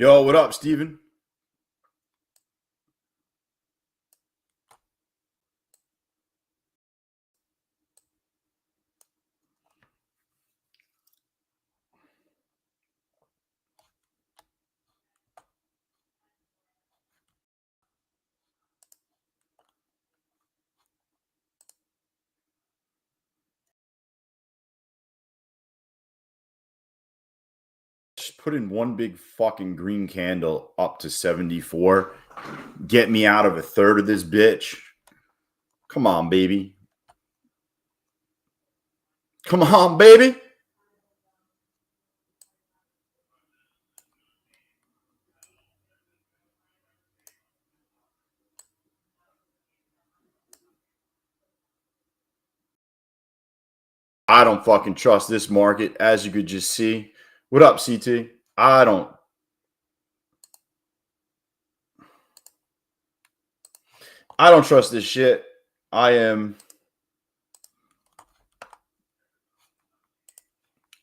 Yo, what up, Steven? Just put in one big fucking green candle up to 74. Get me out of a third of this bitch. Come on, baby. Come on, baby. I don't fucking trust this market, as you could just see. What up, CT? I don't trust this shit. I am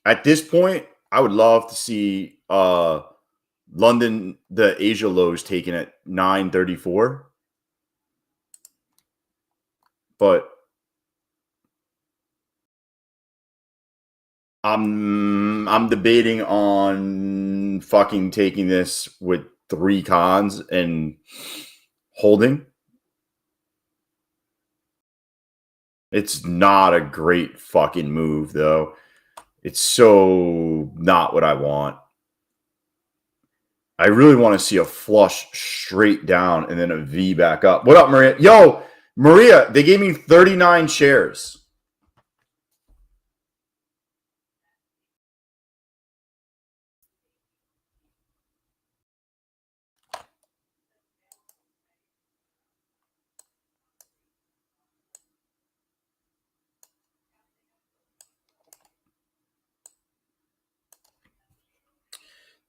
at this point, I would love to see London, the Asia lows taken at 934. But I'm debating on fucking taking this with 3 cons and holding. It's not a great fucking move, though. It's so not what I want. I really want to see a flush straight down and then a V back up. What up, Maria? Yo, Maria, they gave me 39 shares.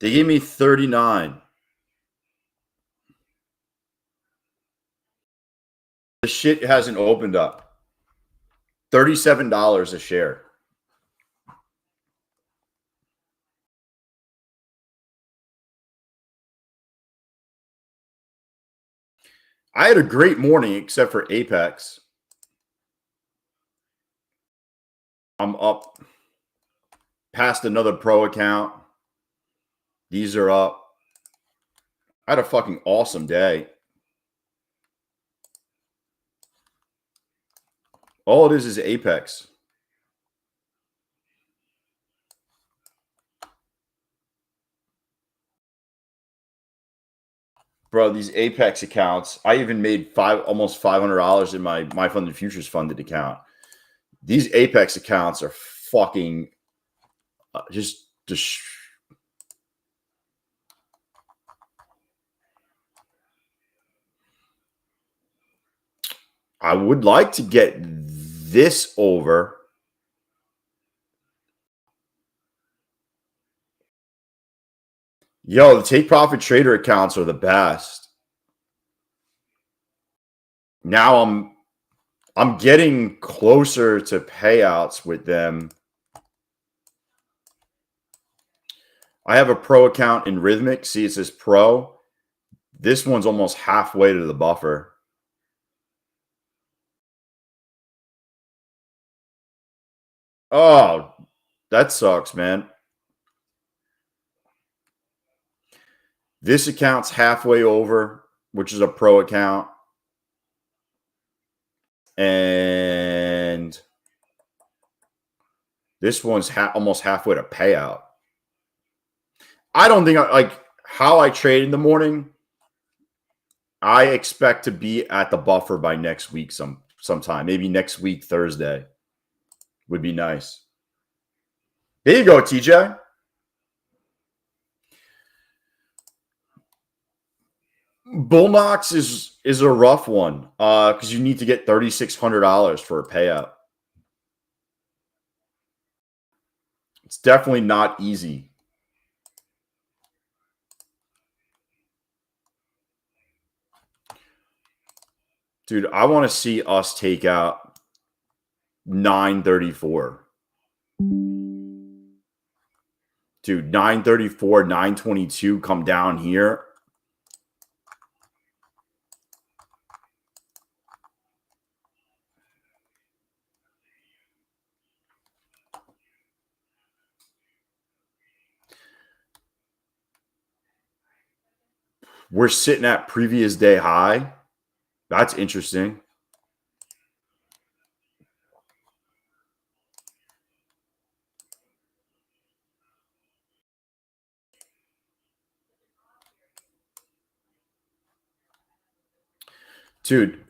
They gave me 39. The shit hasn't opened up. $37 a share. I had a great morning except for Apex. I'm up past another pro account. These are up. I had a fucking awesome day. All it is Apex. Bro, these Apex accounts, I even made almost $500 in my funded futures funded account. These Apex accounts are fucking just I would like to get this over. Yo, the take profit trader accounts are the best. Now I'm getting closer to payouts with them. I have a pro account in Rhythmic. See, it says pro. This one's almost halfway to the buffer. Oh, that sucks, man. This account's halfway over, which is a pro account. And this one's almost halfway to payout. I don't think like how I trade in the morning. I expect to be at the buffer by next week sometime. Maybe next week, Thursday would be nice. There you go, TJ. Bulenox is a rough one because you need to get $3,600 for a payout. It's definitely not easy. Dude, I want to see us take out 934. Dude, Dude, 934, 922 come down here. We're sitting at previous day high. That's interesting. Dude,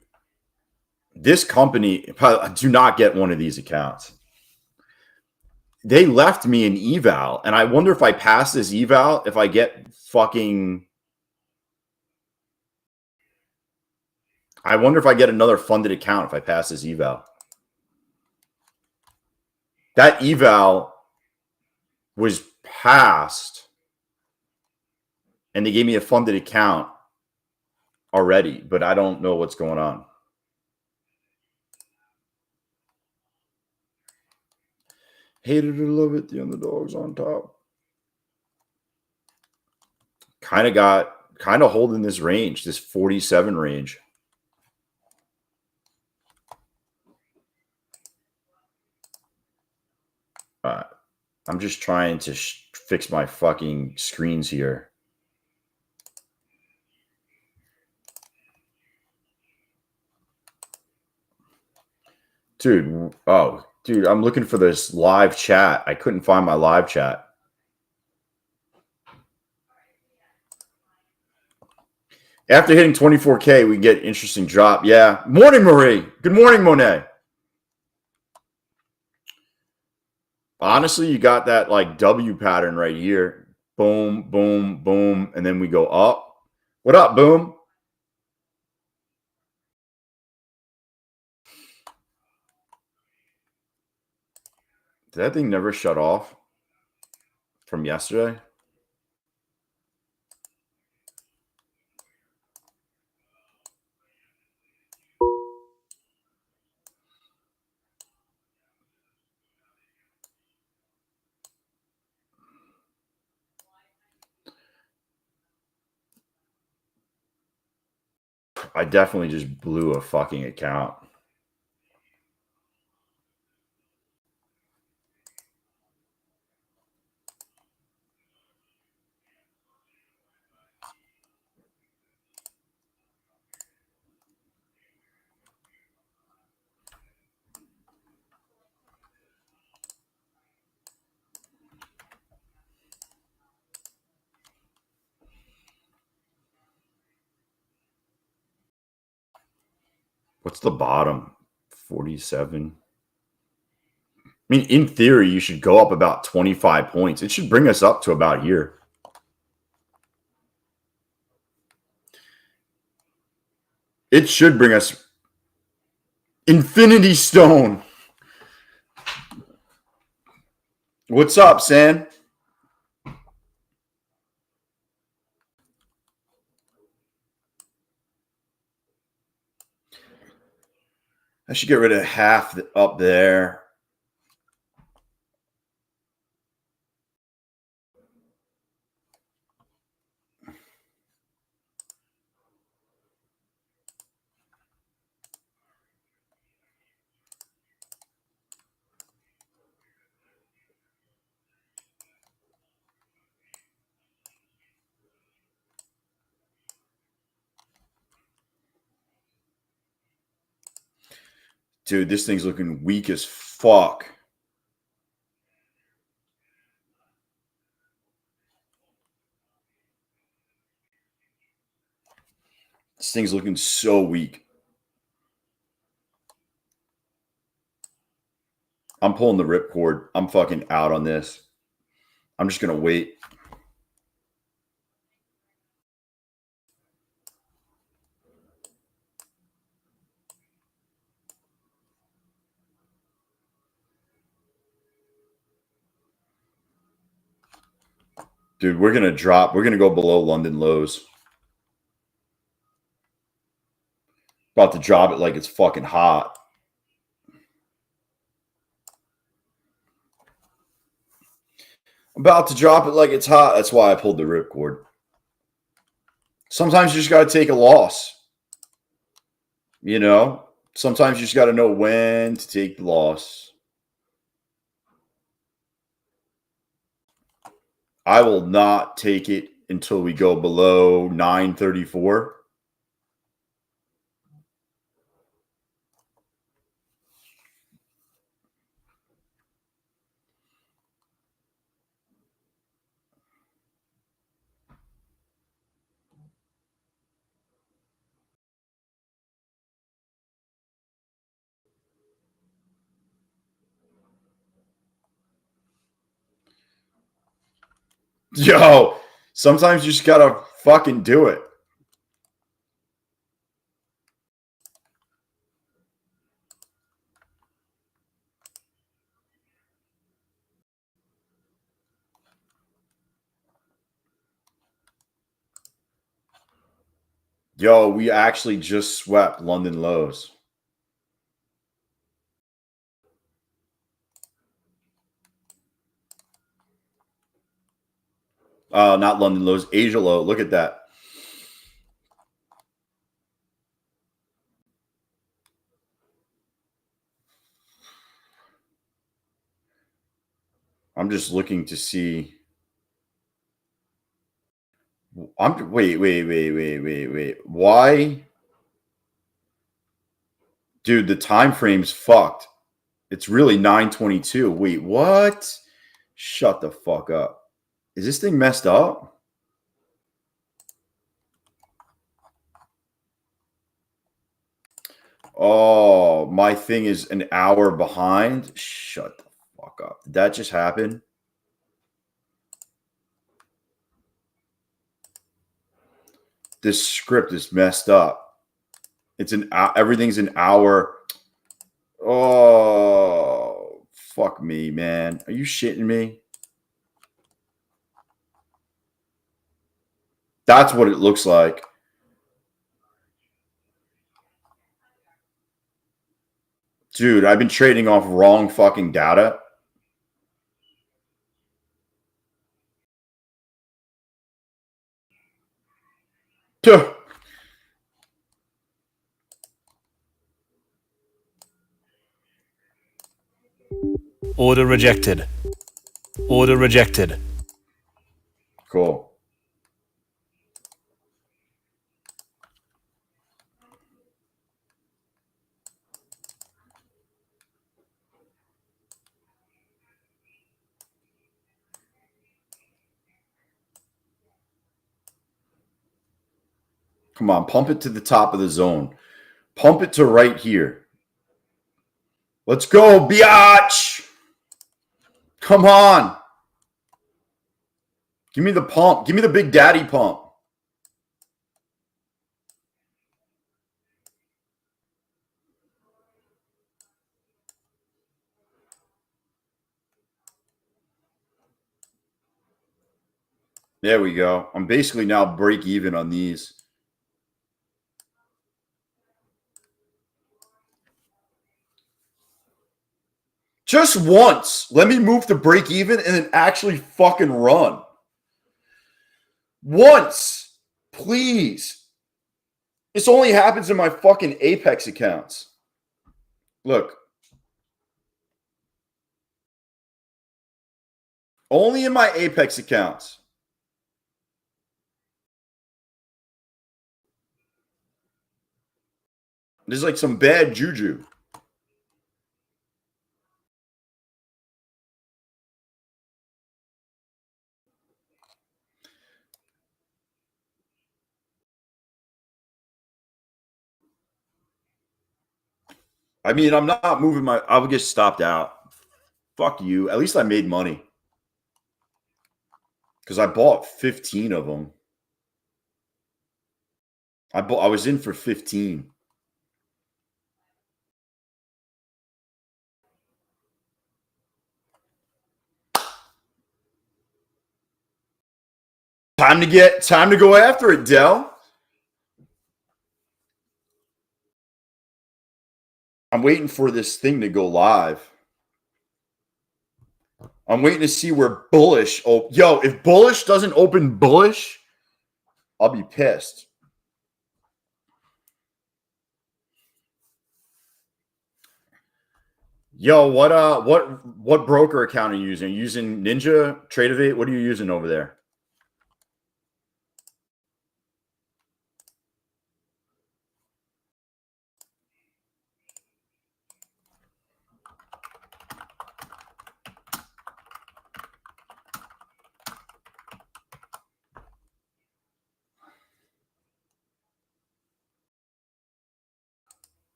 this company, do not get one of these accounts. They left me an eval, and I wonder if I pass this eval, if I get fucking... I wonder if I get another funded account if I pass this eval. That eval was passed, and they gave me a funded account already, but I don't know what's going on. Hated it a little bit. The underdog's on top. Kind of holding this range, this 47 range. I'm just trying to fix my fucking screens here. Dude, dude, I'm looking for this live chat. I couldn't find my live chat. After hitting 24K, we get interesting drop. Yeah. Morning, Marie. Good morning, Monet. Honestly, you got that like W pattern right here. Boom, boom, boom. And then we go up. What up, Boom? Did that thing never shut off from yesterday? I definitely just blew a fucking account. What's the bottom? 47. I mean, in theory, you should go up about 25 points. It should bring us up to about here. It should bring us Infinity Stone. What's up, San? I should get rid of half up there. Dude, this thing's looking weak as fuck. This thing's looking so weak. I'm pulling the ripcord. I'm fucking out on this. I'm just going to wait. Dude, we're going to drop. We're going to go below London lows. About to drop it like it's fucking hot. About to drop it like it's hot. That's why I pulled the ripcord. Sometimes you just got to take a loss. You know? Sometimes you just got to know when to take the loss. I will not take it until we go below 934. Yo, sometimes you just got to fucking do it. Yo, we actually just swept London lows. Not London lows, Asia low. Look at that. I'm just looking to see. Wait. Why? Dude, the time frame's fucked. It's really 922. Wait, what? Shut the fuck up. Is this thing messed up? Oh, my thing is an hour behind. Shut the fuck up. Did that just happen? This script is messed up. It's everything's an hour. Oh, fuck me, man. Are you shitting me? That's what it looks like. Dude, I've been trading off wrong fucking data. Tuh. Order rejected. Order rejected. Cool. Come on, pump it to the top of the zone. Pump it to right here. Let's go, biatch. Come on. Give me the pump. Give me the big daddy pump. There we go. I'm basically now break even on these. Just once. Let me move to break even and then actually fucking run. Once. Please. This only happens in my fucking Apex accounts. Look. Only in my Apex accounts. There's like some bad juju. I mean, I'm not moving my. I would get stopped out. Fuck you. At least I made money. Because I bought 15 of them. I was in for 15. Time to go after it, Dell. I'm waiting for this thing to go live. I'm waiting to see where bullish. Oh, yo, if bullish doesn't open bullish, I'll be pissed. Yo, what broker account are you using? Are you using Ninja, Tradeify? What are you using over there?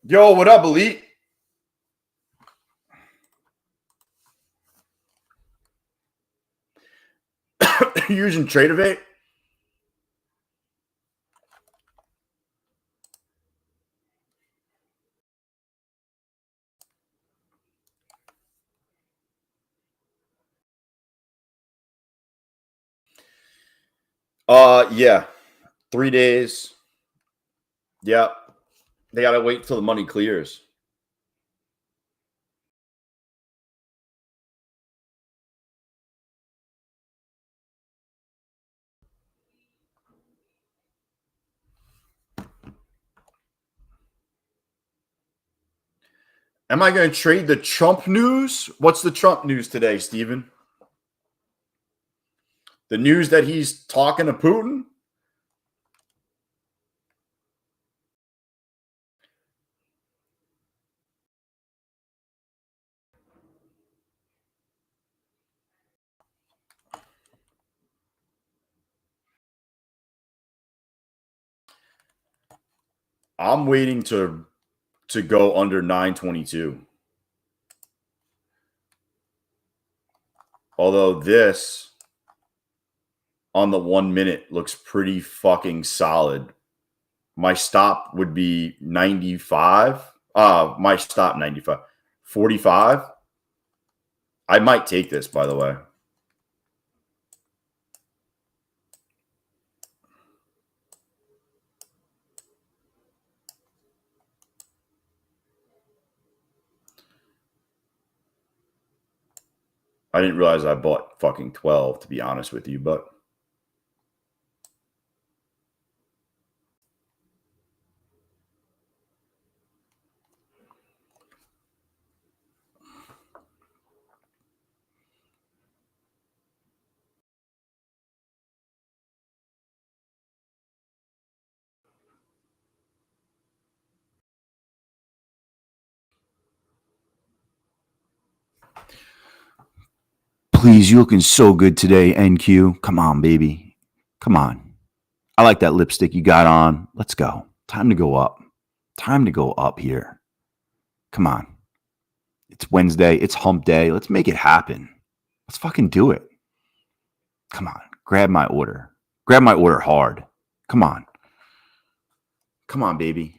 Yo, what up, Elite? You using Tradeify? Yeah. 3 days. Yep. They gotta wait till the money clears. Am I going to trade the Trump news? What's the Trump news today, Steven? The news that he's talking to Putin? I'm waiting to go under 922. Although this on the 1 minute looks pretty fucking solid. My stop would be 95. My stop 95. 45. I might take this, by the way. I didn't realize I bought fucking 12, to be honest with you, but please, you're looking so good today, NQ. Come on, baby. Come on. I like that lipstick you got on. Let's go. Time to go up. Time to go up here. Come on. It's Wednesday. It's hump day. Let's make it happen. Let's fucking do it. Come on. Grab my order. Grab my order hard. Come on. Come on, baby.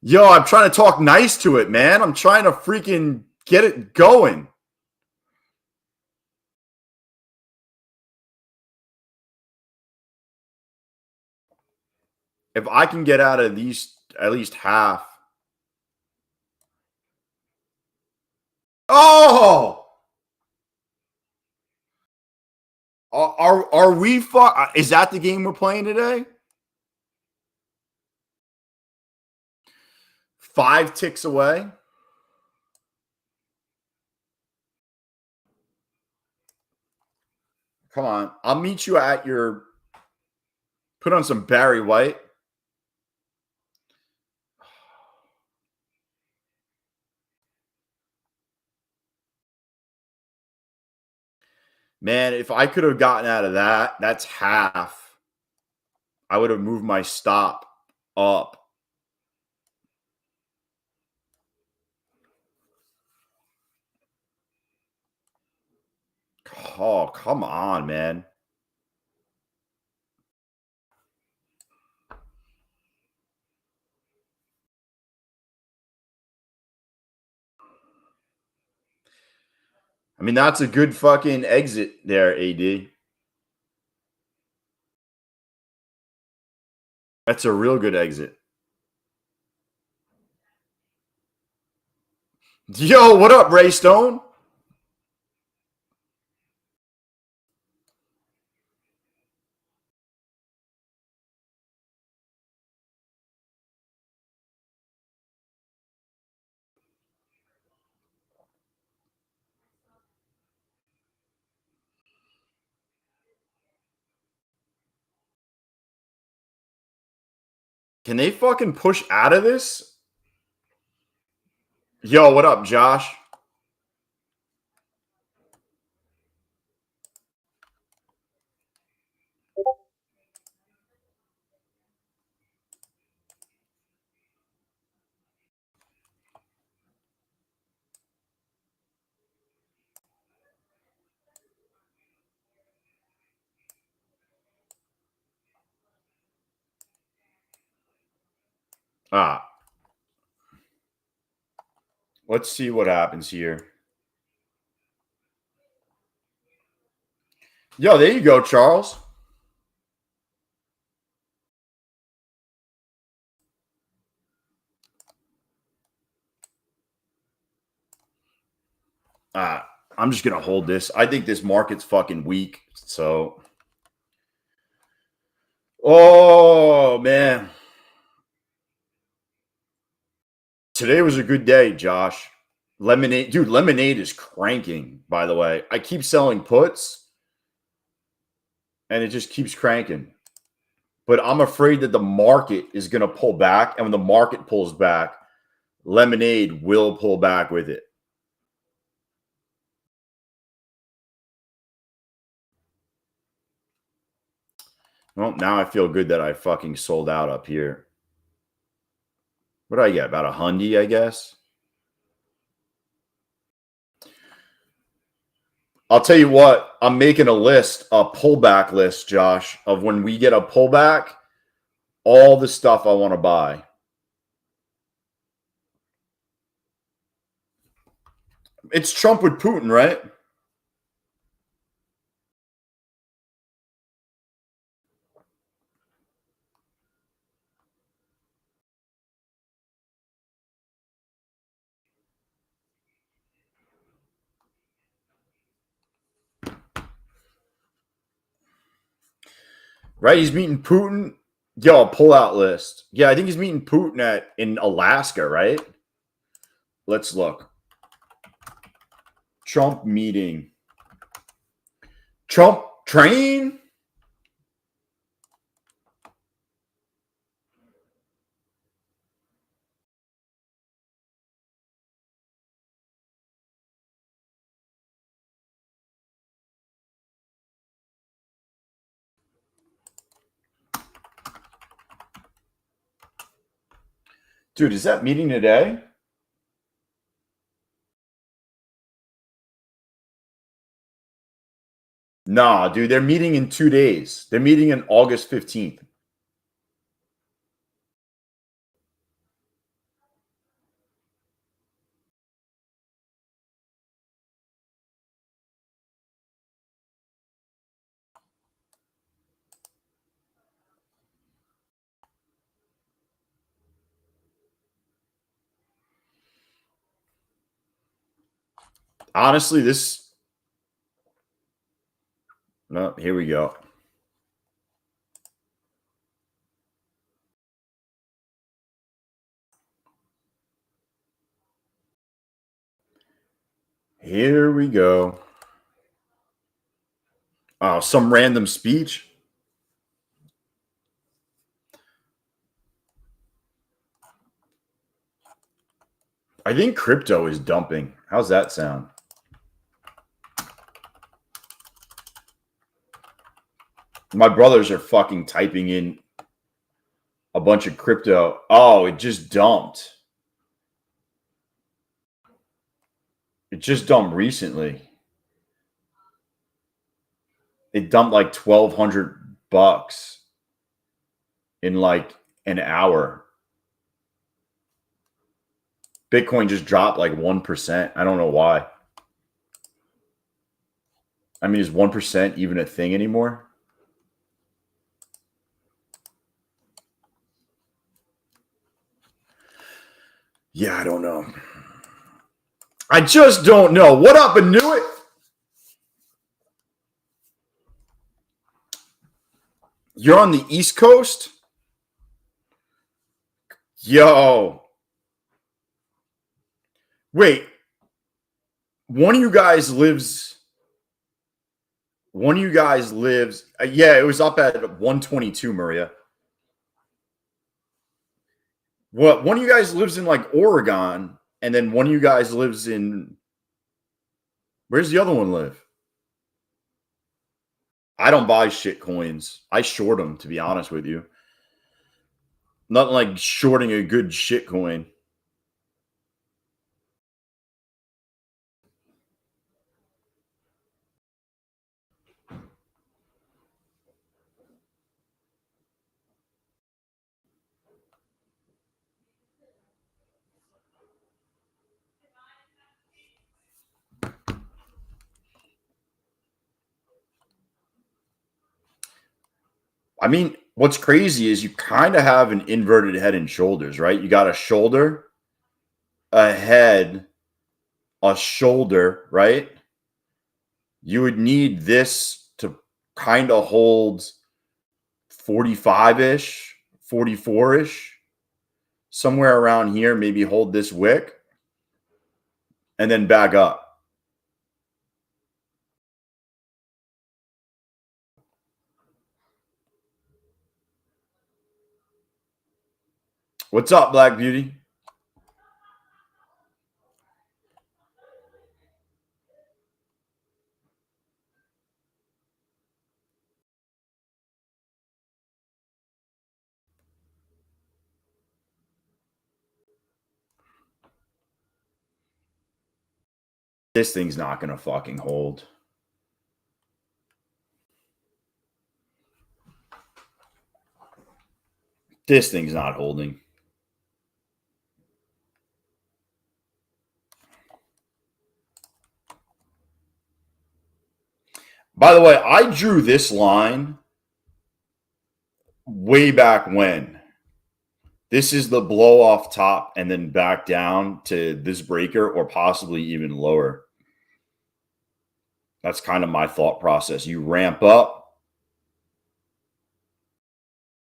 Yo, I'm trying to talk nice to it, man. I'm trying to freaking get it going. If I can get out of these at least half. Oh! Are we is that the game we're playing today? 5 ticks away. Come on. I'll meet you at your put on some Barry White. Man, if I could have gotten out of that, that's half. I would have moved my stop up. Oh, come on, man. I mean, that's a good fucking exit there, AD. That's a real good exit. Yo, what up, Ray Stone? Can they fucking push out of this? Yo, what up, Josh? Let's see what happens here. Yo, there you go, Charles. I'm just gonna hold this. I think this market's fucking weak. So, oh man, today was a good day, Josh. Lemonade, dude. Lemonade is cranking. By the way, I keep selling puts, and it just keeps cranking. But I'm afraid that the market is gonna pull back, and when the market pulls back, Lemonade will pull back with it. Well, now I feel good that I fucking sold out up here. What do I get? About $100, I guess. I'll tell you what, I'm making a list, a pullback list, Josh, of when we get a pullback, all the stuff I want to buy. It's Trump with Putin, right? Right? He's meeting Putin. Yo, pullout list. Yeah, I think he's meeting Putin in Alaska, right? Let's look. Trump meeting. Trump train? Dude, is that meeting today? Nah, dude, they're meeting in 2 days. They're meeting on August 15th. Honestly, this. No, here we go. Here we go. Oh, some random speech. I think crypto is dumping. How's that sound? My brothers are fucking typing in a bunch of crypto. Oh, it just dumped. It just dumped recently. It dumped like $1,200 in like an hour. Bitcoin just dropped like 1%. I don't know why. I mean, is 1% even a thing anymore? Yeah, I don't know. I just don't know. What up, Inuit? You're on the East Coast? Yo. Wait. One of you guys lives. Yeah, it was up at 122, Maria. What? One of you guys lives in like Oregon, and then one of you guys lives in. Where's the other one live? I don't buy shit coins. I short them, to be honest with you. Nothing like shorting a good shit coin. I mean, what's crazy is you kind of have an inverted head and shoulders, right? You got a shoulder, a head, a shoulder, right? You would need this to kind of hold 45-ish, 44-ish, somewhere around here, maybe hold this wick and then back up. What's up, Black Beauty? This thing's not going to fucking hold. This thing's not holding. By the way, I drew this line way back when. This is the blow off top and then back down to this breaker or possibly even lower. That's kind of my thought process. You ramp up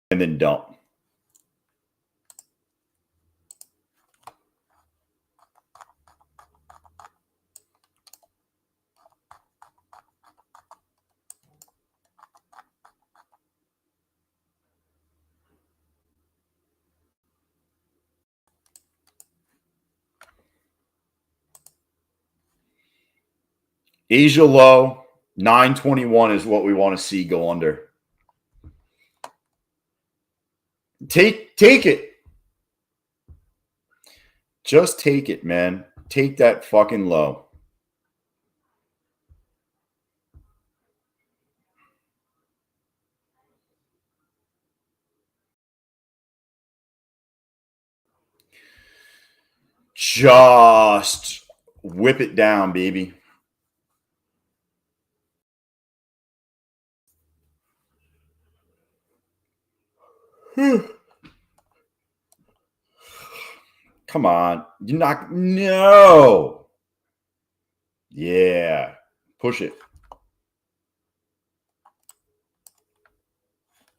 and then dump. Asia low, 921 is what we want to see go under. Take it. Just take it, man. Take that fucking low. Just whip it down, baby. Come on. You're not. No. Yeah. Push it.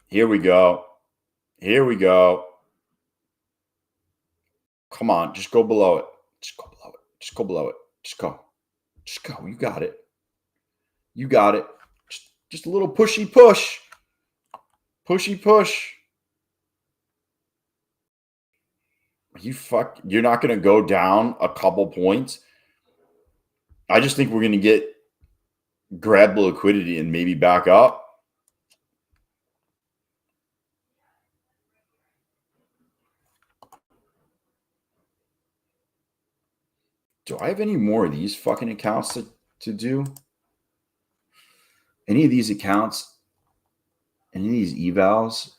Here we go. Here we go. Come on. Just go below it. Just go below it. Just go below it. Just go. Just go. You got it. You got it. Just a little pushy push. Pushy push. You're not going to go down a couple points. I just think we're going to grab the liquidity and maybe back up. Do I have any more of these fucking accounts to do? Any of these accounts? Any of these evals?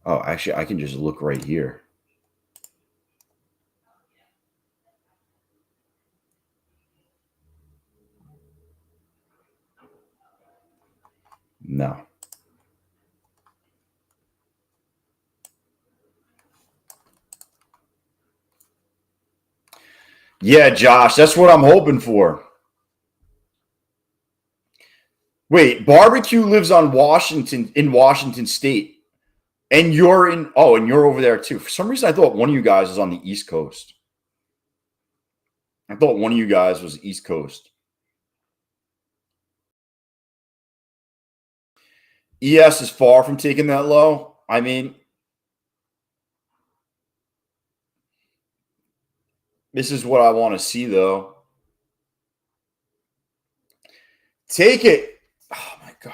Oh, actually, I can just look right here. No. Yeah, Josh, that's what I'm hoping for. Wait, barbecue lives on Washington in Washington State, and you're in. Oh, and you're over there too. For some reason, I thought one of you guys was on the East Coast. I thought one of you guys was East Coast. ES is far from taking that low. I mean, this is what I want to see, though. Take it. Oh, my God.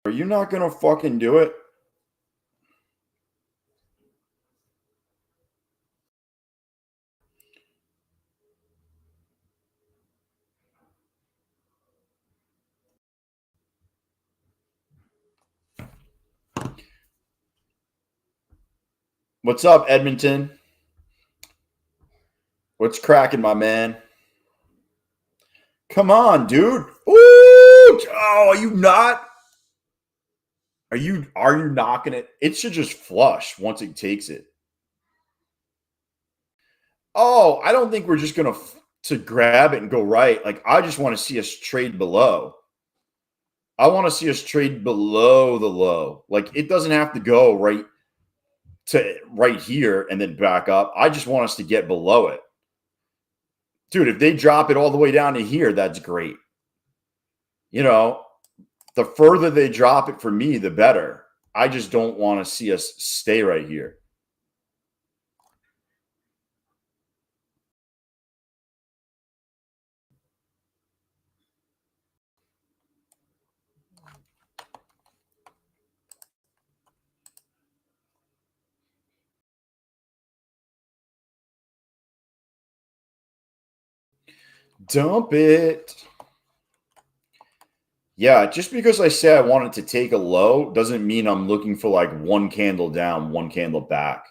Are you not going to fucking do it? What's up, Edmonton? What's cracking, my man? Come on, dude. Ooh, oh, are you not? Are you knocking it? It should just flush once it takes it. Oh, I don't think we're just gonna to grab it and go right. Like I just want to see us trade below. I want to see us trade below the low. Like it doesn't have to go right to right here and then back up. I just want us to get below it. Dude, if they drop it all the way down to here, that's great. You know, the further they drop it for me, the better. I just don't want to see us stay right here. Dump it. Yeah, just because I say I wanted to take a low doesn't mean I'm looking for like one candle down, one candle back.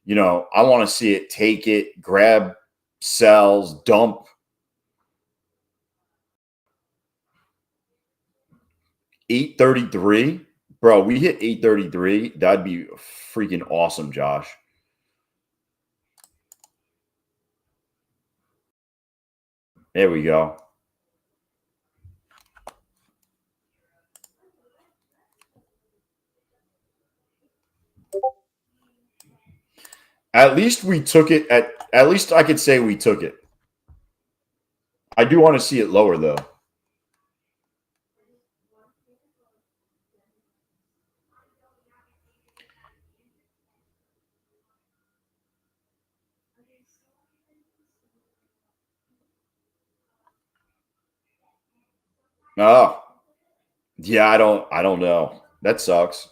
You know, I want to see it take it, grab, sells, dump. 833. Bro, we hit 833. That'd be freaking awesome, Josh. There we go. At least we took it at least I could say we took it. I do want to see it lower though. Oh. Yeah, I don't know. That sucks.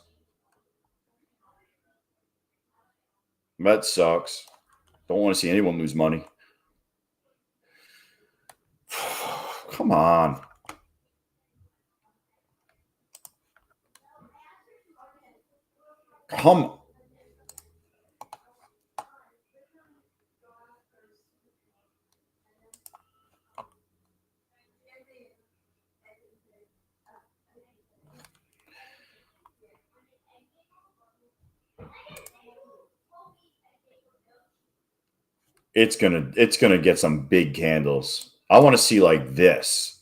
That sucks. Don't want to see anyone lose money. Come on. Come. It's gonna get some big candles. I want to see like this.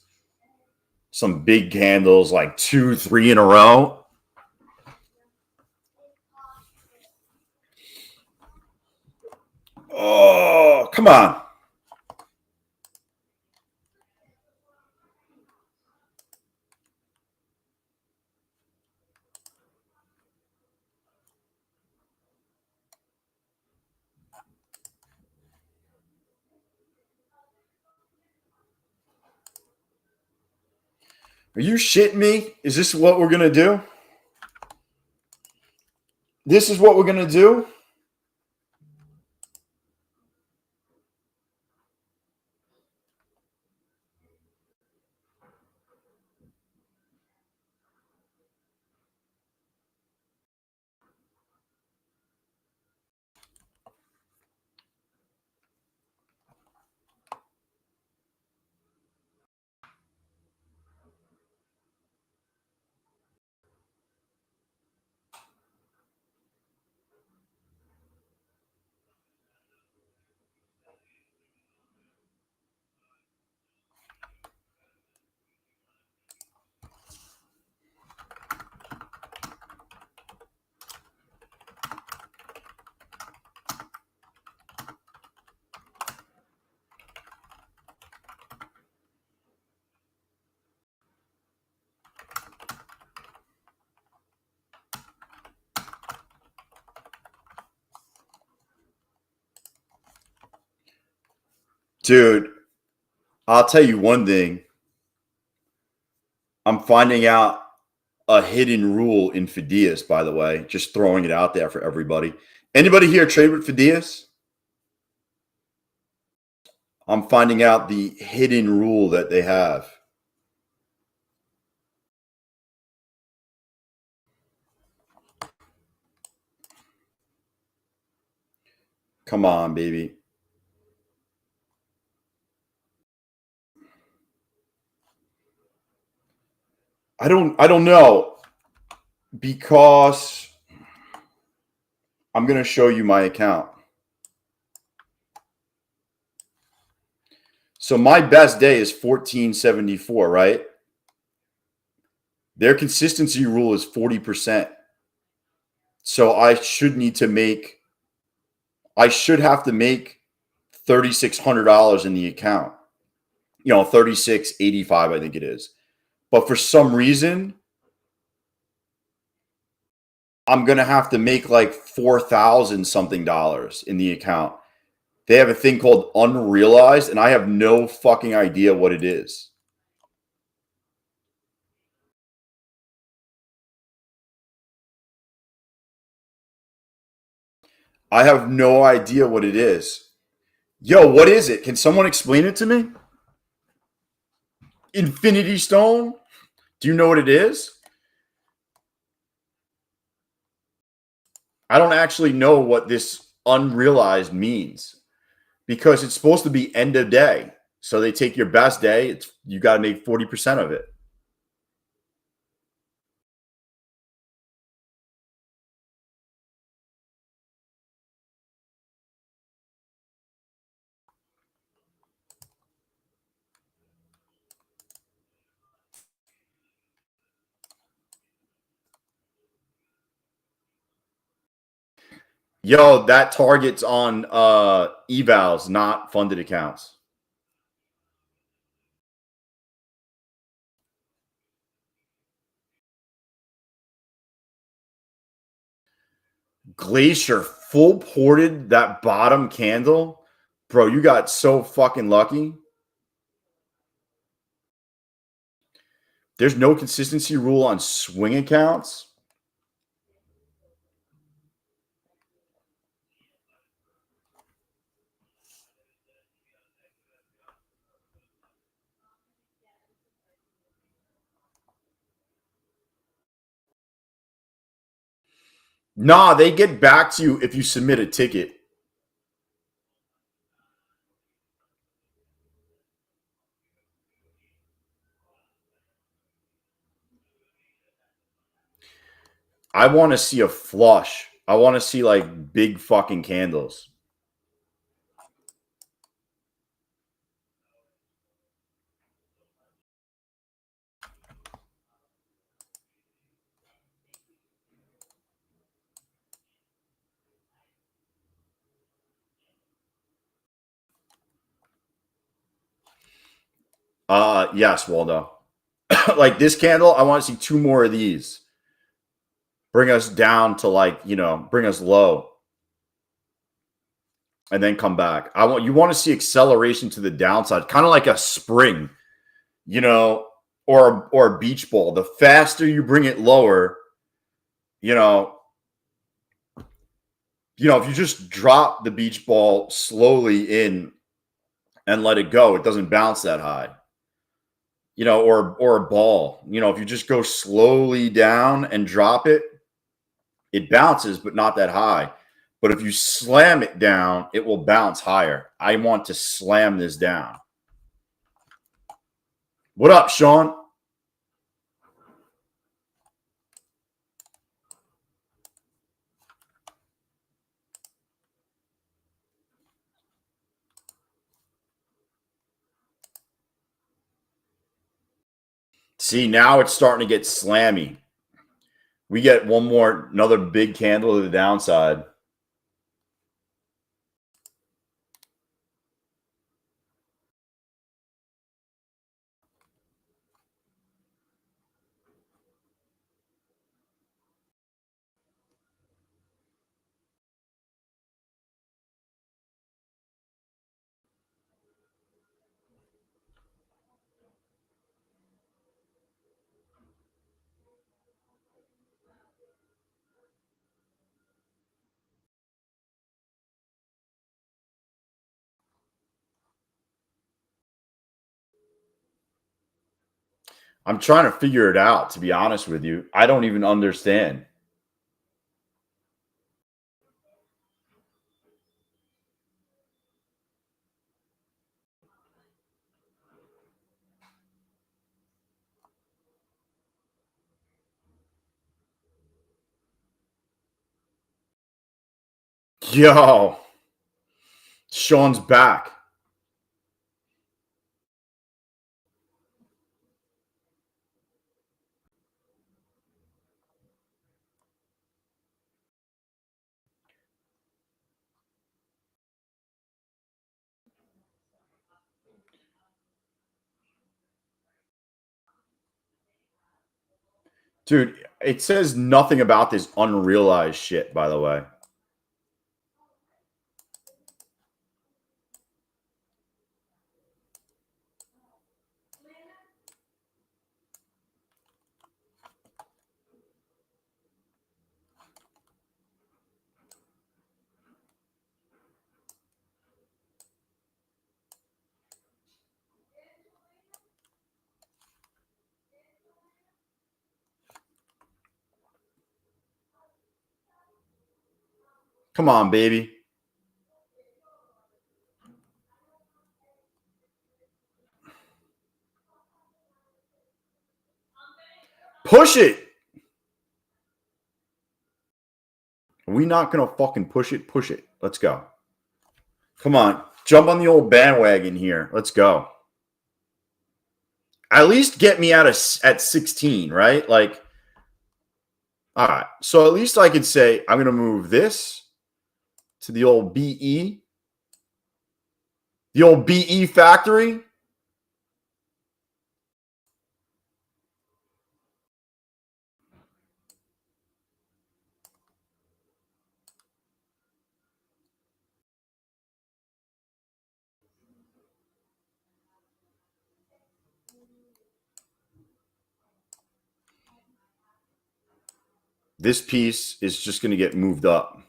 Some big candles, like 2, 3 in a row. Oh, come on. Are you shitting me? Is this what we're gonna do? This is what we're gonna do? Dude, I'll tell you one thing. I'm finding out a hidden rule in Fidias, by the way. Just throwing it out there for everybody. Anybody here trade with Fidias? I'm finding out the hidden rule that they have. Come on, baby. I don't know, because I'm going to show you my account. So my best day is 1474, right? Their consistency rule is 40%. So I should have to make $3,600 in the account. 3685, I think it is. But for some reason, I'm going to have to make like 4,000 something dollars in the account. They have a thing called unrealized, and I have no fucking idea what it is. I have no idea what it is. Yo, what is it? Can someone explain it to me? Infinity Stone? Do you know what it is? I don't actually know what this unrealized means, because it's supposed to be end of day. So they take your best day, you got to make 40% of it. Yo, that target's on evals, not funded accounts. Glacier full ported that bottom candle. Bro, you got so fucking lucky. There's no consistency rule on swing accounts. Nah, they get back to you if you submit a ticket. I want to see a flush. I want to see like big fucking candles. Yes, Waldo. Like this candle, I want to see two more of these. Bring us down to bring us low. And then come back. You want to see acceleration to the downside, kind of like a spring, or a beach ball. The faster you bring it lower, if you just drop the beach ball slowly in and let it go, it doesn't bounce that high. Or a ball. If you just go slowly down and drop it, it bounces, but not that high. But if you slam it down, it will bounce higher. I want to slam this down. What up, Sean? See, now it's starting to get slammy. We get another big candle to the downside. I'm trying to figure it out, to be honest with you. I don't even understand. Yo, Sean's back. Dude, it says nothing about this unrealized shit, by the way. Come on, baby. Push it. Are we not going to fucking push it? Push it. Let's go. Come on. Jump on the old bandwagon here. Let's go. At least get me out of at 16, right? Like, all right. So at least I could say I'm going to move this to the old BE. The old BE factory. This piece is just going to get moved up.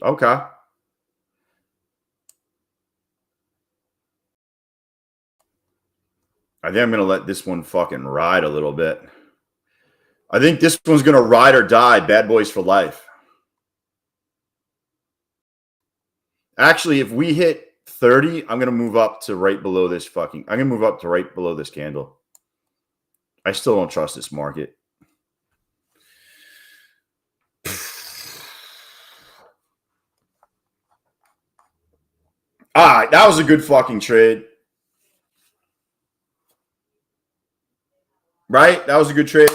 Okay. I think I'm going to let this one fucking ride a little bit. I think this one's going to ride or die. Bad boys for life. Actually, if we hit 30, I'm going to move up to right below this fucking... I'm going to move up to right below this candle. I still don't trust this market. All right, that was a good fucking trade. Right? That was a good trade.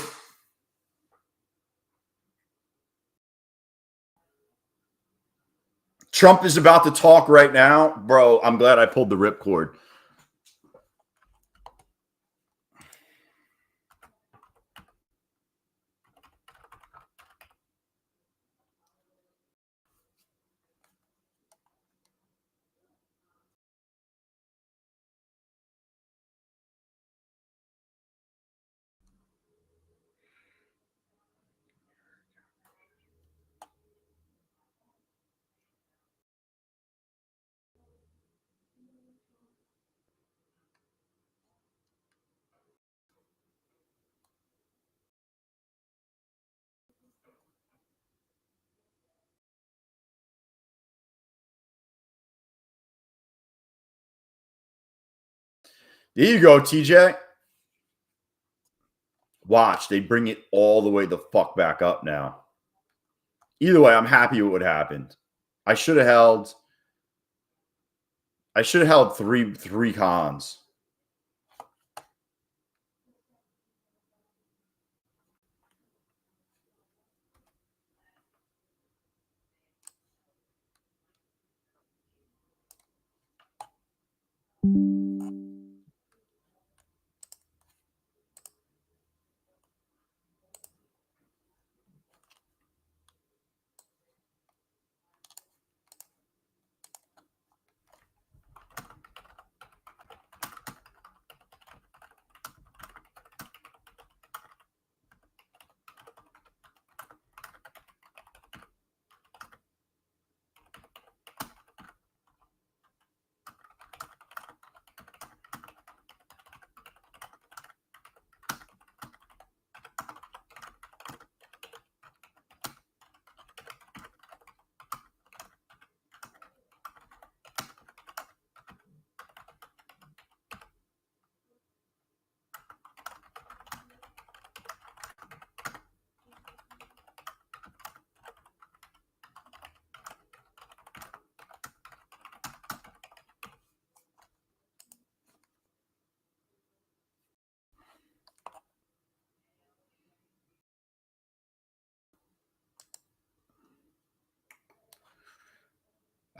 Trump is about to talk right now. Bro, I'm glad I pulled the ripcord. There you go, TJ. Watch, they bring it all the way the fuck back up now. Either way, I'm happy with what happened. I should have held three cons.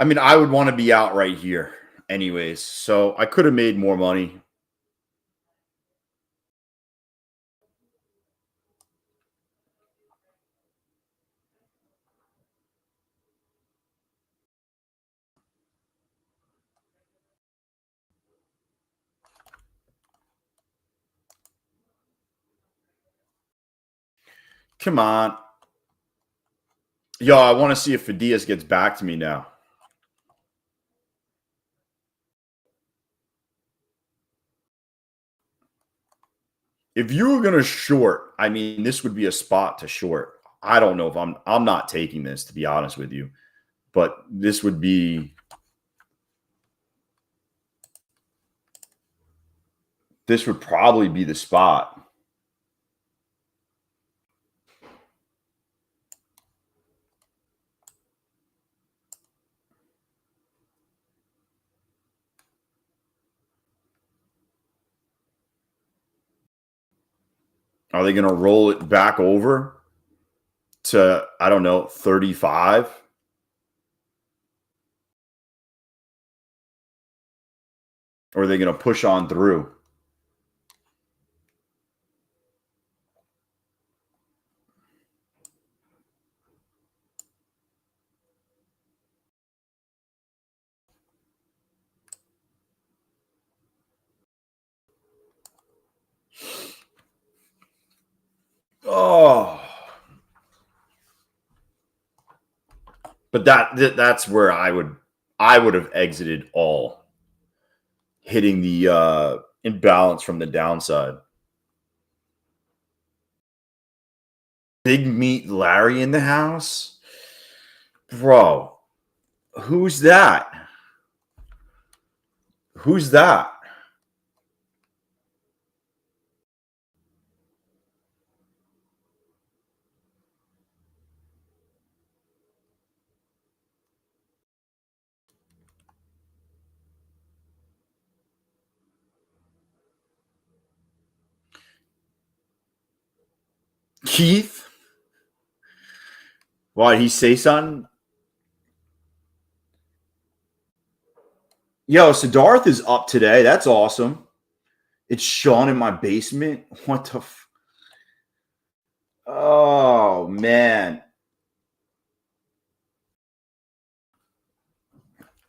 I mean, I would want to be out right here anyways. So I could have made more money. Come on. Yo, I want to see if Fadias gets back to me now. If you were going to short, I mean, this would be a spot to short. I don't know if I'm not taking this, to be honest with you. But this would probably be the spot. Are they going to roll it back over to, I don't know, 35? Or are they going to push on through? Oh. But that's where I would have exited all, hitting the imbalance from the downside. Big Meat Larry in the house? Bro, who's that? Who's that? Keith? Why, he say something? Yo, Siddharth is up today. That's awesome. It's Sean in my basement. What the Oh, man.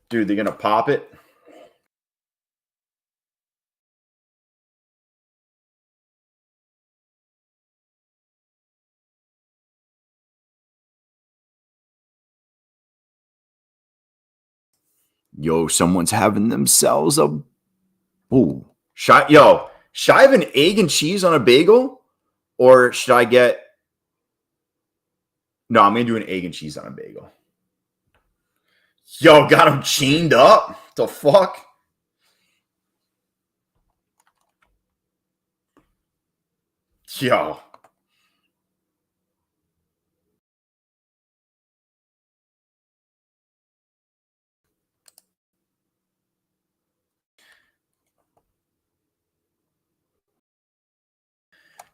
Dude, they're going to pop it? Yo, someone's having themselves a... Ooh. Should I have an egg and cheese on a bagel? Or should I get... No, I'm going to do an egg and cheese on a bagel. Yo, got him chained up? The fuck? Yo.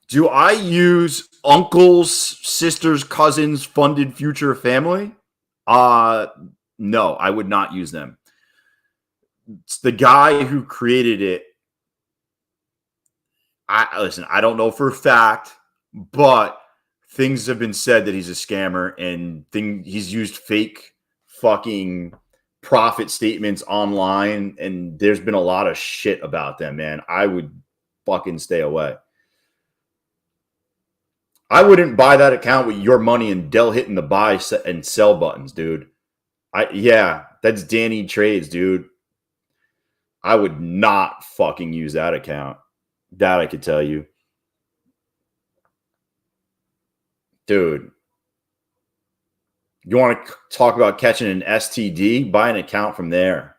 Do I use uncles, sisters, cousins, funded future family? No, I would not use them. It's the guy who created it. Listen, I don't know for a fact, but things have been said that he's a scammer and he's used fake fucking profit statements online, and there's been a lot of shit about them, man. I would fucking stay away. I wouldn't buy that account with your money and Dell hitting the buy and sell buttons, dude. Yeah, that's Danny Trades, dude. I would not fucking use that account. That I could tell you. Dude. You want to talk about catching an STD? Buy an account from there.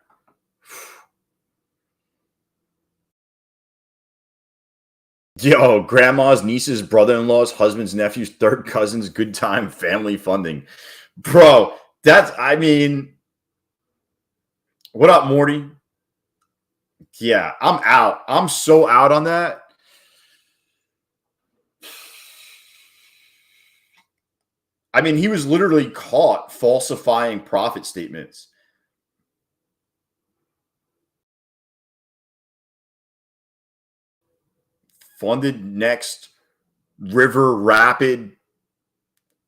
Yo, grandma's, nieces, brother-in-laws, husband's, nephews, third cousins, good time, family funding. Bro, I mean, what up, Morty? Yeah, I'm out. I'm so out on that. I mean, he was literally caught falsifying profit statements. funded next river rapid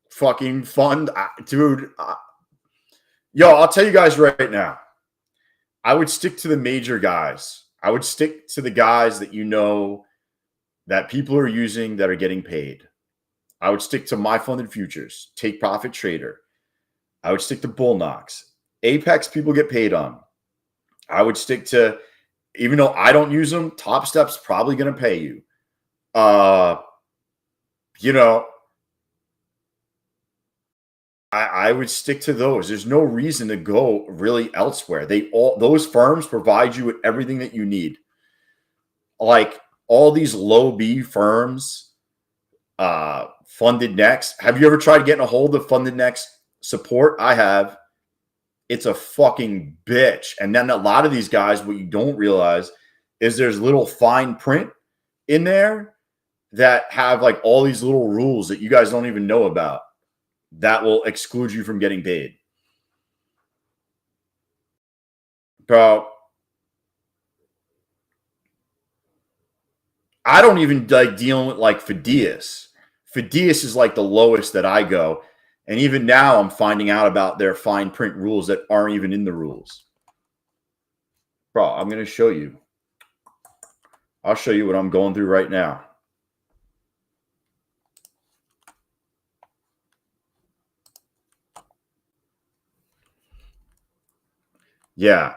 fucking fund. Dude, yo, I'll tell you guys right now. I would stick to the major guys. I would stick to the guys that you know that people are using that are getting paid. I would stick to my funded futures, take profit trader. I would stick to Bulenox. Apex people get paid on. I would stick to, even though I don't use them, Topstep's probably going to pay you. You know, I would stick to those. There's no reason to go really elsewhere. Those firms provide you with everything that you need. Like all these low B firms, Funded Next. Have you ever tried getting a hold of Funded Next support? I have. It's a fucking bitch. And then a lot of these guys, what you don't realize is there's little fine print in there that have like all these little rules that you guys don't even know about that will exclude you from getting paid. Bro, I don't even like dealing with like Fidias. Fidias is like the lowest that I go. And even now I'm finding out about their fine print rules that aren't even in the rules. Bro, I'm going to show you. I'll show you what I'm going through right now. Yeah.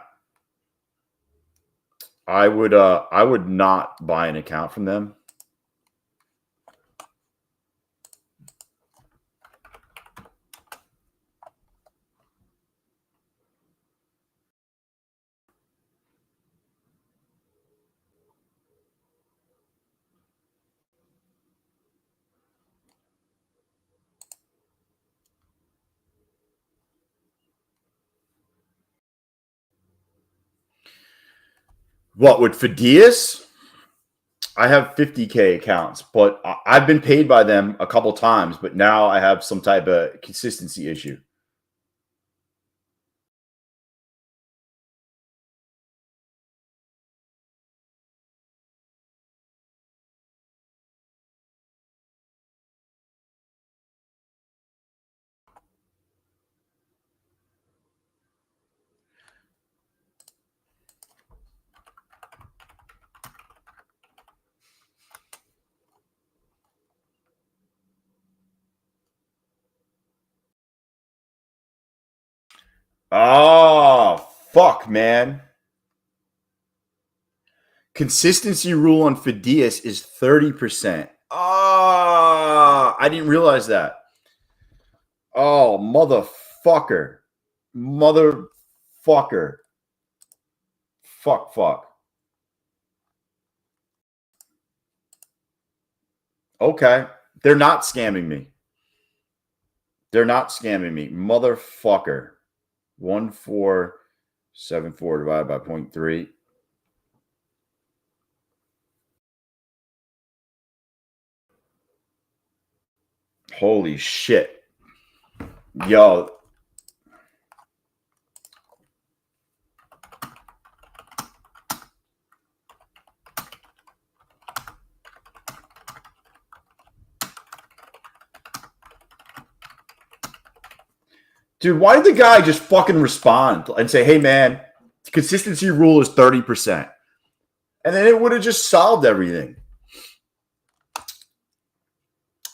I would not buy an account from them. What, with Fidias? I have 50K accounts, but I've been paid by them a couple times, but now I have some type of consistency issue. Oh, fuck, man. Consistency rule on Fidias is 30%. Ah, I didn't realize that. Oh, motherfucker. Motherfucker. Fuck. Okay. They're not scamming me. They're not scamming me. Motherfucker. 1474 divided by 0.3. Holy shit. Yo. Dude, why did the guy just fucking respond and say, hey, man, consistency rule is 30%? And then it would have just solved everything.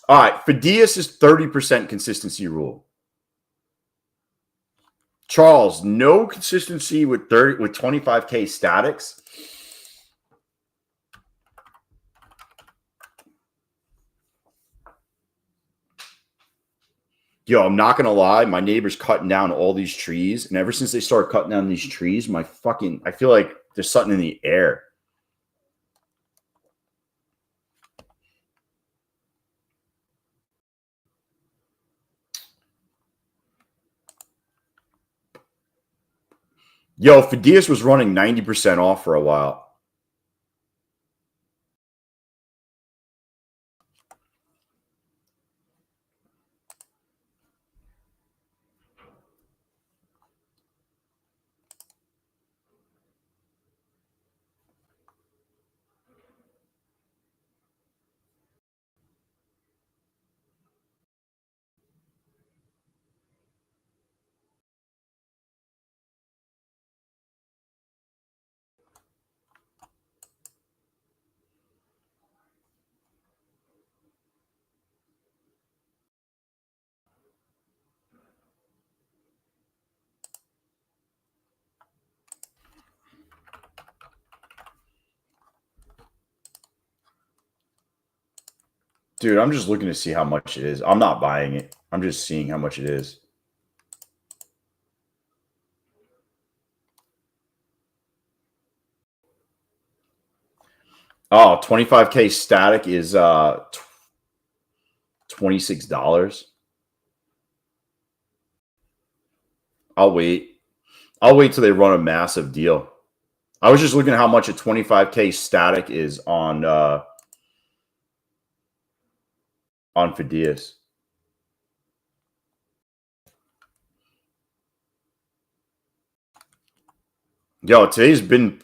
All right, Fidias is 30% consistency rule. Charles, no consistency with 25K statics. Yo, I'm not gonna lie, my neighbor's cutting down all these trees, and ever since they started cutting down these trees, I feel like there's something in the air. Yo, Fidias was running 90% off for a while. Dude, I'm just looking to see how much it is. I'm not buying it. I'm just seeing how much it is. Oh, 25K static is $26. I'll wait. I'll wait till they run a massive deal. I was just looking at how much a 25K static is on Fidias. Yo, today's been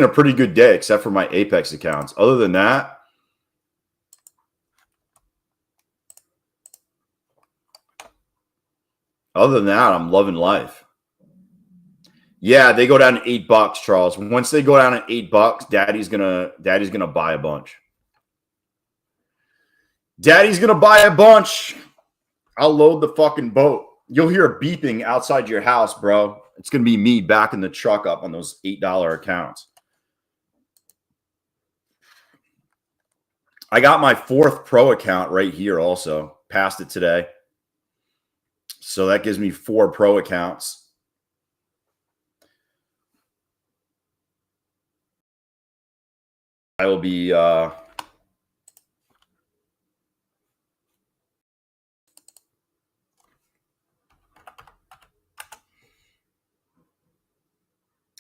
a pretty good day, except for my Apex accounts. Other than that, I'm loving life. Yeah, they go down to $8, Charles. Once they go down to $8, Daddy's gonna buy a bunch. Daddy's gonna buy a bunch. I'll load the fucking boat. You'll hear a beeping outside your house, bro. It's gonna be me backing the truck up on those $8 accounts. I got my 4th pro account right here also. Passed it today. So that gives me 4 pro accounts. I will be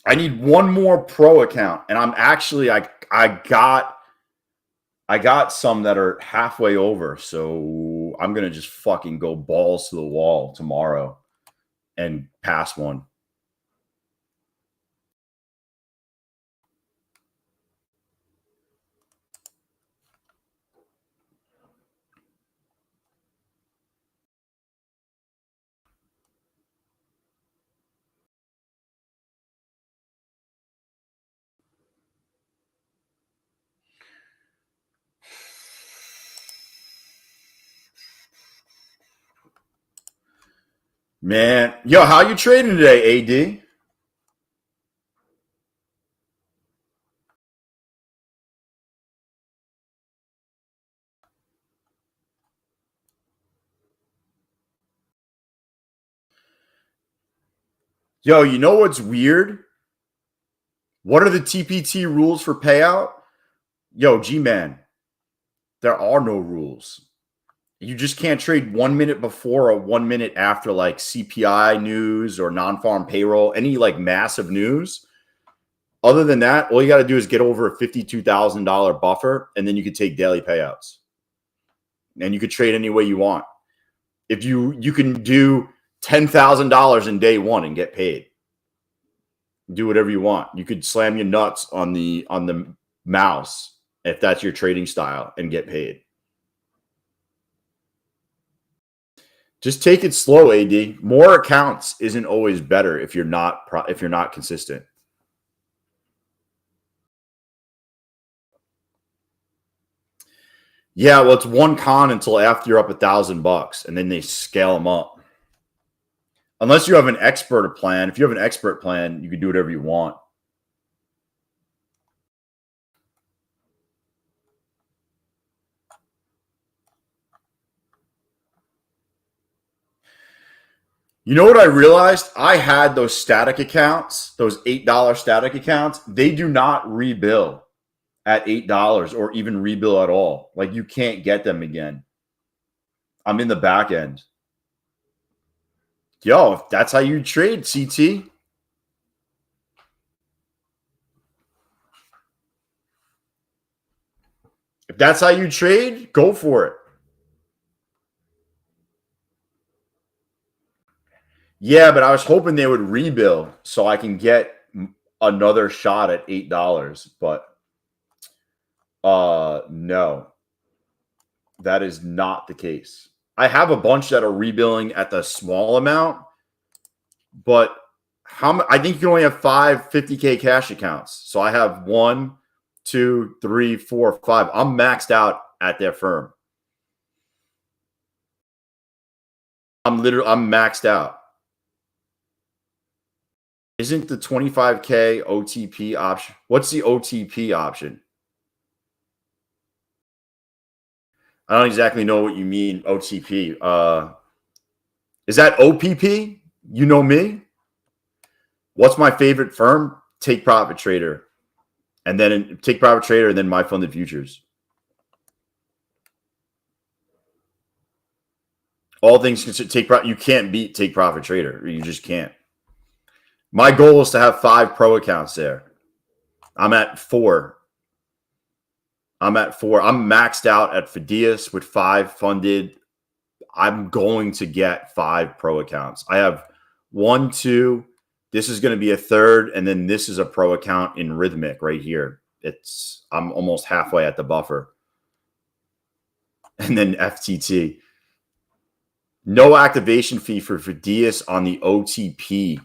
I need one more pro account, and I'm actually I got some that are halfway over, so I'm gonna just fucking go balls to the wall tomorrow and pass one. Man, yo, how you trading today, AD? Yo, you know what's weird? What are the TPT rules for payout? Yo, G-Man, there are no rules. You just can't trade 1 minute before or 1 minute after like CPI news or non-farm payroll, any like massive news. Other than that, all you got to do is get over a $52,000 buffer, and then you could take daily payouts. And you could trade any way you want. If you can do $10,000 in day one and get paid. Do whatever you want. You could slam your nuts on the mouse if that's your trading style and get paid. Just take it slow, AD. More accounts isn't always better if you're not consistent. Yeah, well, it's one con until after you're up $1,000, and then they scale them up. Unless you have an expert plan. If you have an expert plan, you can do whatever you want. You know what I realized? I had those static accounts, those $8 static accounts. They do not rebill at $8 or even rebill at all. Like, you can't get them again. I'm in the back end. Yo, if that's how you trade, CT. If that's how you trade, go for it. Yeah, but I was hoping they would rebill so I can get another shot at $8, but no. That is not the case. I have a bunch that are rebilling at the small amount, but I think you can only have 5 50K cash accounts. So I have 1, 2, 3, 4, 5. I'm maxed out at their firm. I'm maxed out. Isn't the 25K OTP option? What's the OTP option? I don't exactly know what you mean, OTP. Is that OPP? You know me. What's my favorite firm? Take Profit Trader. And then Take Profit Trader and then My Funded Futures. All things considered, you can't beat Take Profit Trader. You just can't. My goal is to have 5 pro accounts there. I'm at 4. I'm maxed out at Fideas with 5 funded. I'm going to get 5 pro accounts. I have 1, 2. This is going to be a 3rd, and then this is a pro account in Rhythmic right here. I'm almost halfway at the buffer. And then FTT. No activation fee for Fideas on the OTP.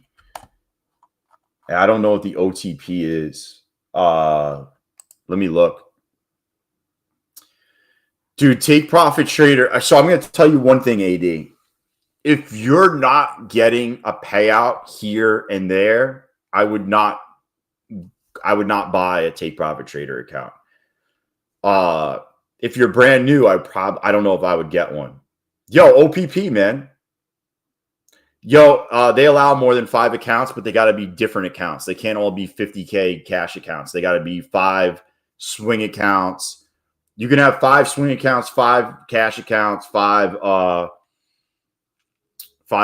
I don't know what the OTP is. Let me look. Dude, Take Profit Trader. So I'm going to tell you one thing, AD. If you're not getting a payout here and there, I would not buy a Take Profit Trader account. If you're brand new, I don't know if I would get one. Yo, OPP, man. Yo, they allow more than 5 accounts, but they got to be different accounts. They can't all be 50K cash accounts. They got to be 5 swing accounts. You can have 5 swing accounts, 5 cash accounts, 5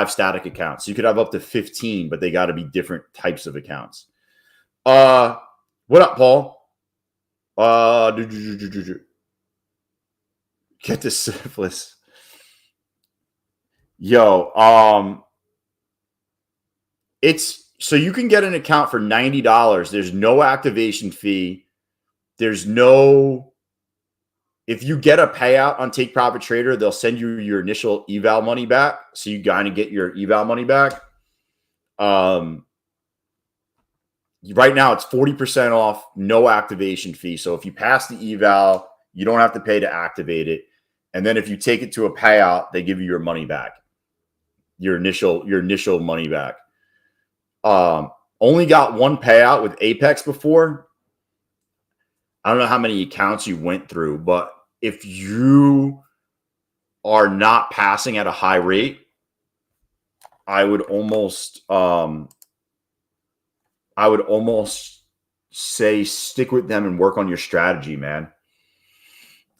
static accounts. You could have up to 15, but they got to be different types of accounts. What up, Paul? Get the syphilis. Yo, it's so you can get an account for $90. There's no activation fee. There's no, if you get a payout on Take Profit Trader, they'll send you your initial eval money back. So you kind of get your eval money back. Right now it's 40% off, no activation fee. So if you pass the eval, you don't have to pay to activate it. And then if you take it to a payout, they give you your money back. Your initial money back. Only got one payout with Apex before. I don't know how many accounts you went through, but if you are not passing at a high rate, I would almost say stick with them and work on your strategy, man.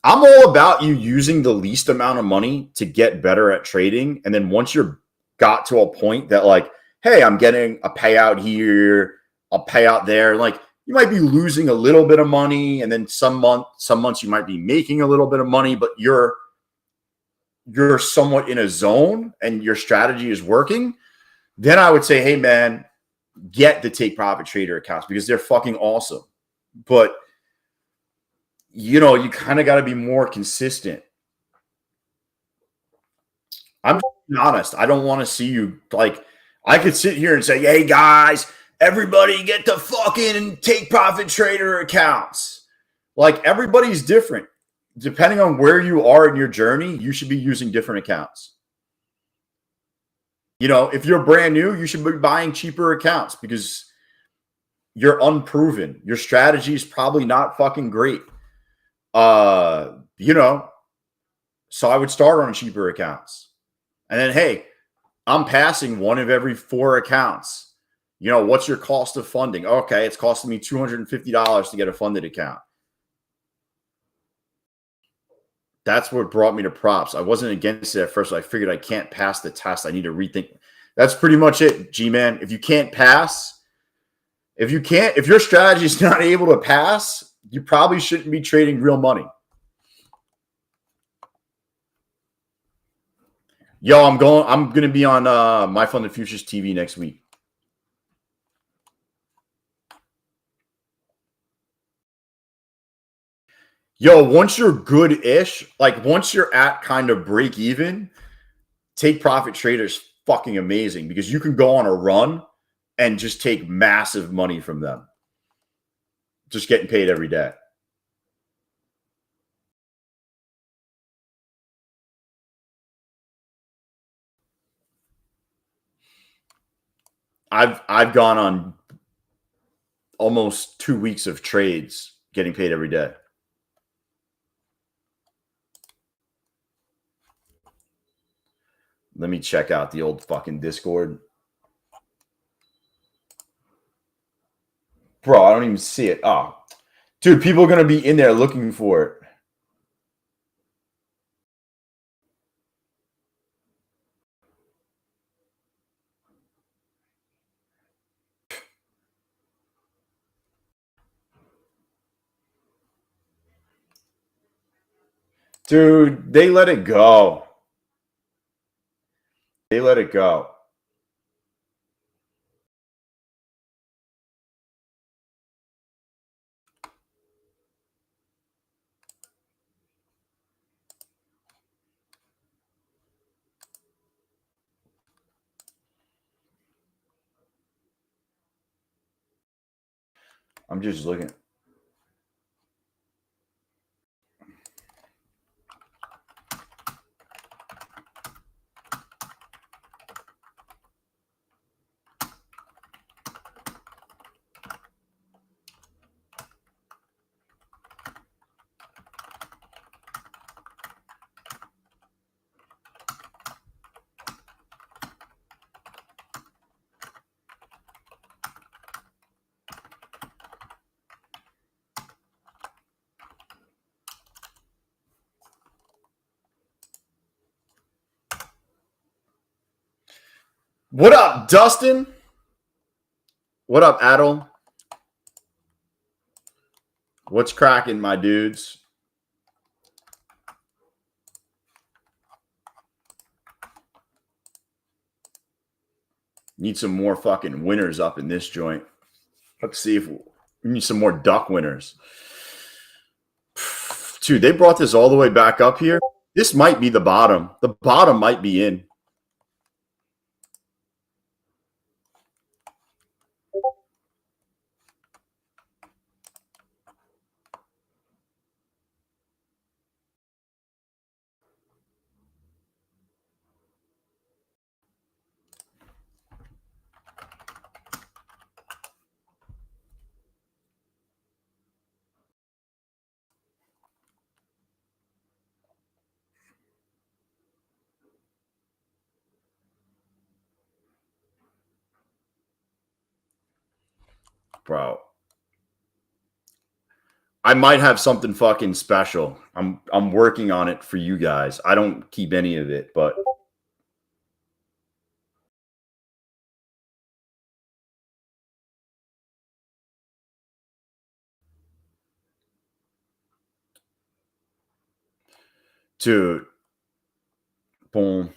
I'm all about you using the least amount of money to get better at trading. And then once you're got to a point that like, hey, I'm getting a payout here, a payout there, like you might be losing a little bit of money. And then some months you might be making a little bit of money, but you're somewhat in a zone and your strategy is working. Then I would say, hey man, get the Take Profit Trader accounts because they're fucking awesome. But you know, you kind of got to be more consistent. I'm just being honest. I don't want to see you like, I could sit here and say, hey guys, everybody get the fucking Take Profit Trader accounts. Like everybody's different. Depending on where you are in your journey, you should be using different accounts. You know, if you're brand new, you should be buying cheaper accounts because you're unproven. Your strategy is probably not fucking great. You know, so I would start on cheaper accounts. And then, hey, I'm passing one of every 4 accounts. You know, what's your cost of funding? Okay, it's costing me $250 to get a funded account. That's what brought me to props. I wasn't against it at first. So I figured I can't pass the test. I need to rethink. That's pretty much it, G-Man. If you can't pass, if your strategy is not able to pass, you probably shouldn't be trading real money. Yo, I'm going to be on My Funded Futures TV next week. Yo, once you're good-ish, like once you're at kind of break even, Take Profit Trader is fucking amazing because you can go on a run and just take massive money from them. Just getting paid every day. I've gone on almost 2 weeks of trades getting paid every day. Let me check out the old fucking Discord. Bro, I don't even see it. Oh, dude, people are going to be in there looking for it. Dude, they let it go. They let it go. I'm just looking. What up, Dustin? What up, Adel? What's cracking, my dudes? Need some more fucking winners up in this joint. Let's see if we need some more duck winners. Dude, they brought this all the way back up here. This might be the bottom. The bottom might be in. Bro, I might have something fucking special. I'm working on it for you guys. I don't keep any of it, but dude, boom.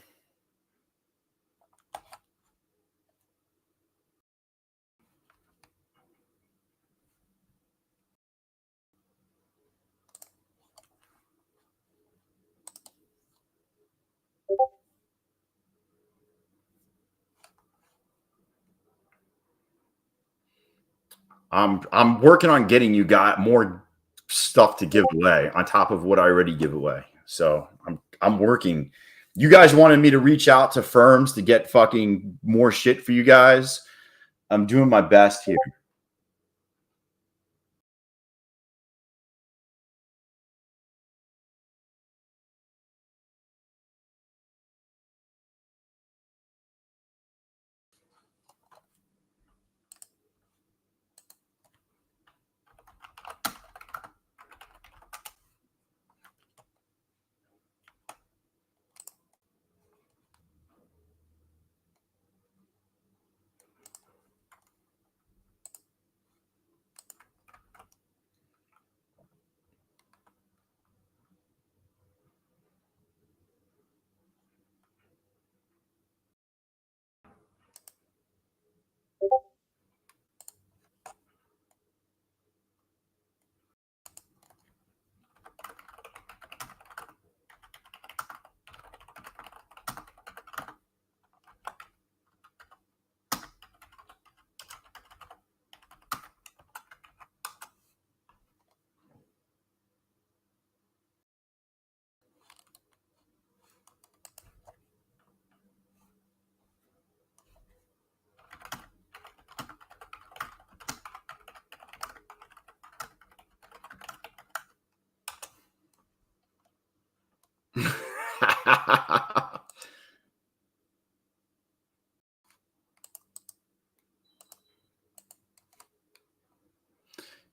I'm working on getting you got more stuff to give away on top of what I already give away. So I'm working. You guys wanted me to reach out to firms to get fucking more shit for you guys. I'm doing my best here.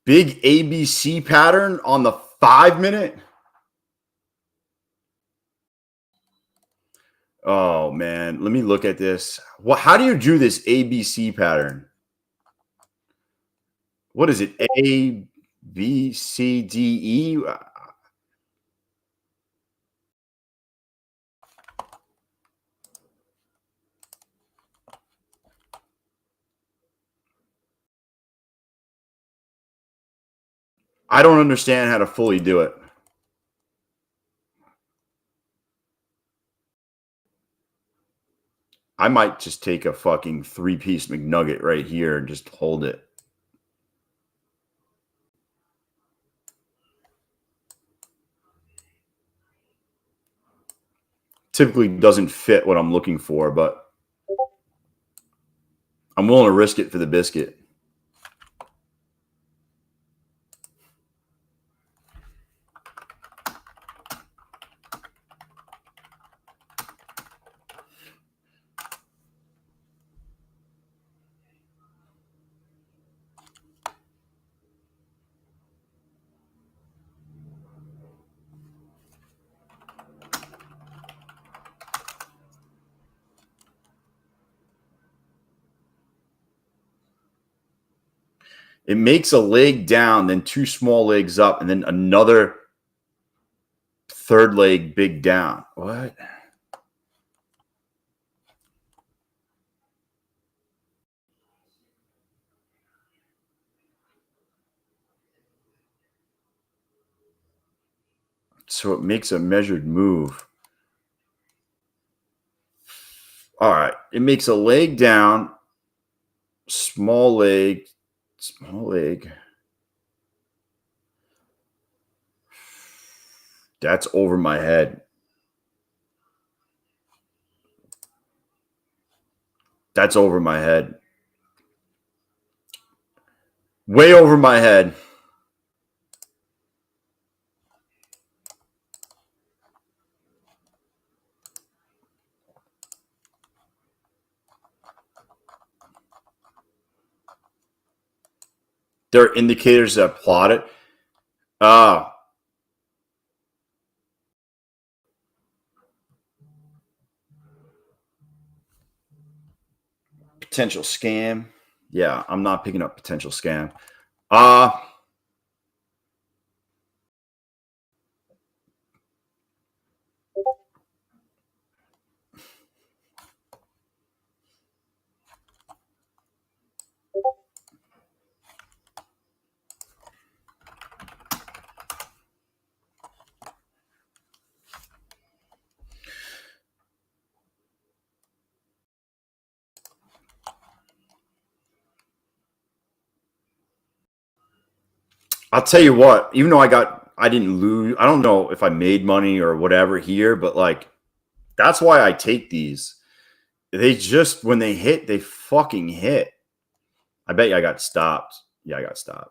Big ABC pattern on the 5-minute. Oh, man. Let me look at this. How do you do this ABC pattern? What is it? A, B, C, D, E? I don't understand how to fully do it. I might just take a fucking 3-piece McNugget right here and just hold it. Typically doesn't fit what I'm looking for, but I'm willing to risk it for the biscuit. It makes a leg down, then 2 small legs up, and then another third leg big down. What? So it makes a measured move. All right. It makes a leg down, small leg, small leg. That's over my head. That's over my head. Way over my head. There are indicators that plot it. Potential scam. Yeah, I'm not picking up potential scam. I'll tell you what, even though I didn't lose, I don't know if I made money or whatever here, but like, that's why I take these. They just, when they hit, they fucking hit. I bet you I got stopped. Yeah, I got stopped.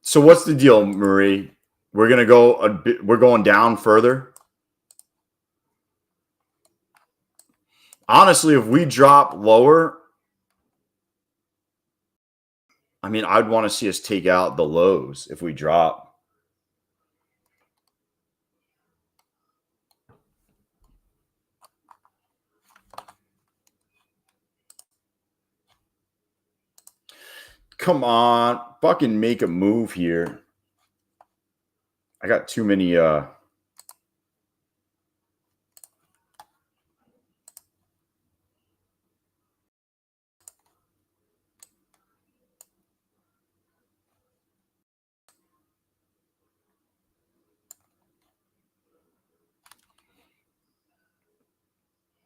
So what's the deal, Marie? We're going to go a bit, we're going down further. Honestly, if we drop lower, I mean, I'd want to see us take out the lows if we drop. Come on, fucking make a move here. I got too many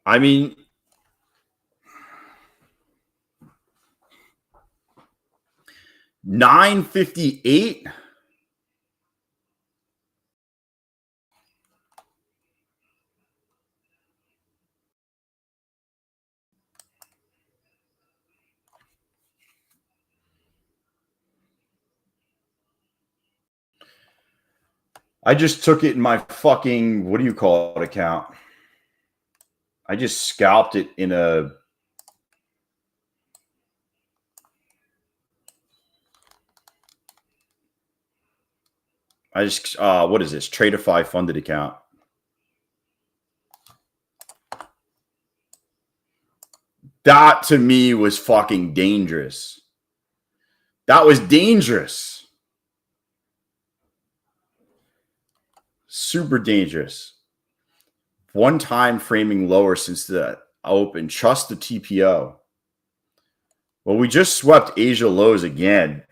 I mean, $9.58. I just took it in my fucking, what do you call it, account? I just scalped it in a I just what is this? Tradeify funded account. That to me was fucking dangerous. That was dangerous. Super dangerous. One time framing lower since the open. Trust the TPO. Well, we just swept Asia lows again.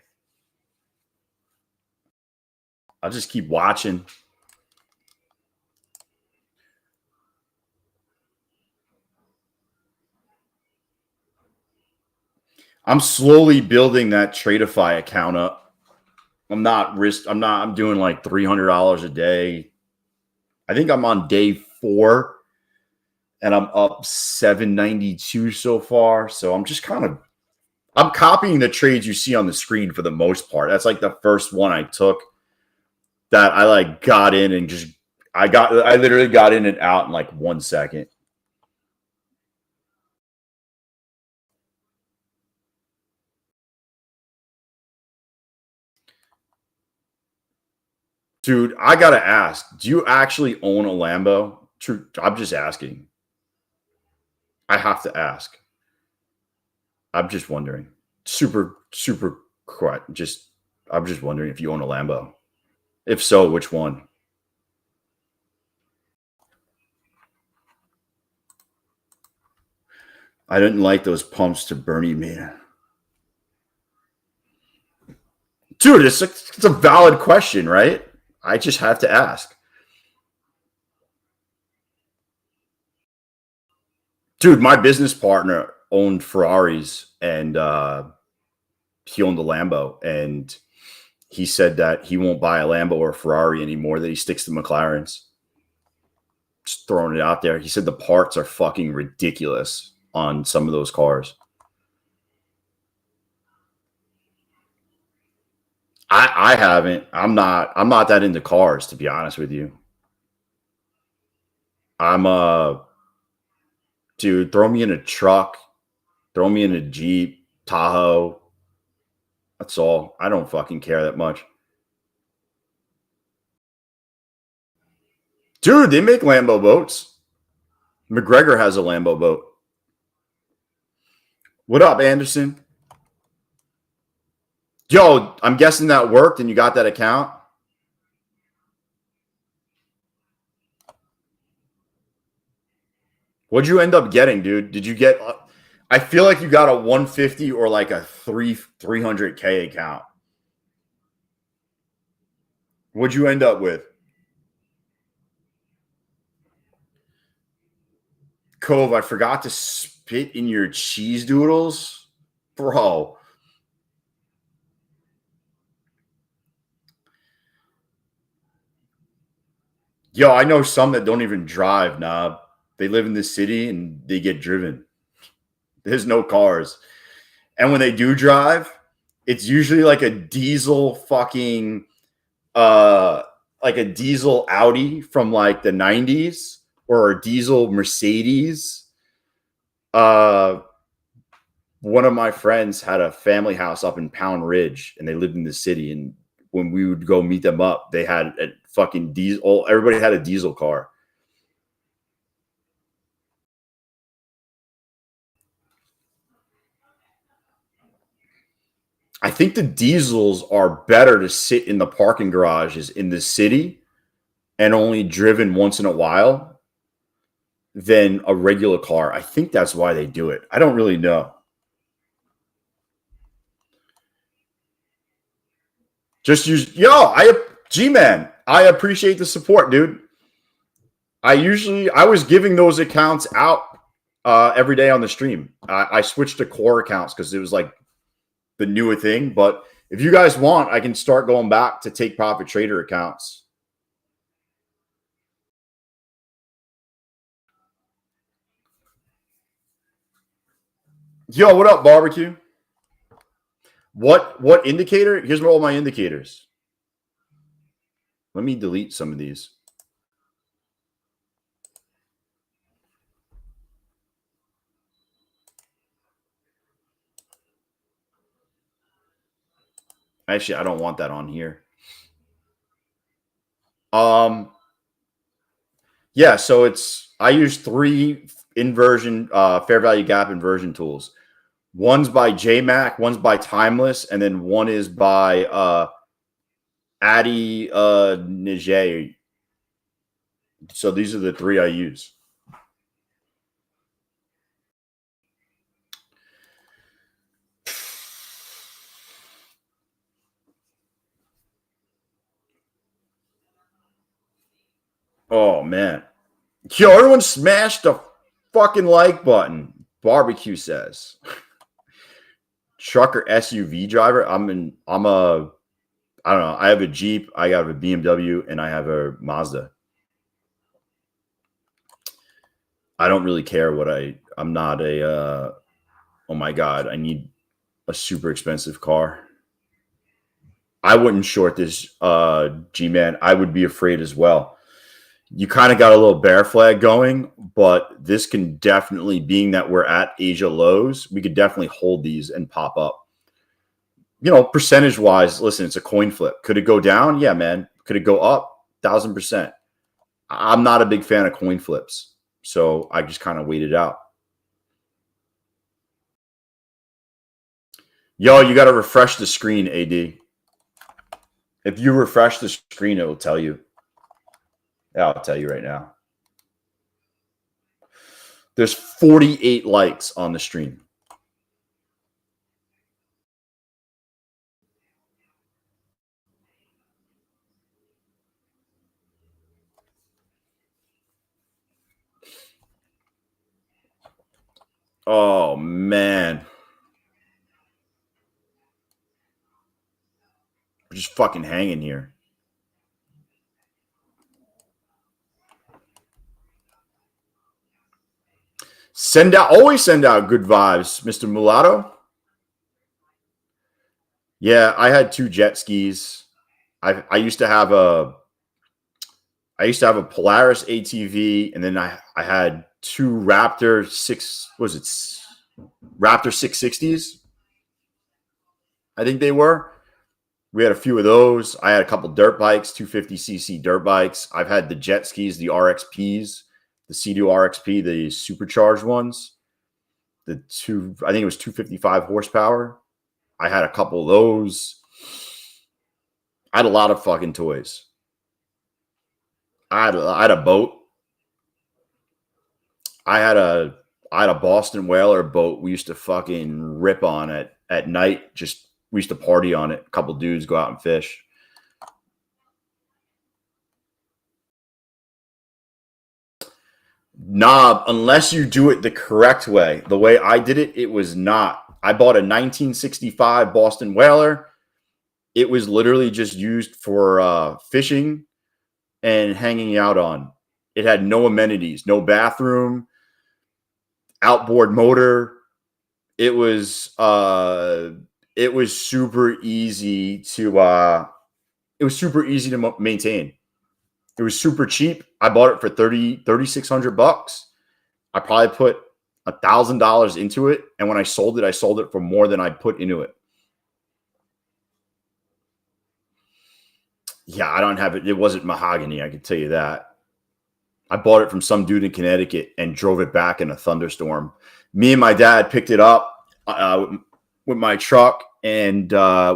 I'll just keep watching. I'm slowly building that Tradeify account up. I'm doing like $300 a day. I think I'm on day 4 and I'm up 792 so far. So I'm just I'm copying the trades you see on the screen for the most part. That's like the first one I took that I like got in and just I literally got in and out in like 1 second. Dude, I gotta ask, do you actually own a Lambo? True, I'm just asking. I have to ask. I'm just wondering. Super quiet. I'm just wondering if you own a Lambo. If so, which one? I didn't like those pumps to Bernie man. Dude, it's a valid question, right? I just have to ask. Dude, my business partner owned Ferraris and he owned a Lambo, and he said that he won't buy a Lambo or a Ferrari anymore, that he sticks to McLarens. Just throwing it out there. He said the parts are fucking ridiculous on some of those cars. I haven't. I'm not that into cars, to be honest with you. I'm dude, throw me in a truck, throw me in a Jeep, Tahoe. That's all. I don't fucking care that much. Dude, they make Lambo boats. McGregor has a Lambo boat. What up, Anderson? Yo, I'm guessing that worked and you got that account. What'd you end up getting, dude? Did you get? I feel like you got a 150 or like a 300K account. What'd you end up with? Cove, I forgot to spit in your cheese doodles, bro. Yo, I know some that don't even drive, Knob. They live in the city and they get driven. There's no cars. And when they do drive, it's usually like a diesel fucking like a diesel Audi from like the 90s or a diesel Mercedes. One of my friends had a family house up in Pound Ridge and they lived in the city, and when we would go meet them up, they had a fucking diesel. Everybody had a diesel car. I think the diesels are better to sit in the parking garages in the city and only driven once in a while than a regular car. I think that's why they do it. I don't really know. Just use G-Man. I appreciate the support, dude. I was giving those accounts out every day on the stream. I switched to core accounts because it was like the newer thing. But if you guys want, I can start going back to take profit trader accounts. Yo, what up, barbecue? What indicator? Here's all my indicators. Let me delete some of these. Actually, I don't want that on here. Yeah, so I use 3 inversion fair value gap inversion tools. One's by JMac, one's by Timeless, and then one is by Addy Nije. So these are the 3 I use. Oh man. Yo, everyone smash the fucking like button. Barbecue says. Trucker SUV driver. I don't know. I have a Jeep, I have a BMW, and I have a Mazda. I don't really care what I'm not a oh my god, I need a super expensive car. I wouldn't short this G-Man. I would be afraid as well. You kind of got a little bear flag going, but this can definitely, being that we're at Asia lows, we could definitely hold these and pop up. You know, percentage wise, listen, it's a coin flip. Could it go down? Yeah, man. Could it go up? 1,000%. I'm not a big fan of coin flips, so I just kind of waited out. Yo, you got to refresh the screen, AD. If you refresh the screen, it will tell you. Yeah, I'll tell you right now. There's 48 likes on the stream. Oh, man. We're just fucking hanging here. Always send out good vibes, Mr. Mulatto. Yeah, I had 2 jet skis. I used to have a Polaris ATV, and then I had 2 Raptor 660s. I think they were. We had a few of those. I had a couple dirt bikes, 250cc dirt bikes. I've had the jet skis, the RXPs, the Sea-Doo RXP, the supercharged ones. I think it was 255 horsepower. I had a couple of those. I had a lot of fucking toys. I had a boat. I had a Boston Whaler boat we used to fucking rip on at night. We used to party on it. A couple dudes go out and fish. Nah, unless you do it the correct way. The way I did it, it was not. I bought a 1965 Boston Whaler. It was literally just used for fishing and hanging out on. It had no amenities, no bathroom, outboard motor. It was super easy to maintain. It was super cheap. I bought it for $3,600. I probably put $1,000 into it, and when I sold it for more than I put into it. Yeah, I don't have it. It wasn't mahogany, I can tell you that. I bought it from some dude in Connecticut and drove it back in a thunderstorm. Me and my dad picked it up with my truck, and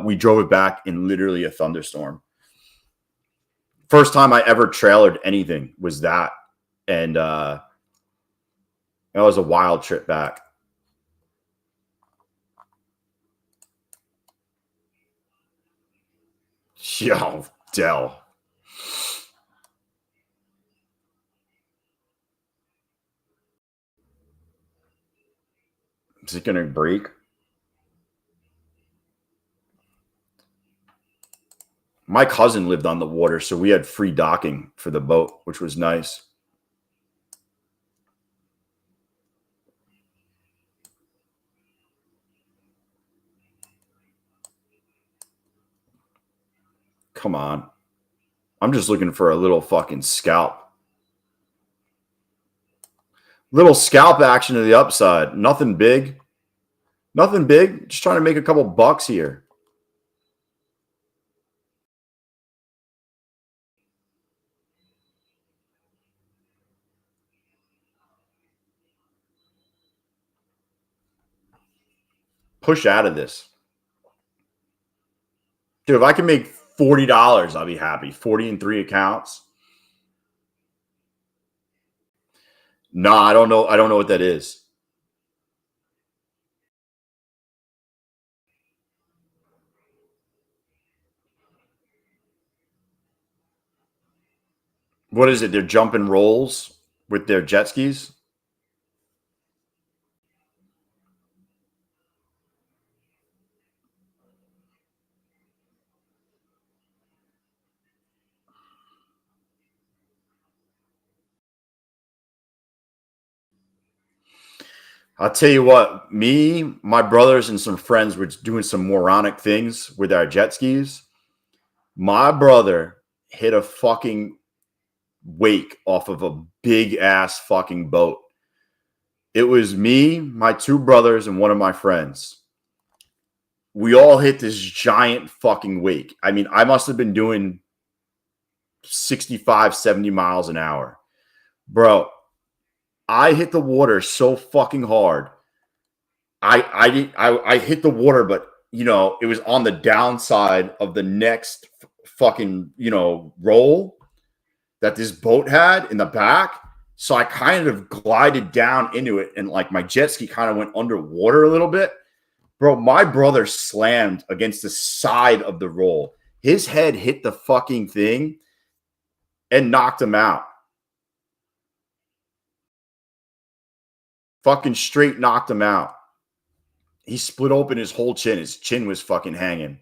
we drove it back in literally a thunderstorm. First time I ever trailered anything was that. And that was a wild trip back. Yo, Dell. Is it going to break? My cousin lived on the water, so we had free docking for the boat, which was nice. Come on. I'm just looking for a little fucking scalp. Little scalp action to the upside. Nothing big. Nothing big. Just trying to make a couple bucks here. push out of this. Dude, if I can make $40, I'll be happy. 40 in 3 accounts. No, I don't know. I don't know what that is. What is it? They're jumping rolls with their jet skis? I'll tell you what, me, my brothers, and some friends were doing some moronic things with our jet skis. My brother hit a fucking wake off of a big ass fucking boat. It was me, my 2 brothers, and one of my friends. We all hit this giant fucking wake. I mean, I must have been doing 65, 70 miles an hour. Bro, I hit the water so fucking hard. I hit the water, but you know, it was on the downside of the next fucking, you know, roll that this boat had in the back. So I kind of glided down into it, and like my jet ski kind of went underwater a little bit. Bro, my brother slammed against the side of the roll. His head hit the fucking thing and knocked him out. Fucking straight knocked him out. He split open his whole chin. His chin was fucking hanging.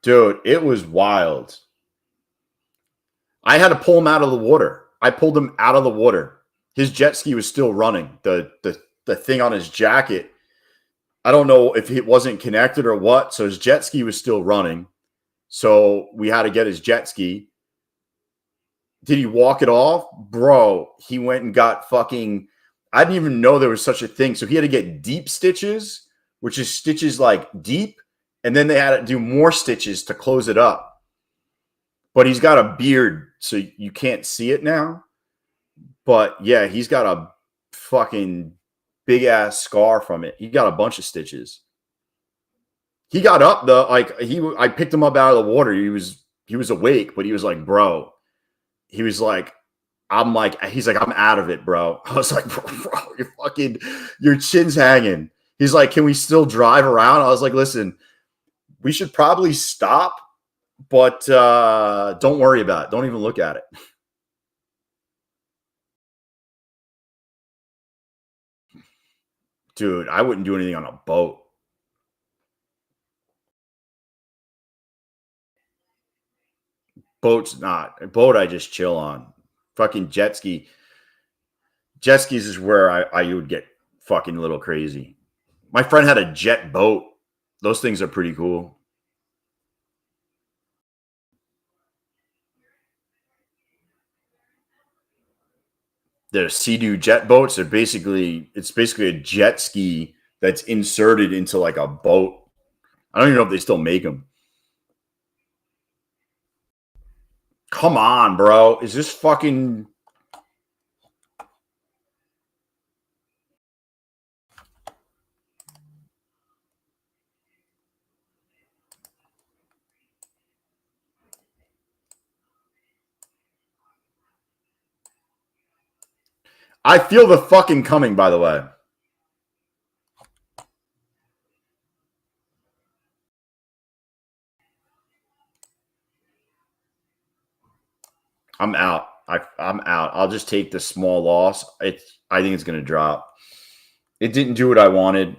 Dude, it was wild. I had to pull him out of the water. I pulled him out of the water. His jet ski was still running. The thing on his jacket, I don't know if it wasn't connected or what. So his jet ski was still running. So we had to get his jet ski. Did he walk it off? Bro, he went and got fucking, I didn't even know there was such a thing. So he had to get deep stitches, which is stitches like deep. And then they had to do more stitches to close it up. But he's got a beard, so you can't see it now. But yeah, he's got a fucking big ass scar from it. He got a bunch of stitches. He got up though, like I picked him up out of the water. He was awake, but he was like, bro. He was like, he's like, I'm out of it, bro. I was like, bro, your chin's hanging. He's like, can we still drive around? I was like, listen, we should probably stop, but don't worry about it. Don't even look at it. Dude, I wouldn't do anything on a boat. Boat's not. A boat I just chill on. Fucking jet ski. Jet skis is where I would get fucking a little crazy. My friend had a jet boat. Those things are pretty cool. The Sea-Doo jet boats are basically a jet ski that's inserted into like a boat. I don't even know if they still make them. Come on, bro. Is this fucking I feel the fucking coming, by the way. I'm out. I'm out. I'll just take the small loss. I think it's going to drop. It didn't do what I wanted.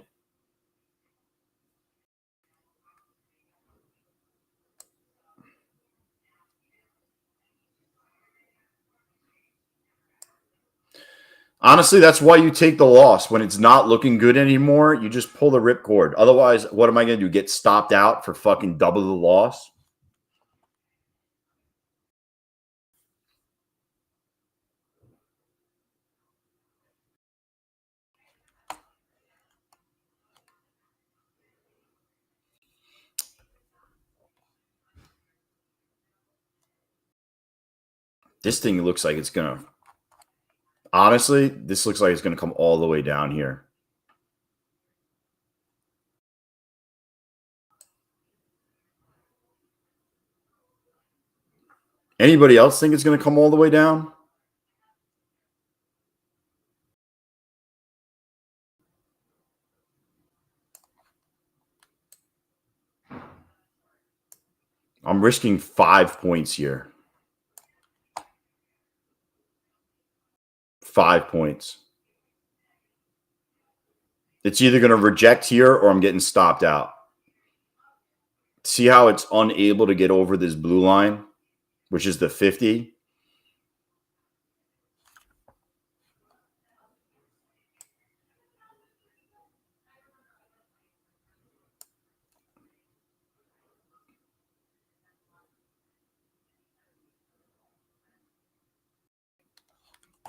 Honestly, that's why you take the loss. When it's not looking good anymore, you just pull the ripcord. Otherwise, what am I going to do? Get stopped out for fucking double the loss? This thing looks like it's going to Honestly, this looks like it's going to come all the way down here. Anybody else think it's going to come all the way down? I'm risking 5 points here. 5 points. It's either going to reject here or I'm getting stopped out. See how it's unable to get over this blue line, which is the 50?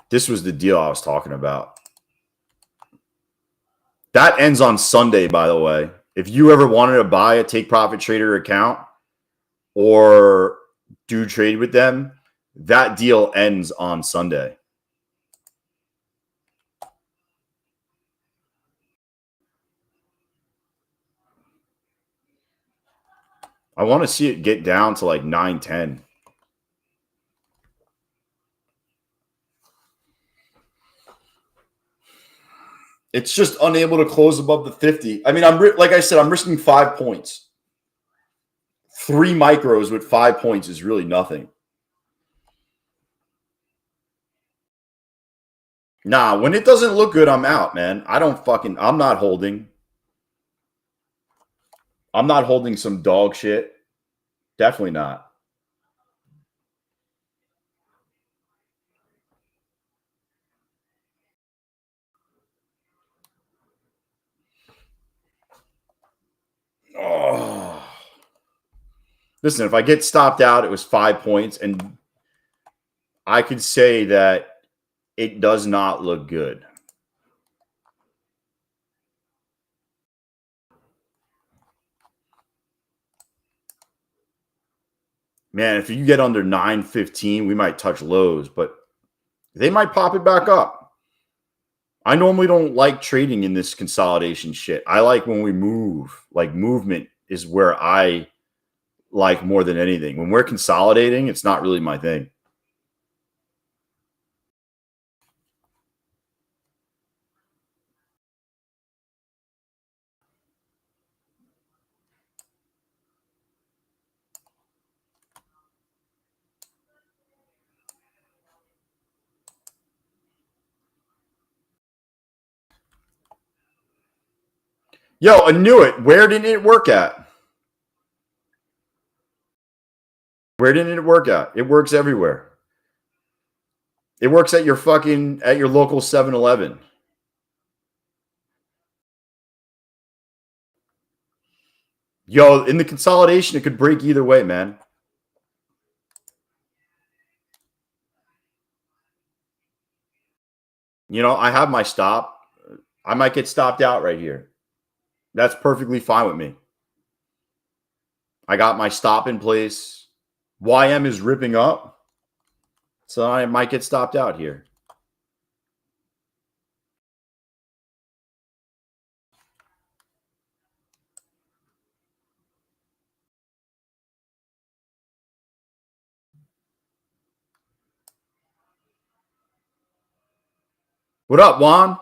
This was the deal I was talking about. That ends on Sunday, by the way. If you ever wanted to buy a take profit trader account or do trade with them, that deal ends on Sunday. I want to see it get down to like 9-10. It's just unable to close above the 50. I mean, like I said, I'm risking 5 points. 3 micros with 5 points is really nothing. Nah, when it doesn't look good, I'm out, man. I'm not holding. I'm not holding some dog shit. Definitely not. Oh. Listen, if I get stopped out, it was 5 points, and I could say that it does not look good. Man, if you get under 9.15, we might touch lows, but they might pop it back up. I normally don't like trading in this consolidation shit. I like when we move. Like, movement is where I like more than anything. When we're consolidating, it's not really my thing. Yo, I knew it. Where didn't it work at? Where didn't it work at? It works everywhere. It works at your local 7-Eleven. Yo, in the consolidation, it could break either way, man. You know, I have my stop. I might get stopped out right here. That's perfectly fine with me. I got my stop in place. YM is ripping up. So I might get stopped out here. What up, Juan?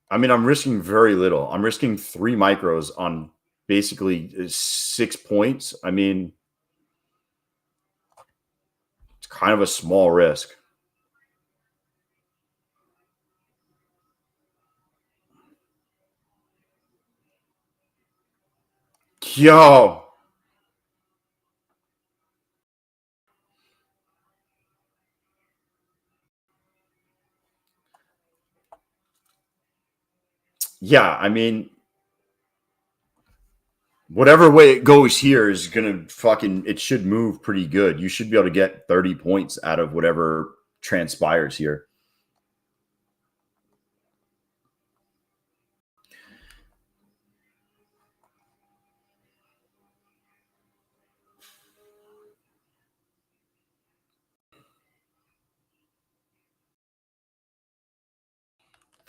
I mean, I'm risking very little. I'm risking 3 micros on basically 6 points. I mean, it's kind of a small risk. Yo. Yeah, I mean, whatever way it goes here is going to it should move pretty good. You should be able to get 30 points out of whatever transpires here.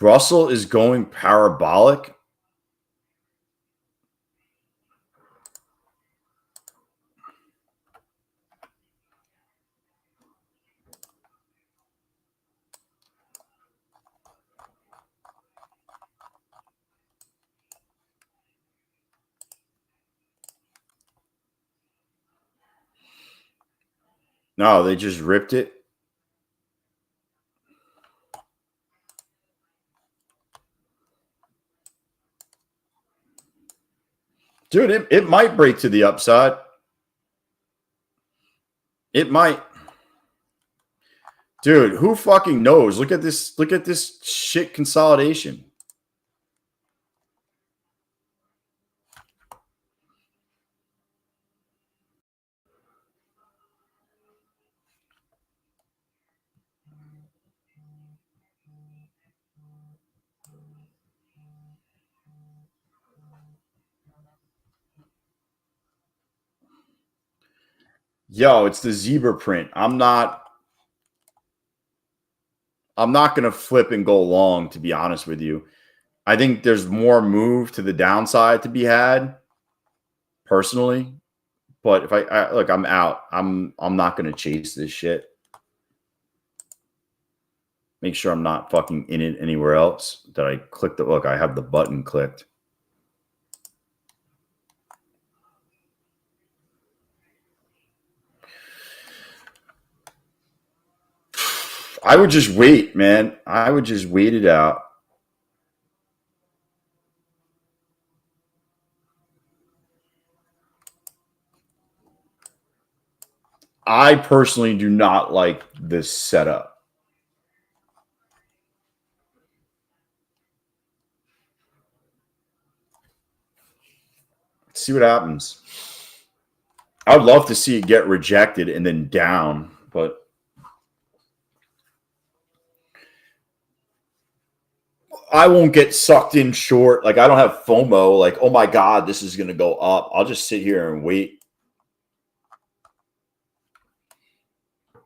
Russell is going parabolic. No, they just ripped it. Dude, it might break to the upside. It might. Dude, who fucking knows? Look at this. Look at this shit consolidation. Yo, it's the zebra print. I'm not going to flip and go long, to be honest with you. I think there's more move to the downside to be had, personally. But if I look, I'm out. I'm not going to chase this shit. Make sure I'm not fucking in it anywhere else. That I clicked the look. I have the button clicked. I would just wait, man. I would just wait it out. I personally do not like this setup. Let's see what happens. I'd love to see it get rejected and then down, but I won't get sucked in short. Like, I don't have FOMO. Like, oh my God, this is going to go up. I'll just sit here and wait.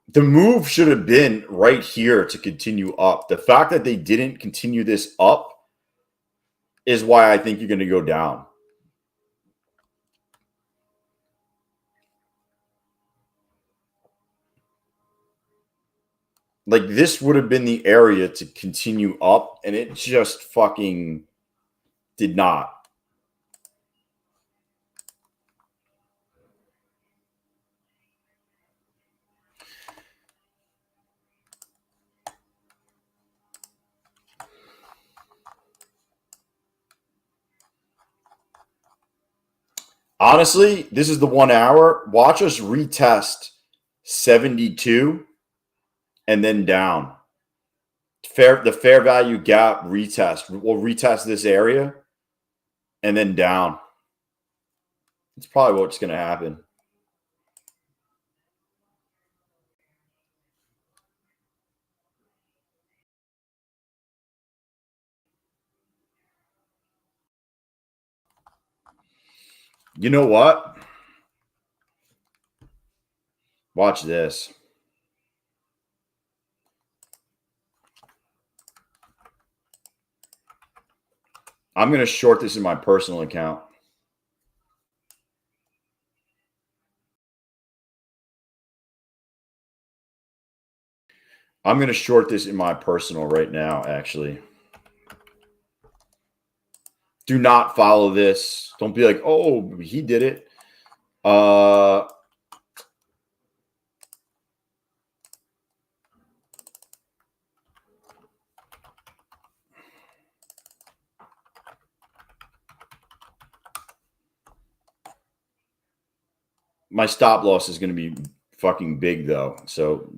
The move should have been right here to continue up. The fact that they didn't continue this up is why I think you're going to go down. Like, this would have been the area to continue up, and it just fucking did not. Honestly, this is the 1 hour. Watch us retest 72 and then down. The fair value gap retest. We'll retest this area and then down. It's probably what's going to happen. You know what? Watch this. I'm going to short this in my personal account. I'm going to short this in my personal right now, actually. Do not follow this. Don't be like, oh, he did it. My stop loss is going to be fucking big, though. So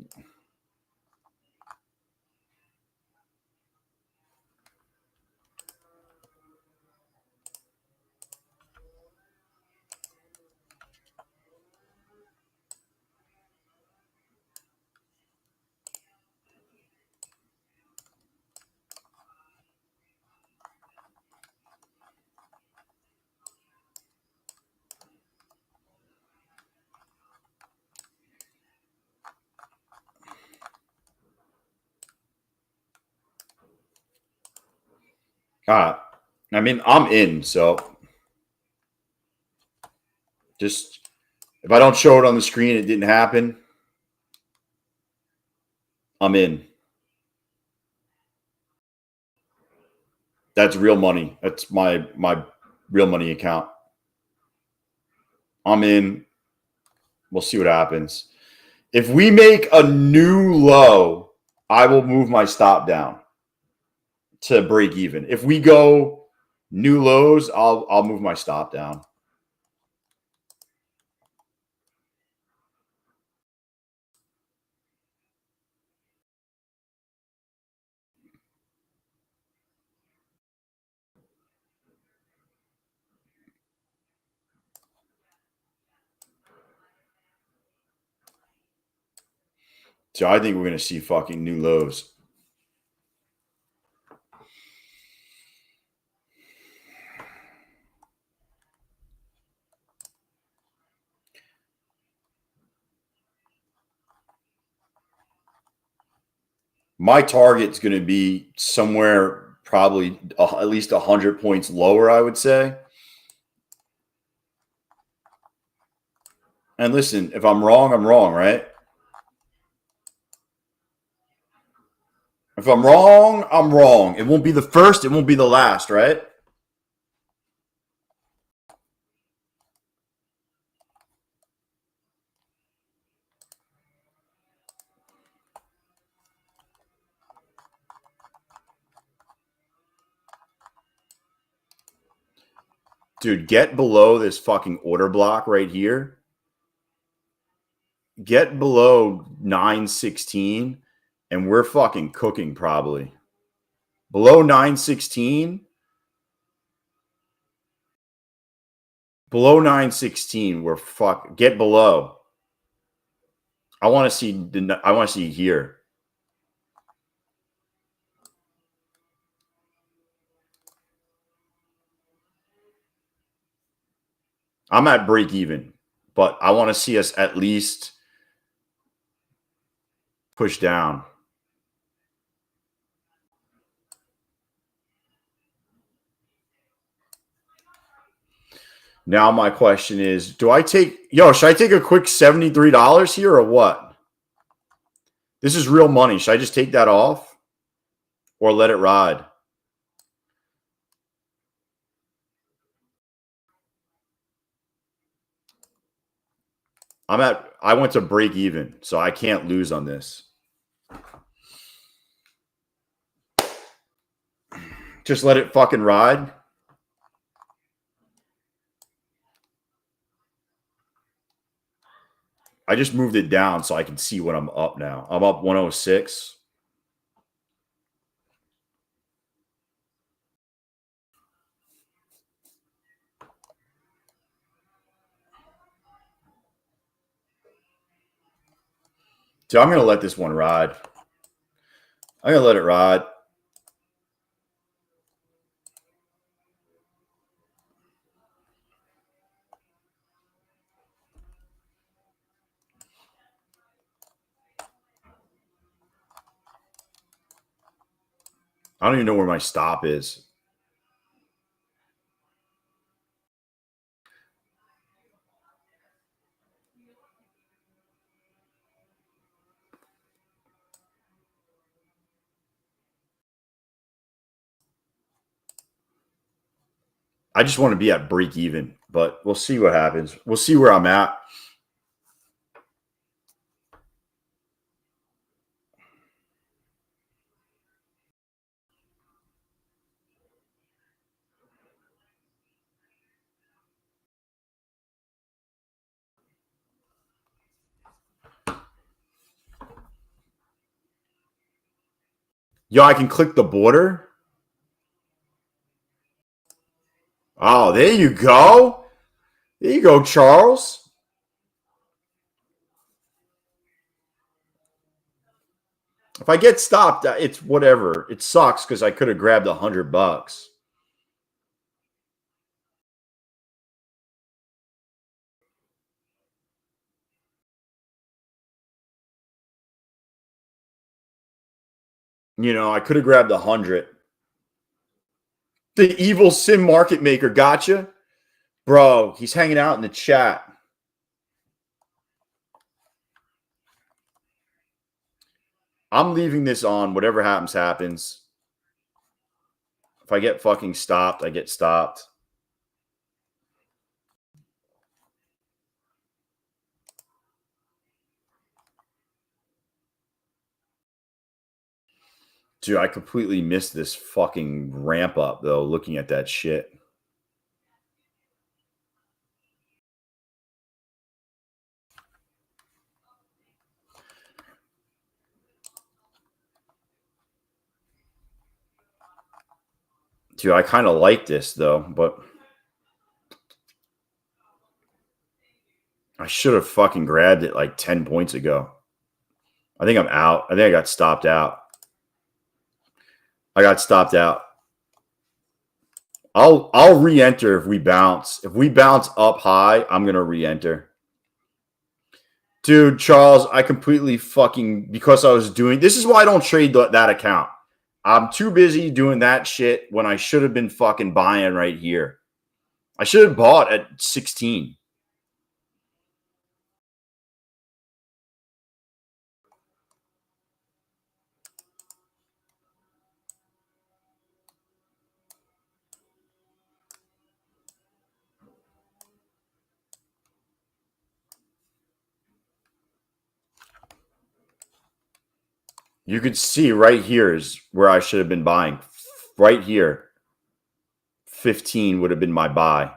I mean, I'm in, so just if I don't show it on the screen, it didn't happen. I'm in. That's real money. That's my real money account. I'm in. We'll see what happens. If we make a new low, I will move my stop down to break even. If we go new lows, I'll move my stop down. So I think we're going to see fucking new lows. My target's going to be somewhere probably at least 100 points lower, I would say. And listen, if I'm wrong, I'm wrong, right? If I'm wrong, I'm wrong. It won't be the first, it won't be the last, right? Dude, get below this fucking order block right here. Get below 916, and we're fucking cooking probably. Below 916. Below 916, we're fuck. Get below. I want to see here. I'm at break even, but I want to see us at least push down. Now my question is, should I take a quick $73 here or what? This is real money. Should I just take that off or let it ride? I went to break even, so I can't lose on this. Just let it fucking ride. I just moved it down so I can see what I'm up now. I'm up 106. So I'm going to let this one ride. I'm going to let it ride. I don't even know where my stop is. I just want to be at break even, but we'll see what happens. We'll see where I'm at. Yo, I can click the border. Oh, there you go. There you go, Charles. If I get stopped, it's whatever. It sucks because I could have grabbed $100. You know, I could have grabbed 100. The evil sim market maker gotcha. Bro, he's hanging out in the chat. I'm leaving this on. Whatever happens, happens. If I get fucking stopped, I get stopped. Dude, I completely missed this fucking ramp up, though, looking at that shit. Dude, I kind of like this, though, but I should have fucking grabbed it like 10 points ago. I think I'm out. I think I got stopped out. I got stopped out. I'll re-enter if we bounce. If we bounce up high, I'm gonna re-enter. Dude, Charles, I completely fucking because I was doing this is why I don't trade that account. I'm too busy doing that shit when I should have been fucking buying right here. I should have bought at 16. You could see right here is where I should have been buying. Right here. 15 would have been my buy.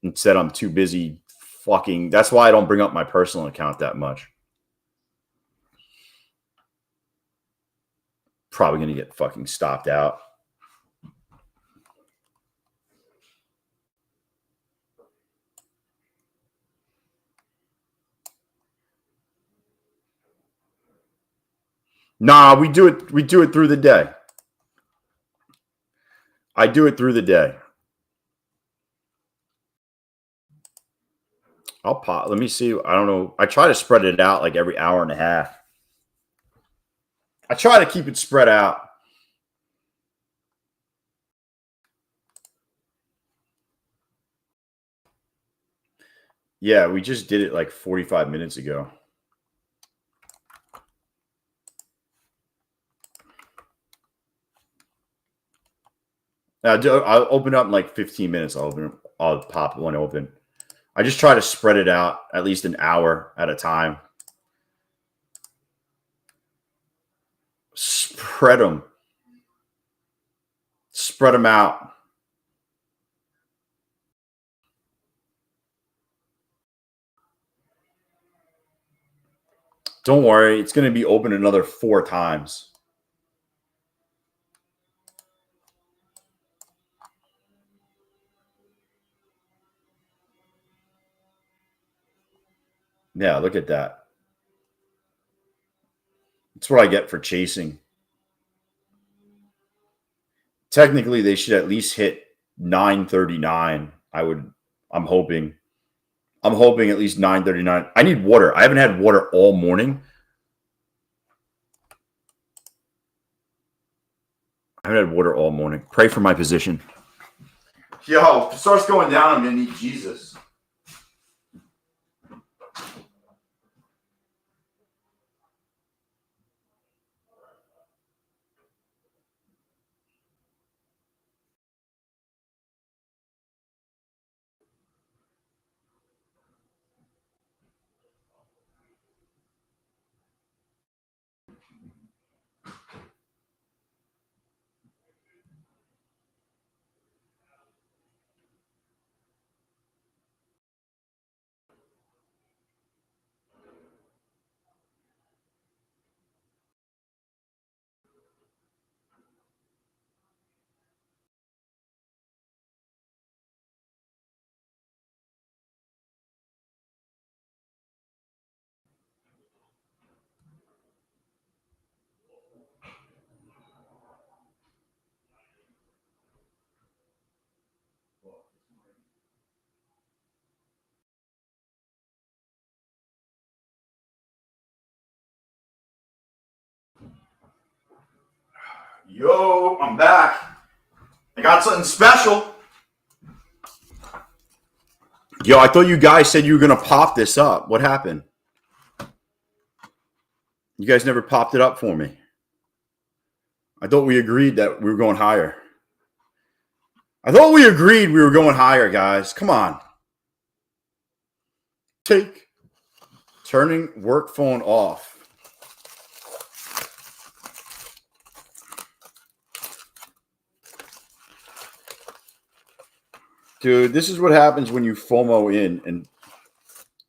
Instead, I'm too busy fucking. That's why I don't bring up my personal account that much. Probably going to get fucking stopped out. Nah, we do it. We do it through the day. I do it through the day. I'll pop. Let me see. I don't know. I try to spread it out like every hour and a half. I try to keep it spread out. Yeah, we just did it like 45 minutes ago. I'll open up in like 15 minutes. I'll pop one open. I just try to spread it out at least an hour at a time. Spread them. Spread them out. Don't worry. It's going to be open another 4 times. Yeah, look at that. That's what I get for chasing. Technically, they should at least hit 939. I'm hoping. I'm hoping at least 939. I need water. I haven't had water all morning. I haven't had water all morning. Pray for my position. Yo, if it starts going down, I'm going to need Jesus. Yo, I'm back. I got something special. Yo, I thought you guys said you were going to pop this up. What happened? You guys never popped it up for me. I thought we agreed that we were going higher. I thought we agreed we were going higher, guys. Come on. Turning work phone off. Dude, this is what happens when you FOMO in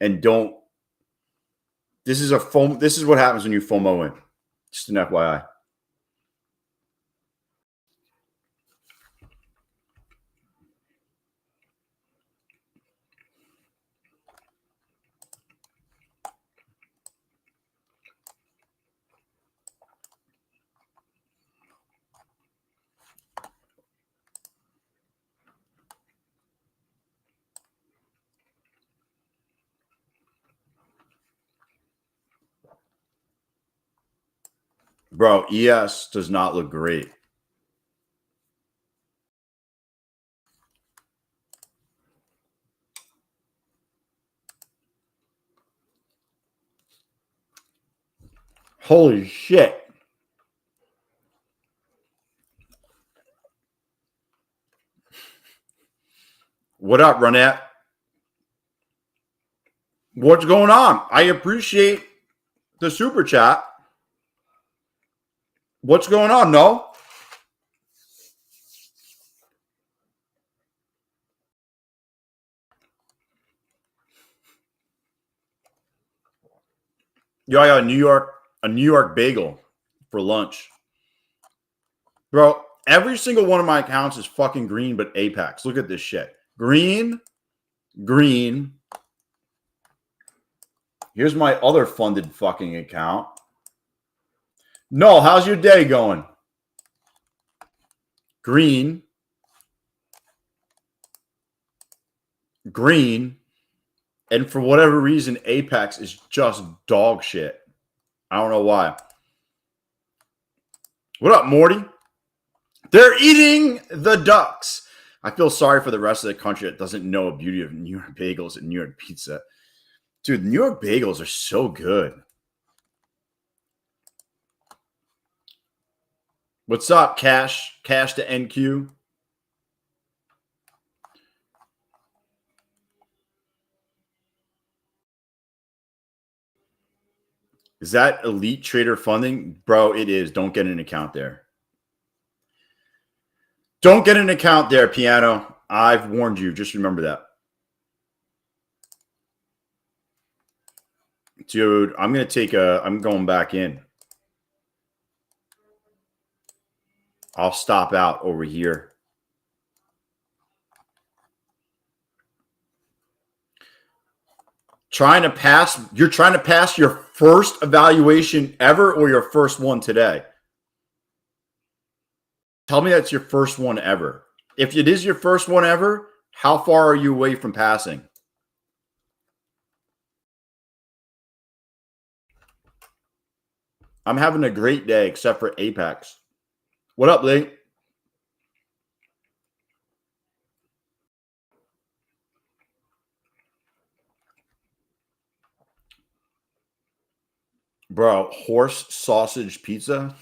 and don't. This is what happens when you FOMO in. Just an FYI. Bro, ES does not look great. Holy shit. What up, Ronette? What's going on? I appreciate the super chat. What's going on? No? Yo, I got a New York bagel for lunch. Bro, every single one of my accounts is fucking green but Apex. Look at this shit. Green. Here's my other funded fucking account. No, how's your day going? Green. And for whatever reason, Apex is just dog shit. I don't know why. What up, Morty? They're eating the ducks. I feel sorry for the rest of the country that doesn't know the beauty of New York bagels and New York pizza. Dude, New York bagels are so good. What's up, Cash? Cash to NQ. Is that elite trader funding? Bro, it is. Don't get an account there. Don't get an account there, Piano. I've warned you. Just remember that. Dude, I'm going back in. I'll stop out over here. You're trying to pass your first evaluation ever or your first one today? Tell me that's your first one ever. If it is your first one ever, how far are you away from passing? I'm having a great day except for Apex. What up, Lee? Bro, horse sausage pizza?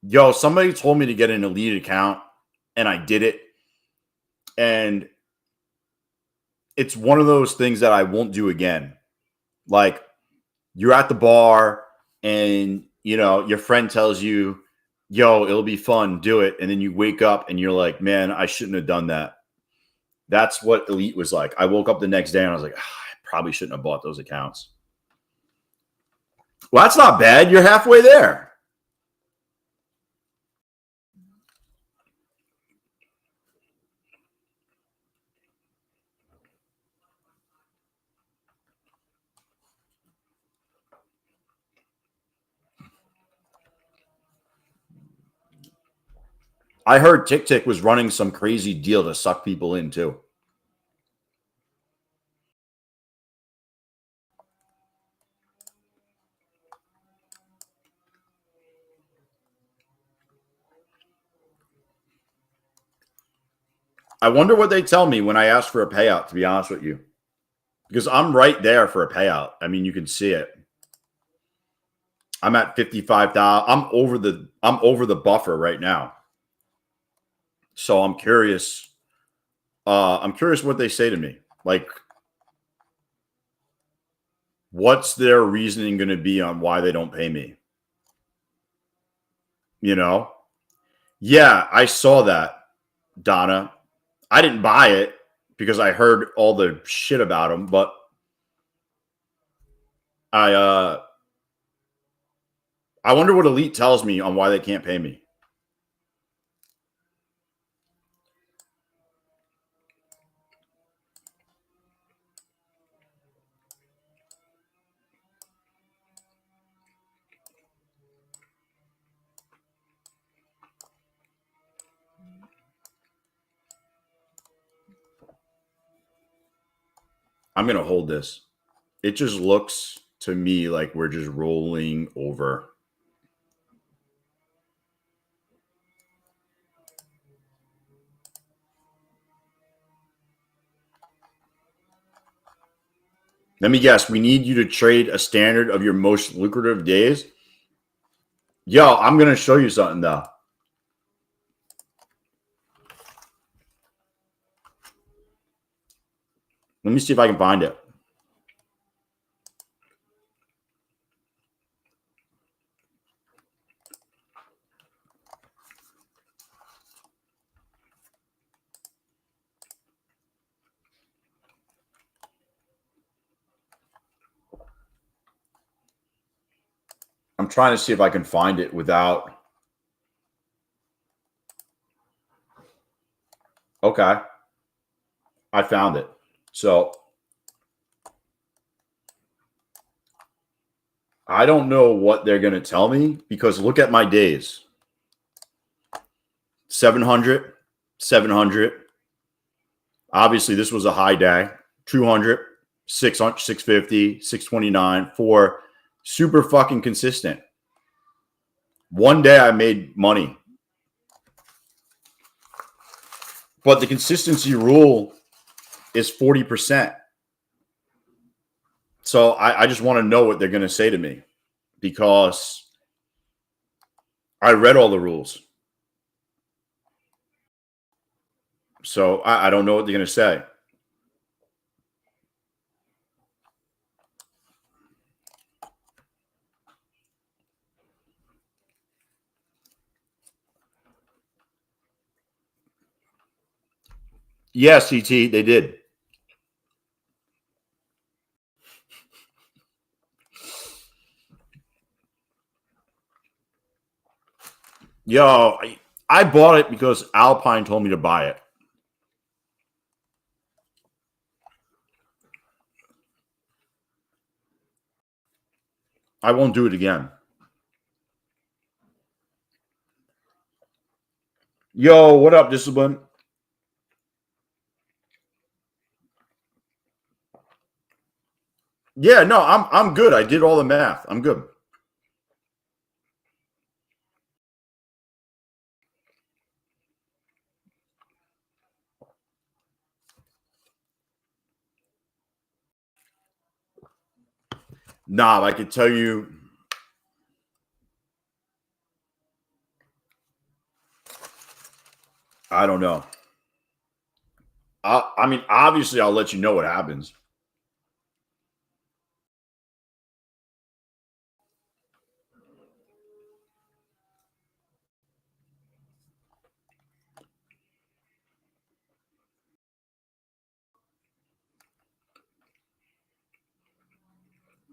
Yo, somebody told me to get an elite account, and I did it. And it's one of those things that I won't do again. Like, you're at the bar, and, you know, your friend tells you, yo, it'll be fun, do it. And then you wake up, and you're like, man, I shouldn't have done that. That's what elite was like. I woke up the next day, and I was like, I probably shouldn't have bought those accounts. Well, that's not bad. You're halfway there. I heard TickTick was running some crazy deal to suck people in too. I wonder what they tell me when I ask for a payout, to be honest with you. Because I'm right there for a payout. I mean, you can see it. I'm at 55,000. I'm over the buffer right now. So I'm curious. I'm curious what they say to me. Like, what's their reasoning going to be on why they don't pay me? You know? Yeah, I saw that, Donna. I didn't buy it because I heard all the shit about them, but I wonder what Elite tells me on why they can't pay me. I'm going to hold this. It just looks to me like we're just rolling over. Let me guess. We need you to trade a standard of your most lucrative days. Yo, I'm going to show you something, though. Let me see if I can find it. I'm trying to see if I can find it without. Okay. I found it. So I don't know what they're going to tell me because look at my days. 700, 700. Obviously, this was a high day. 200, 600, 650, 629, 4. Super fucking consistent. One day I made money. But the consistency rule is 40%. So I just want to know what they're going to say to me because I read all the rules. So I don't know what they're going to say. Yeah, CT, they did. Yo, I bought it because Alpine told me to buy it. I won't do it again. Yo, what up, Discipline? Yeah, no, I'm good. I did all the math. I'm good. Nah, I could tell you. I don't know. I mean, obviously, I'll let you know what happens.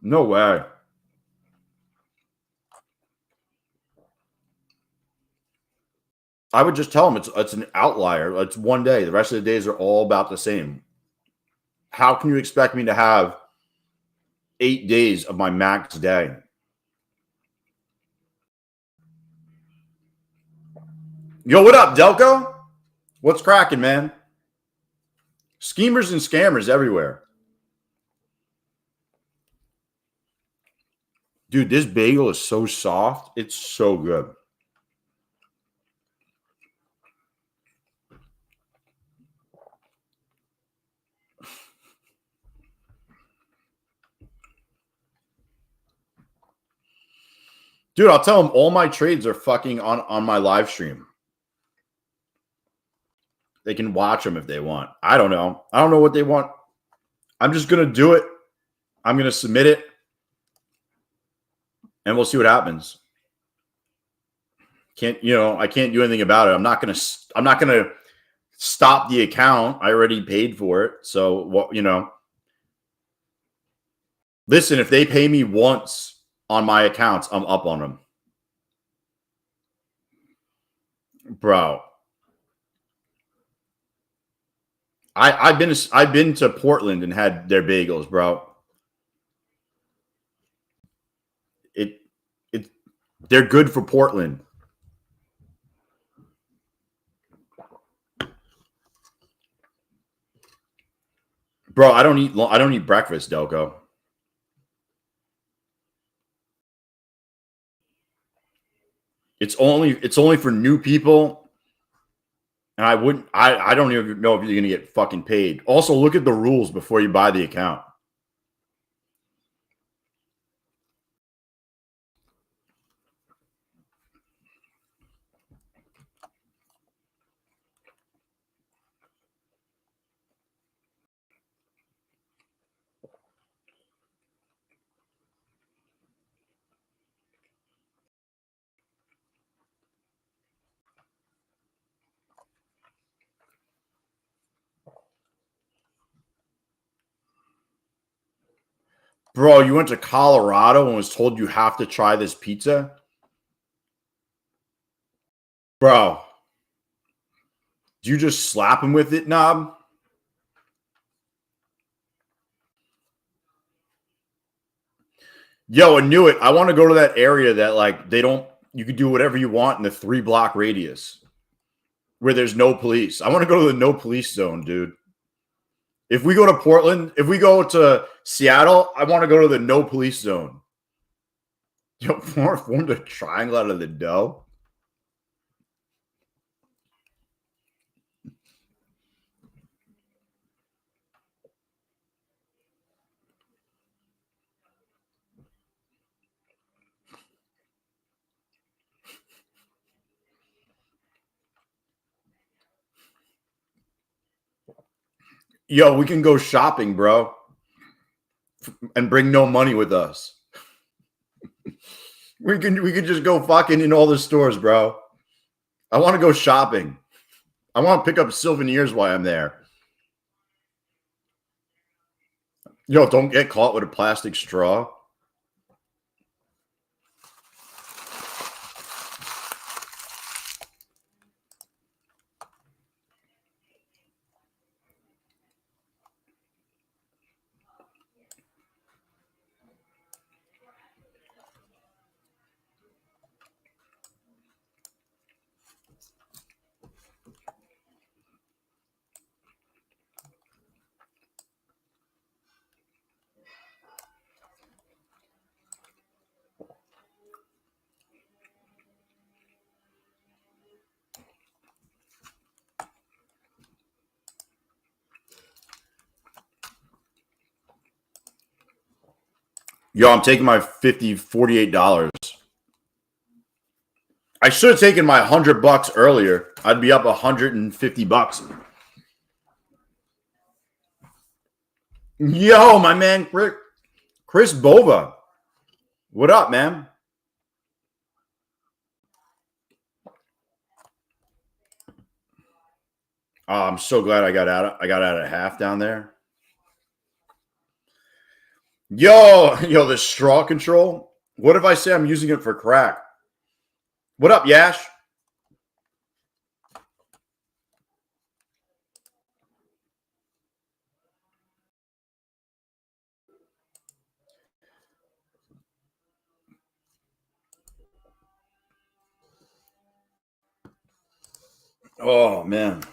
No way. I would just tell them it's an outlier. It's one day. The rest of the days are all about the same. How can you expect me to have 8 days of my max day? Yo, what up, Delco? What's cracking, man? Schemers and scammers everywhere. Dude, this bagel is so soft. It's so good. Dude, I'll tell them all my trades are fucking on my live stream. They can watch them if they want. I don't know. I don't know what they want. I'm just going to do it. I'm going to submit it. And we'll see what happens. I can't do anything about it. I'm not going to stop the account. I already paid for it. So what, listen, if they pay me once on my accounts, I'm up on them. Bro. I've been to Portland and had their bagels, bro. They're good for Portland. Bro, I don't eat breakfast, Delco. It's only for new people. And I don't even know if you're gonna get fucking paid. Also, look at the rules before you buy the account. Bro, you went to Colorado and was told you have to try this pizza? Bro, do you just slap him with it, knob? Yo, I knew it. I want to go to that area that you could do whatever you want in the 3-block radius where there's no police. I want to go to the no police zone, dude. If we go to Portland, if we go to Seattle, I want to go to the no police zone. Yo, formed a triangle out of the dough. Yo, we can go shopping, bro, and bring no money with us. We could just go fucking in all the stores, bro. I want to go shopping. I want to pick up souvenirs while I'm there. Yo, don't get caught with a plastic straw. Yo, I'm taking my $48. I should have taken my $100 earlier. I'd be up $150. Yo, my man, Chris Bova. What up, man? Oh, I'm so glad I got out at half down there. Yo, the straw control. What if I say I'm using it for crack? What up, Yash? Oh, man.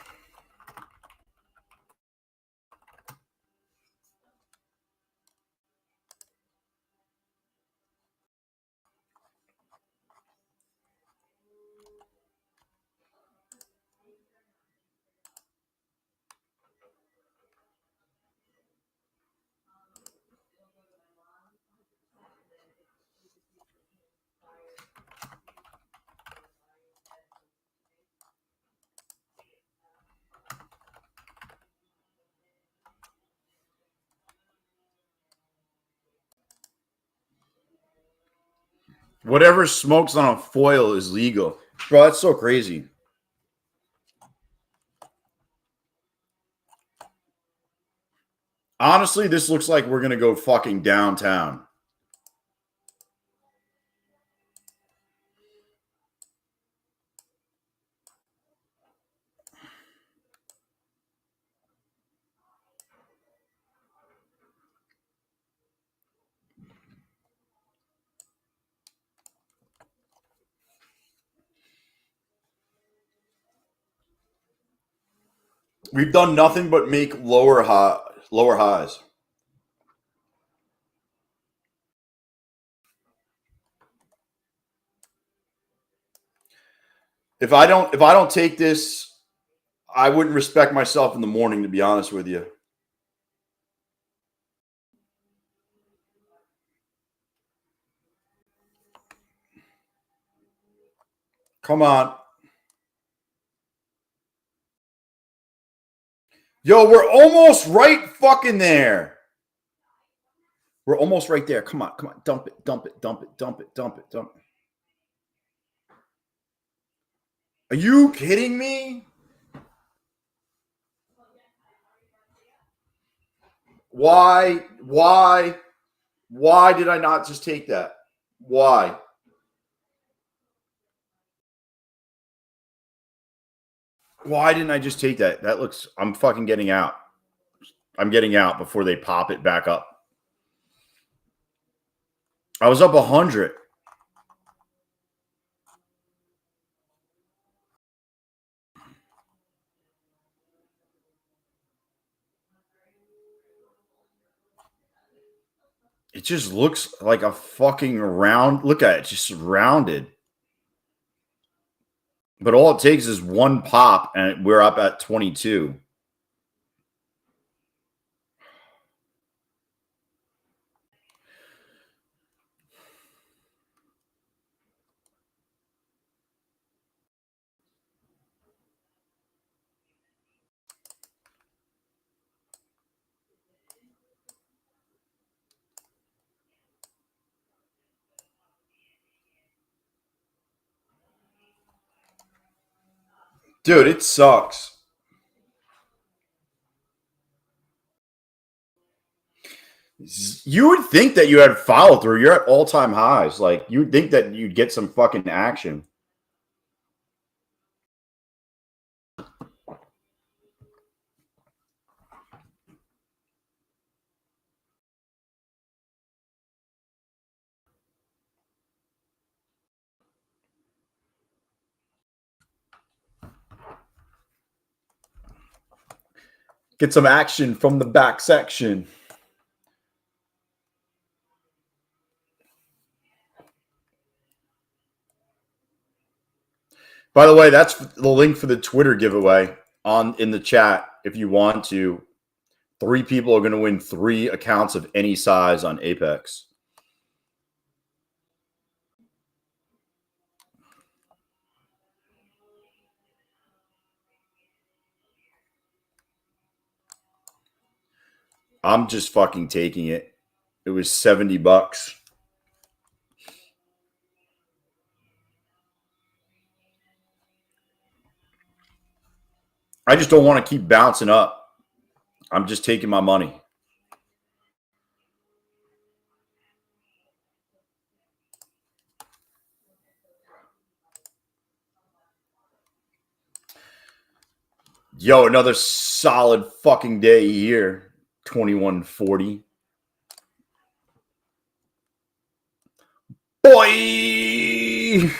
Whatever smokes on a foil is legal. Bro, that's so crazy. Honestly, this looks like we're going to go fucking downtown. We've done nothing but make lower highs. If I don't take this, I wouldn't respect myself in the morning, to be honest with you. Come on. Yo, we're almost right fucking there. We're almost right there. Come on, come on. Dump it, dump it, dump it, dump it, dump it, dump it. Are you kidding me? Why did I not just take that? Why? Why didn't I just take that? That looks, I'm fucking getting out. I'm getting out before they pop it back up. I was up 100. It just looks like a fucking round. Look at it, just rounded. But all it takes is one pop, and we're up at 22. Dude, it sucks. You would think that you had follow through. You're at all-time highs. Like, you'd think that you'd get some fucking action. Get some action from the back section. By the way, that's the link for the Twitter giveaway in the chat if you want to. 3 people are going to win 3 accounts of any size on Apex. I'm just fucking taking it. It was $70. I just don't want to keep bouncing up. I'm just taking my money. Yo, another solid fucking day here. 2140. Boy!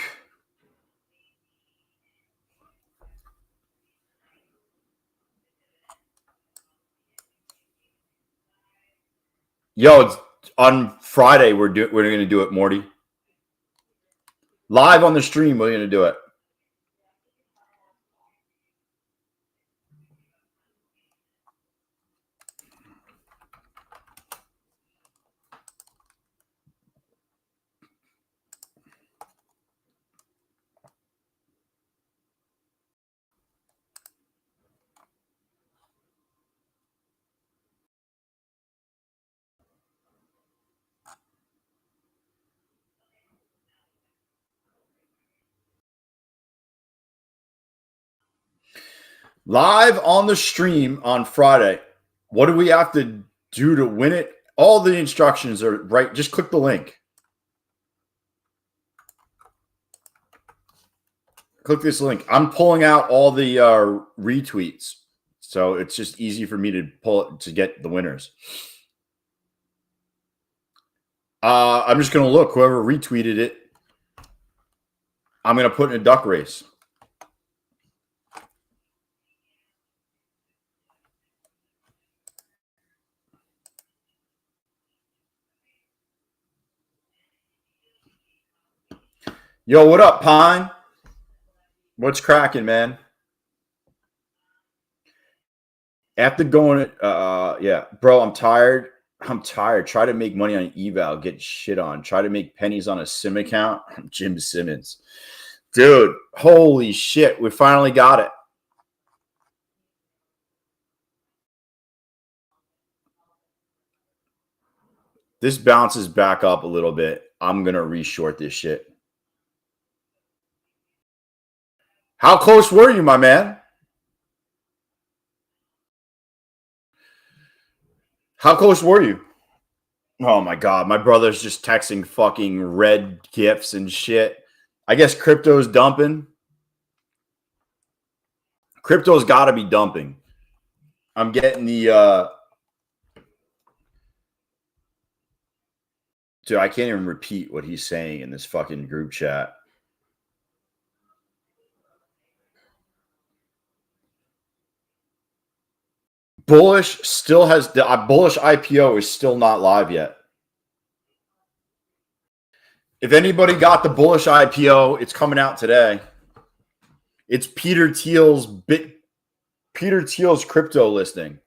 Yo, it's on Friday. We're going to do it, Morty. Live on the stream, we're going to do it. Live on the stream on Friday. What do we have to do to win it? All the instructions are right. Just click the link. Click this link. I'm pulling out all the retweets. So it's just easy for me to pull it to get the winners. I'm just going to look. Whoever retweeted it, I'm going to put in a duck race. Yo, what up, Pine? What's cracking, man? After going, yeah, bro, I'm tired. I'm tired. Try to make money on eval, get shit on. Try to make pennies on a sim account. Jim Simmons. Dude, holy shit. We finally got it. This bounces back up a little bit. I'm going to reshort this shit. How close were you, my man? How close were you? Oh my God. My brother's just texting fucking red gifts and shit. I guess crypto's dumping. Crypto's got to be dumping. I'm getting the dude, I can't even repeat what he's saying in this fucking group chat. Bullish still has the bullish IPO is still not live yet. If anybody got the bullish IPO, it's coming out today. It's Peter Thiel's crypto listing.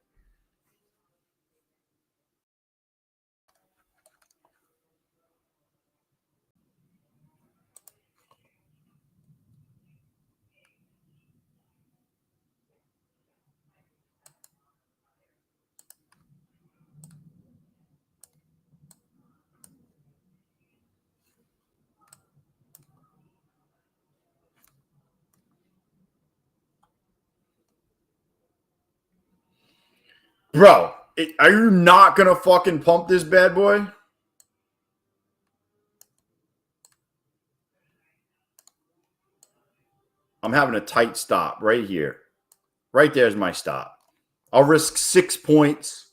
Bro, are you not going to fucking pump this bad boy? I'm having a tight stop right here. Right there's my stop. I'll risk 6 points.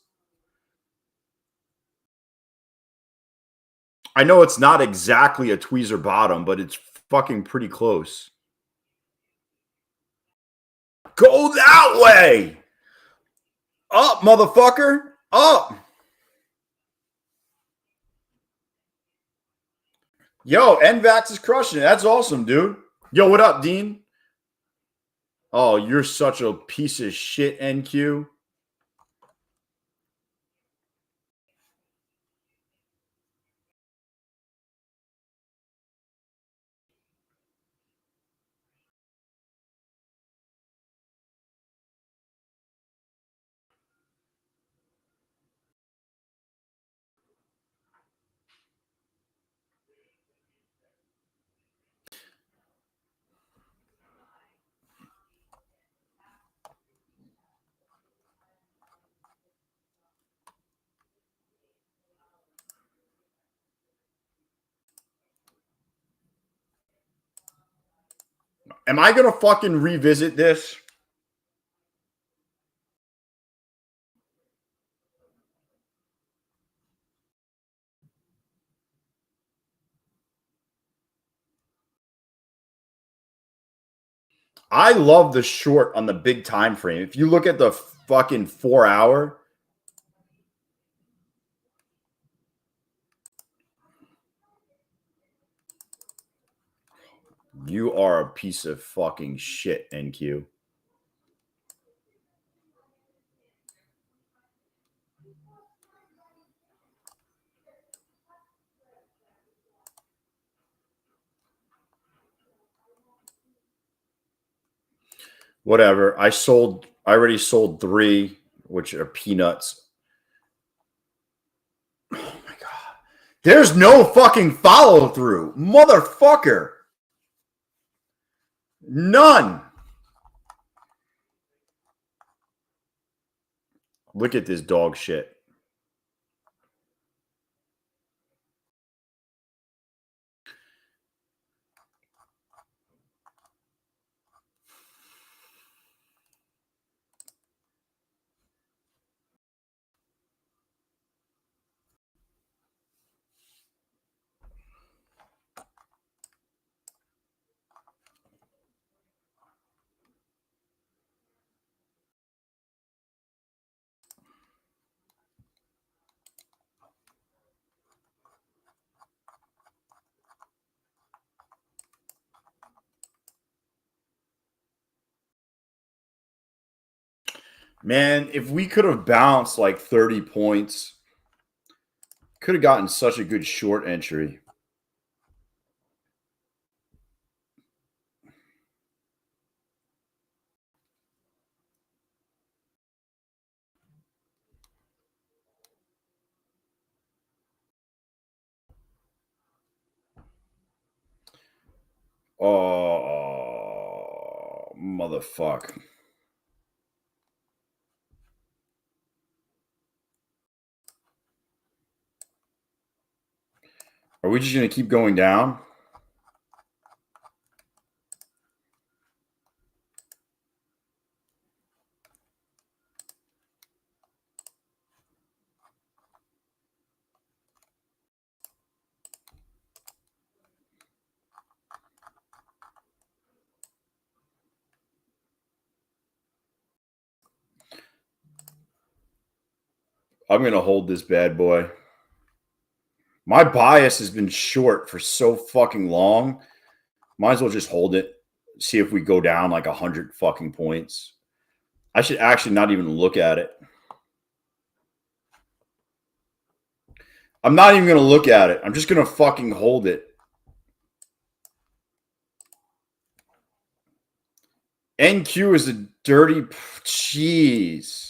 I know it's not exactly a tweezer bottom, but it's fucking pretty close. Go that way. Up, motherfucker. Up. Yo, NVAX is crushing it. That's awesome, dude. Yo, what up, Dean? Oh, you're such a piece of shit, NQ. Am I going to fucking revisit this? I love the short on the big time frame. If you look at the fucking 4 hour, you are a piece of fucking shit, NQ. Whatever. I already sold 3, which are peanuts. Oh my God. There's no fucking follow through. Motherfucker. None. Look at this dog shit. Man, if we could have bounced like 30 points, could have gotten such a good short entry. Oh, motherfuck. Are we just going to keep going down? I'm going to hold this bad boy. My bias has been short for so fucking long. Might as well just hold it. See if we go down like 100 fucking points. I should actually not even look at it. I'm not even going to look at it. I'm just going to fucking hold it. NQ is a dirty cheese.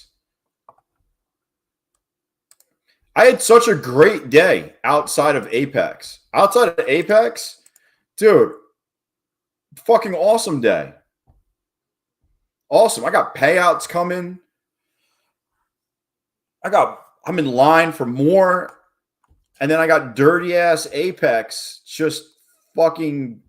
I had such a great day outside of Apex. Outside of Apex, dude, fucking awesome day. Awesome. I got payouts coming. I'm in line for more. And then I got dirty ass Apex just fucking.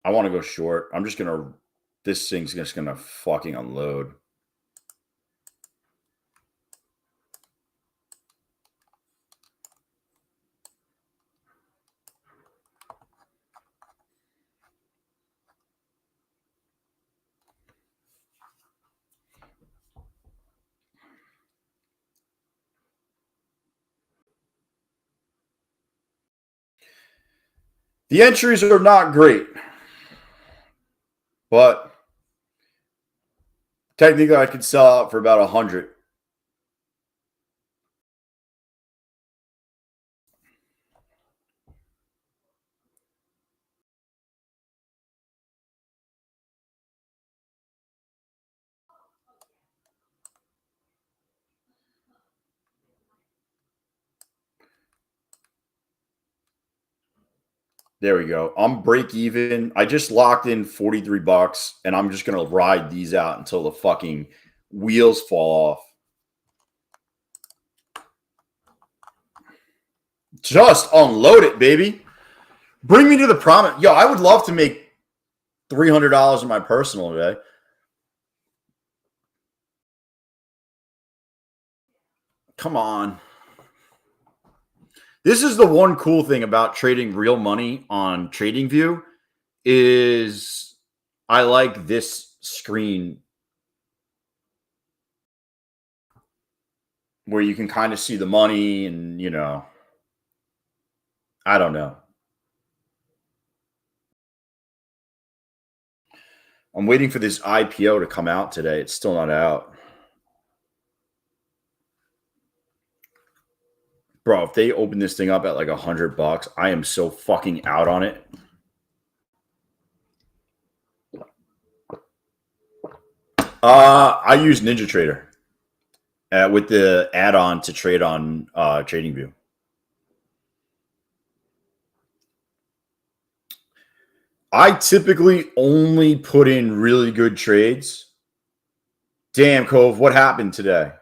I want to go short. I'm just going to. This thing's just going to fucking unload. The entries are not great, but technically I could sell out for about 100. There we go. I'm break even. I just locked in $43 and I'm just going to ride these out until the fucking wheels fall off. Just unload it, baby. Bring me to the promise. Yo, I would love to make $300 in my personal today. Come on. This is the one cool thing about trading real money on TradingView is I like this screen where you can kind of see the money and, you know, I don't know. I'm waiting for this IPO to come out today. It's still not out. Bro, if they open this thing up at like $100, I am so fucking out on it. I use NinjaTrader. with the add-on to trade on TradingView. I typically only put in really good trades. Damn, Cove, what happened today?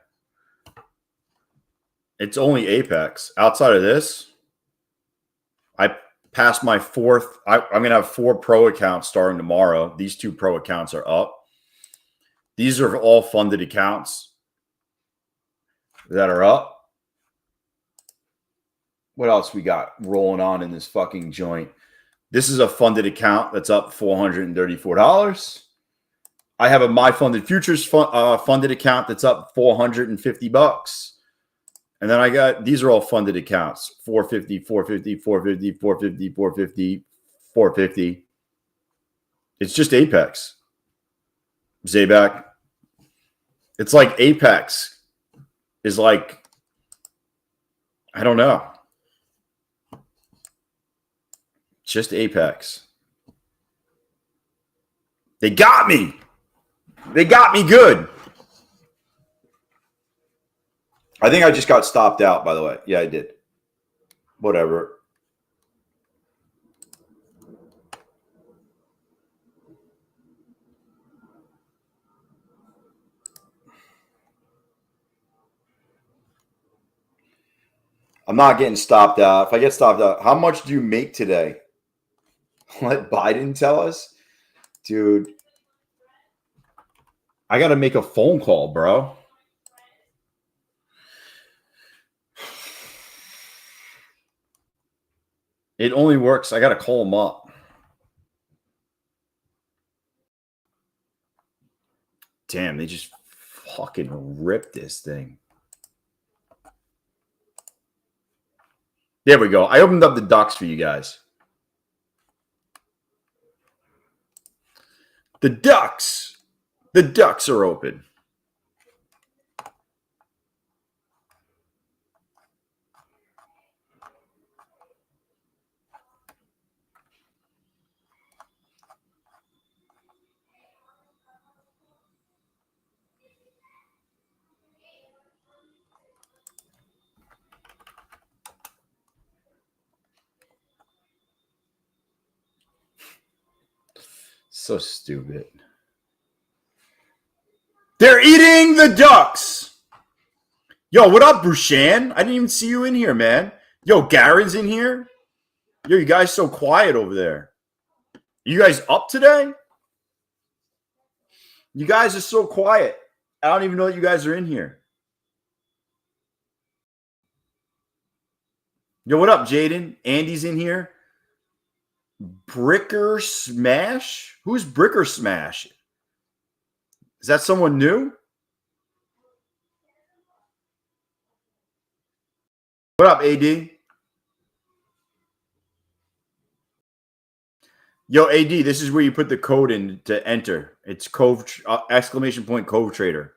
It's only Apex. Outside of this, I passed my fourth. I'm going to have 4 pro accounts starting tomorrow. These 2 pro accounts are up. These are all funded accounts that are up. What else we got rolling on in this fucking joint? This is a funded account that's up $434. I have a My Funded Futures funded account that's up $450. And then I got, these are all funded accounts. 450, 450, 450, 450, 450, 450. It's just Apex. Zayback. It's like Apex is like, I don't know. Just Apex. They got me. They got me good. I think I just got stopped out, by the way. Yeah, I did. Whatever. I'm not getting stopped out. If I get stopped out, how much do you make today? Let Biden tell us? Dude, I got to make a phone call, bro. It only works. I got to call him up. Damn, they just fucking ripped this thing. There we go. I opened up the ducks for you guys. The ducks. The ducks are open. So stupid. They're eating the ducks. Yo, what up, Brushan? I didn't even see you in here, man. Yo, Garen's in here. Yo, you guys so quiet over there. You guys up today? You guys are so quiet. I don't even know that you guys are in here. Yo, what up, Jaden? Andy's in here. Bricker Smash? Who's Bricker Smash? Is that someone new? What up, AD? Yo, AD, this is where you put the code in to enter. It's Cove exclamation point Cove Trader.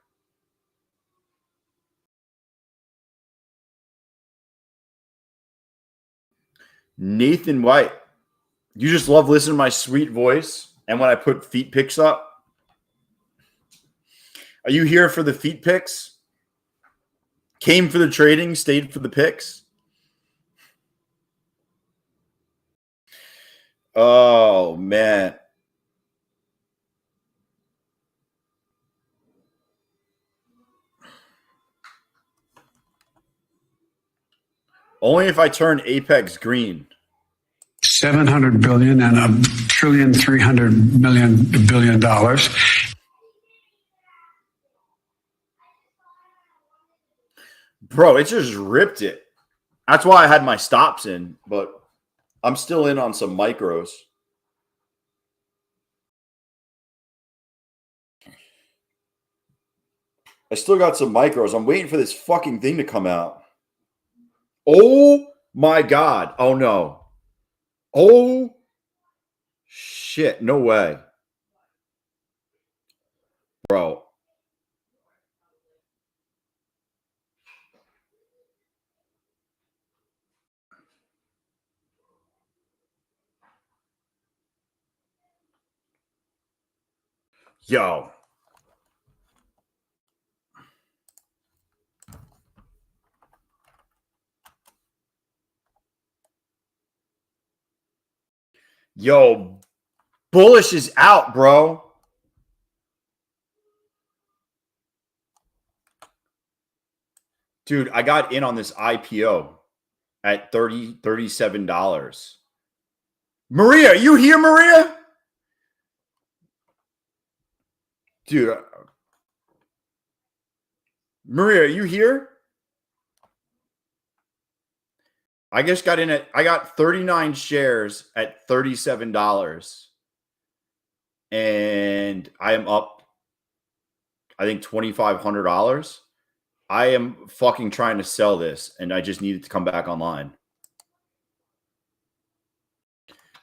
Nathan White. You just love listening to my sweet voice. And when I put feet pics up. Are you here for the feet pics? Came for the trading, stayed for the picks? Oh, man. Only if I turn Apex green. 700 billion and $1.3 billion. Bro, it just ripped it. That's why I had my stops in, but I'm still in on some micros. I still got some micros. I'm waiting for this fucking thing to come out. Oh my God. Oh no. Oh shit. No way. Bro. Yo. Yo, bullish is out, bro. Dude, I got in on this IPO at $37. Maria, you here, Maria? Dude, Maria, are you here? I just got in I got 39 shares at $37. And I am up, I think, $2,500. I am fucking trying to sell this, and I just need it to come back online.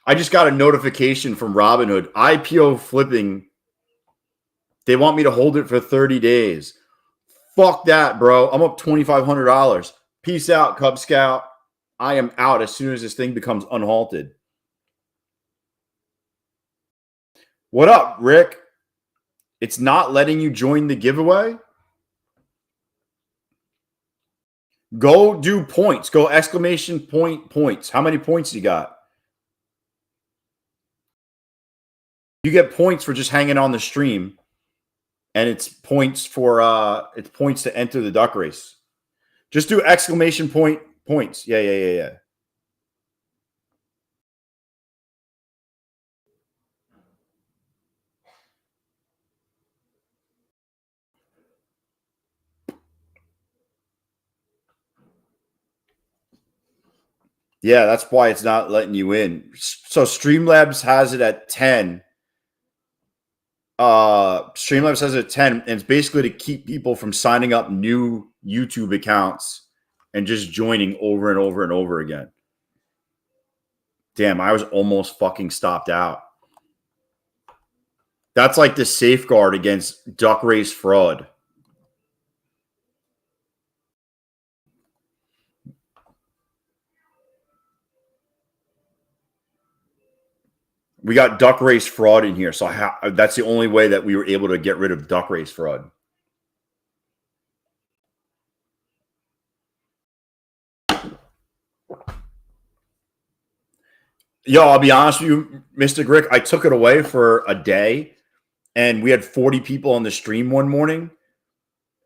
I just got a notification from Robinhood. IPO flipping. They want me to hold it for 30 days. Fuck that, bro. I'm up $2,500. Peace out, Cub Scout. I am out as soon as this thing becomes unhalted. What up, Rick? It's not letting you join the giveaway? Go do points. Go exclamation point points. How many points you got? You get points for just hanging on the stream, and it's points for it's points to enter the duck race. Just do exclamation point points. Yeah. Yeah, that's why it's not letting you in. So Streamlabs has it at 10. Streamlabs has it at 10, and it's basically to keep people from signing up new YouTube accounts and just joining over and over and over again. Damn, I was almost fucking stopped out. That's like the safeguard against duck race fraud. We got duck race fraud in here. So that's the only way that we were able to get rid of duck race fraud. Yo, I'll be honest with you, Mr. Rick. I took it away for a day, and we had 40 people on the stream one morning,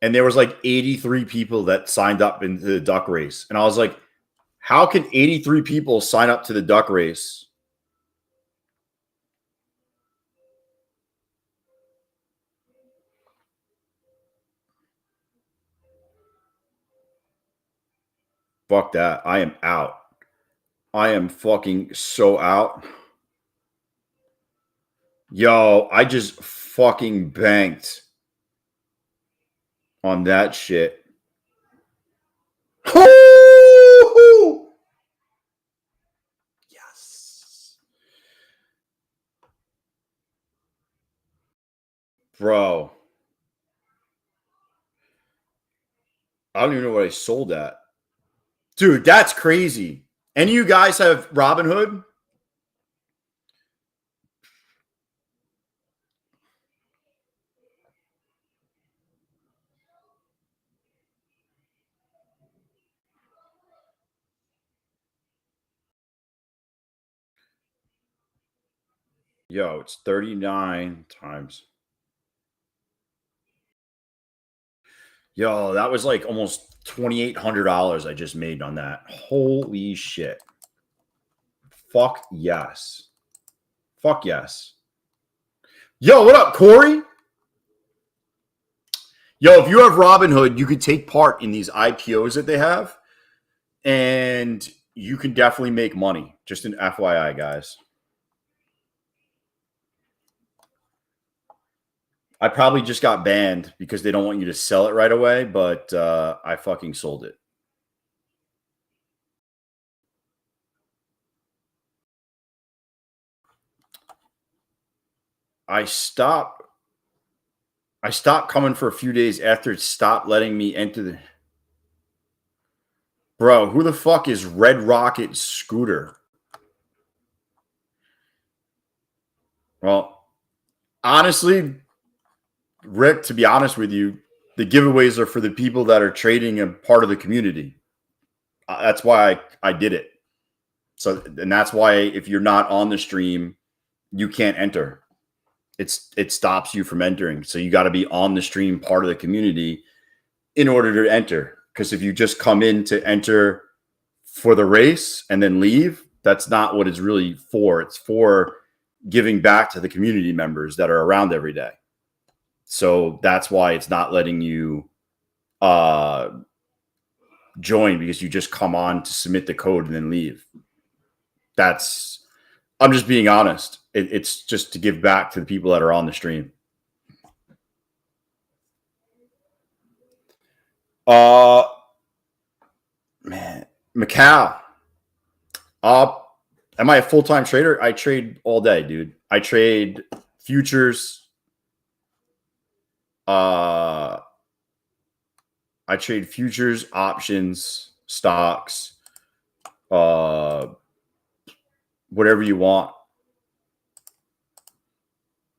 and there was like 83 people that signed up into the duck race. And I was like, how can 83 people sign up to the duck race? Fuck that. I am out. I am fucking so out. Yo, I just fucking banked on that shit. Yes. Bro. I don't even know what I sold at. Dude, that's crazy. Any of you guys have Robinhood? Yo, it's 39 times. Yo, that was like almost $2,800 I just made on that. Holy shit. Fuck yes. Fuck yes. Yo, what up, Corey? Yo, if you have Robinhood, you could take part in these IPOs that they have, and you can definitely make money. Just an FYI, guys. I probably just got banned because they don't want you to sell it right away, but I fucking sold it. I stopped coming for a few days after it stopped letting me enter the... Bro, who the fuck is Red Rocket Scooter? Well, honestly, Rick, to be honest with you, the giveaways are for the people that are trading and part of the community. That's why I did it. So, and that's why if you're not on the stream, you can't enter. It stops you from entering. So you got to be on the stream, part of the community, in order to enter. Because if you just come in to enter for the race and then leave, that's not what it's really for. It's for giving back to the community members that are around every day. So that's why it's not letting you join, because you just come on to submit the code and then leave. I'm just being honest. It's just to give back to the people that are on the stream. Man, Macau. Am I a full-time trader? I trade all day, dude. I trade futures. I trade futures, options, stocks, whatever you want.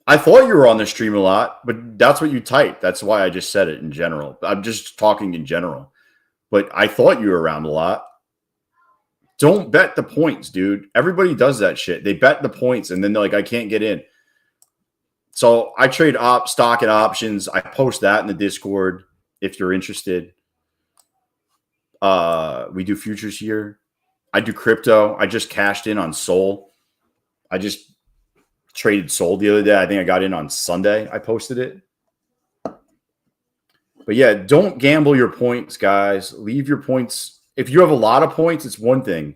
I thought you were on the stream a lot, but that's what you typed. That's why I just said it in general. I'm just talking in general. But I thought you were around a lot. Don't bet the points, dude. Everybody does that shit. They bet the points, and then they're like, I can't get in. So I trade stock and options. I post that in the Discord if you're interested. We do futures here. I do crypto. I just cashed in on Sol. I just traded Sol the other day. I think I got in on Sunday. I posted it. But yeah, don't gamble your points, guys. Leave your points. If you have a lot of points, it's one thing.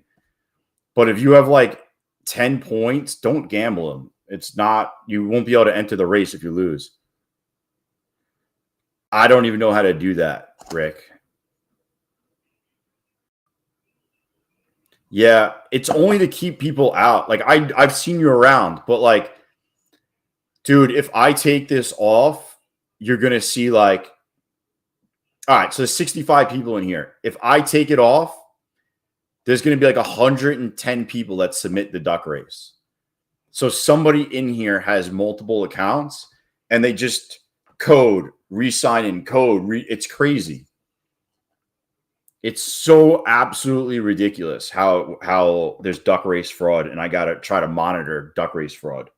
But if you have like 10 points, don't gamble them. It's not, you won't be able to enter the race if you lose. I don't even know how to do that, Rick. Yeah, it's only to keep people out. Like I've seen you around, but like, dude, if I take this off, you're going to see like, all right, so there's 65 people in here. If I take it off, there's going to be like 110 people that submit the duck race. So somebody in here has multiple accounts and they just code, re-sign in code. It's crazy. It's so absolutely ridiculous how there's duck race fraud, and I got to try to monitor duck race fraud.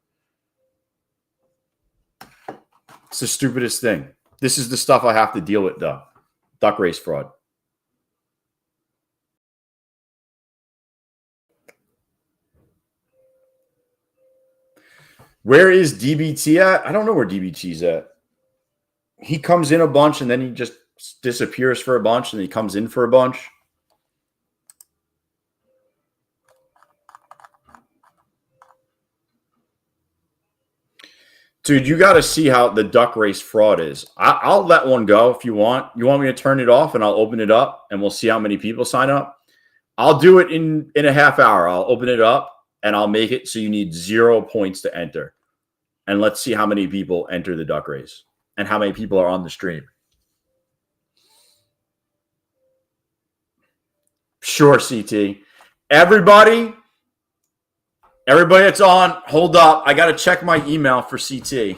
It's the stupidest thing. This is the stuff I have to deal with, though. Duck race fraud. Where is DBT at? I don't know where DBT's at. He comes in a bunch and then he just disappears for a bunch and then he comes in for a bunch. Dude, you got to see how the duck race fraud is. I'll let one go if you want. You want me to turn it off and I'll open it up and we'll see how many people sign up? I'll do it in a half hour. I'll open it up and I'll make it so you need 0 points to enter. And let's see how many people enter the duck race and how many people are on the stream. Sure, CT. Everybody that's on, hold up. I got to check my email for CT.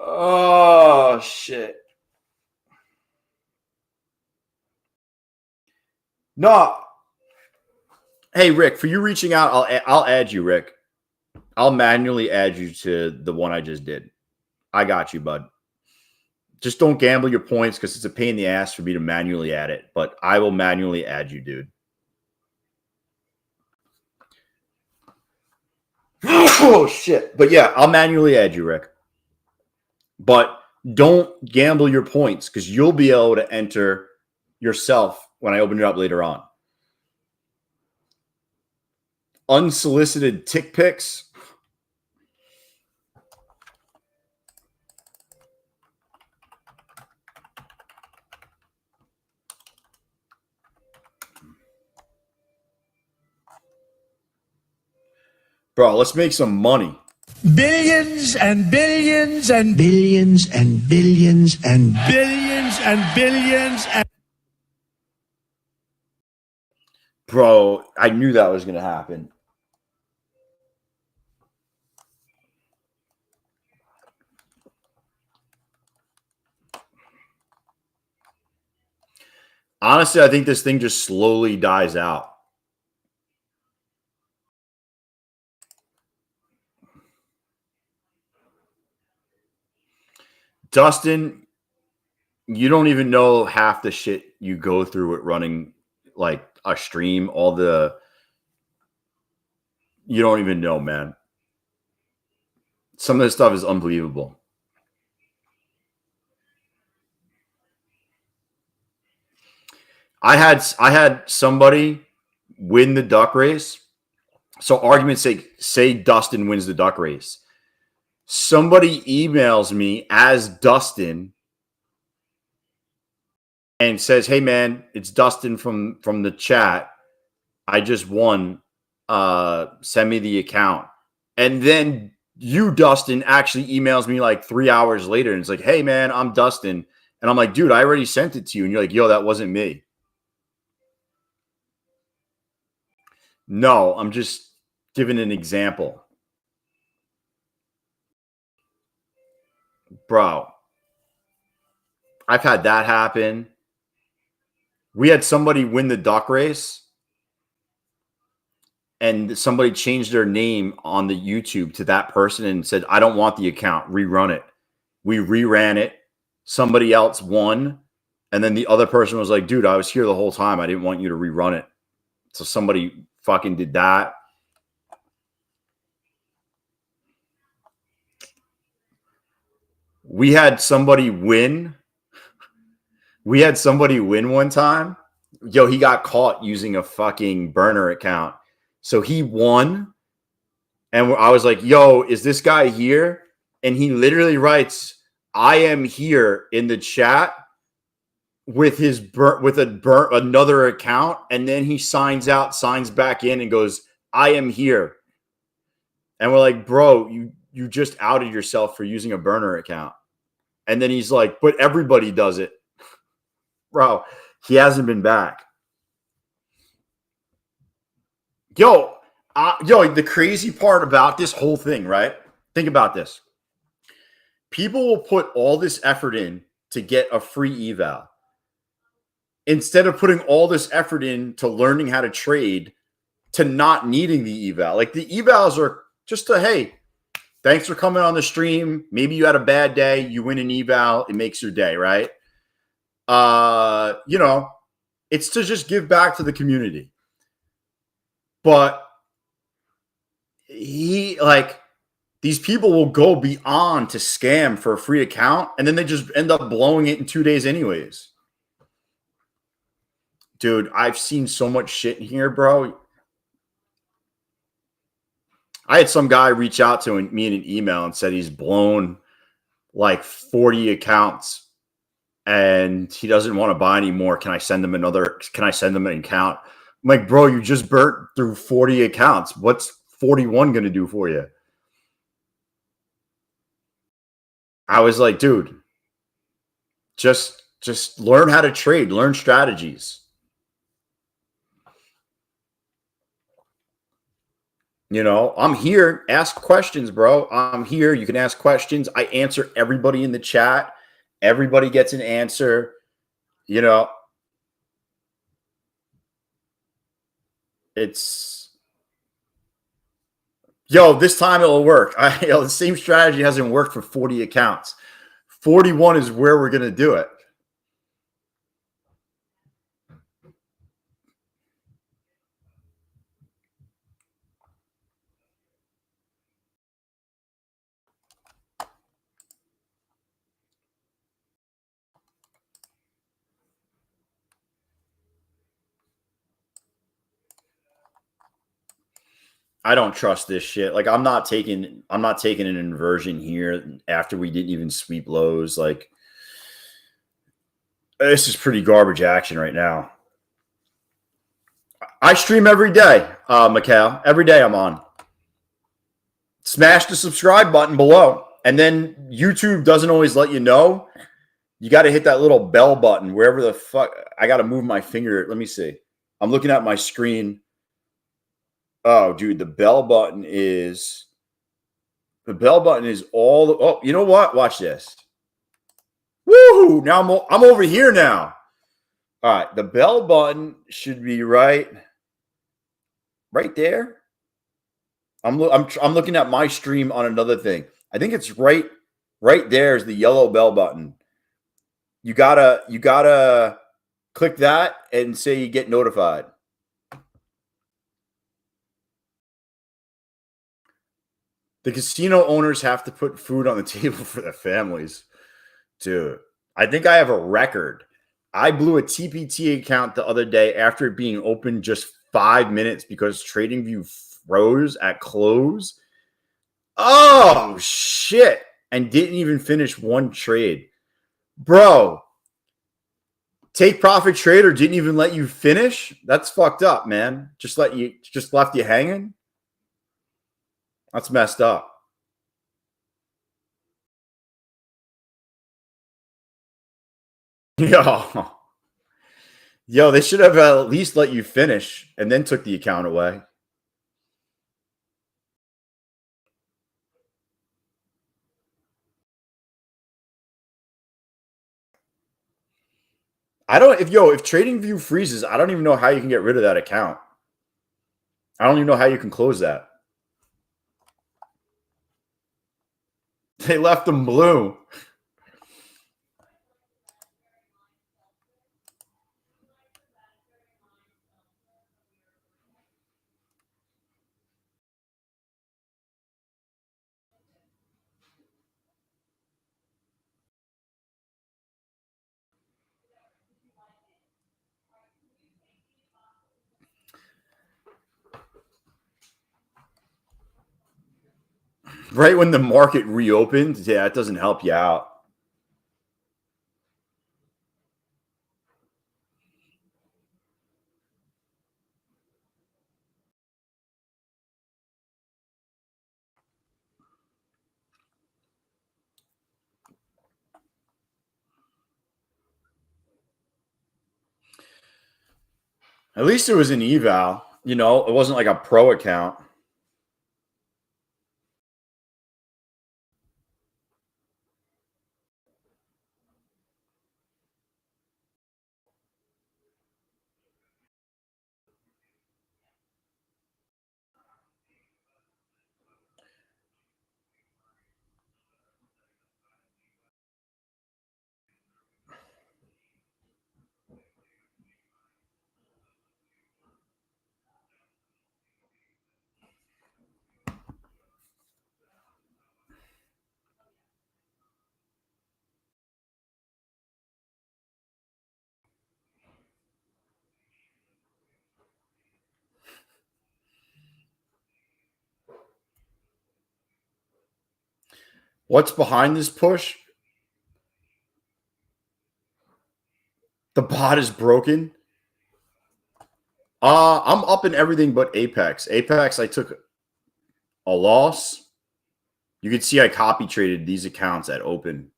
Oh, shit. No. Hey, Rick, for you reaching out, I'll add you, Rick. I'll manually add you to the one I just did. I got you, bud. Just don't gamble your points because it's a pain in the ass for me to manually add it. But I will manually add you, dude. Oh, shit. But yeah, I'll manually add you, Rick. But don't gamble your points because you'll be able to enter yourself when I open it up later on. Unsolicited tick picks. Bro, let's make some money. Billions and billions and Billions and billions and billions and billions and Bro, I knew that was going to happen. Honestly, I think this thing just slowly dies out. Dustin, you don't even know half the shit you go through with running like a stream. You don't even know, man. Some of this stuff is unbelievable. I had somebody win the duck race. So argument's sake, say Dustin wins the duck race. Somebody emails me as Dustin and says, "Hey man, it's Dustin from the chat. I just won. Send me the account." And then you, Dustin, actually emails me like 3 hours later and it's like, "Hey man, I'm Dustin." And I'm like, "Dude, I already sent it to you." And you're like, "Yo, that wasn't me." No, I'm just giving an example. Bro, I've had that happen. We had somebody win the duck race and somebody changed their name on the YouTube to that person and said, "I don't want the account, rerun it." We reran it. Somebody else won. And then the other person was like, "Dude, I was here the whole time. I didn't want you to rerun it." So somebody fucking did that. We had somebody win. We had somebody win one time. Yo, he got caught using a fucking burner account. So he won. And I was like, "Yo, is this guy here?" And he literally writes, "I am here" in the chat with another account. And then he signs out, signs back in and goes, "I am here." And we're like, "Bro, you just outed yourself for using a burner account." And then he's like, "But everybody does it." Bro, he hasn't been back. Yo, the crazy part about this whole thing, right? Think about this. People will put all this effort in to get a free eval instead of putting all this effort in to learning how to trade to not needing the eval. Like the evals are just hey, thanks for coming on the stream. Maybe you had a bad day, you win an eval, it makes your day, right? It's to just give back to the community. But these people will go beyond to scam for a free account, and then they just end up blowing it in 2 days anyways. Dude, I've seen so much shit in here, bro. I had some guy reach out to me in an email and said he's blown like 40 accounts and he doesn't want to buy anymore. Can I send him an account? I'm like, "Bro, you just burnt through 40 accounts. What's 41 going to do for you?" I was like, "Dude, just learn how to trade, learn strategies." I'm here. Ask questions, bro. I'm here. You can ask questions. I answer everybody in the chat. Everybody gets an answer. It's this time it'll work. The same strategy hasn't worked for 40 accounts. 41 is where we're going to do it. I don't trust this shit. Like I'm not taking an inversion here after we didn't even sweep lows. Like this is pretty garbage action right now. I stream every day, Mikhail. Every day I'm on. Smash the subscribe button below. And then YouTube doesn't always let you know. You got to hit that little bell button wherever the fuck. I got to move my finger. Let me see. I'm looking at my screen. Oh, dude, the bell button is all. Oh, you know what? Watch this. Woo! Now I'm over here now. All right, the bell button should be right there. I'm looking at my stream on another thing. I think it's right there is the yellow bell button. You gotta click that and say you get notified. The casino owners have to put food on the table for their families. Dude, I think I have a record. I blew a TPT account the other day after it being open just 5 minutes because TradingView froze at close. Oh, shit. And didn't even finish one trade. Bro, take profit trader didn't even let you finish? That's fucked up, man. Just left you hanging? That's messed up. Yo, they should have at least let you finish and then took the account away. If TradingView freezes, I don't even know how you can get rid of that account. I don't even know how you can close that. They left them blue. Right when the market reopened, yeah, it doesn't help you out. At least it was an eval. It wasn't like a pro account. What's behind this push? The bot is broken. I'm up in everything but Apex. Apex, I took a loss. You can see I copy traded these accounts at open.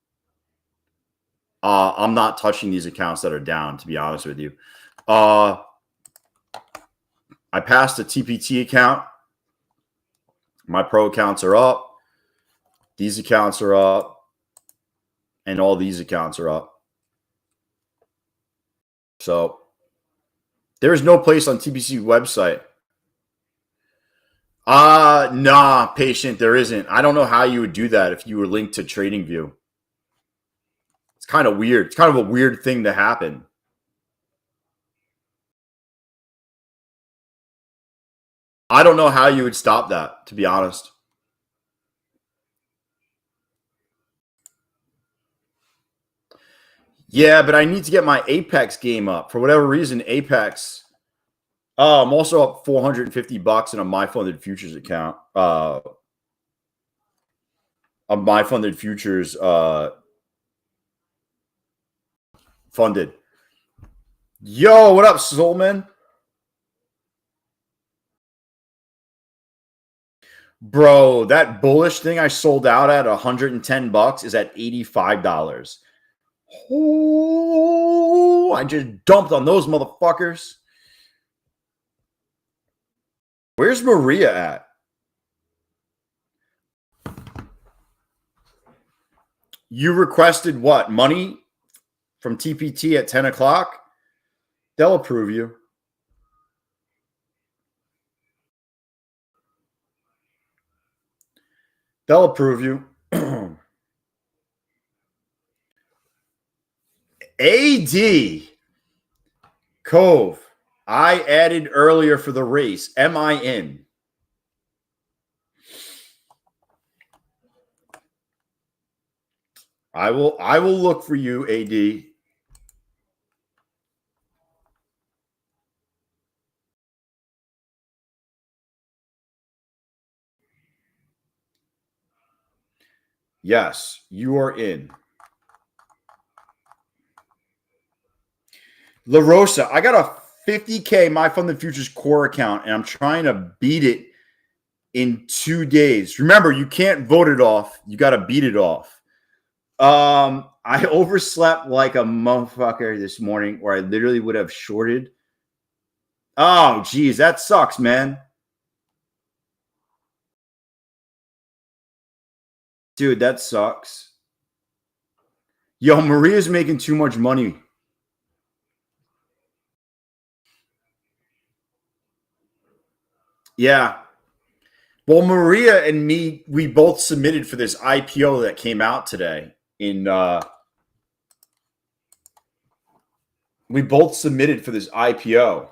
I'm not touching these accounts that are down, to be honest with you. I passed a TPT account. My pro accounts are up. These accounts are up. And all these accounts are up. So there is no place on TPC website. Nah, patient, there isn't. I don't know how you would do that if you were linked to TradingView. It's kind of weird. It's kind of a weird thing to happen. I don't know how you would stop that, to be honest. Yeah, but I need to get my Apex game up. For whatever reason, Apex. I'm also up $450 in a My Funded Futures account. A My Funded Futures funded. Yo, what up, Soulman? Bro, that bullish thing I sold out at $110 is at $85. Oh, I just dumped on those motherfuckers. Where's Maria at? You requested what? Money from TPT at 10 o'clock? They'll approve you. They'll approve you. AD Cove. I added earlier for the race. Am I in? I will look for you, AD. Yes, you are in. La Rosa, I got a 50K My Fund Futures core account, and I'm trying to beat it in 2 days. Remember, you can't vote it off. You got to beat it off. I overslept like a motherfucker this morning, where I literally would have shorted. Oh, geez, that sucks, man. Dude, that sucks. Yo, Maria's making too much money. Yeah. Well, Maria and me, we both submitted for this IPO that came out today. We both submitted for this IPO.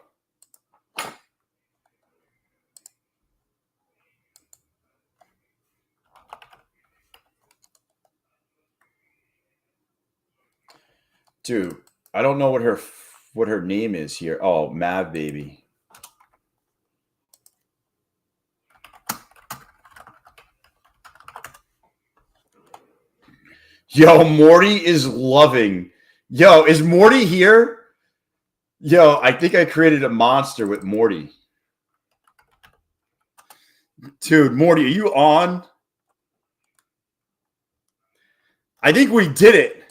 Dude, I don't know what her name is here. Oh, Mav Baby. Yo, Morty is loving. Yo, is Morty here? Yo, I think I created a monster with Morty. Dude, Morty, are you on? I think we did it.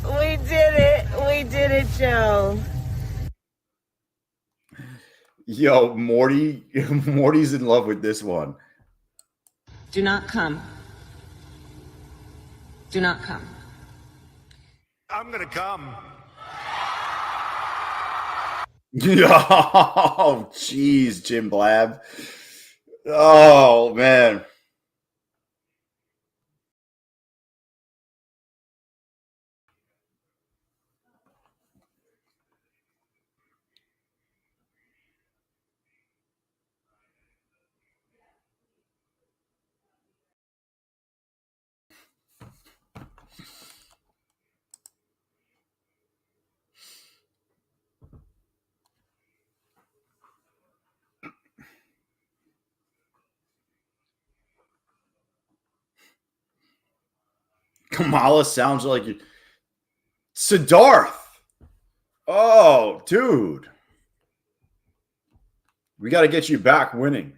We did it. We did it, Joe. Yo, Morty's in love with this one. Do not come. Do not come. I'm gonna come. Oh, jeez, Jim Blab. Oh, man. Kamala sounds like you. Siddharth. Oh, dude. We got to get you back winning.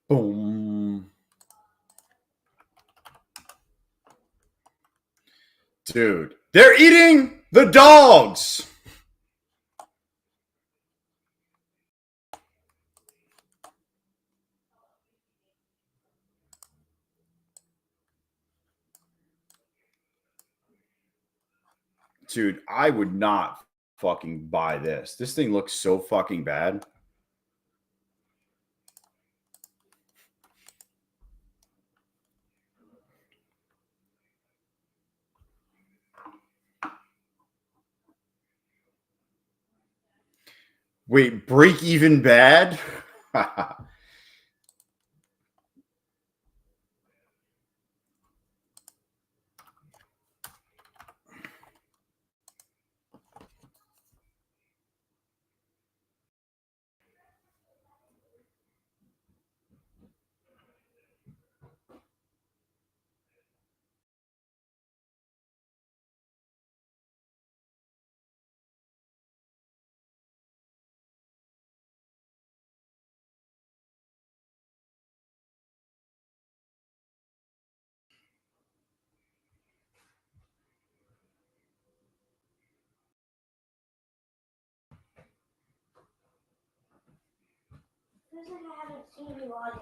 Boom. Dude, they're eating the dogs. Dude, I would not fucking buy this. This thing looks so fucking bad. Wait, break even bad?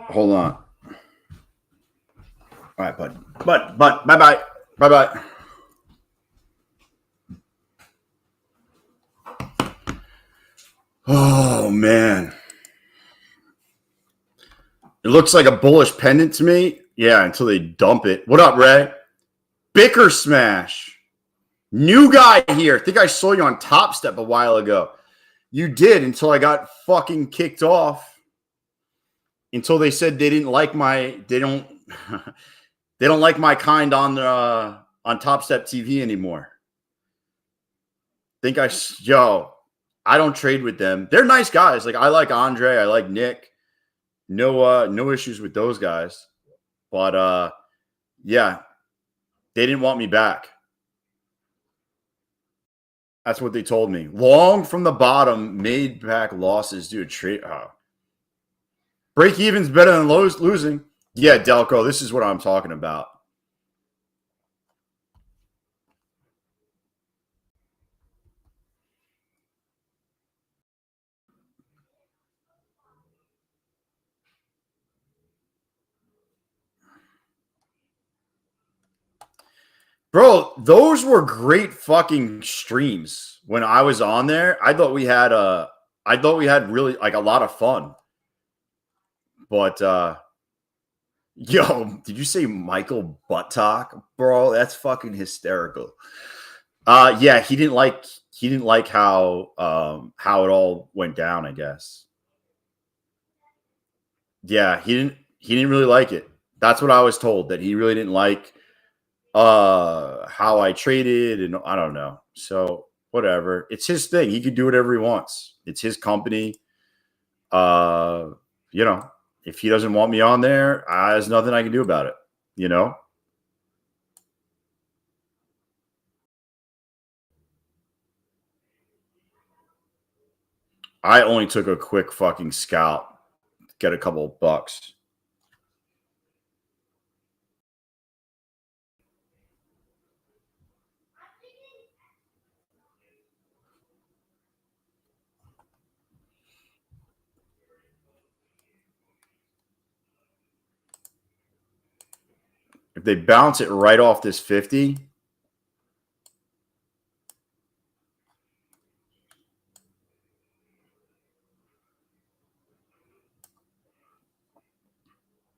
Hold on. All right, bud. But bye-bye. Bye-bye. Oh, man. It looks like a bullish pendant to me. Yeah, until they dump it. What up, Ray? Bicker Smash. New guy here. I think I saw you on Topstep a while ago. You did until I got fucking kicked off. Until they said they didn't like my they don't like my kind on Topstep TV anymore. I don't trade with them. They're nice guys. Like I like Andre, I like Nick. No issues with those guys. But yeah, they didn't want me back. That's what they told me. Long from the bottom, made back losses due to trade. Break even's better than losing. Yeah, Delco, this is what I'm talking about. Bro, those were great fucking streams when I was on there. I thought we had really like a lot of fun. But yo, did you say Michael Buttock? Bro, that's fucking hysterical. Yeah, he didn't like how it all went down, I guess. Yeah, he didn't really like it. That's what I was told, that he really didn't like how I traded, and I don't know. So whatever. It's his thing. He could do whatever he wants. It's his company. You know, if he doesn't want me on there, there's nothing I can do about it, you know? I only took a quick fucking scalp, get a couple of bucks. If they bounce it right off this 50,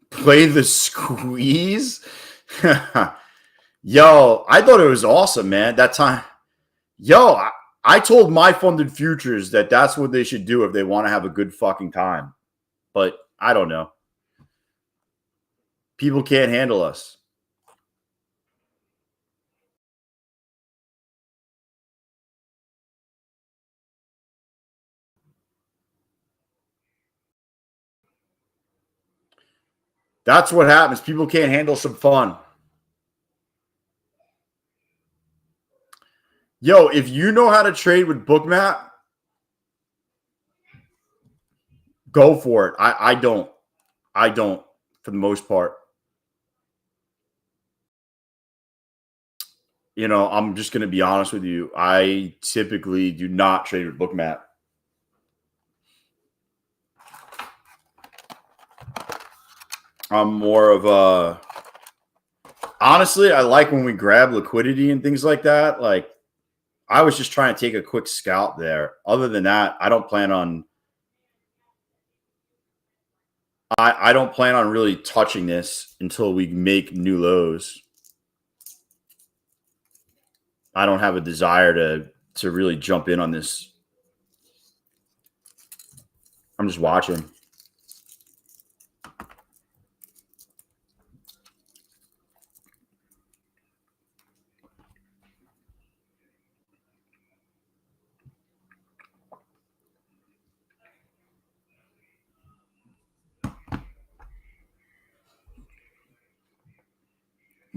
play the squeeze. Yo, I thought it was awesome, man. That time, yo, I told my funded futures that that's what they should do if they want to have a good fucking time. But I don't know. People can't handle us. That's what happens. People can't handle some fun. Yo, if you know how to trade with Bookmap, go for it. I don't. I don't, for the most part. You know, I'm just going to be honest with you. I typically do not trade with Bookmap. I'm more of a... Honestly, I like when we grab liquidity and things like that. Like, I was just trying to take a quick scalp there. Other than that, I don't plan on... I don't plan on really touching this until we make new lows. I don't have a desire to really jump in on this. I'm just watching.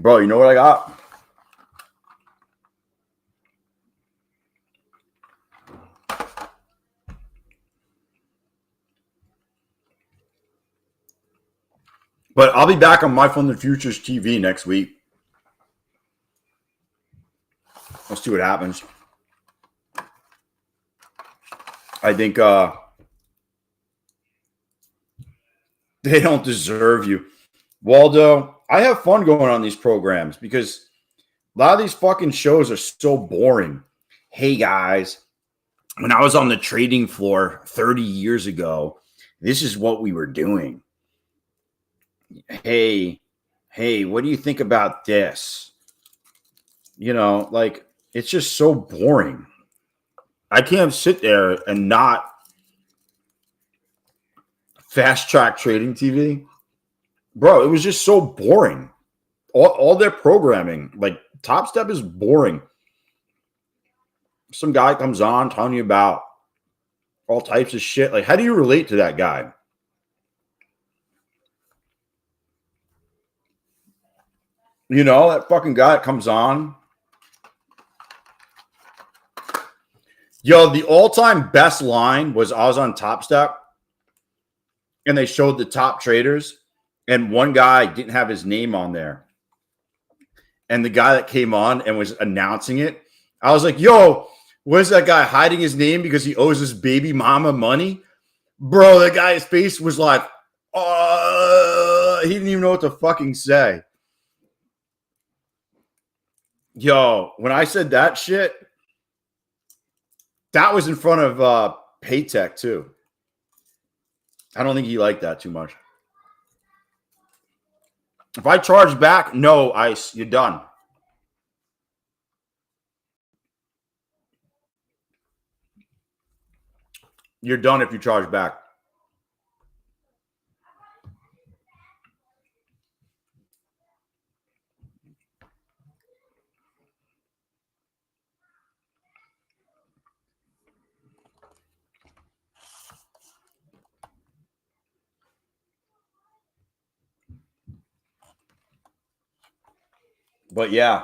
Bro, you know what I got? But I'll be back on My Funded Futures TV next week. Let's see what happens. I think They don't deserve you. Waldo, I have fun going on these programs because a lot of these fucking shows are so boring. Hey, guys, when I was on the trading floor 30 years ago, this is what we were doing. Hey, what do you think about this? You know, like, it's just so boring. I can't sit there and not fast track trading TV. Bro, it was just so boring. All their programming, like Topstep is boring. Some guy comes on telling you about all types of shit. Like, how do you relate to that guy? You know, that fucking guy that comes on. Yo, the all-time best line was I was on Topstep and they showed the top traders and one guy didn't have his name on there. And the guy that came on and was announcing it, I was like, yo, where's that guy hiding his name because he owes his baby mama money? Bro, that guy's face was like, he didn't even know what to fucking say. Yo, when I said that shit, that was in front of Paytech too. I don't think he liked that too much. If I charge back, no, Ice, you're done. You're done if you charge back. But yeah.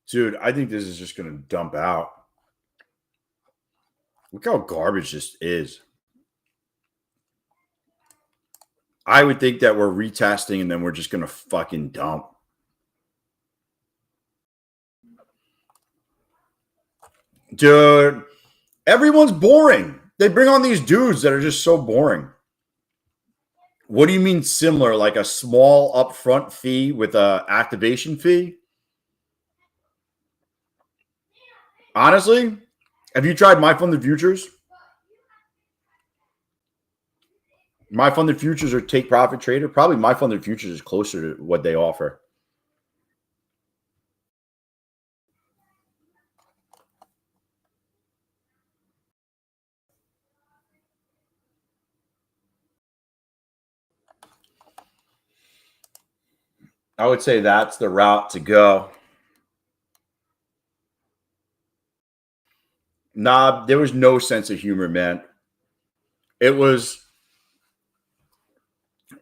Dude, I think this is just going to dump out. Look how garbage this is. I would think that we're retesting and then we're just going to fucking dump. Dude, everyone's boring. They bring on these dudes that are just so boring. What do you mean similar? Like a small upfront fee with a activation fee? Honestly, have you tried My Funded Futures? My Funded Futures or Take Profit Trader? Probably My Funded Futures is closer to what they offer. I would say that's the route to go. Nah, there was no sense of humor, man. It was,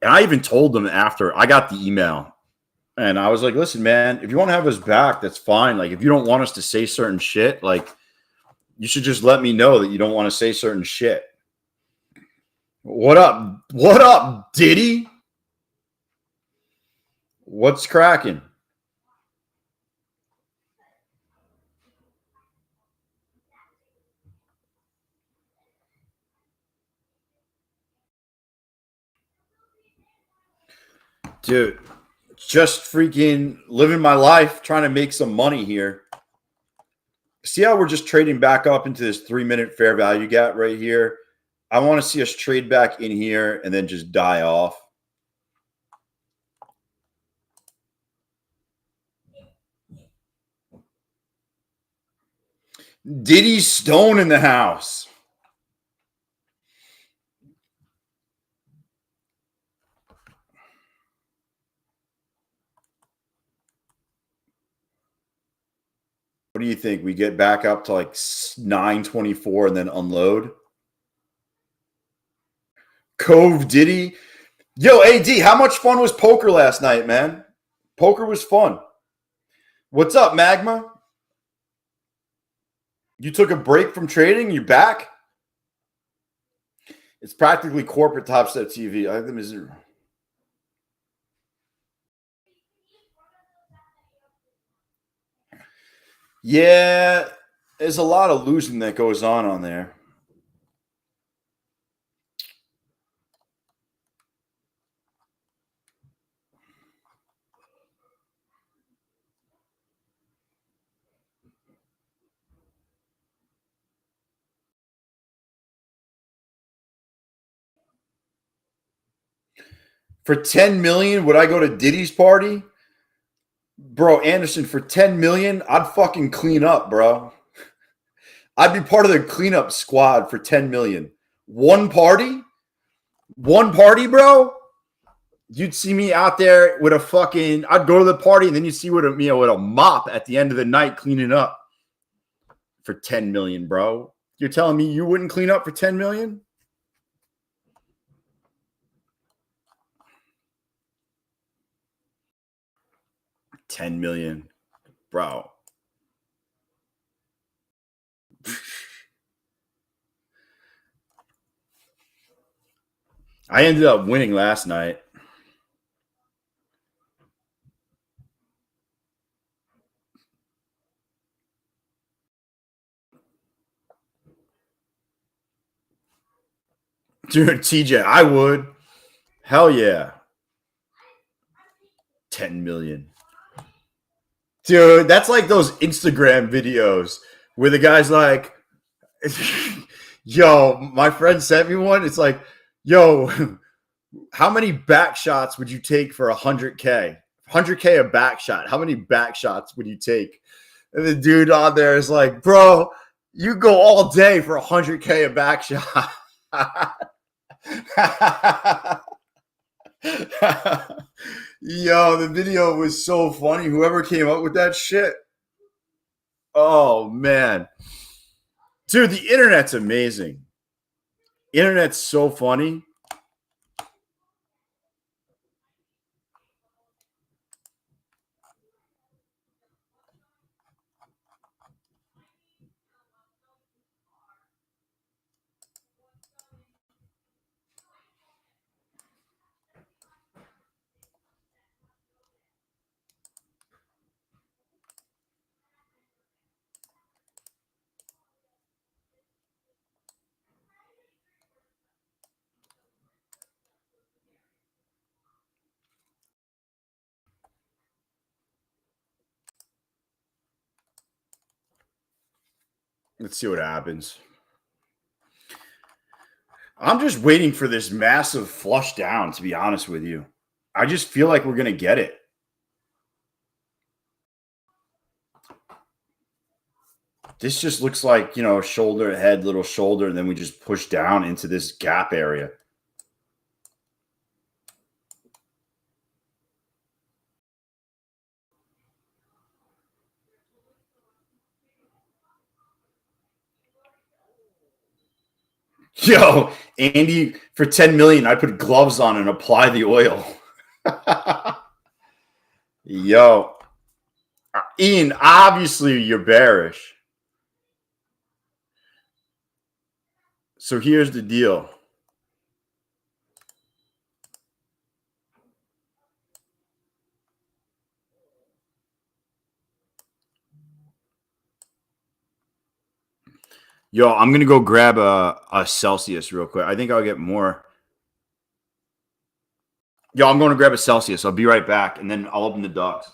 and I even told them after I got the email, and I was like, listen, man, if you want to have us back, that's fine. Like, if you don't want us to say certain shit, like, you should just let me know that you don't want to say certain shit. What up? What up, Diddy? What's cracking? Dude, just freaking living my life, trying to make some money here. See how we're just trading back up into this 3-minute fair value gap right here? I want to see us trade back in here and then just die off. Diddy Stone in the house. What do you think? We get back up to like 924 and then unload? Cove Diddy. Yo, AD, how much fun was poker last night, man? Poker was fun. What's up, Magma? You took a break from trading? You back? It's practically corporate Topstep TV. I think this is... Yeah, there's a lot of losing that goes on there. For 10 million, would I go to Diddy's party? Bro, Anderson, for 10 million, I'd fucking clean up, bro. I'd be part of the cleanup squad for 10 million. One party? One party, bro? You'd see me out there with a fucking I'd go to the party and then you'd see with a mop at the end of the night cleaning up for 10 million, bro. You're telling me you wouldn't clean up for 10 million? $10 million, bro. I ended up winning last night. Dude, TJ, I would. Hell yeah. 10 million. Dude, that's like those Instagram videos where the guy's like, yo, my friend sent me one. It's like, yo, how many back shots would you take for 100K? 100K a back shot. How many back shots would you take? And the dude on there is like, bro, you go all day for 100K a back shot. Yo, the video was so funny. Whoever came up with that shit. Oh, man. Dude, the internet's amazing. Internet's so funny. Let's see what happens. I'm just waiting for this massive flush down, to be honest with you. I just feel like we're going to get it. This just looks like, shoulder, head, little shoulder, and then we just push down into this gap area. Yo, Andy, for 10 million, I put gloves on and apply the oil. Yo, Ian, obviously you're bearish. So here's the deal. Yo, I'm going to go grab a Celsius real quick. I think I'll get more. Yo, I'm going to grab a Celsius. I'll be right back, and then I'll open the docs.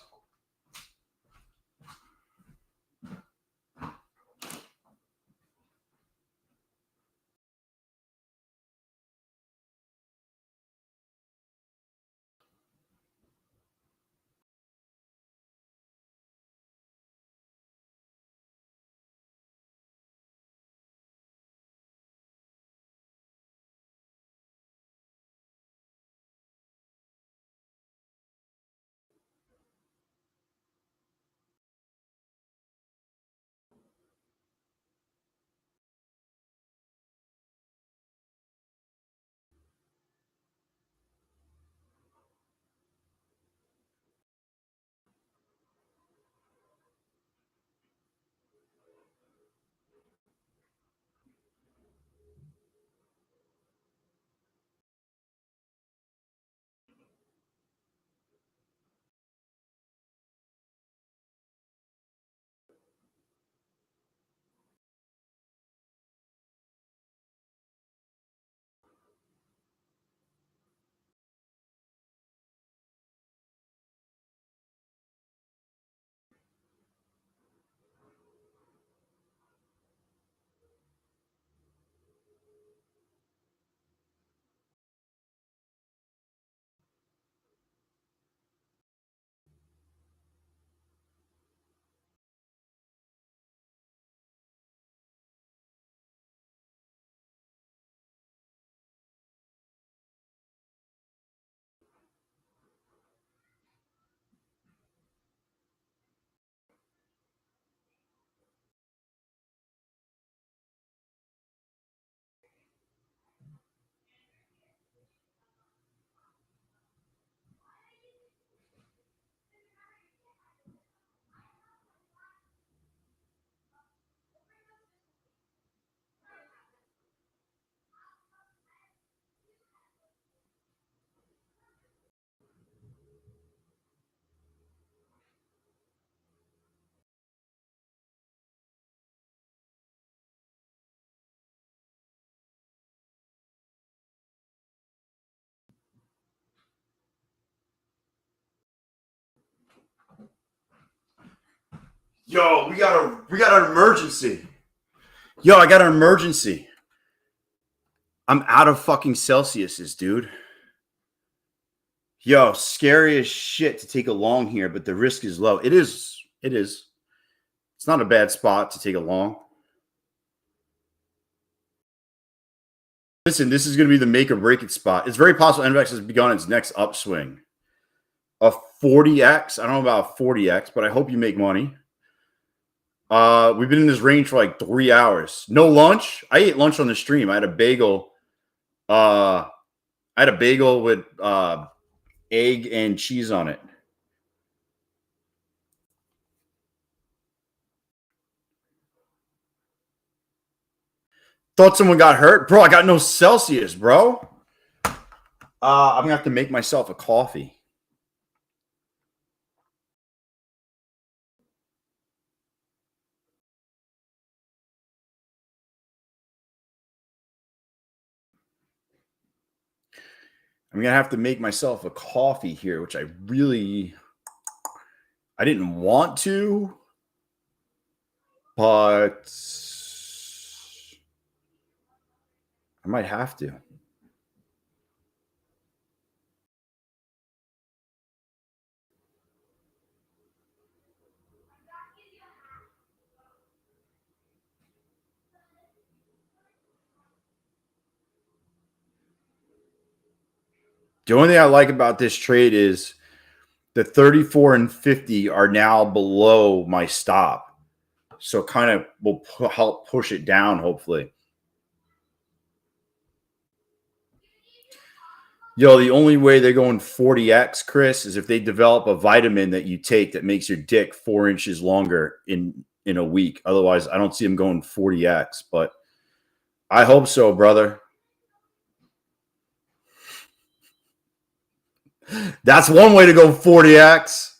Yo, we got an emergency. Yo, I got an emergency. I'm out of fucking Celsiuses, dude. Yo, scary as shit to take a long here, but the risk is low. It is. It's not a bad spot to take a long. Listen, this is going to be the make or break it spot. It's very possible NVX has begun its next upswing. A 40x. I don't know about 40x, but I hope you make money. We've been in this range for like 3 hours. No lunch. I ate lunch on the stream. I had a bagel. With egg and cheese on it. Thought someone got hurt. Bro, I got no Celsius, bro. I'm going to have to make myself a coffee. I'm going to have to make myself a coffee here, which I didn't want to, but I might have to. The only thing I like about this trade is the 34 and 50 are now below my stop. So kind of will help push it down, hopefully. Yo, the only way they're going 40x, Chris, is if they develop a vitamin that you take that makes your dick 4 inches longer in a week. Otherwise, I don't see them going 40x, but I hope so, brother. That's one way to go 40x.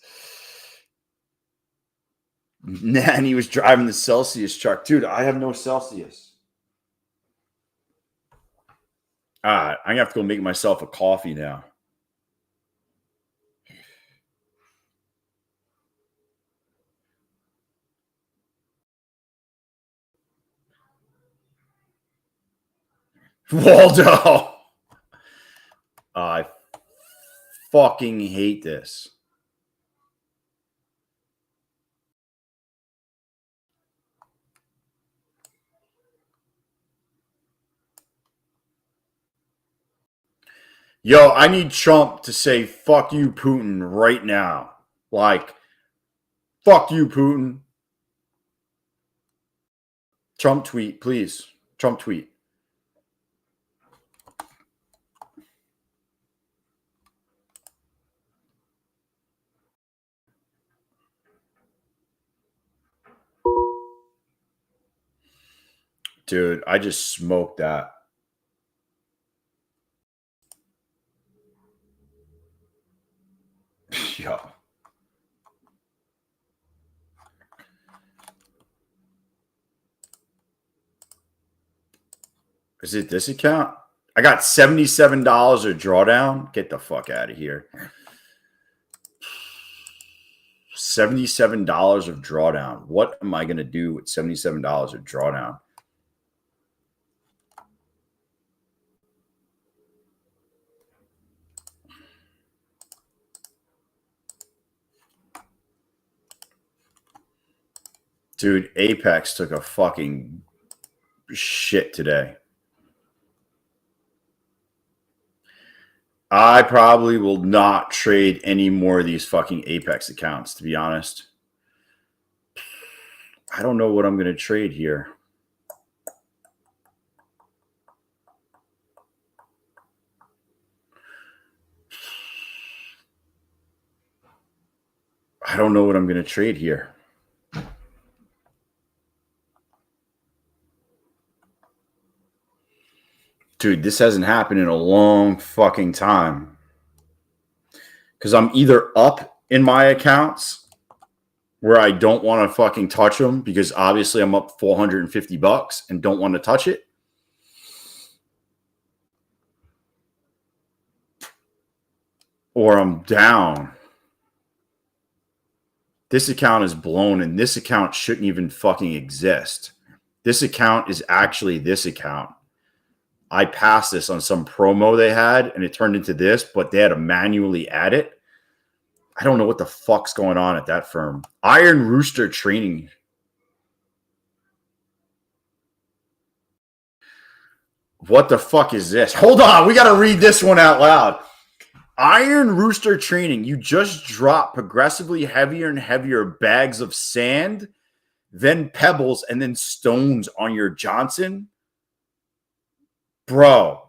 And he was driving the Celsius truck. Dude, I have no Celsius. All right, I'm going to have to go make myself a coffee now. Waldo. I fucking hate this. Yo, I need Trump to say, fuck you, Putin, right now. Like, fuck you, Putin. Trump tweet, please. Trump tweet. Dude, I just smoked that. Yo. Is it this account? I got $77 of drawdown. Get the fuck out of here. $77 of drawdown. What am I going to do with $77 of drawdown? Dude, Apex took a fucking shit today. I probably will not trade any more of these fucking Apex accounts, to be honest. I don't know what I'm going to trade here. I don't know what I'm going to trade here. Dude, this hasn't happened in a long fucking time. Because I'm either up in my accounts where I don't want to fucking touch them because obviously I'm up $450 and don't want to touch it. Or I'm down. This account is blown, and this account shouldn't even fucking exist. This account is actually this account. I passed this on some promo they had, and it turned into this, but they had to manually add it. I don't know what the fuck's going on at that firm. Iron Rooster Training. What the fuck is this? Hold on. We got to read this one out loud. Iron Rooster Training. You just drop progressively heavier and heavier bags of sand, then pebbles, and then stones on your Johnson. Bro,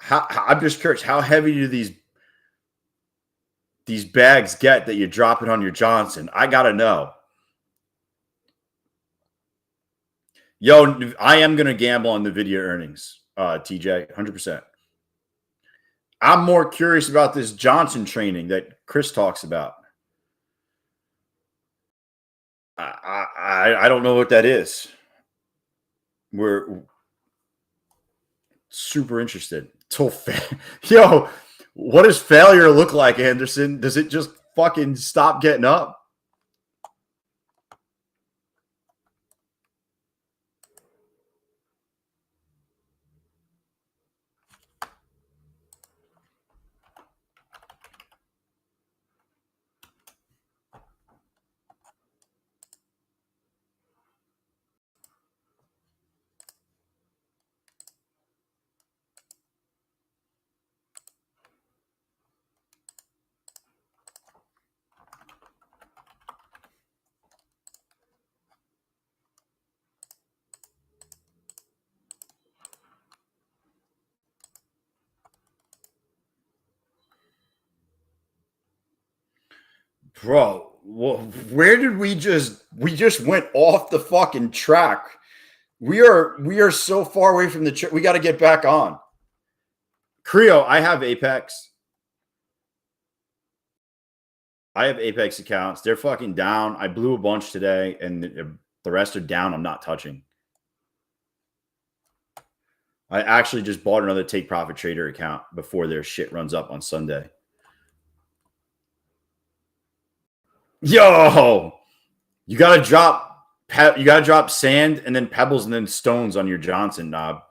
I'm just curious. How heavy do these bags get that you drop it on your Johnson? I got to know. Yo, I am going to gamble on the video earnings, TJ, 100%. I'm more curious about this Johnson training that Chris talks about. I don't know what that is. We're super interested. Yo, what does failure look like, Anderson? Does it just fucking stop getting up? Bro, where did we just went off the fucking track. We are so far away from the we got to get back on. Creo, I have Apex. I have Apex accounts. They're fucking down. I blew a bunch today, and the rest are down. I'm not touching. I actually just bought another Take Profit Trader account before their shit runs up on Sunday. Yo, you gotta drop sand and then pebbles and then stones on your Johnson knob.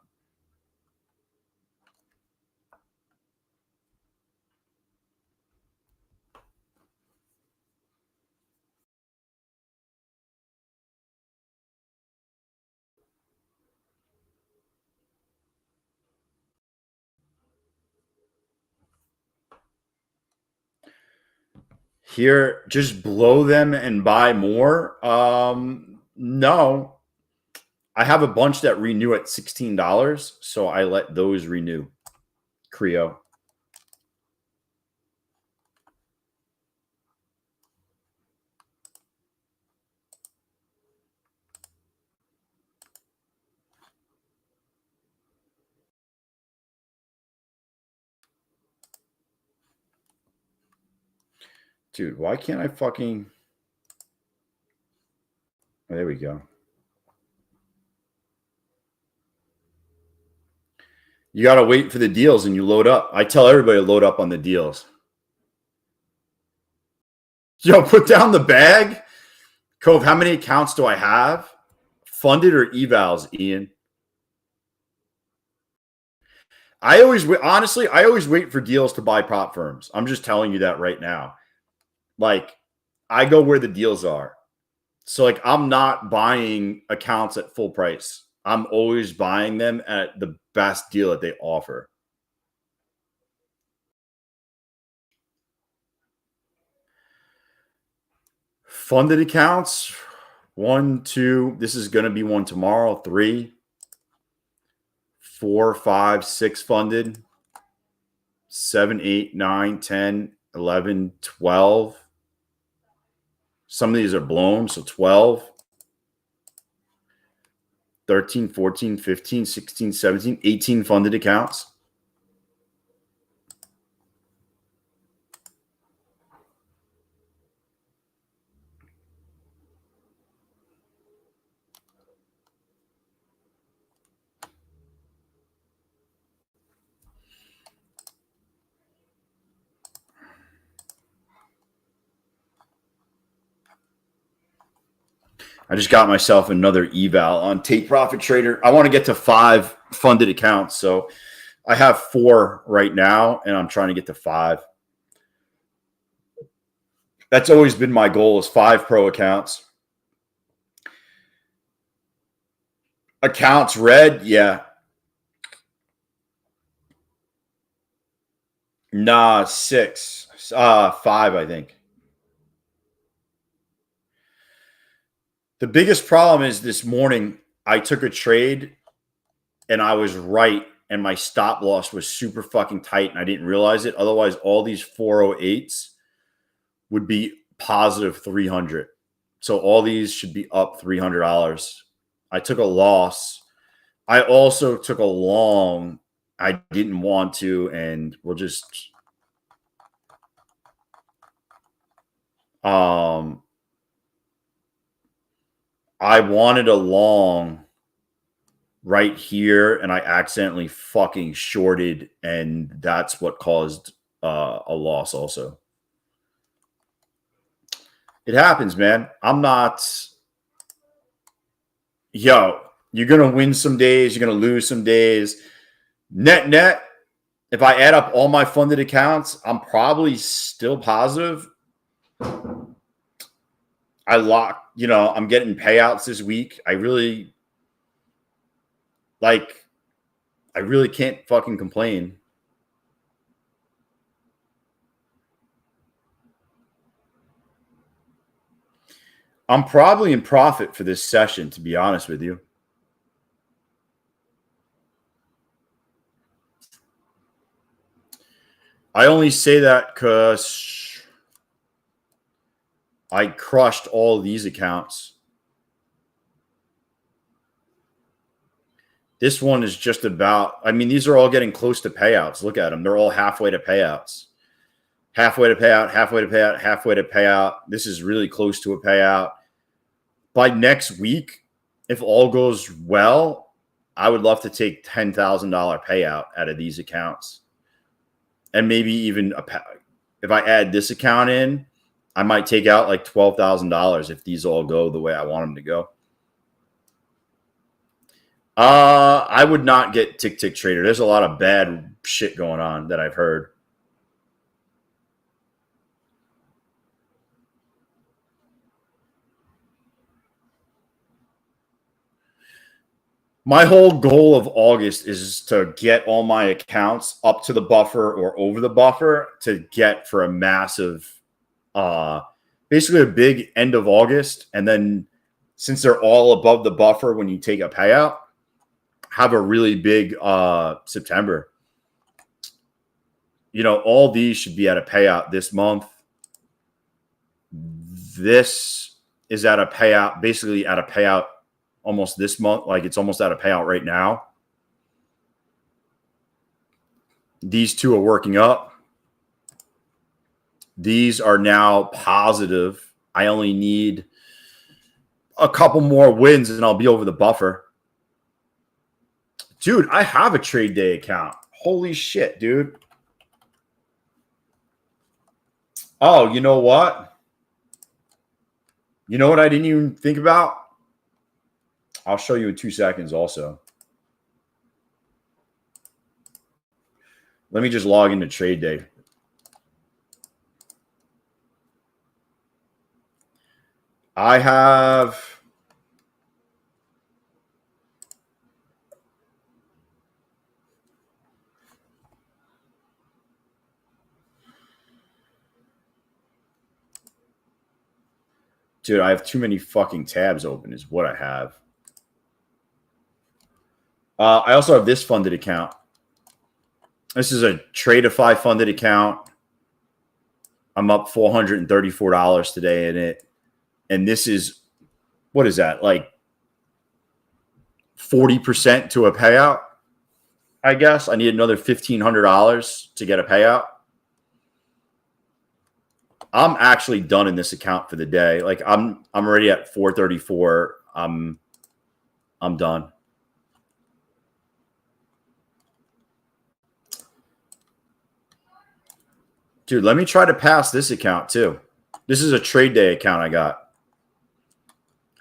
Here, just blow them and buy more. No. I have a bunch that renew at $16, so I let those renew. Creo. Dude, why can't I fucking... Oh, there we go. You got to wait for the deals and you load up. I tell everybody to load up on the deals. Yo, put down the bag. Cove, how many accounts do I have? Funded or evals, Ian? I always wait for deals to buy prop firms. I'm just telling you that right now. Like, I go where the deals are. So, like, I'm not buying accounts at full price. I'm always buying them at the best deal that they offer. Funded accounts, 1, 2. This is going to be one tomorrow. 3, 4, 5, 6 funded. 7, 8, 9, 10, 11, 12. Some of these are blown, so 12. 13, 14, 15, 16, 17, 18 funded accounts. I just got myself another eval on Take Profit Trader. I want to get to 5 funded accounts. So I have 4 right now, and I'm trying to get to 5. That's always been my goal, is 5 pro accounts. Accounts red, yeah. Nah, 6. 5, I think. The biggest problem is this morning I took a trade and I was right, and my stop loss was super fucking tight and I didn't realize it. Otherwise, all these 408s would be positive 300. So all these should be up $300. I took a loss. I also took a long. I didn't want to, and we'll just I wanted a long right here, and I accidentally fucking shorted, and that's what caused a loss also. It happens, man. I'm not... Yo, you're going to win some days. You're going to lose some days. Net, if I add up all my funded accounts, I'm probably still positive. I'm getting payouts this week. I really can't fucking complain. I'm probably in profit for this session, to be honest with you. I only say that because I crushed all these accounts. This one is just about, I mean, these are all getting close to payouts. Look at them. They're all halfway to payouts. Halfway to payout, halfway to payout, halfway to payout. This is really close to a payout. By next week, if all goes well, I would love to take $10,000 payout out of these accounts. And maybe even if I add this account in, I might take out like $12,000 if these all go the way I want them to go. I would not get Tick Trader. There's a lot of bad shit going on that I've heard. My whole goal of August is to get all my accounts up to the buffer or over the buffer to get for a massive, basically a big end of August. And then since they're all above the buffer when you take a payout, have a really big September. You know, all these should be at a payout this month. This is at a payout, basically at a payout almost this month. Like it's almost at a payout right now. These two are working up. These are now positive. I only need a couple more wins and I'll be over the buffer. Dude, I have a trade day account. Holy shit, dude. Oh, you know what? You know what I didn't even think about? I'll show you in 2 seconds also. Let me just log into trade day. I have... Dude, I have too many fucking tabs open is what I have. I also have this funded account. This is a Tradeify funded account. I'm up $434 today in it. And this is, what is that? Like 40% to a payout, I guess. I need another $1,500 to get a payout. I'm actually done in this account for the day. Like I'm already at 434. I'm done. Dude, let me try to pass this account too. This is a trade day account I got.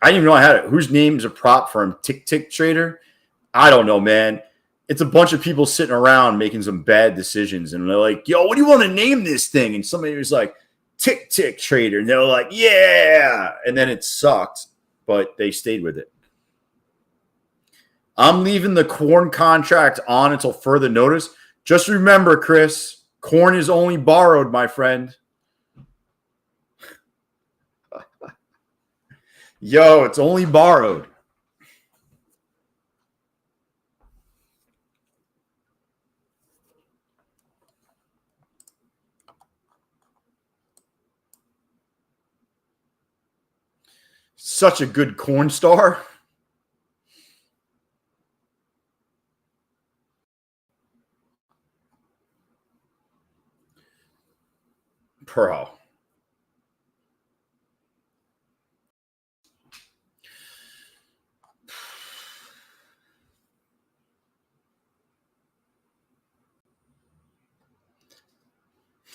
I didn't even know I had it. Whose name's a prop firm? Tick Trader? I don't know, man. It's a bunch of people sitting around making some bad decisions. And they're like, yo, what do you want to name this thing? And somebody was like, Tick Trader. And they were like, yeah. And then it sucked, but they stayed with it. I'm leaving the corn contract on until further notice. Just remember, Chris, corn is only borrowed, my friend. Yo, it's only borrowed. Such a good corn star. Bro.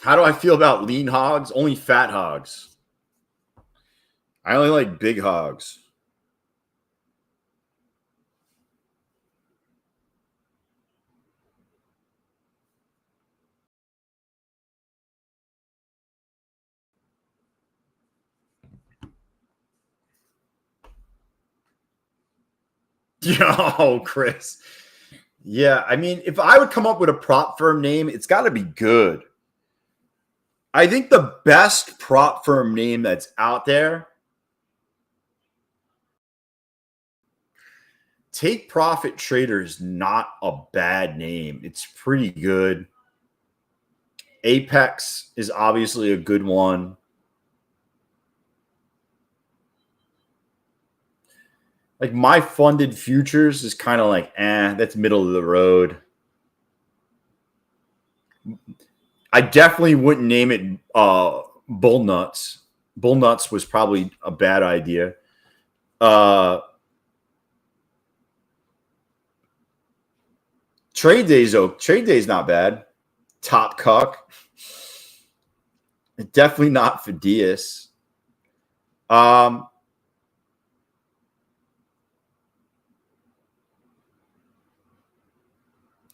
How do I feel about lean hogs? Only fat hogs. I only like big hogs. Yo, Chris. Yeah, I mean, if I would come up with a prop firm name, it's got to be good. I think the best prop firm name that's out there, Take Profit Trader, is not a bad name. It's pretty good. Apex is obviously a good one. Like My Funded Futures is kind of like, that's middle of the road. I definitely wouldn't name it Bull Nuts. Bull Nuts was probably a bad idea. Trade Day's not bad. Top Cuck. Definitely not Fidias.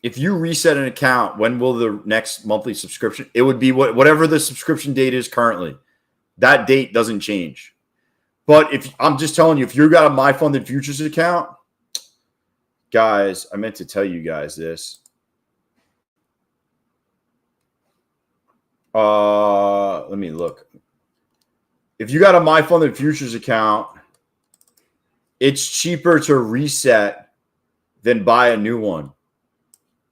If you reset an account, when will the next monthly subscription? It would be whatever the subscription date is currently. That date doesn't change. But if I'm just telling you, if you got a My Funded Futures account, guys, I meant to tell you guys this. Let me look. If you got a My Funded Futures account, it's cheaper to reset than buy a new one.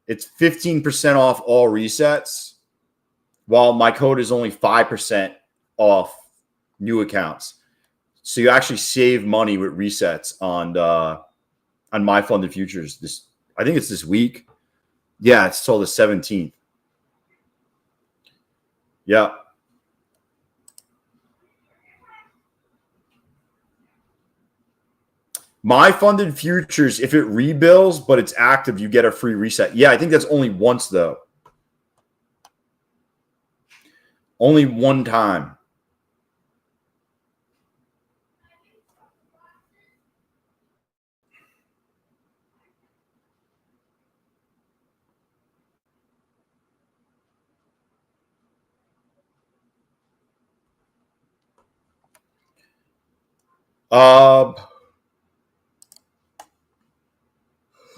It's 15% off all resets, while my code is only 5% off new accounts. So you actually save money with resets on My Funded Futures. I think it's this week. Yeah, it's till the 17th. Yeah. My Funded Futures, if it rebills but it's active, you get a free reset. Yeah, I think that's only once, though. Only one time.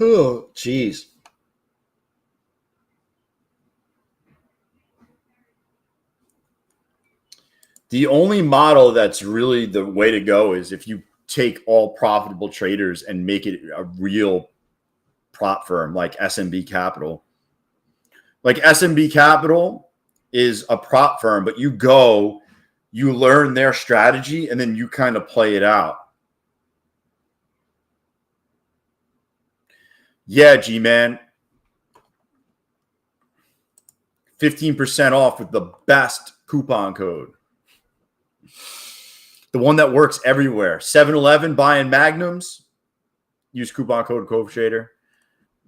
Oh, geez. The only model that's really the way to go is if you take all profitable traders and make it a real prop firm like SMB Capital. Like SMB Capital is a prop firm, but you learn their strategy, and then you kind of play it out. Yeah, G-Man. 15% off with the best coupon code. The one that works everywhere. 7-Eleven buying Magnums. Use coupon code CoveTrader.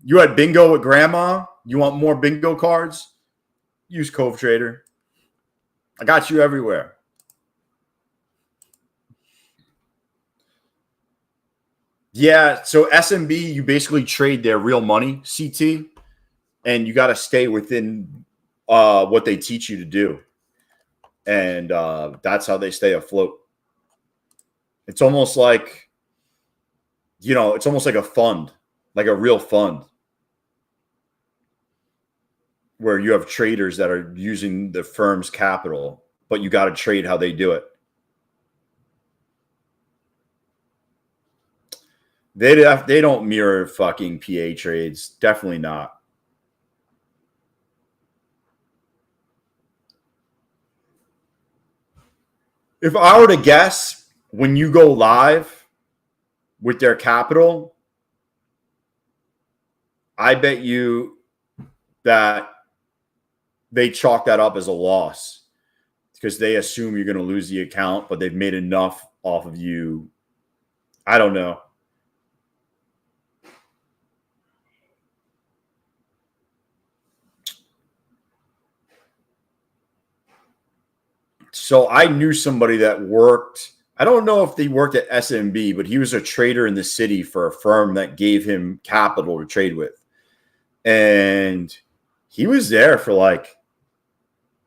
You had bingo with grandma. You want more bingo cards? Use CoveTrader. I got you everywhere. Yeah, so SMB, you basically trade their real money, CT, and you got to stay within what they teach you to do. And that's how they stay afloat. It's almost like, it's almost like a fund, like a real fund, where you have traders that are using the firm's capital, but you got to trade how they do it. They don't mirror fucking PA trades. Definitely not. If I were to guess, when you go live with their capital, I bet you that they chalk that up as a loss because they assume you're going to lose the account, but they've made enough off of you. I don't know. So I knew somebody that worked. I don't know if they worked at SMB, but he was a trader in the city for a firm that gave him capital to trade with. And he was there for like,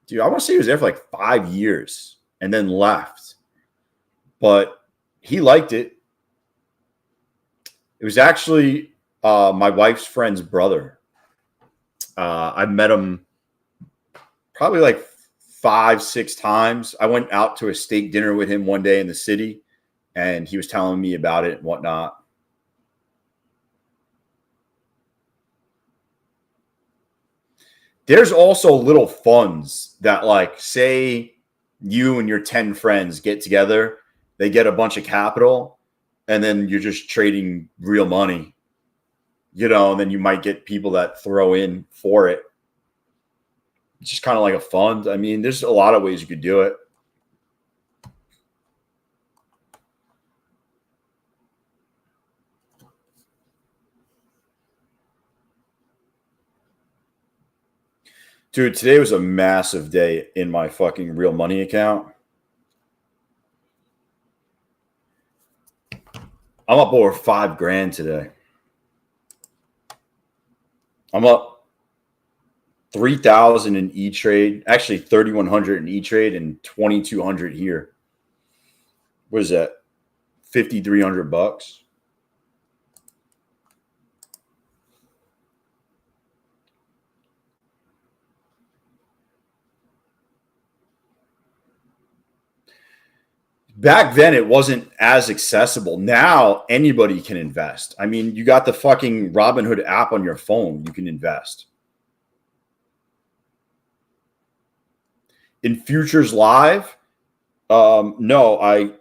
dude, I want to say he was there for like 5 years and then left. But he liked it. It was actually my wife's friend's brother. I met him probably like 5-6 times. I went out to a steak dinner with him one day in the city, and he was telling me about it and whatnot. There's also little funds that, like, say you and your 10 friends get together, they get a bunch of capital, and then you're just trading real money, and then you might get people that throw in for it. It's just kind of like a fund. I mean, there's a lot of ways you could do it. Dude, today was a massive day in my fucking real money account. I'm up over $5,000 today. I'm up 3,000 in E-Trade, actually 3,100 in E-Trade and 2,200 here. What is that? $5,300. Back then, it wasn't as accessible. Now, anybody can invest. I mean, you got the fucking Robinhood app on your phone. You can invest. In futures live, no,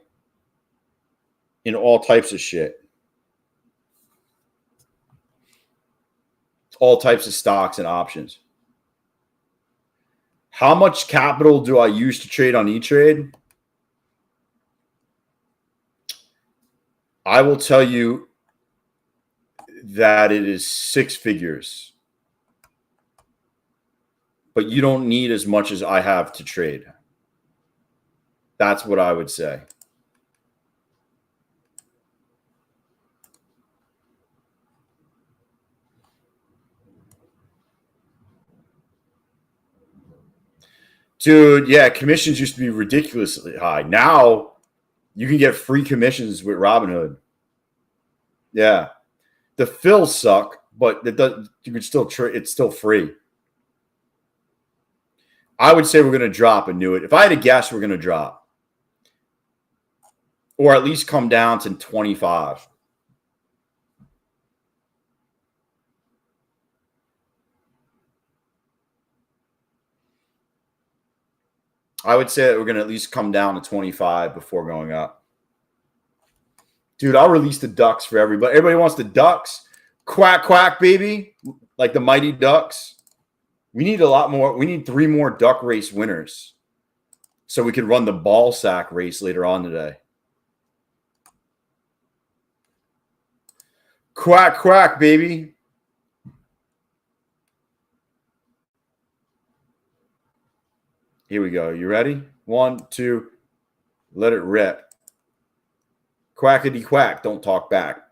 in all types of shit. All types of stocks and options. How much capital do I use to trade on E-Trade? I will tell you that it is 6 figures. But you don't need as much as I have to trade. That's what I would say. Dude, yeah, commissions used to be ridiculously high. Now you can get free commissions with Robinhood. Yeah. The fills suck, but you can still trade. It's still free. I would say we're going to drop a new it. If I had to guess, we're going to drop. Or at least come down to 25. I would say that we're going to at least come down to 25 before going up. Dude, I'll release the ducks for everybody. Everybody wants the ducks. Quack, quack, baby. Like the mighty ducks. We need a lot more. We need 3 more duck race winners so we can run the ball sack race later on today. Quack, quack, baby. Here we go. You ready? 1, 2. Let it rip. Quackity quack. Don't talk back.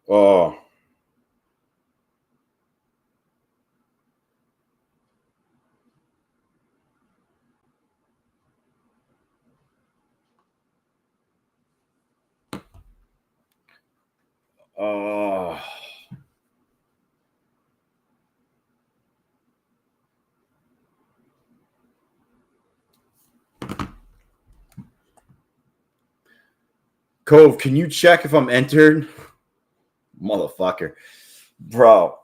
Oh. Oh. Cove, can you check if I'm entered? Motherfucker. Bro.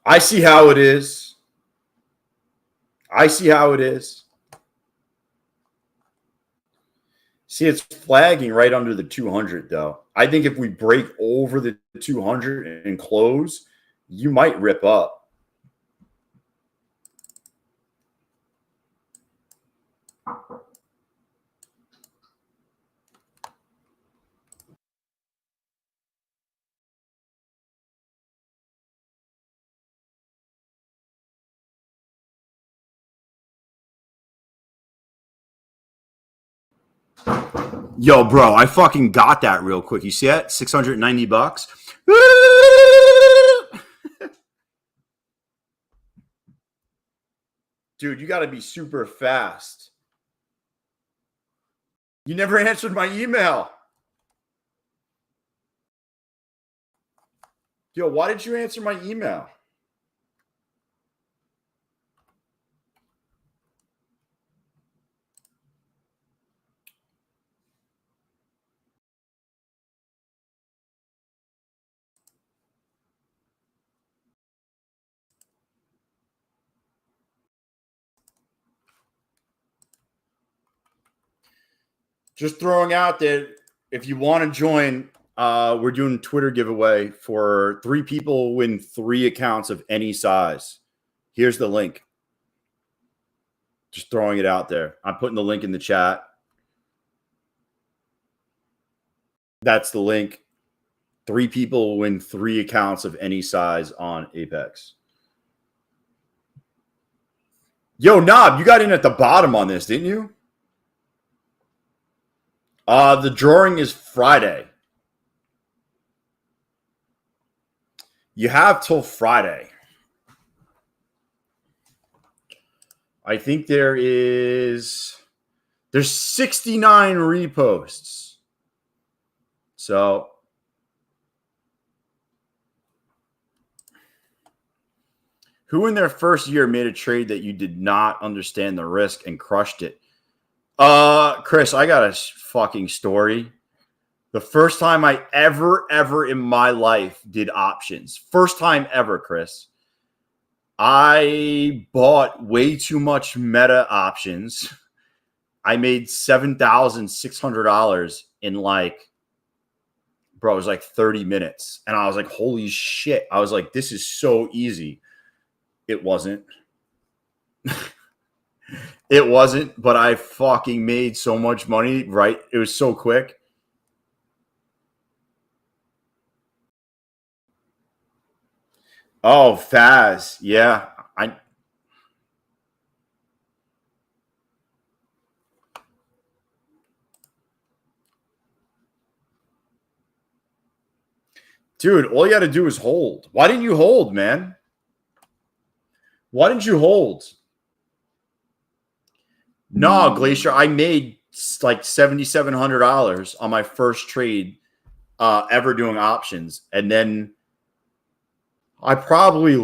I see how it is. I see how it is. See, it's flagging right under the 200, though. I think if we break over the 200 and close, you might rip up. Yo, bro, I fucking got that real quick. You see that? $690. Dude, you got to be super fast. You never answered my email. Yo, why did you answer my email? Just throwing out there, if you want to join, we're doing Twitter giveaway for 3 people win 3 accounts of any size. Here's the link. Just throwing it out there. I'm putting the link in the chat. That's the link. 3 people win 3 accounts of any size on Apex. Yo, Knob, you got in at the bottom on this, didn't you? The drawing is Friday. You have till Friday. I think there's 69 reposts. So who in their first year made a trade that you did not understand the risk and crushed it? Chris, I got a fucking story. The first time I ever in my life did options. First time ever, Chris. I bought way too much meta options. I made $7,600 in it was like 30 minutes. And I was like, holy shit. I was like, this is so easy. It wasn't. It wasn't, but I fucking made so much money, right? It was so quick. Oh, Faz. Yeah. Dude, all you got to do is hold. Why didn't you hold, man? Why didn't you hold? No, Glacier, I made like $7,700 on my first trade ever doing options. And then I probably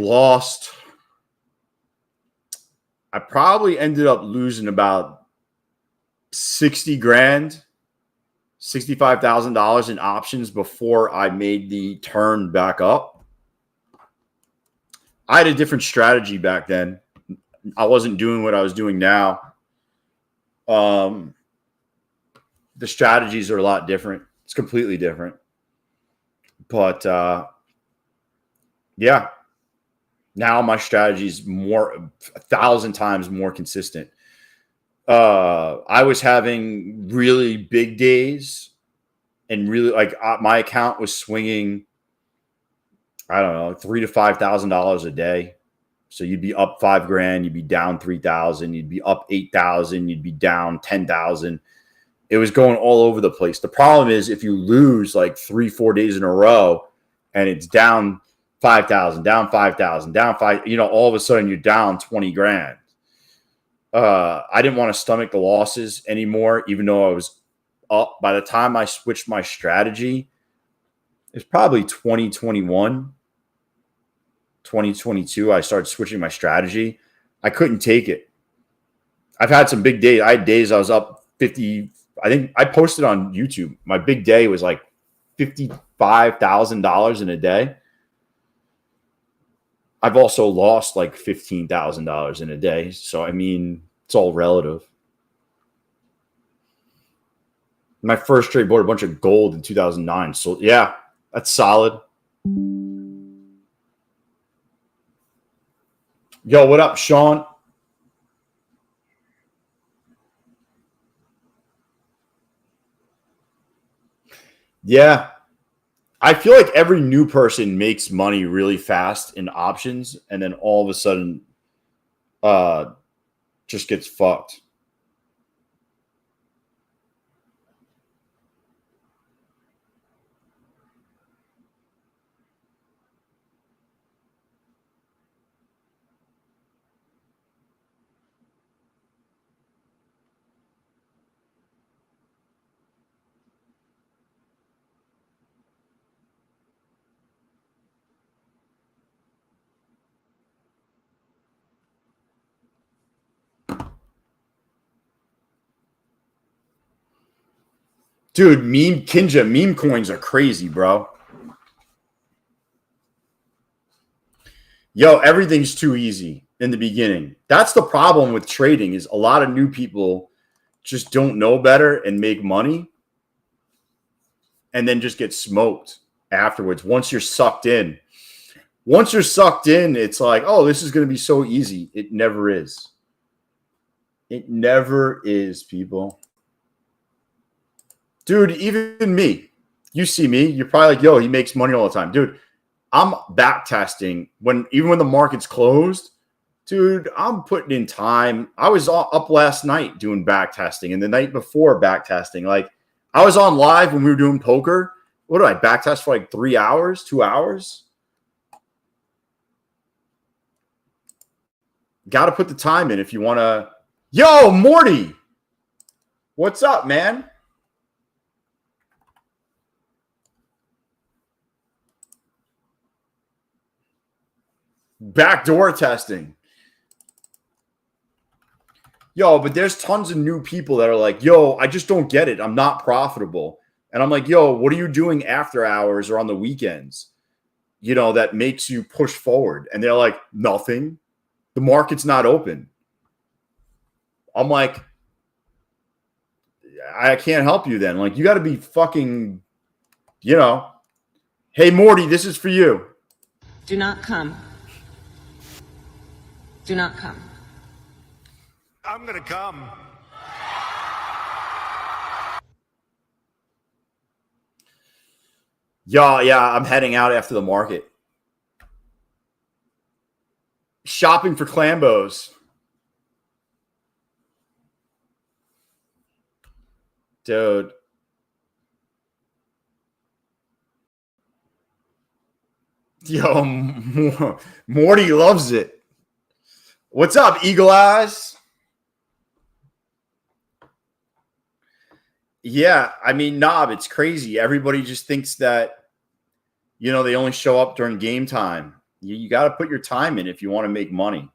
ended up losing about 60 grand, $65,000 in options before I made the turn back up. I had a different strategy back then. I wasn't doing what I was doing now. The strategies are a lot different. It's completely different. But yeah, now my strategy is 1,000 times more consistent. I was having really big days and really like my account was swinging, I don't know, $3,000 to $5,000 a day. So you'd be up $5,000, you'd be down 3,000, you'd be up 8,000, you'd be down 10,000. It was going all over the place. The problem is if you lose like 3-4 days in a row and it's down 5,000, down 5,000, down 5, all of a sudden you're down 20 grand. I didn't want to stomach the losses anymore, even though I was up. By the time I switched my strategy, it's probably 2021, 2022. I started switching my strategy. I couldn't take it. I've had some big days. I had days I was up 50. I think I posted on YouTube. My big day was like $55,000 in a day. I've also lost like $15,000 in a day. So, I mean, it's all relative. My first trade bought a bunch of gold in 2009. So, yeah, that's solid. Yo, what up, Sean? Yeah. I feel like every new person makes money really fast in options, and then all of a sudden just gets fucked. Dude, meme coins are crazy, bro. Yo, everything's too easy in the beginning. That's the problem with trading is a lot of new people just don't know better and make money and then just get smoked afterwards. Once you're sucked in, it's like, oh, this is going to be so easy. It never is. It never is, people. Dude, even me, you see me, you're probably like, yo, he makes money all the time. Dude, I'm back testing even when the market's closed. Dude, I'm putting in time. I was up last night doing back testing and the night before back testing. Like, I was on live when we were doing poker. What do I back test for like 3 hours, 2 hours? Got to put the time in if you want to. Yo, Morty, what's up, man? Backdoor testing. Yo, but there's tons of new people that are like, yo, I just don't get it. I'm not profitable. And I'm like, yo, what are you doing after hours or on the weekends? That makes you push forward. And they're like, nothing. The market's not open. I'm like, I can't help you then. Like, you got to be fucking, hey, Morty, this is for you. Do not come. Do not come. I'm gonna come. Yeah, I'm heading out after the market. Shopping for Clambos. Dude. Yo, Morty loves it. What's up, Eagle Eyes? Yeah, I mean, Knob, it's crazy. Everybody just thinks that, they only show up during game time. You got to put your time in if you want to make money.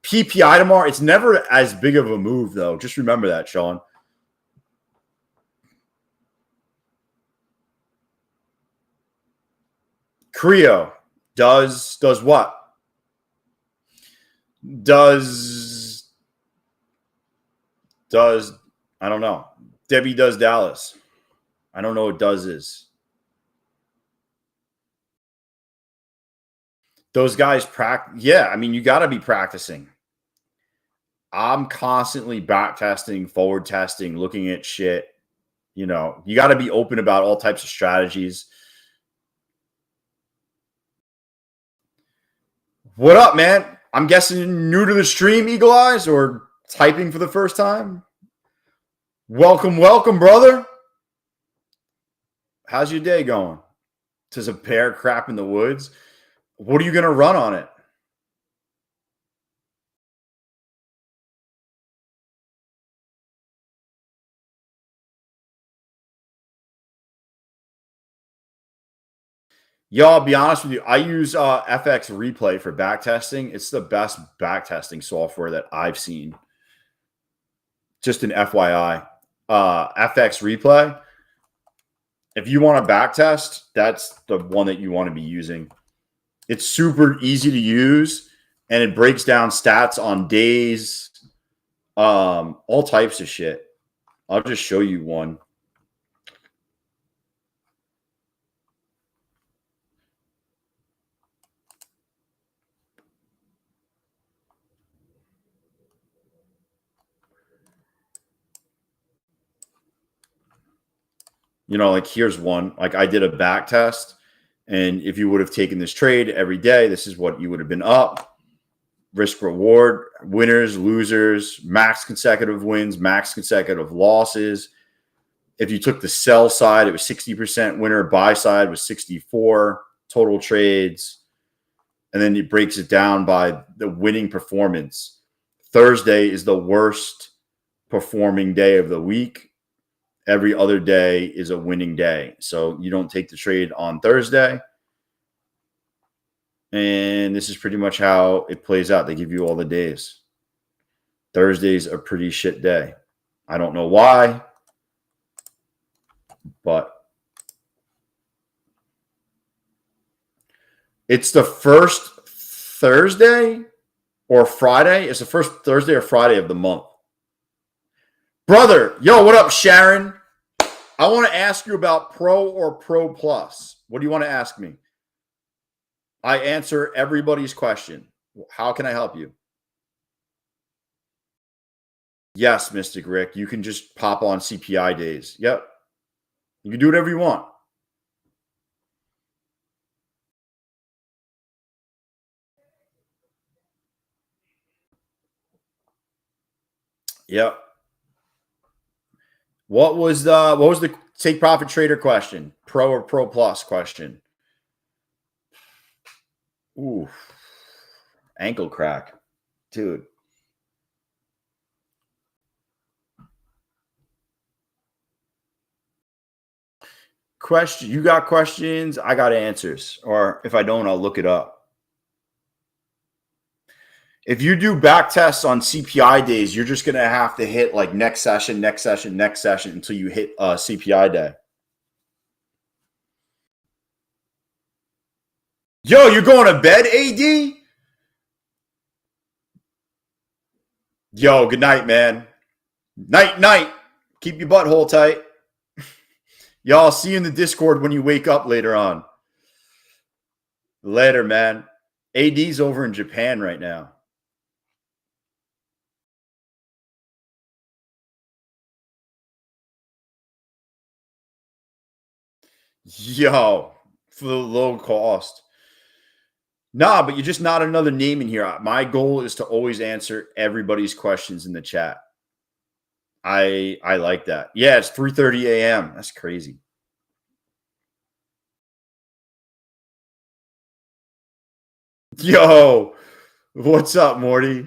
PPI tomorrow, it's never as big of a move, though. Just remember that, Sean. Creo does what? Does I don't know. Debbie does Dallas. I don't know what does is. Those guys practice. Yeah, I mean, you got to be practicing. I'm constantly back testing, forward testing, looking at shit. You know, you got to be open about all types of strategies. What up, man? I'm guessing new to the stream, Eagle Eyes, or typing for the first time. Welcome, welcome, brother. How's your day going? Does a bear crap in the woods? What are you going to run on it? Yo, I'll be honest with you. I use FX Replay for backtesting. It's the best backtesting software that I've seen. Just an FYI. FX Replay. If you want to backtest, that's the one that you want to be using. It's super easy to use, and it breaks down stats on days, all types of shit. I'll just show you one. You know, like here's one. Like I did a back test, and if you would have taken this trade every day, this is what you would have been up. Risk reward, winners, losers, max consecutive wins, max consecutive losses. If you took the sell side, it was 60% winner. Buy side was 64 total trades. And then it breaks it down by the winning performance. Thursday is the worst performing day of the week. Every other day is a winning day. So you don't take the trade on Thursday. And this is pretty much how it plays out. They give you all the days. Thursday's a pretty shit day. I don't know why, but it's the first Thursday or Friday. It's the first Thursday or Friday of the month. Brother, yo, what up, Sharon? I want to ask you about Pro or Pro Plus. What do you want to ask me? I answer everybody's question. How can I help you? Yes, Mystic Rick. You can just pop on CPI days. Yep. You can do whatever you want. Yep. What was the take profit trader question? Pro or Pro Plus question? Ooh. Ankle crack. Dude. Question. You got questions? I got answers. Or if I don't, I'll look it up. If you do back tests on CPI days, you're just going to have to hit like next session, next session, next session until you hit CPI day. Yo, you're going to bed, AD? Yo, good night, man. Night, night. Keep your butthole tight. Y'all, see you in the Discord when you wake up later on. Later, man. AD's over in Japan right now. Yo, for the low cost. Nah, but you're just not another name in here. My goal is to always answer everybody's questions in the chat. I like that. Yeah, it's 3:30 a.m. That's crazy. Yo, what's up, Morty?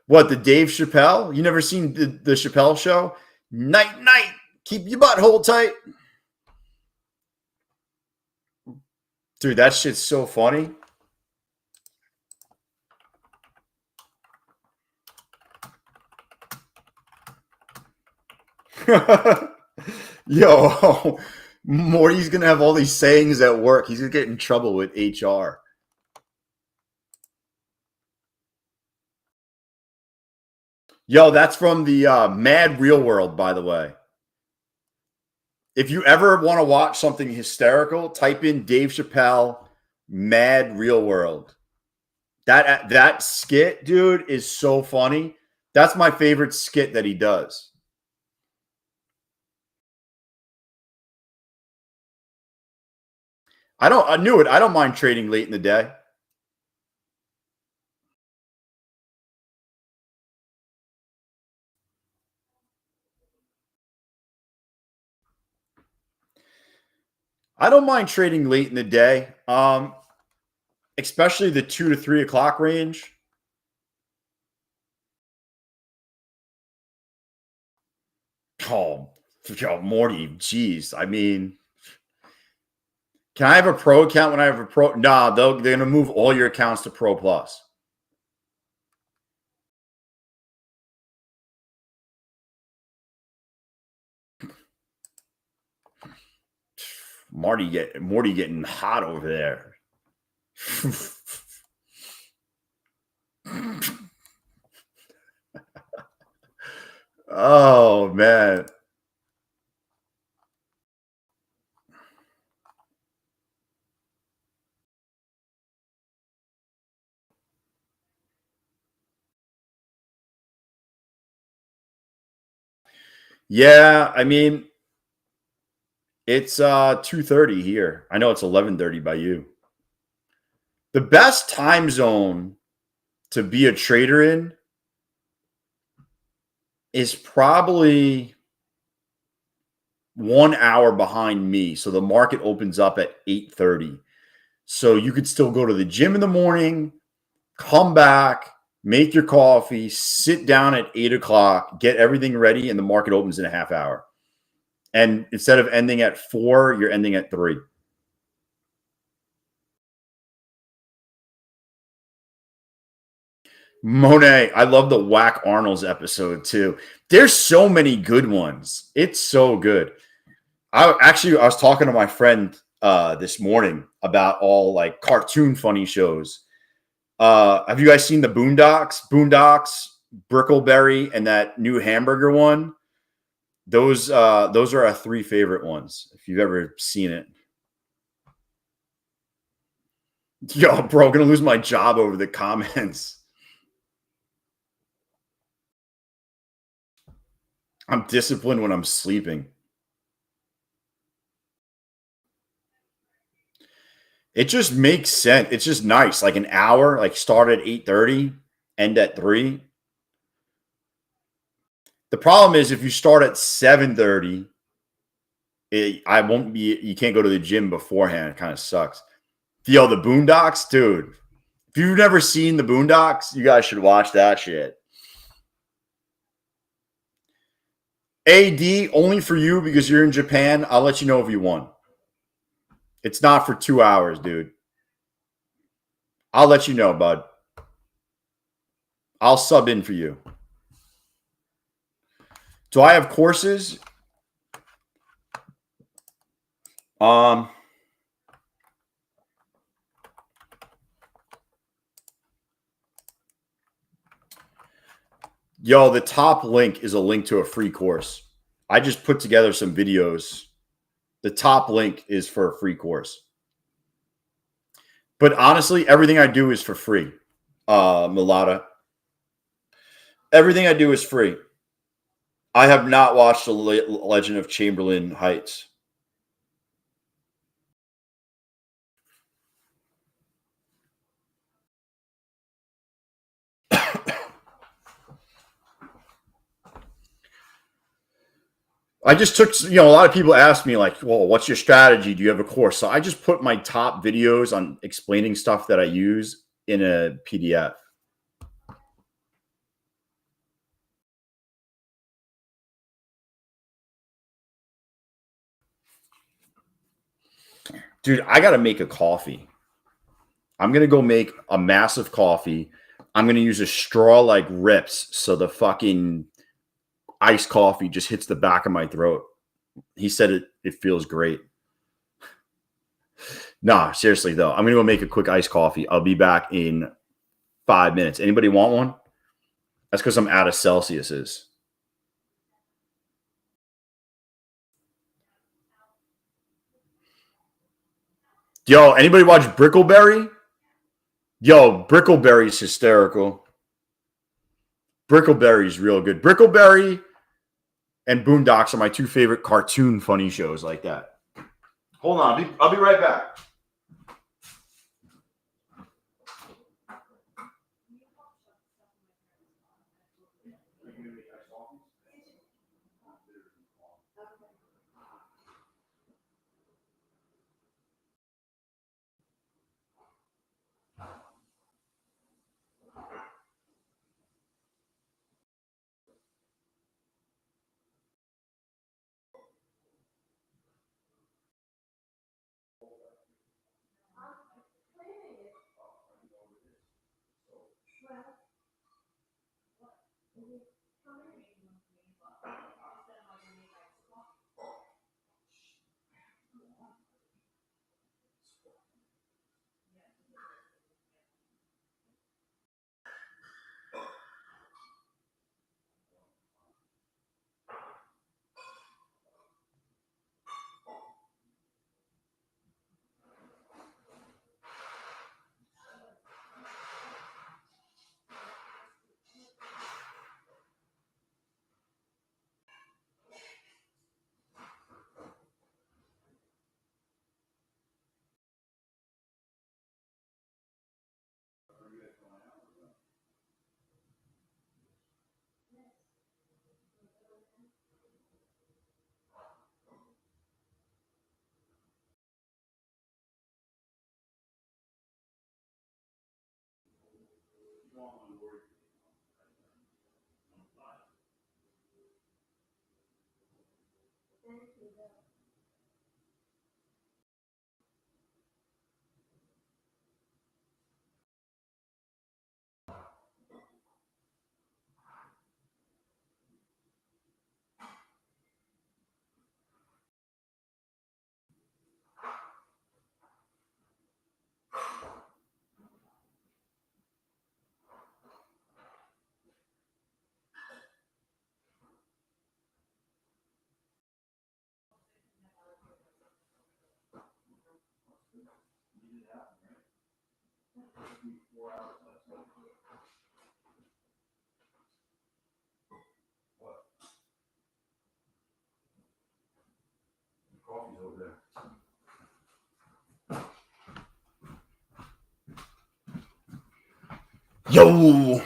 What, the Dave Chappelle? You never seen the Chappelle show? Night, night. Keep your butthole tight. Dude, that shit's so funny. Yo, Morty's going to have all these sayings at work. He's going to get in trouble with HR. Yo, that's from the Mad Real World, by the way. If you ever want to watch something hysterical, type in Dave Chappelle, Mad Real World. That skit, dude, is so funny. That's my favorite skit that he does. I knew it. I don't mind trading late in the day. I don't mind trading late in the day. Especially the 2 to 3 o'clock range. Oh, Morty, geez. I mean, can I have a pro account when I have a pro? Nah, they're going to move all your accounts to Pro Plus. Morty getting hot over there. Oh, man. Yeah, I mean, it's 2:30 here. I know it's 11:30 by you. The best time zone to be a trader in is probably 1 hour behind me. So the market opens up at 8:30. So you could still go to the gym in the morning, come back, make your coffee, sit down at 8 o'clock, get everything ready, and the market opens in a half hour. And instead of ending at 4, you're ending at 3. Monet, I love the Whack Arnold's episode too. There's so many good ones. It's so good. I was talking to my friend this morning about all like cartoon funny shows. Have you guys seen the Boondocks? Boondocks, Brickleberry, and that new hamburger one? Those are our 3 favorite ones, if you've ever seen it. Yo, bro, gonna lose my job over the comments. I'm disciplined when I'm sleeping. It just makes sense. It's just nice. Like an hour, like start at 8:30, end at 3. The problem is if you start at 7:30, you can't go to the gym beforehand. It kind of sucks. Yo, the Boondocks, dude. If you've never seen the Boondocks, you guys should watch that shit. AD, only for you because you're in Japan. I'll let you know if you won. It's not for 2 hours, dude. I'll let you know, bud. I'll sub in for you. Do I have courses? Yo, the top link is a link to a free course. I just put together some videos. The top link is for a free course. But honestly, everything I do is for free, Mulata. Everything I do is free. I have not watched The Legend of Chamberlain Heights. I just took, a lot of people ask me like, well, what's your strategy? Do you have a course? So I just put my top videos on explaining stuff that I use in a PDF. Dude, I got to make a coffee. I'm going to go make a massive coffee. I'm going to use a straw like rips so the fucking iced coffee just hits the back of my throat. He said it feels great. Nah, seriously though. I'm going to go make a quick iced coffee. I'll be back in 5 minutes. Anybody want one? That's because I'm out of Celsius's. Yo, anybody watch Brickleberry? Yo, Brickleberry's hysterical. Brickleberry's real good. Brickleberry and Boondocks are my two favorite cartoon funny shows like that. Hold on. I'll be right back. Coffee's over there. Yo!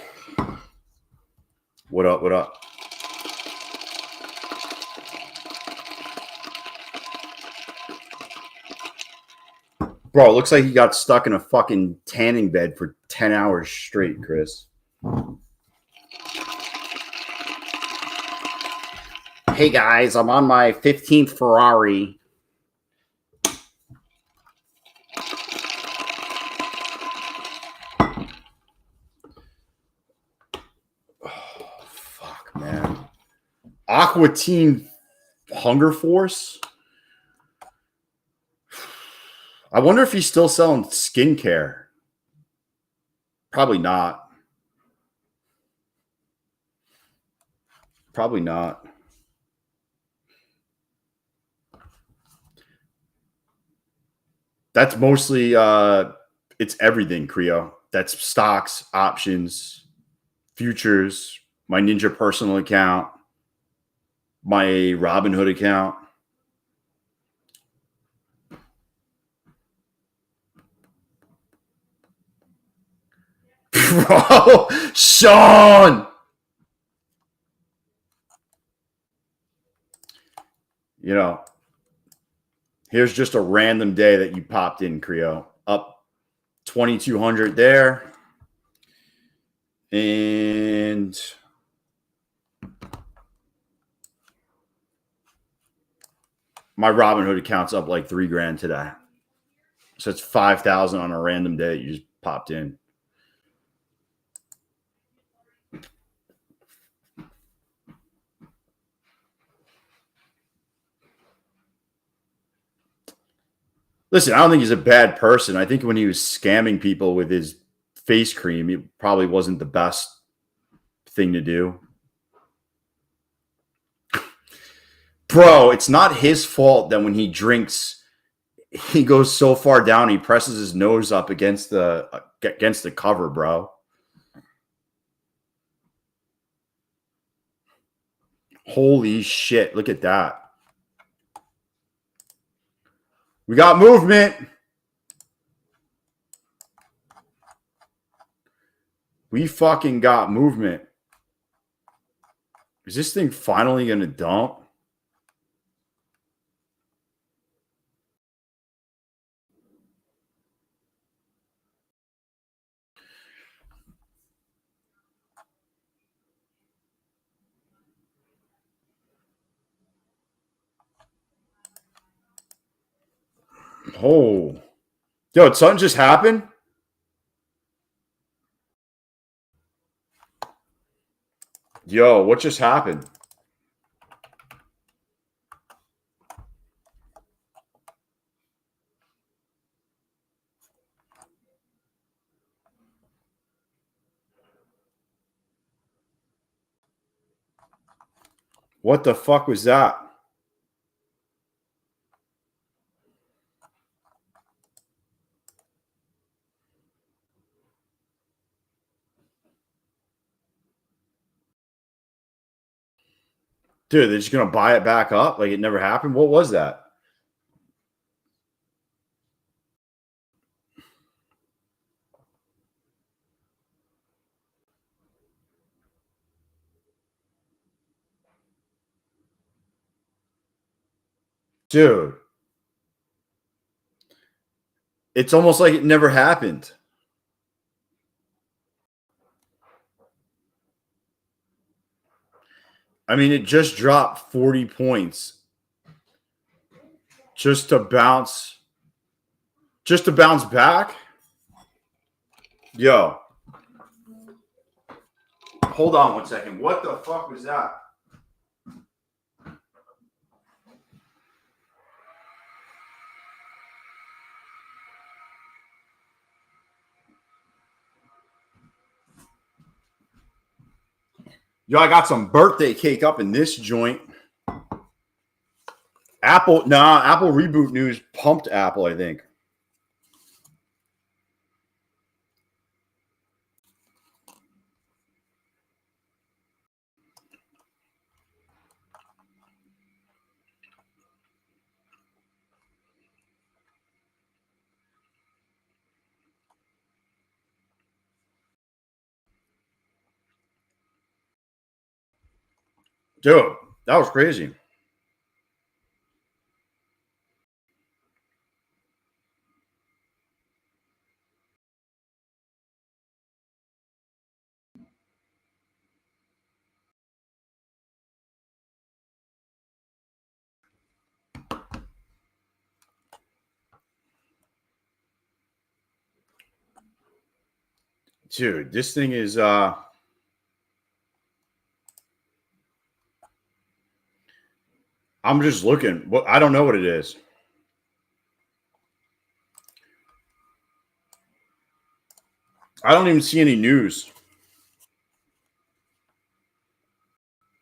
What up? What up? Bro, it looks like he got stuck in a fucking tanning bed for 10 hours straight, Chris. Hey guys, I'm on my 15th Ferrari. Oh, fuck, man. Aqua Teen Hunger Force? I wonder if he's still selling skincare. Probably not. Probably not. That's mostly it's everything, Creo. That's stocks, options, futures, my Ninja personal account, my Robinhood account. Bro, Sean! You know, here's just a random day that you popped in, Creo. Up 2,200 there. And my Robinhood account's up like $3,000 today. So it's 5,000 on a random day that you just popped in. Listen, I don't think he's a bad person. I think when he was scamming people with his face cream, it probably wasn't the best thing to do. Bro, it's not his fault that when he drinks, he goes so far down, he presses his nose up against the cover, bro. Holy shit. Look at that. We got movement. We fucking got movement. Is this thing finally going to dump? Oh. Yo, did something just happen? Yo, what just happened? What the fuck was that? Dude, they're just going to buy it back up like it never happened? What was that? Dude. It's almost like it never happened. I mean, it just dropped 40 points just to bounce back. Yo. Hold on 1 second. What the fuck was that? Yo, I got some birthday cake up in this joint. Apple reboot news pumped Apple, I think. Dude, that was crazy. Dude, this thing is I'm just looking. Well, I don't know what it is. I don't even see any news.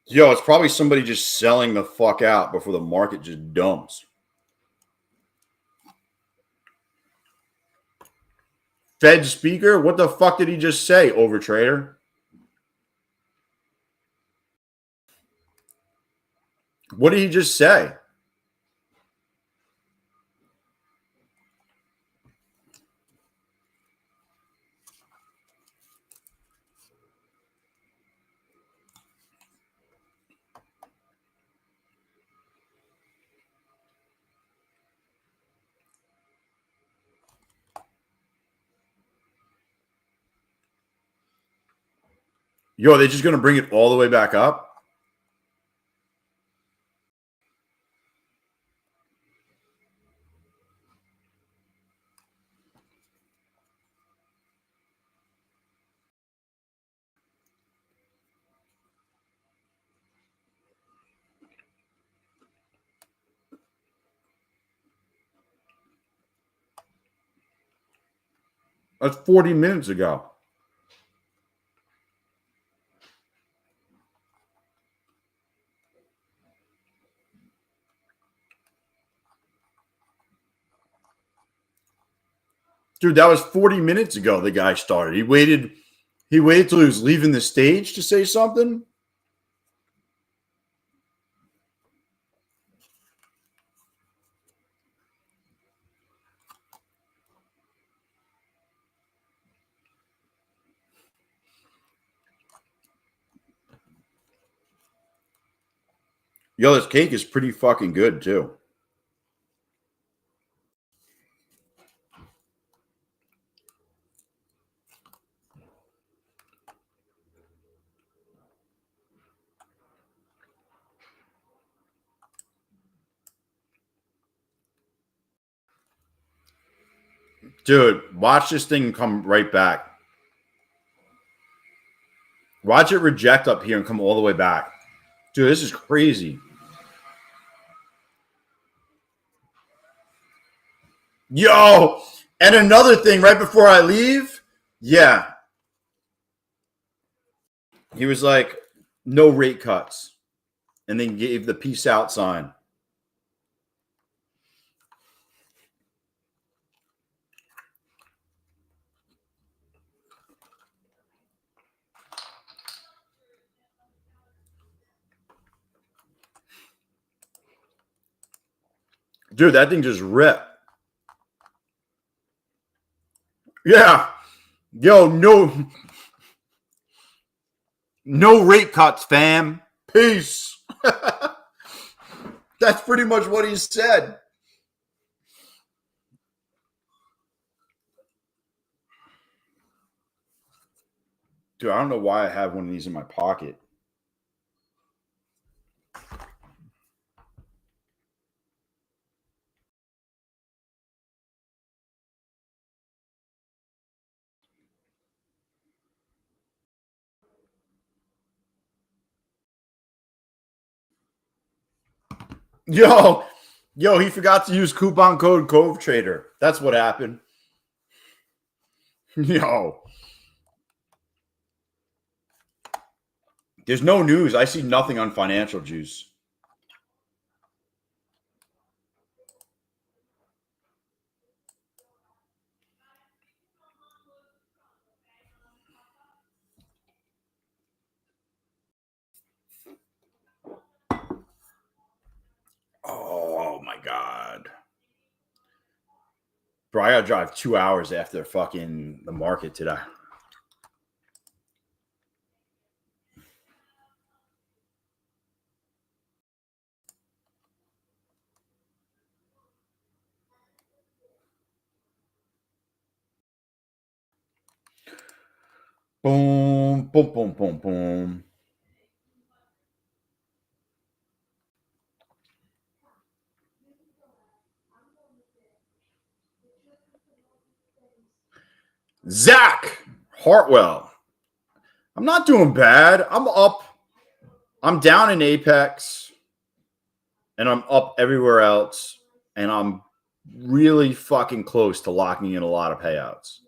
Yo, it's probably somebody just selling the fuck out before the market just dumps. Fed speaker? What the fuck did he just say, overtrader? What did he just say? Yo, are they just going to bring it all the way back up? That's 40 minutes ago. Dude, that was 40 minutes ago the guy started. He waited till he was leaving the stage to say something. Yo, this cake is pretty fucking good too. Dude, watch this thing come right back. Watch it reject up here and come all the way back. Dude, this is crazy. Yo, and another thing right before I leave. Yeah. He was like, no rate cuts. And then gave the peace out sign. Dude, that thing just ripped. Yeah. Yo, no rate cuts, fam. Peace. That's pretty much what he said. Dude, I don't know why I have one of these in my pocket. Yo, he forgot to use coupon code Cove Trader. That's what happened. Yo. There's no news. I see nothing on Financial Juice. Oh my God. Bro, I gotta drive 2 hours after fucking the market today. Boom, boom, boom, boom, boom. Zach Hartwell. I'm not doing bad. I'm up. I'm down in Apex. And I'm up everywhere else. And I'm really fucking close to locking in a lot of payouts.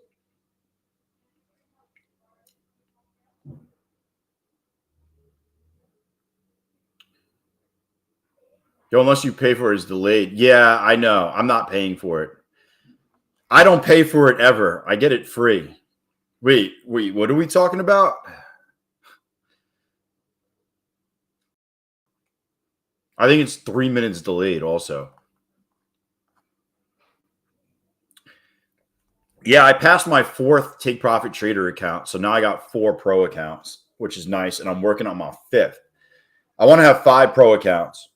Yo, unless you pay for it, it's delayed. Yeah, I know. I'm not paying for it. I don't pay for it ever. I get it free. Wait, what are we talking about? I think it's 3 minutes delayed also. Yeah, I passed my 4th Take Profit Trader account. So now I got 4 pro accounts, which is nice. And I'm working on my 5th. I want to have 5 pro accounts.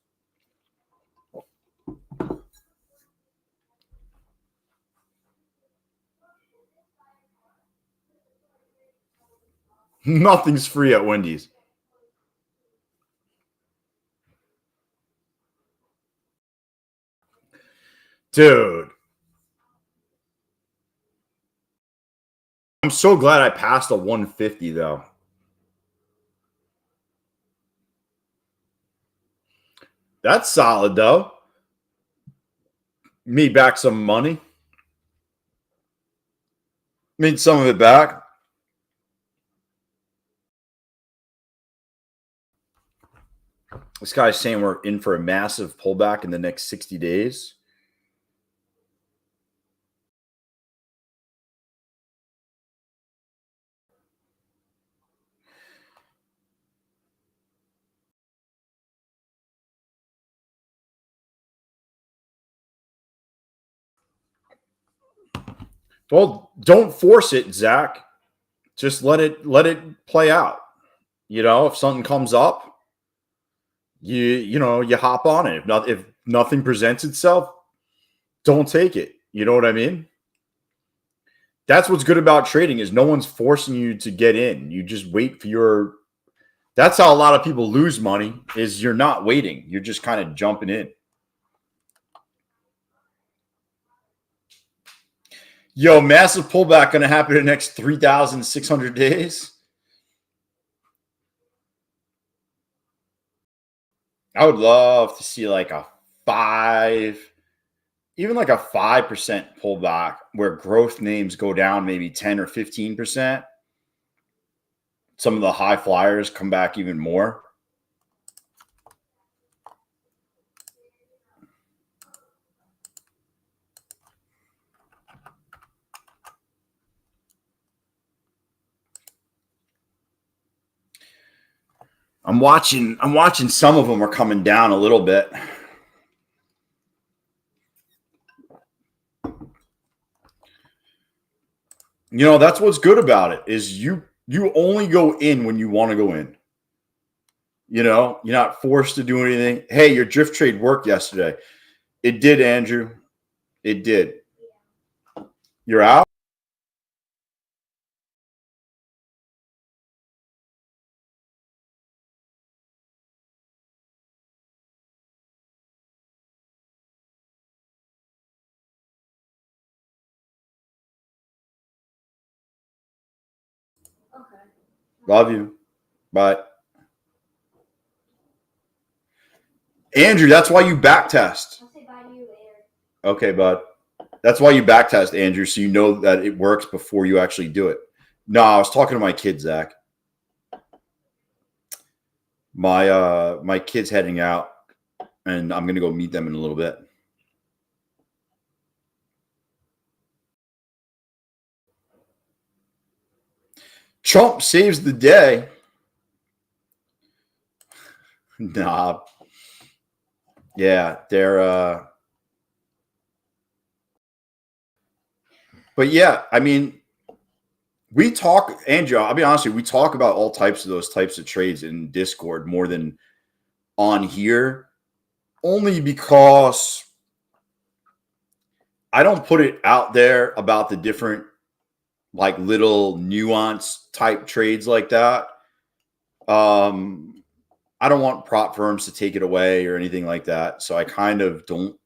Nothing's free at Wendy's. Dude. I'm so glad I passed a 150 though. That's solid though. Me back some money. Made some of it back. This guy's saying we're in for a massive pullback in the next 60 days. Well, don't force it, Zach. Just let it play out. You know, if something comes up, you hop on it. If nothing presents itself, don't take it. You know what I mean? That's what's good about trading is no one's forcing you to get in. You just wait for your. That's how a lot of people lose money is you're not waiting. You're just kind of jumping in. Yo, massive pullback going to happen in the next 3,600 days. I would love to see like a 5, even like a 5% pullback where growth names go down maybe 10 or 15%. Some of the high flyers come back even more. I'm watching some of them are coming down a little bit. You know, that's what's good about it is you only go in when you want to go in. You know, you're not forced to do anything. Hey, your drift trade worked yesterday. It did, Andrew. It did. You're out? Okay. Love you. Bye. Andrew, that's why you back test. I'll say bye to you later. Okay, bud. That's why you back test, Andrew, so you know that it works before you actually do it. No, I was talking to my kid, Zach. My kid's heading out, and I'm gonna go meet them in a little bit. Trump saves the day. Nah. Yeah, they're but yeah, I mean, we talk, Andrew, I'll be honest with you, we talk about all types of those types of trades in Discord more than on here, only because I don't put it out there about the different like little nuance type trades like that. I don't want prop firms to take it away or anything like that. So I kind of don't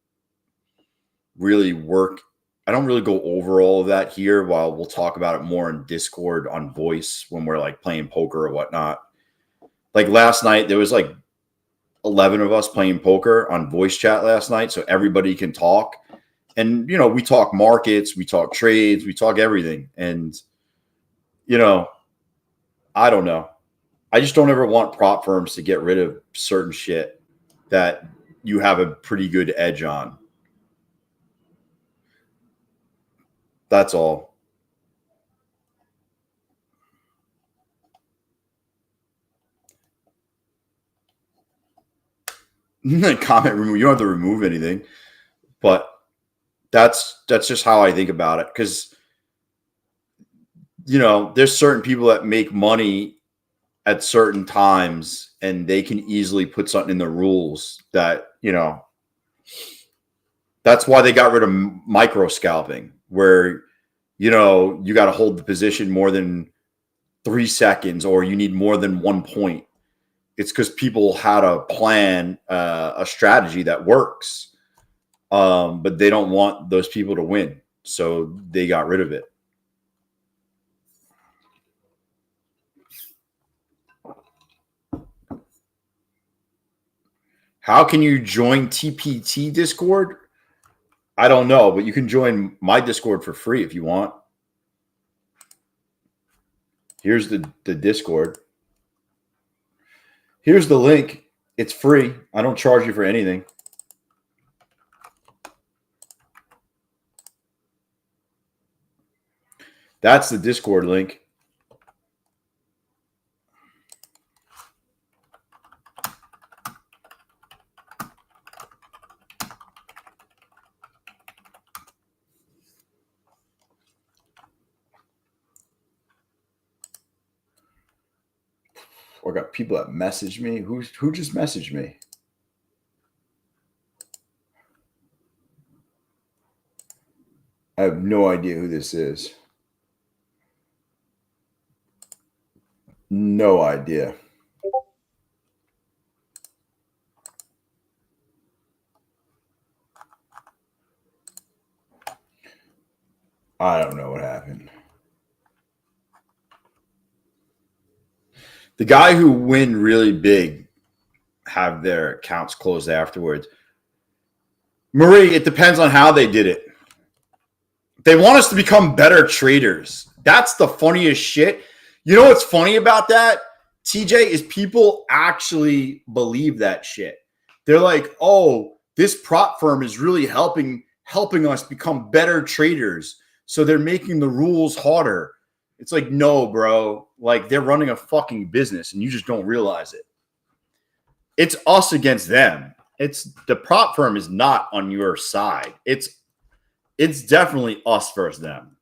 really work. I don't really go over all of that here while we'll talk about it more in Discord on voice when we're like playing poker or whatnot. Like last night, there was like 11 of us playing poker on voice chat last night. So everybody can talk. And, you know, we talk markets, we talk trades, we talk everything. And, you know, I don't know. I just don't ever want prop firms to get rid of certain shit that you have a pretty good edge on. That's all. Comment remove. You don't have to remove anything, but that's just how I think about it. Because you know, there's certain people that make money at certain times, and they can easily put something in the rules that you know. That's why they got rid of micro scalping, where you know you got to hold the position more than 3 seconds, or you need more than 1 point. It's because people had a plan, a strategy that works, but they don't want those people to win, so they got rid of it. How can you join TPT Discord? I don't know, but you can join my Discord for free if you want. Here's the Discord. Here's the link. It's free. I don't charge you for anything. That's the Discord link. I got people that message me. Who just messaged me? I have no idea who this is. No idea. I don't know what happened. The guy who win really big have their accounts closed afterwards. Marie, it depends on how they did it. They want us to become better traders. That's the funniest shit. You know what's funny about that, TJ, is people actually believe that shit. They're like, oh, this prop firm is really helping us become better traders. So they're making the rules harder. It's like, no, bro. Like, they're running a fucking business and you just don't realize it. It's us against them. It's the prop firm is not on your side. It's definitely us versus them.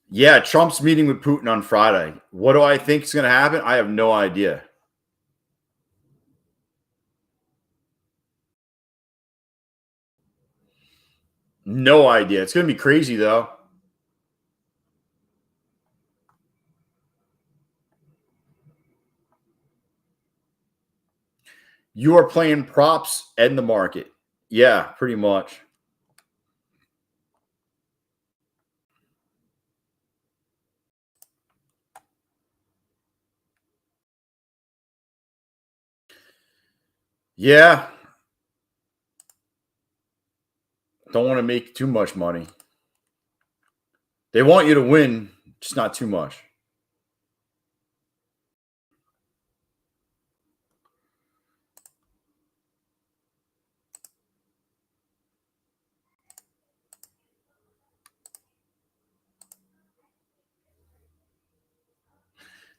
Yeah, Trump's meeting with Putin on Friday. What do I think is going to happen? I have no idea. No idea. It's going to be crazy, though. You are playing props and the market. Yeah, pretty much. Yeah. Don't want to make too much money. They want you to win, just not too much.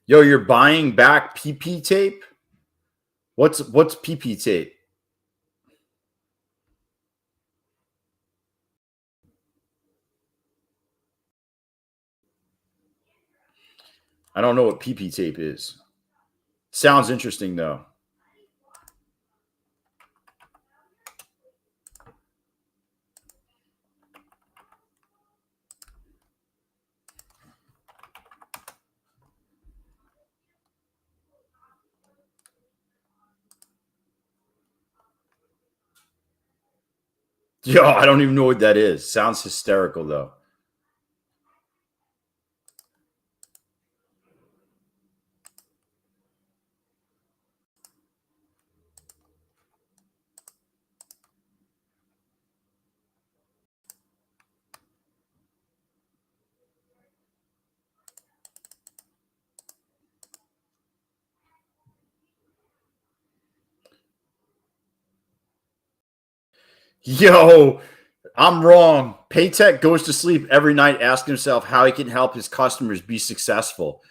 Yo, you're buying back PP tape? What's PP tape? I don't know what PP tape is. Sounds interesting, though. Yo, I don't even know what that is. Sounds hysterical, though. Yo, I'm wrong. Paytech goes to sleep every night asking himself how he can help his customers be successful.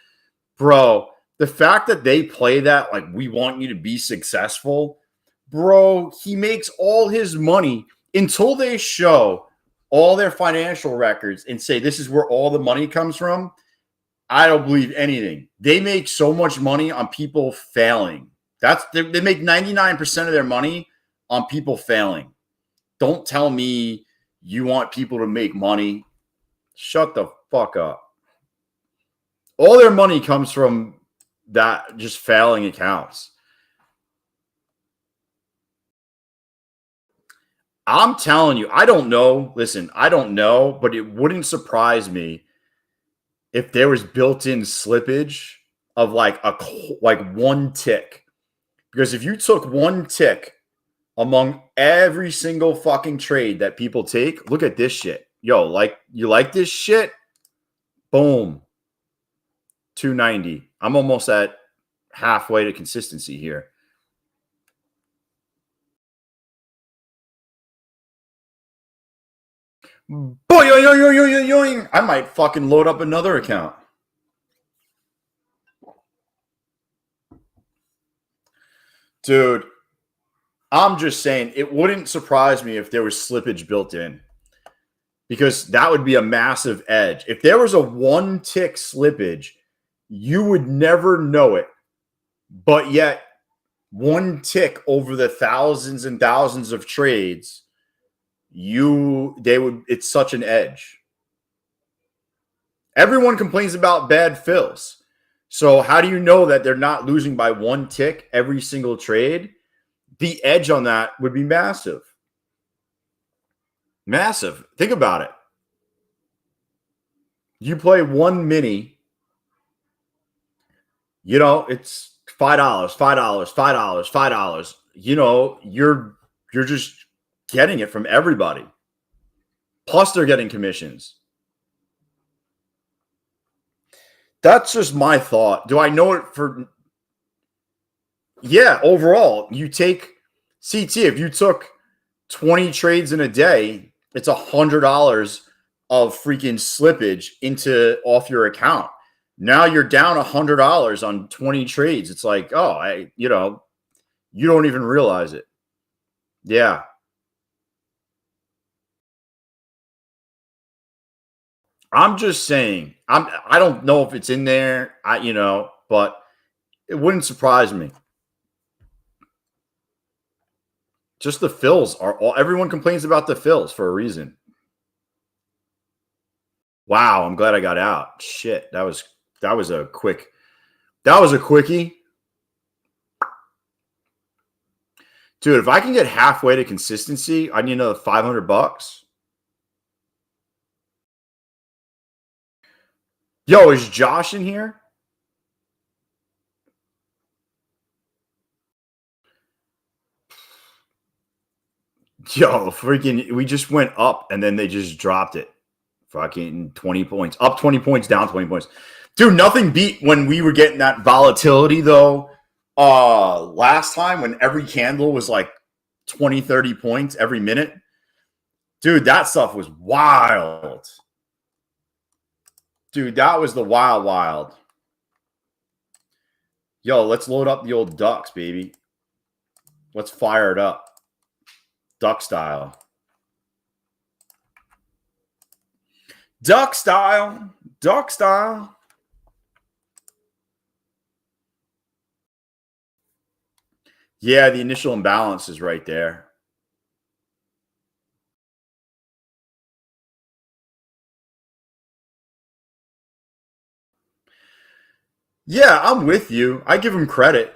Bro, the fact that they play that like we want you to be successful, bro, he makes all his money until they show all their financial records and say this is where all the money comes from. I don't believe anything. They make so much money on people failing. They make 99% of their money on people failing. Don't tell me you want people to make money. Shut the fuck up. All their money comes from that just failing accounts. I'm telling you, I don't know. Listen, I don't know, but it wouldn't surprise me if there was built-in slippage of like one tick. Because if you took one tick among every single fucking trade that people take, look at this shit. Yo, like you like this shit? Boom. 290. I'm almost at halfway to consistency here. Boy, I might fucking load up another account. Dude, I'm just saying it wouldn't surprise me if there was slippage built in. because that would be a massive edge. If there was a 1 tick slippage, you would never know it. But yet, 1 tick over the thousands and thousands of trades, it's such an edge. Everyone complains about bad fills. So how do you know that they're not losing by 1 tick every single trade? The edge on that would be massive. Massive. Think about it. You play 1 mini, it's $5, $5, $5, $5. You're just getting it from everybody. Plus they're getting commissions. That's just my thought. Do I know it for? Yeah, overall, you take CT. If you took 20 trades in a day, it's $100 of freaking slippage off your account. Now you're down $100 on 20 trades. It's like, you don't even realize it. Yeah. I'm just saying, I don't know if it's in there, but it wouldn't surprise me. Just the fills everyone complains about the fills for a reason. Wow, I'm glad I got out. Shit, that was a quickie. Dude, if I can get halfway to consistency, I need another $500. Yo, is Josh in here? Yo, freaking, we just went up and then they just dropped it. Fucking 20 points. Up 20 points, down 20 points. Dude, nothing beat when we were getting that volatility, though. Last time when every candle was like 20, 30 points every minute. Dude, that stuff was wild. Dude, that was the wild. Yo, let's load up the old ducks, baby. Let's fire it up. Duck style. Duck style. Duck style. Yeah, the initial imbalance is right there. Yeah, I'm with you. I give him credit.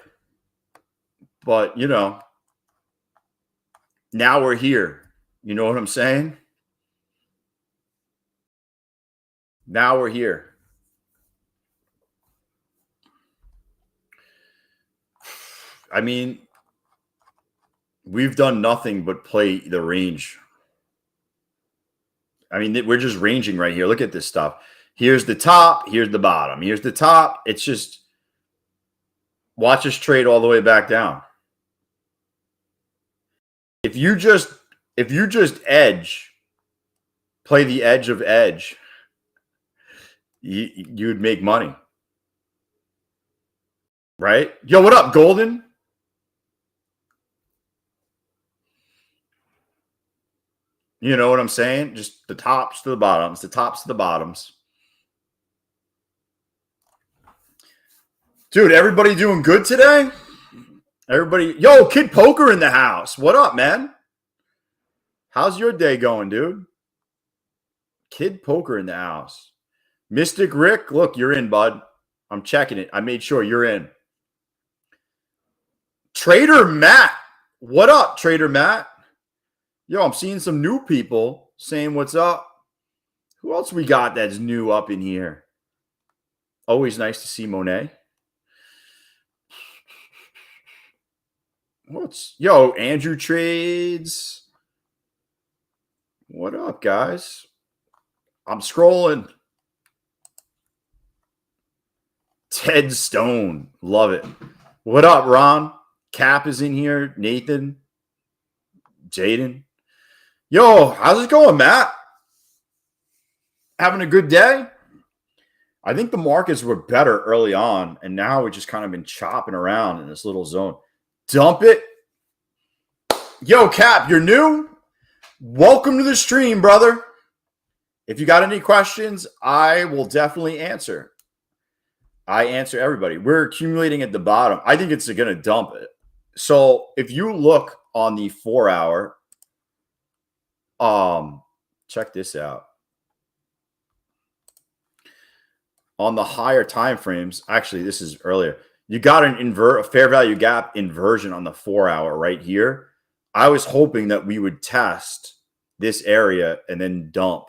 But, now we're here. You know what I'm saying? Now we're here. I mean, we've done nothing but play the range. I mean, we're just ranging right here. Look at this stuff. Here's the top. Here's the bottom. Here's the top. It's just watch us trade all the way back down. If you just edge, play the edge of edge, you'd make money. Right? Yo, what up, Golden? You know what I'm saying? Just the tops to the bottoms, the tops to the bottoms. Dude, everybody doing good today? Everybody, yo, Kid Poker in the house. What up, man? How's your day going, dude? Kid Poker in the house. Mystic Rick, look, you're in, bud. I'm checking it. I made sure you're in. Trader Matt. What up, Trader Matt? Yo, I'm seeing some new people saying what's up. Who else we got that's new up in here? Always nice to see Monet. Yo, Andrew Trades. What up, guys? I'm scrolling. Ted Stone. Love it. What up, Ron? Cap is in here. Nathan. Jaden. Yo, how's it going, Matt? Having a good day? I think the markets were better early on, and now we've just kind of been chopping around in this little zone. Dump it. Yo, Cap, you're new? Welcome to the stream, brother. If you got any questions, I will definitely answer. I answer everybody. We're accumulating at the bottom. I think it's going to dump it. So if you look on the 4 hour, check this out. On the higher time frames, actually, this is earlier. You got a fair value gap inversion on the 4 hour right here. I was hoping that we would test this area and then dump.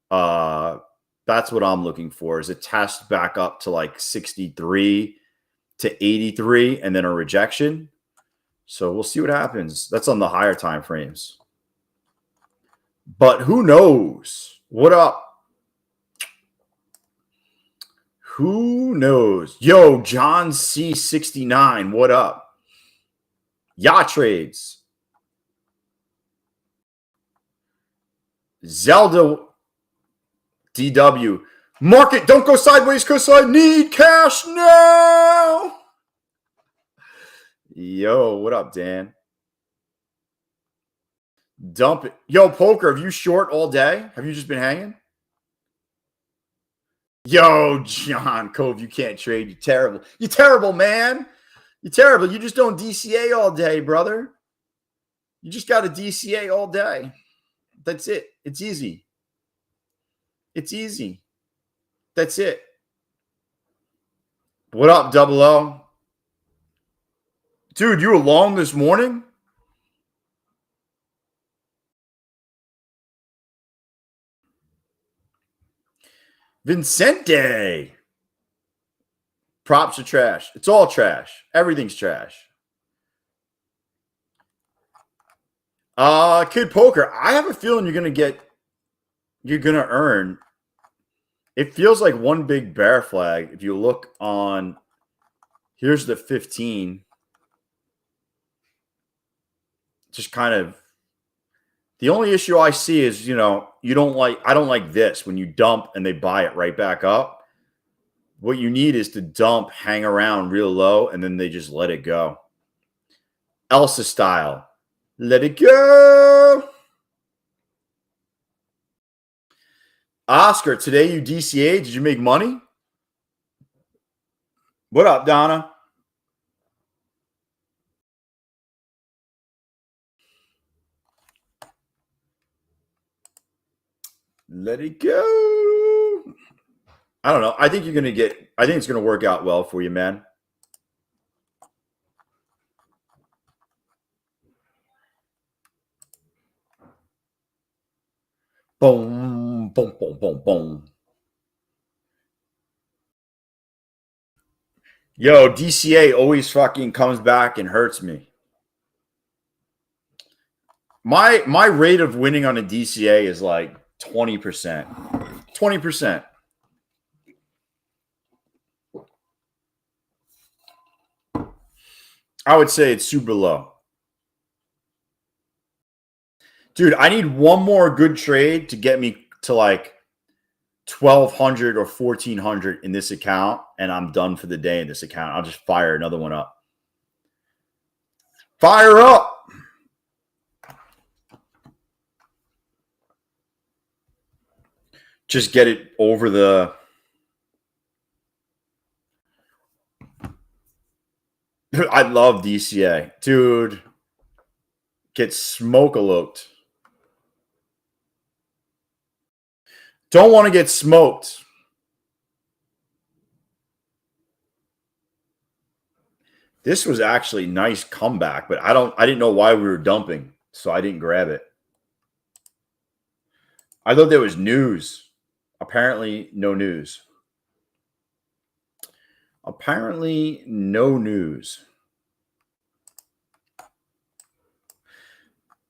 That's what I'm looking for, is a test back up to like 63 to 83 and then a rejection. So we'll see what happens. That's on the higher time frames. But who knows? What up? Who knows? Yo, John C69, what up? Yacht Trades. Zelda DW. Market, don't go sideways because I need cash now. Yo, what up, Dan? Dump it. Yo, Poker, have you short all day? Have you just been hanging? Yo, John Cove, you can't trade. You're terrible. You're terrible, man. You're terrible. You just don't DCA all day, brother. You just got to DCA all day. That's it. It's easy. It's easy. That's it. What up, Double O? Dude, you were long this morning? Vincente. Props are trash. It's all trash. Everything's trash. Kid Poker, I have a feeling you're going to earn. It feels like one big bear flag. If you look on, here's the 15. Just kind of, the only issue I see is, I don't like this when you dump and they buy it right back up. What you need is to dump, hang around real low, and then they just let it go. Elsa style. Let it go. Oscar, today you DCA. Did you make money? What up, Donna? Let it go. I don't know. I think it's going to work out well for you, man. Boom, boom, boom, boom, boom. Yo, DCA always fucking comes back and hurts me. My rate of winning on a DCA is like 20%. 20%. I would say it's super low. Dude, I need one more good trade to get me to like 1,200 or 1,400 in this account, and I'm done for the day in this account. I'll just fire another one up. Fire up! Just get it over the... I love DCA. Dude, get smoke-a-loked. Don't want to get smoked. This was actually a nice comeback, but I didn't know why we were dumping, so I didn't grab it. I thought there was news. Apparently, no news. Apparently, no news.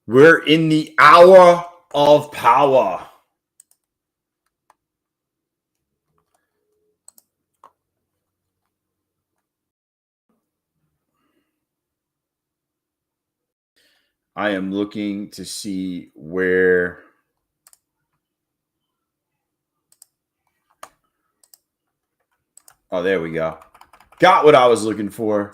We're in the hour of power. I am looking to see where... Oh, there we go. Got what I was looking for.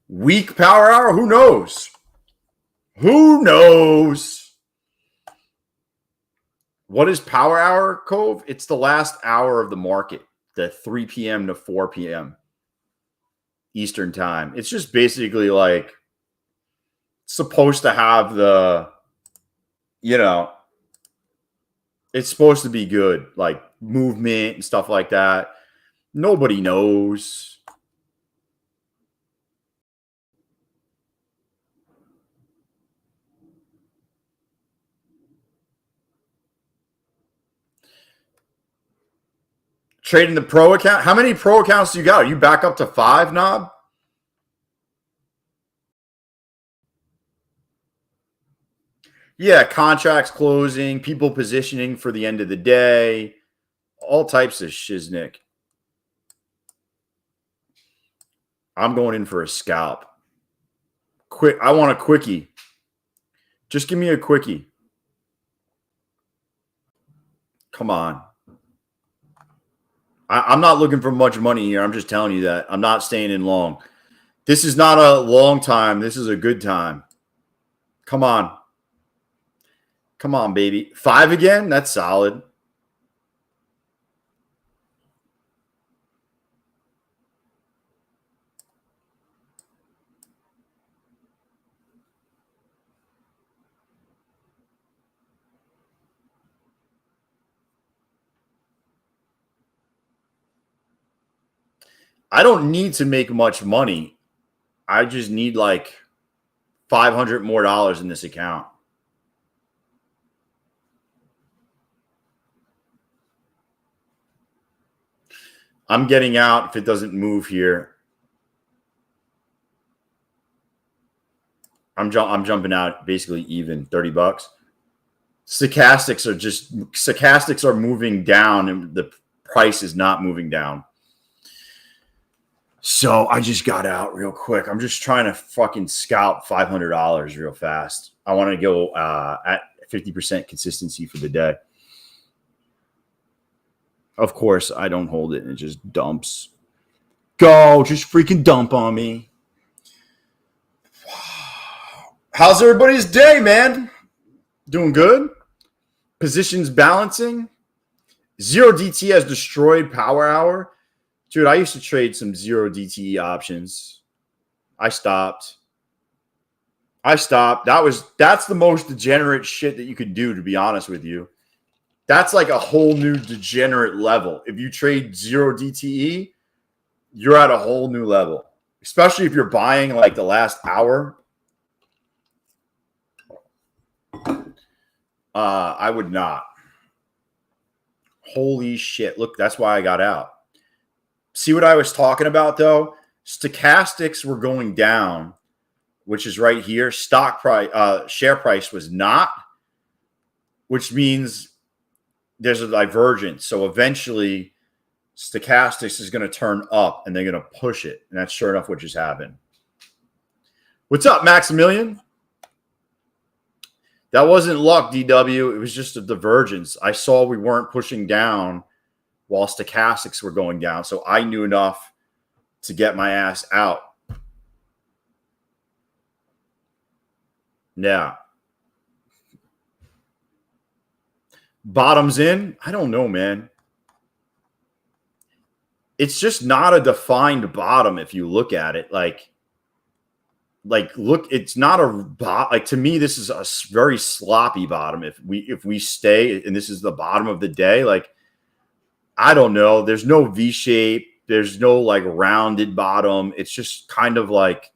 Weak power hour? Who knows? Who knows? What is power hour, Cove? It's the last hour of the market, the 3 p.m. to 4 p.m. Eastern time. It's just basically like supposed to have the, it's supposed to be good, like movement and stuff like that. Nobody knows. Trading the pro account. How many pro accounts do you got? Are you back up to 5, Knob? Yeah, contracts closing, people positioning for the end of the day, all types of shiznick. I'm going in for a scalp. Quick, I want a quickie. Just give me a quickie. Come on. I'm not looking for much money here. I'm just telling you that. I'm not staying in long. This is not a long time. This is a good time. Come on. Come on, baby. 5 again? That's solid. I don't need to make much money. I just need like $500 more in this account. I'm getting out if it doesn't move here. I'm jumping out basically even, $30. Stochastics are moving down and the price is not moving down. So I just got out real quick. I'm just trying to fucking scalp $500 real fast. I want to go at 50% consistency for the day. Of course, I don't hold it and it just dumps. Go, just freaking dump on me. How's everybody's day, man? Doing good? Positions balancing? 0DT has destroyed power hour. Dude, I used to trade some 0DTE options. I stopped. That's the most degenerate shit that you could do, to be honest with you. That's like a whole new degenerate level. If you trade 0DTE, you're at a whole new level. Especially if you're buying like the last hour. I would not. Holy shit. Look, that's why I got out. See what I was talking about, though? Stochastics were going down, which is right here. Stock price, share price was not, which means there's a divergence. So eventually, stochastics is going to turn up, and they're going to push it. And that's sure enough what just happened. What's up, Maximilian? That wasn't luck, DW. It was just a divergence. I saw we weren't pushing down while stochastics were going down. So I knew enough to get my ass out. Yeah. Bottoms in? I don't know, man. It's just not a defined bottom if you look at it. Like look, it's not a bot. Like, to me, this is a very sloppy bottom. If we stay and this is the bottom of the day, like, I don't know. There's no V shape. There's no like rounded bottom. It's just kind of like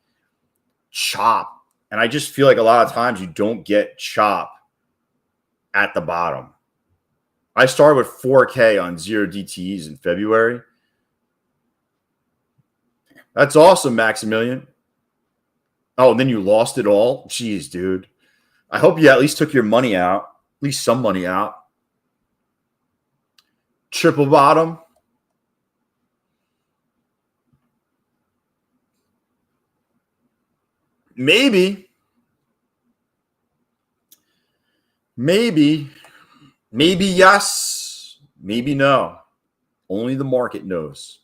chop. And I just feel like a lot of times you don't get chop at the bottom. I started with 4K on 0DTEs in February. That's awesome, Maximilian. Oh, and then you lost it all? Jeez, dude. I hope you at least took your money out. At least some money out. Triple bottom. Maybe. Maybe yes. Maybe no. Only the market knows.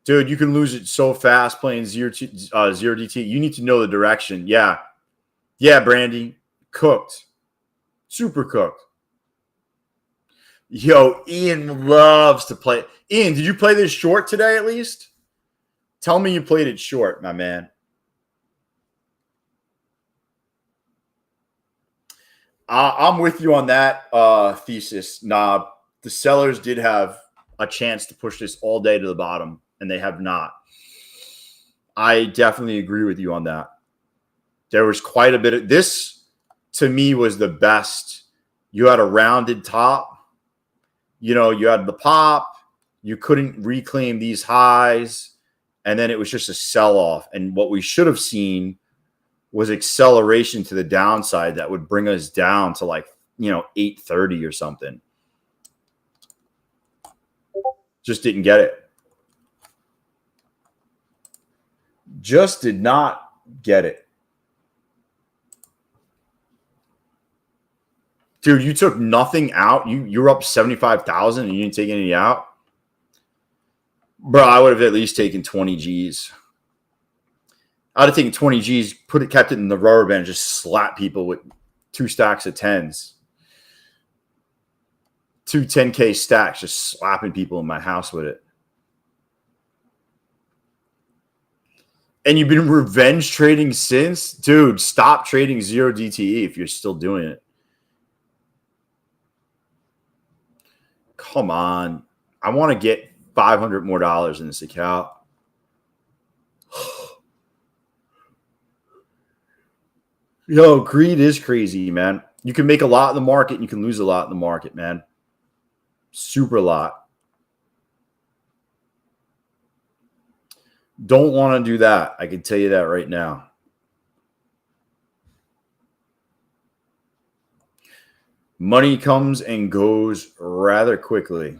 Dude, you can lose it so fast playing zero DT. You need to know the direction. Yeah. Yeah, Brandy. Cooked. Super cooked. Yo, Ian loves to play. Ian, did you play this short today at least? Tell me you played it short, my man. I'm with you on that thesis. Nah, the sellers did have a chance to push this all day to the bottom, and they have not. I definitely agree with you on that. There was quite a bit of this, to me, was the best. You had a rounded top. You know, you had the pop. You couldn't reclaim these highs. And then it was just a sell-off. And what we should have seen was acceleration to the downside that would bring us down to like, 830 or something. Just didn't get it. Just did not get it. Dude, you took nothing out. You're up 75,000 and you didn't take any out. Bro, I would have at least taken 20 G's. I'd have taken 20 G's, kept it in the rubber band, and just slap people with 2 stacks of 10s. 2 10K stacks, just slapping people in my house with it. And you've been revenge trading since? Dude, stop trading zero DTE if you're still doing it. Come on. I want to get $500 more in this account. Yo, greed is crazy, man. You can make a lot in the market and you can lose a lot in the market, man. Super lot. Don't want to do that. I can tell you that right now. Money comes and goes rather quickly.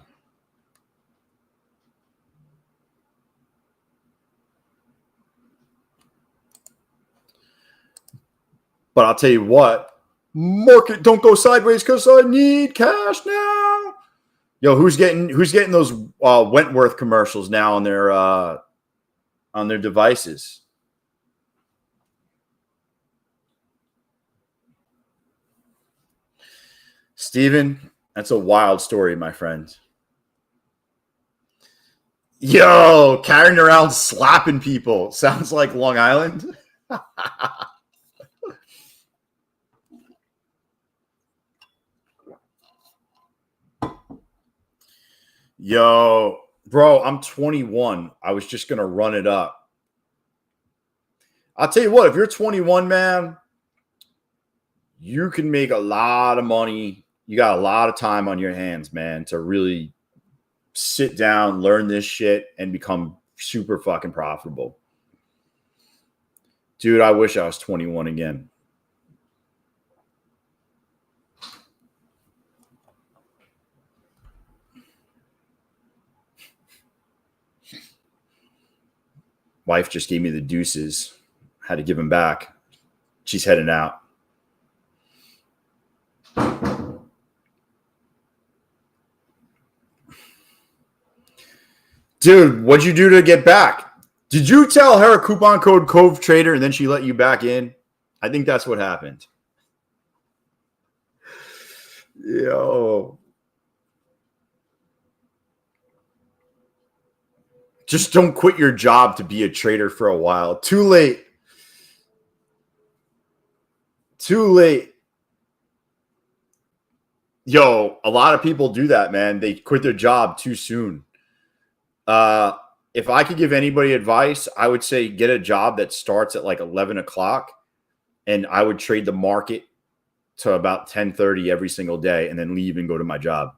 But I'll tell you what, market don't go sideways because I need cash now. Yo, who's getting those Wentworth commercials now on their devices? Steven, that's a wild story, my friend. Yo, carrying around slapping people. Sounds like Long Island. Yo, bro, I'm 21. I was just going to run it up. I'll tell you what, if you're 21, man, you can make a lot of money. You got a lot of time on your hands, man, to really sit down, learn this shit, and become super fucking profitable. Dude, I wish I was 21 again. Wife just gave me the deuces. Had to give him back. She's heading out. Dude, what'd you do to get back? Did you tell her coupon code Cove Trader and then she let you back in? I think that's what happened. Yo. Just don't quit your job to be a trader for a while. Too late. Too late. Yo, a lot of people do that, man. They quit their job too soon. If I could give anybody advice, I would say get a job that starts at like 11 o'clock, and I would trade the market to about 10:30 every single day and then leave and go to my job.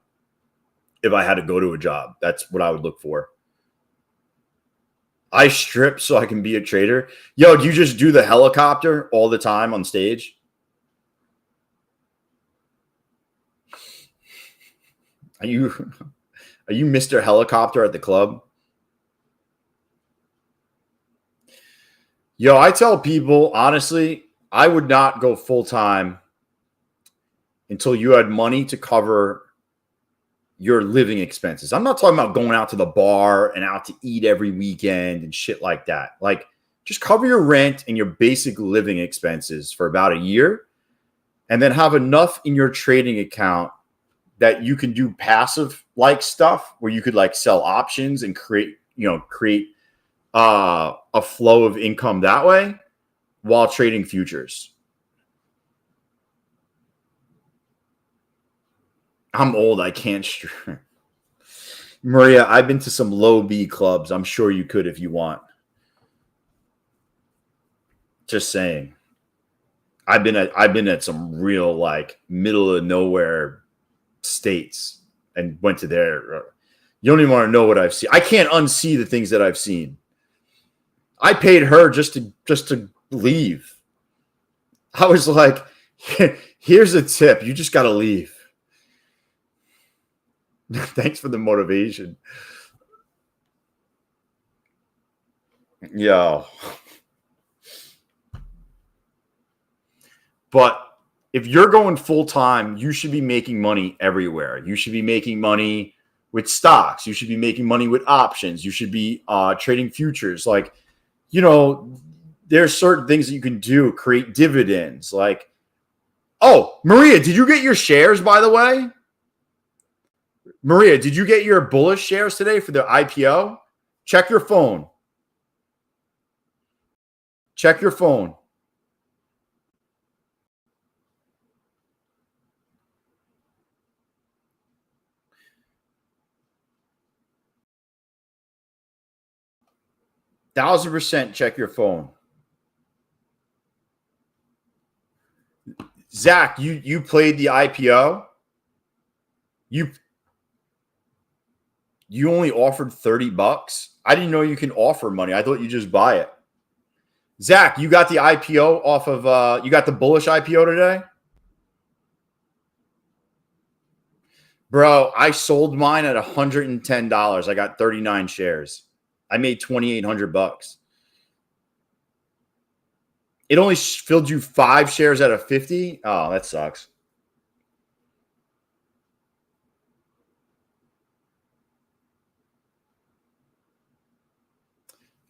If I had to go to a job, that's what I would look for. I strip so I can be a trader. Yo, do you just do the helicopter all the time on stage? Are you Mr. Helicopter at the club? Yo, I tell people, honestly, I would not go full-time until you had money to cover your living expenses. I'm not talking about going out to the bar and out to eat every weekend and shit like that. Like, just cover your rent and your basic living expenses for about a year, and then have enough in your trading account that you can do passive like stuff where you could like sell options and create a flow of income that way while trading futures. I'm old. I can't. Maria, I've been to some low B clubs. I'm sure you could if you want. Just saying. I've been at some real like middle of nowhere states and went to there. You don't even want to know what I've seen. I can't unsee the things that I've seen. I paid her just to leave. I was like, here's a tip. You just got to leave. Thanks for the motivation. Yo. But if you're going full time, you should be making money everywhere. You should be making money with stocks. You should be making money with options. You should be trading futures. Like, there's certain things that you can do, create dividends. Like, oh, Maria, did you get your shares, by the way? Maria, did you get your bullish shares today for the IPO? Check your phone. Check your phone. $1,000% check your phone. Zach, you played the IPO. You only offered $30. I didn't know you can offer money. I thought you just buy it. Zach, you got the IPO off of you got the bullish IPO today? Bro, I sold mine at $110. I got 39 shares. I made $2,800. It only filled you 5 shares out of 50? Oh, that sucks.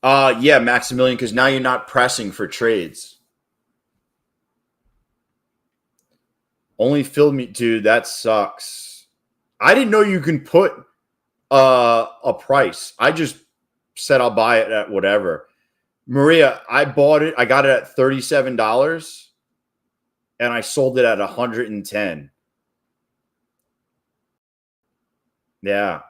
Yeah, Maximilian, because now you're not pressing for trades. Only filled me, dude. That sucks. I didn't know you can put a price. I just said I'll buy it at whatever. Maria, I bought it. I got it at $37, and I sold it at $110. Yeah.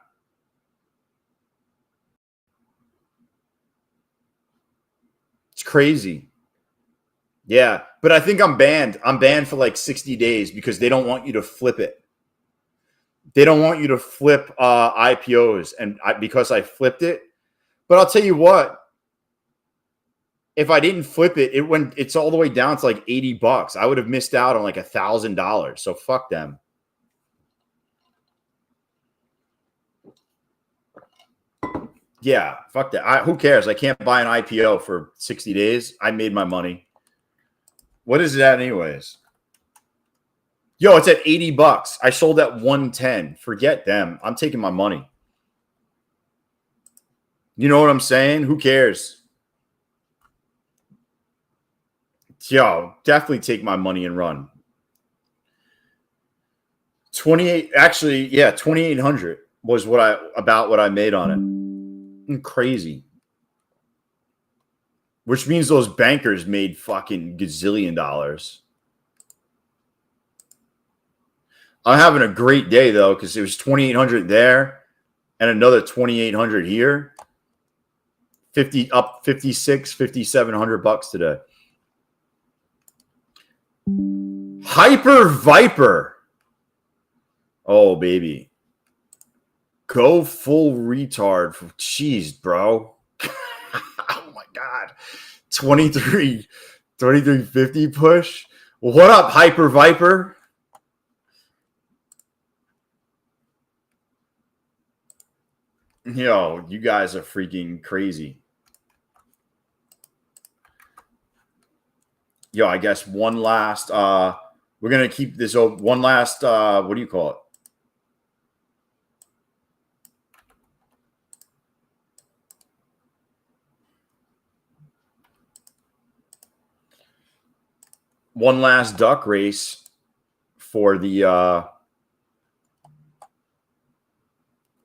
It's crazy. Yeah, but I think I'm banned. I'm banned for like 60 days because they don't want you to flip it. They don't want you to flip IPOs, and because I flipped it. But I'll tell you what, if I didn't flip it, it's all the way down to like $80. I would have missed out on like $1,000. So fuck them. Yeah, fuck that. Who cares? I can't buy an IPO for 60 days. I made my money. What is that anyways? Yo, it's at $80. I sold at $110. Forget them. I'm taking my money. You know what I'm saying? Who cares? Yo, definitely take my money and run. 28, actually, yeah, 2,800 was what I made on it. Crazy. Which means those bankers made fucking gazillion dollars. I'm having a great day though, because it was 2,800 there and another 2,800 here. 56, 5,700 bucks today. Hyper Viper. Oh, baby. Go full retard. Jeez, bro. Oh, my God. 2350 push. What up, Hyper Viper? Yo, you guys are freaking crazy. Yo, I guess one last we're gonna keep this open. One last what do you call it? one last duck race for the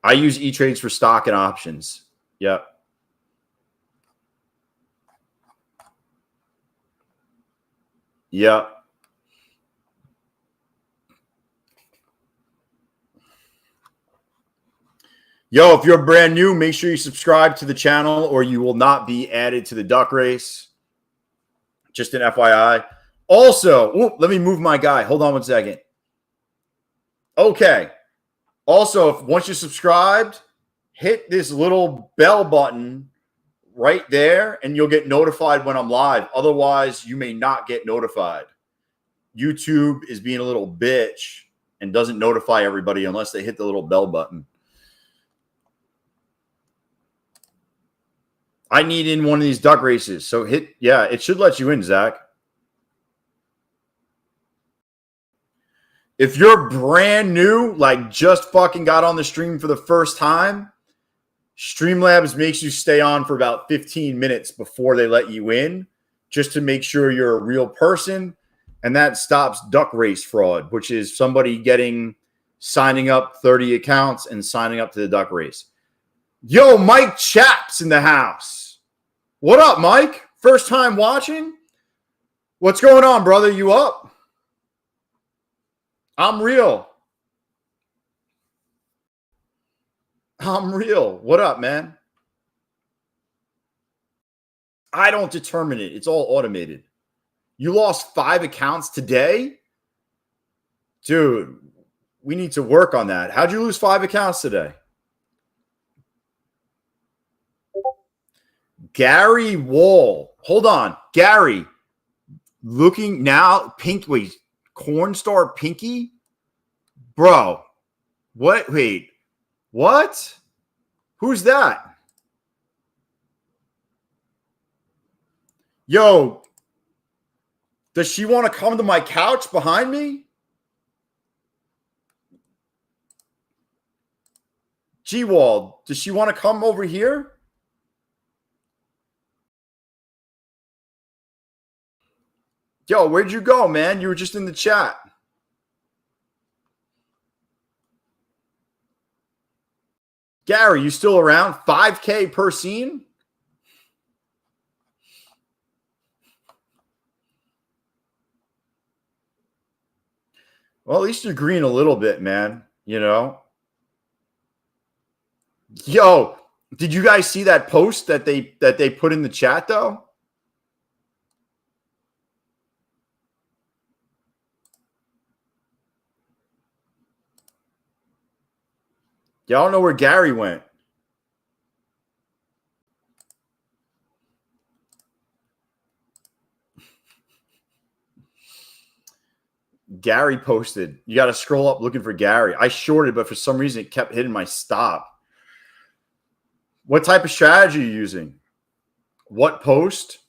I use E-Trades for stock and options. Yep. Yep. Yo, if you're brand new, make sure you subscribe to the channel or you will not be added to the duck race. Just an FYI. Also, let me move my guy. Hold on one second. Okay. Also, once you're subscribed, hit this little bell button right there and you'll get notified when I'm live. Otherwise, you may not get notified. YouTube is being a little bitch and doesn't notify everybody unless they hit the little bell button. I need in one of these duck races. So hit, yeah, it should let you in, Zach. If you're brand new, like just fucking got on the stream for the first time, Streamlabs makes you stay on for about 15 minutes before they let you in, just to make sure you're a real person. And that stops duck race fraud, which is somebody signing up 30 accounts and signing up to the duck race. Yo, Mike Chaps in the house. What up, Mike? First time watching? What's going on, brother? You up? I'm real. I'm real. What up, man? I don't determine it. It's all automated. You lost 5 accounts today? Dude, we need to work on that. How'd you lose 5 accounts today? Gary Wall. Hold on. Gary, looking now, wait, Cornstar Pinky? Bro, what? Wait, what? Who's that? Yo, does she want to come to my couch behind me? G-Wall, does she want to come over here? Yo, where'd you go, man? You were just in the chat. Gary, you still around? 5K per scene? Well, at least you're green a little bit, man. You know? Yo, did you guys see that post that they put in the chat, though? Y'all don't know where Gary went. Gary posted. You got to scroll up looking for Gary. I shorted, but for some reason it kept hitting my stop. What type of strategy are you using? What post?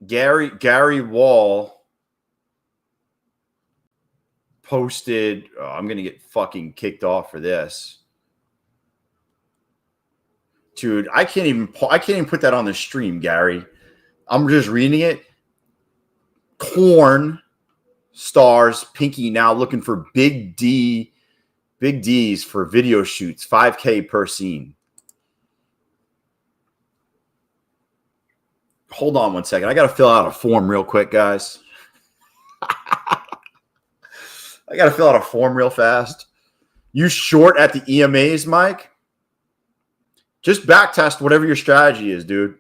Gary Wall posted. Oh, I'm gonna get fucking kicked off for this. Dude, I can't even put that on the stream, Gary. I'm just reading it. Corn stars Pinky now looking for big D's for video shoots, 5K per scene. Hold on one second. I got to fill out a form real quick, guys. I got to fill out a form real fast. You short at the EMAs, Mike? Just back test whatever your strategy is, dude.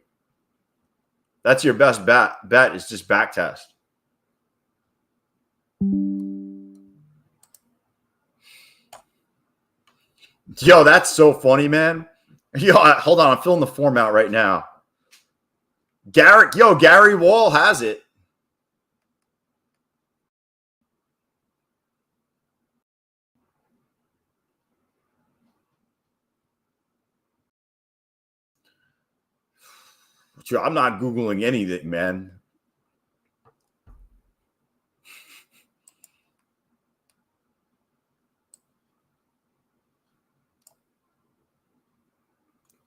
That's your best bet is just back test. Yo, that's so funny, man. Yo, hold on. I'm filling the form out right now. Gary Wall has it. I'm not Googling anything, man.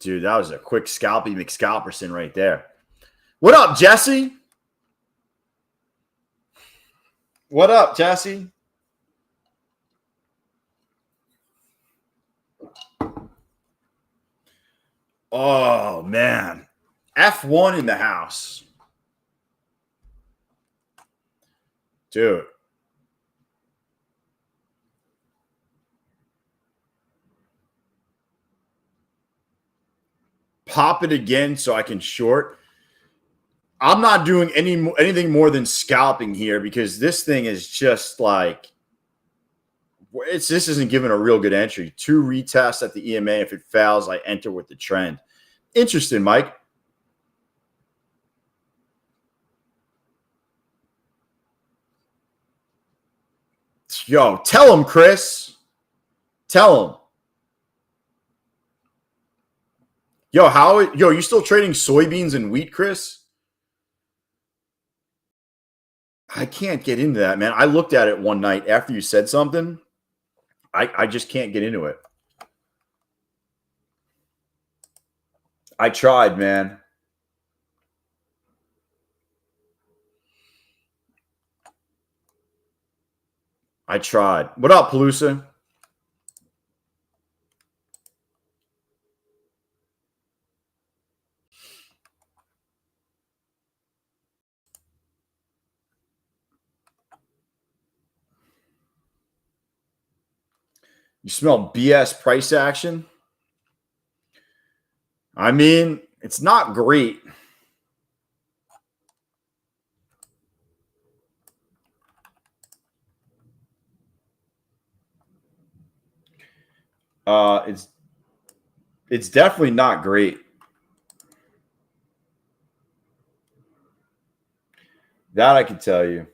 Dude, that was a quick scalpy McScalperson right there. What up, Jesse? What up, Jesse? Oh, man. F1 in the house. Dude. Pop it again so I can short. I'm not doing anything more than scalping here because this thing is just like this isn't giving a real good entry. 2 retests at the EMA. If it fails, I enter with the trend. Interesting, Mike. Yo, tell him, Chris. Tell him. Yo, you still trading soybeans and wheat, Chris? I can't get into that, man. I looked at it one night after you said something. I just can't get into it. I tried, man. I tried. What up, Palooza? You smell BS price action? I mean, it's not great. It's definitely not great. That I can tell you.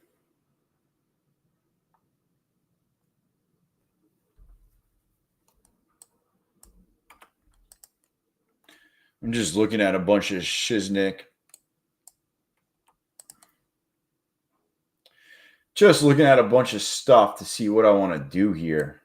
I'm just looking at a bunch of shiznick. Just looking at a bunch of stuff to see what I want to do here.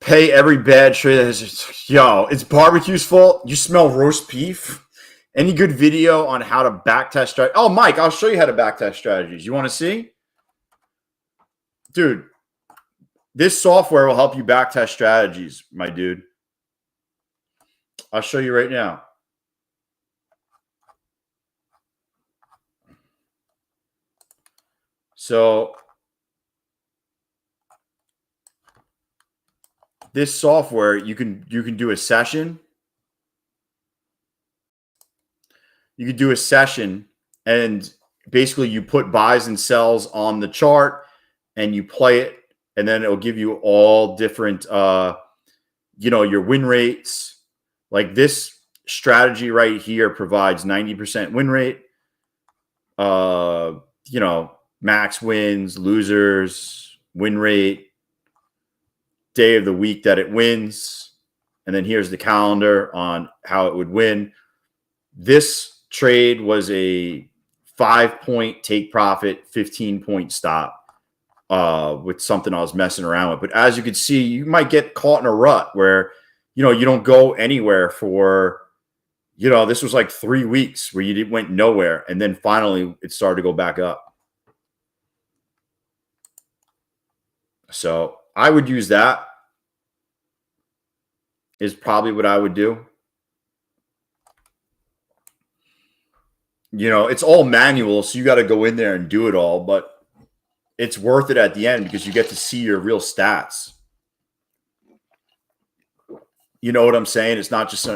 Pay every bad trade that has. Yo, it's barbecue's fault. You smell roast beef. Any good video on how to backtest strategy? Oh, Mike, I'll show you how to backtest strategies. You want to see? Dude, this software will help you backtest strategies, my dude. I'll show you right now. So this software, you can do a session. You could do a session and basically you put buys and sells on the chart and you play it, and then it'll give you all different your win rates. Like this strategy right here provides 90% win rate. Max wins, losers, win rate, day of the week that it wins, and then here's the calendar on how it would win. This trade was a 5-point take profit, 15-point stop with something I was messing around with. But as you can see, you might get caught in a rut where, you don't go anywhere for, this was like 3 weeks where you went nowhere. And then finally it started to go back up. So I would use that is probably what I would do. It's all manual, so you got to go in there and do it all, but it's worth it at the end because you get to see your real stats. You know what I'm saying? It's not just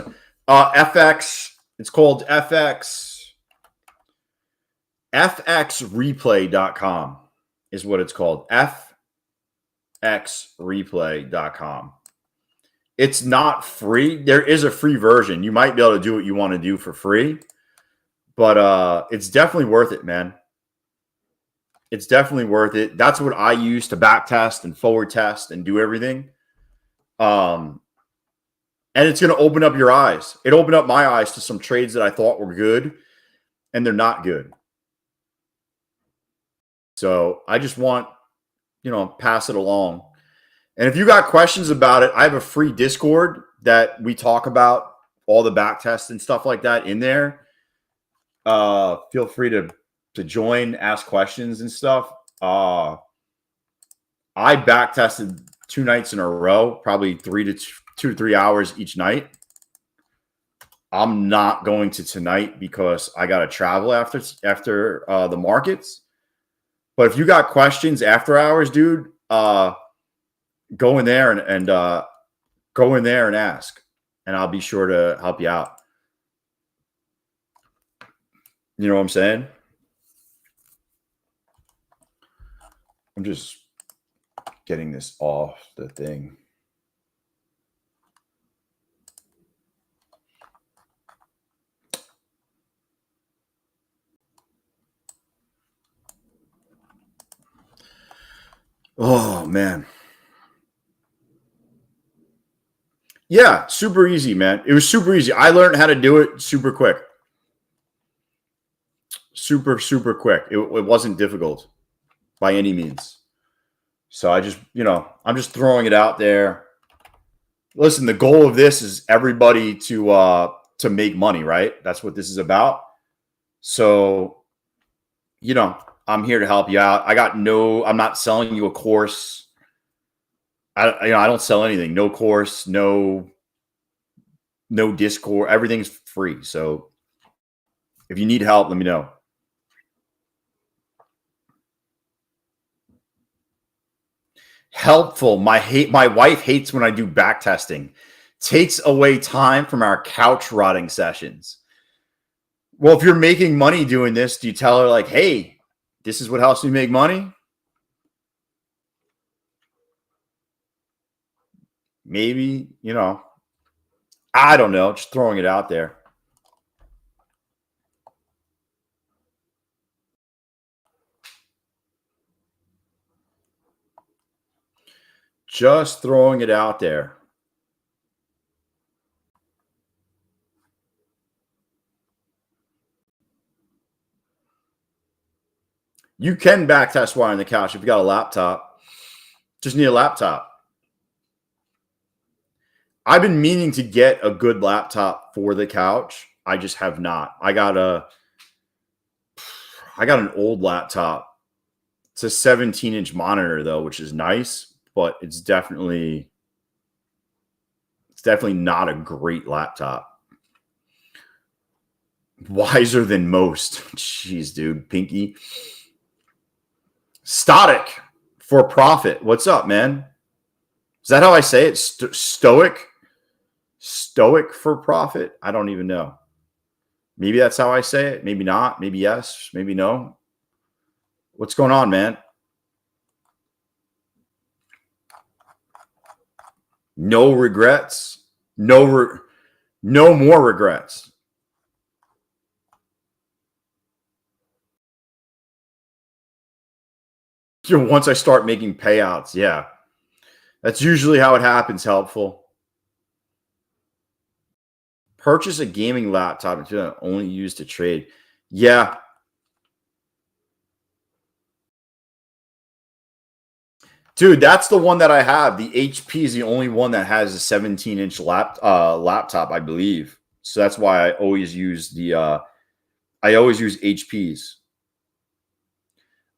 FX. It's called FX. FXreplay.com is what it's called. FXreplay.com. It's not free. There is a free version. You might be able to do what you want to do for free. But it's definitely worth it, man. It's definitely worth it. That's what I use to back test and forward test and do everything. And it's going to open up your eyes. It opened up my eyes to some trades that I thought were good, and they're not good. So I just want, pass it along. And if you got questions about it, I have a free Discord that we talk about all the back tests and stuff like that in there. Feel free to join, ask questions and stuff. I back tested 2 nights in a row, probably 2 to 3 hours each night. I'm not going to tonight because I got to travel after the markets. But if you got questions after hours, dude, go in there and go in there and ask, and I'll be sure to help you out. You know what I'm saying? I'm just getting this off the thing. Oh, man. Yeah, super easy, man. It was super easy. I learned how to do it super quick. Super, super quick. It wasn't difficult by any means. So I just, I'm just throwing it out there. Listen, the goal of this is everybody to make money, right? That's what this is about. So, I'm here to help you out. I'm not selling you a course. I don't sell anything. No course, no Discord. Everything's free. So if you need help, let me know. Helpful. My wife hates when I do back testing. Takes away time from our couch rotting sessions. Well, if you're making money doing this, do you tell her like, hey, this is what helps me make money? Maybe, I don't know. Just throwing it out there. Just throwing it out there. You can backtest wire on the couch if you got a laptop. Just need a laptop. I've been meaning to get a good laptop for the couch. I just have not. I got an old laptop. It's a 17-inch monitor though, which is nice, but it's definitely not a great laptop. Wiser than most. Jeez, dude. Pinky. Static for profit. What's up, man? Is that how I say it? Stoic? Stoic for profit? I don't even know. Maybe that's how I say it. Maybe not. Maybe yes. Maybe no. What's going on, man? No regrets. No more regrets. Once I start making payouts, yeah. That's usually how it happens, helpful. Purchase a gaming laptop and only used to trade. Yeah. Dude, that's the one that I have. The HP is the only one that has a 17-inch laptop, I believe. So that's why I always use HPs.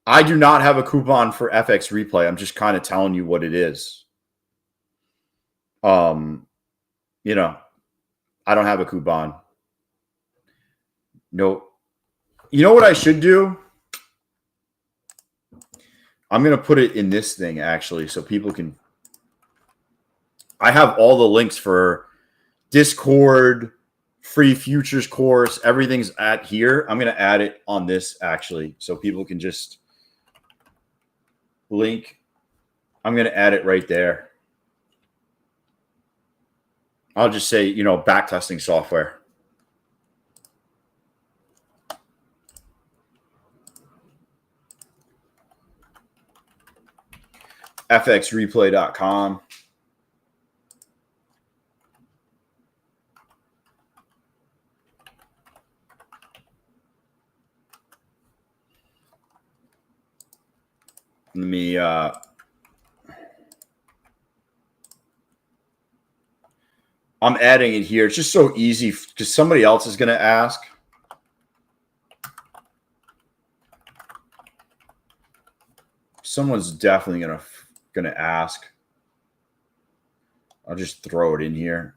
I do not have a coupon for FX Replay. I'm just kind of telling you what it is. I don't have a coupon. No. You know what I should do? I'm going to put it in this thing, actually, so people can... I have all the links for Discord, free futures course. Everything's at here. I'm going to add it on this, actually, so people can just link. I'm going to add it right there. I'll just say, backtesting software. fxreplay.com. Let me I'm adding it here. It's just so easy because somebody else is going to ask. Someone's definitely going to ask. I'll just throw it in here.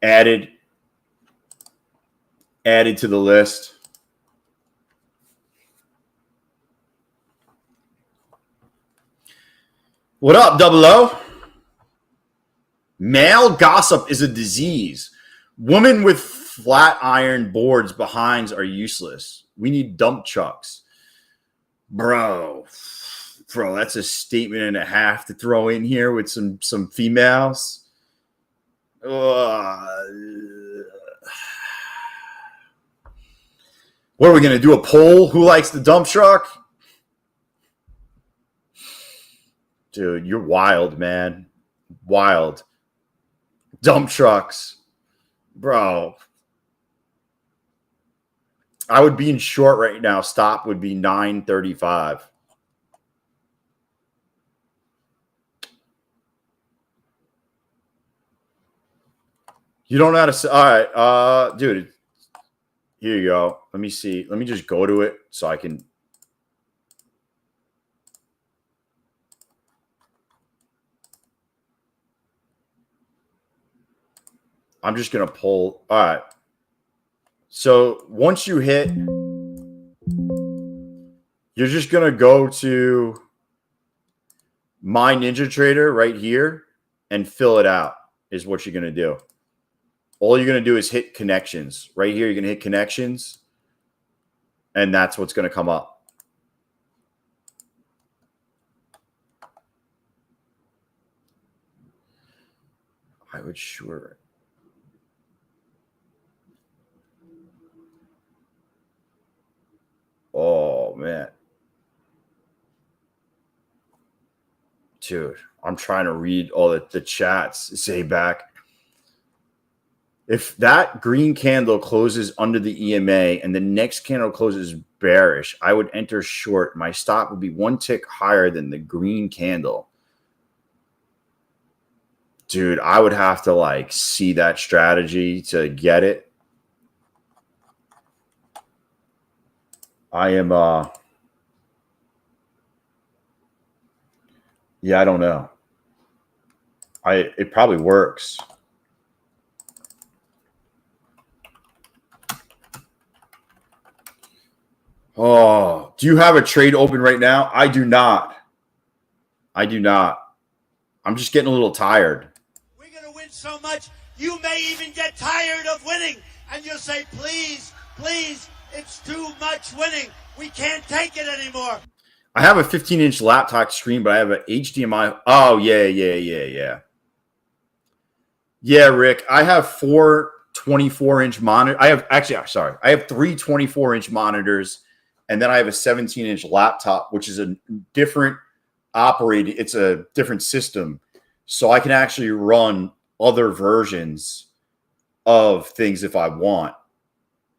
Added to the list. What up, Double O? Male gossip is a disease. Women with flat iron boards behinds are useless. We need dump trucks. Bro, that's a statement and a half to throw in here with some females. What are we going to do, a poll? Who likes the dump truck? Dude, you're wild, man. Wild. Dump trucks. Bro. I would be in short right now. Stop would be 935. You don't know how to say. All right, dude. Here you go. Let me see. Let me just go to it so I can. I'm just going to pull. All right. So once you hit, you're just going to go to My Ninja Trader right here and fill it out is what you're going to do. All you're going to do is hit connections. Right here, you're going to hit connections, and that's what's going to come up. I would sure. Oh, man. Dude, I'm trying to read all the chats. Say back. If that green candle closes under the EMA and the next candle closes bearish, I would enter short. My stop would be one tick higher than the green candle. Dude, I would have to like see that strategy to get it. I am yeah, I don't know. It probably works. Oh, do you have a trade open right now? I do not. I do not. I'm just getting a little tired. We're going to win so much, you may even get tired of winning. And you'll say, please, please, it's too much winning. We can't take it anymore. I have a 15-inch laptop screen, but I have an HDMI. Oh, yeah. Yeah, Rick. I have 4 24-inch monitors. I have three 24-inch monitors. And then I have a 17-inch laptop, which is a different operating. It's a different system. So I can actually run other versions of things if I want,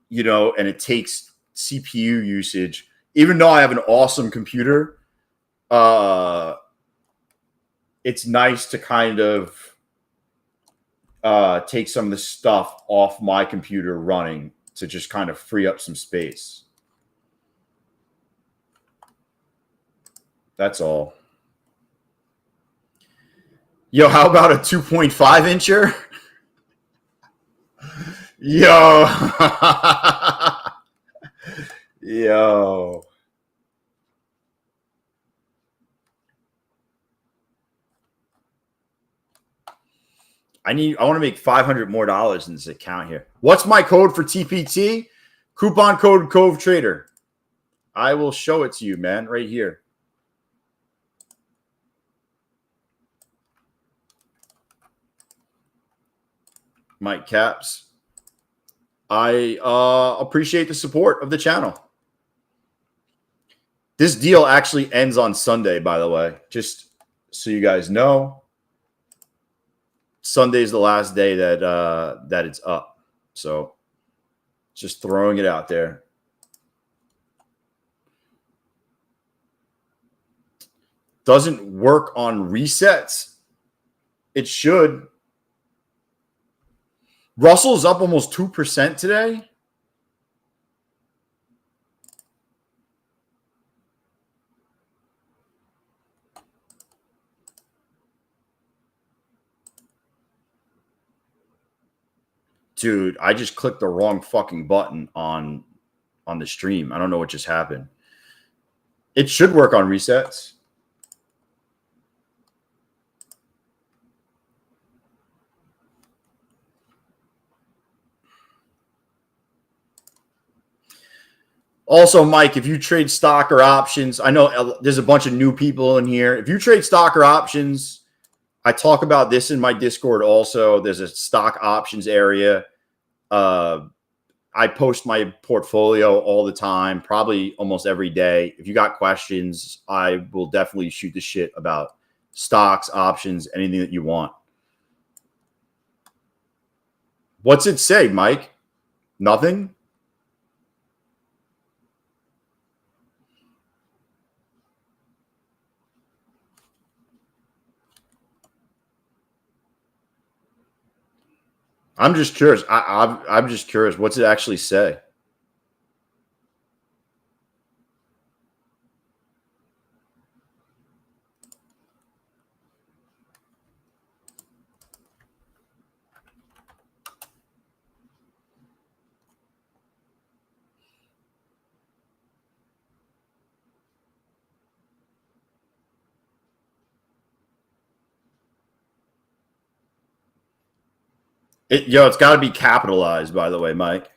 and it takes CPU usage. Even though I have an awesome computer, it's nice to kind of take some of the stuff off my computer running to just kind of free up some space. That's all. Yo, how about a 2.5 incher? Yo. Yo. I want to make $500 more in this account here. What's my code for TPT? Coupon code Cove Trader. I will show it to you, man, right here. Mike Caps. I appreciate the support of the channel. This deal actually ends on Sunday, by the way. Just so you guys know. Sunday is the last day that it's up. So just throwing it out there. doesn't work on resets. It should. Russell's up almost 2% today. Dude, I just clicked the wrong fucking button on the stream. I don't know what just happened. It should work on resets. Also, Mike, if you trade stock or options, I know there's a bunch of new people in here. If you trade stock or options, I talk about this in my Discord also. There's a stock options area. I post my portfolio all the time, probably almost every day. If you got questions, I will definitely shoot the shit about stocks, options, anything that you want. What's it say, Mike? Nothing? I'm just curious. I'm just curious. What's it actually say? It's got to be capitalized, by the way, Mike.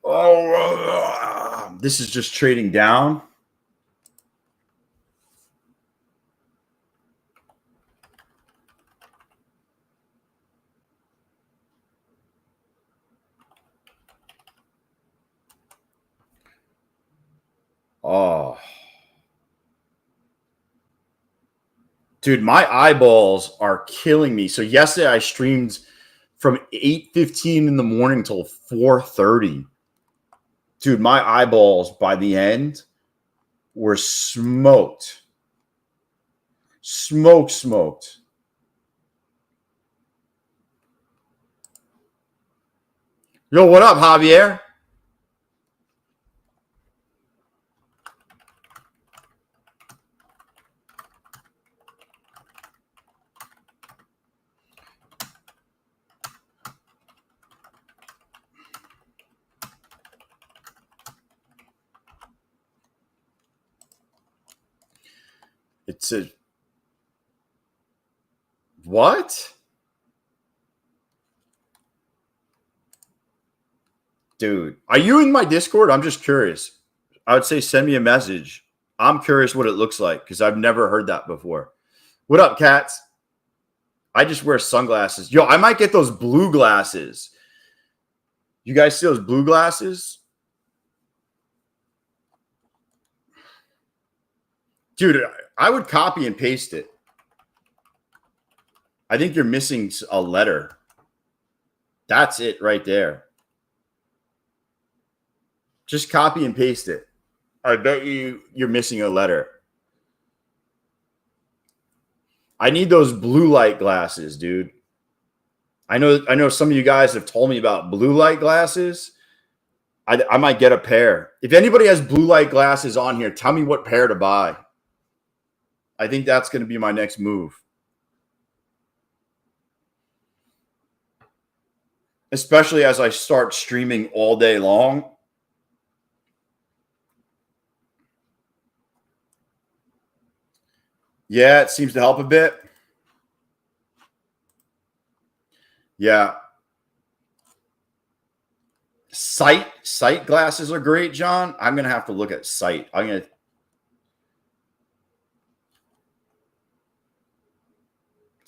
Oh, this is just trading down. Oh. Dude, my eyeballs are killing me. So yesterday I streamed from 8:15 in the morning till 4:30. Dude, my eyeballs by the end were smoked. Smoked. Yo, what up, Javier? It's a what? Dude, are you in my Discord? I'm just curious. I would say send me a message. I'm curious what it looks like because I've never heard that before. What up, cats? I just wear sunglasses. Yo, I might get those blue glasses. You guys see those blue glasses? Dude, I would copy and paste it. I think you're missing a letter. That's it right there. Just copy and paste it. I bet you're missing a letter. I need those blue light glasses, dude. I know some of you guys have told me about blue light glasses. I might get a pair. If anybody has blue light glasses on here, tell me what pair to buy. I think that's going to be my next move. Especially as I start streaming all day long. Yeah, it seems to help a bit. Yeah. Sight glasses are great, John. I'm going to have to look at sight.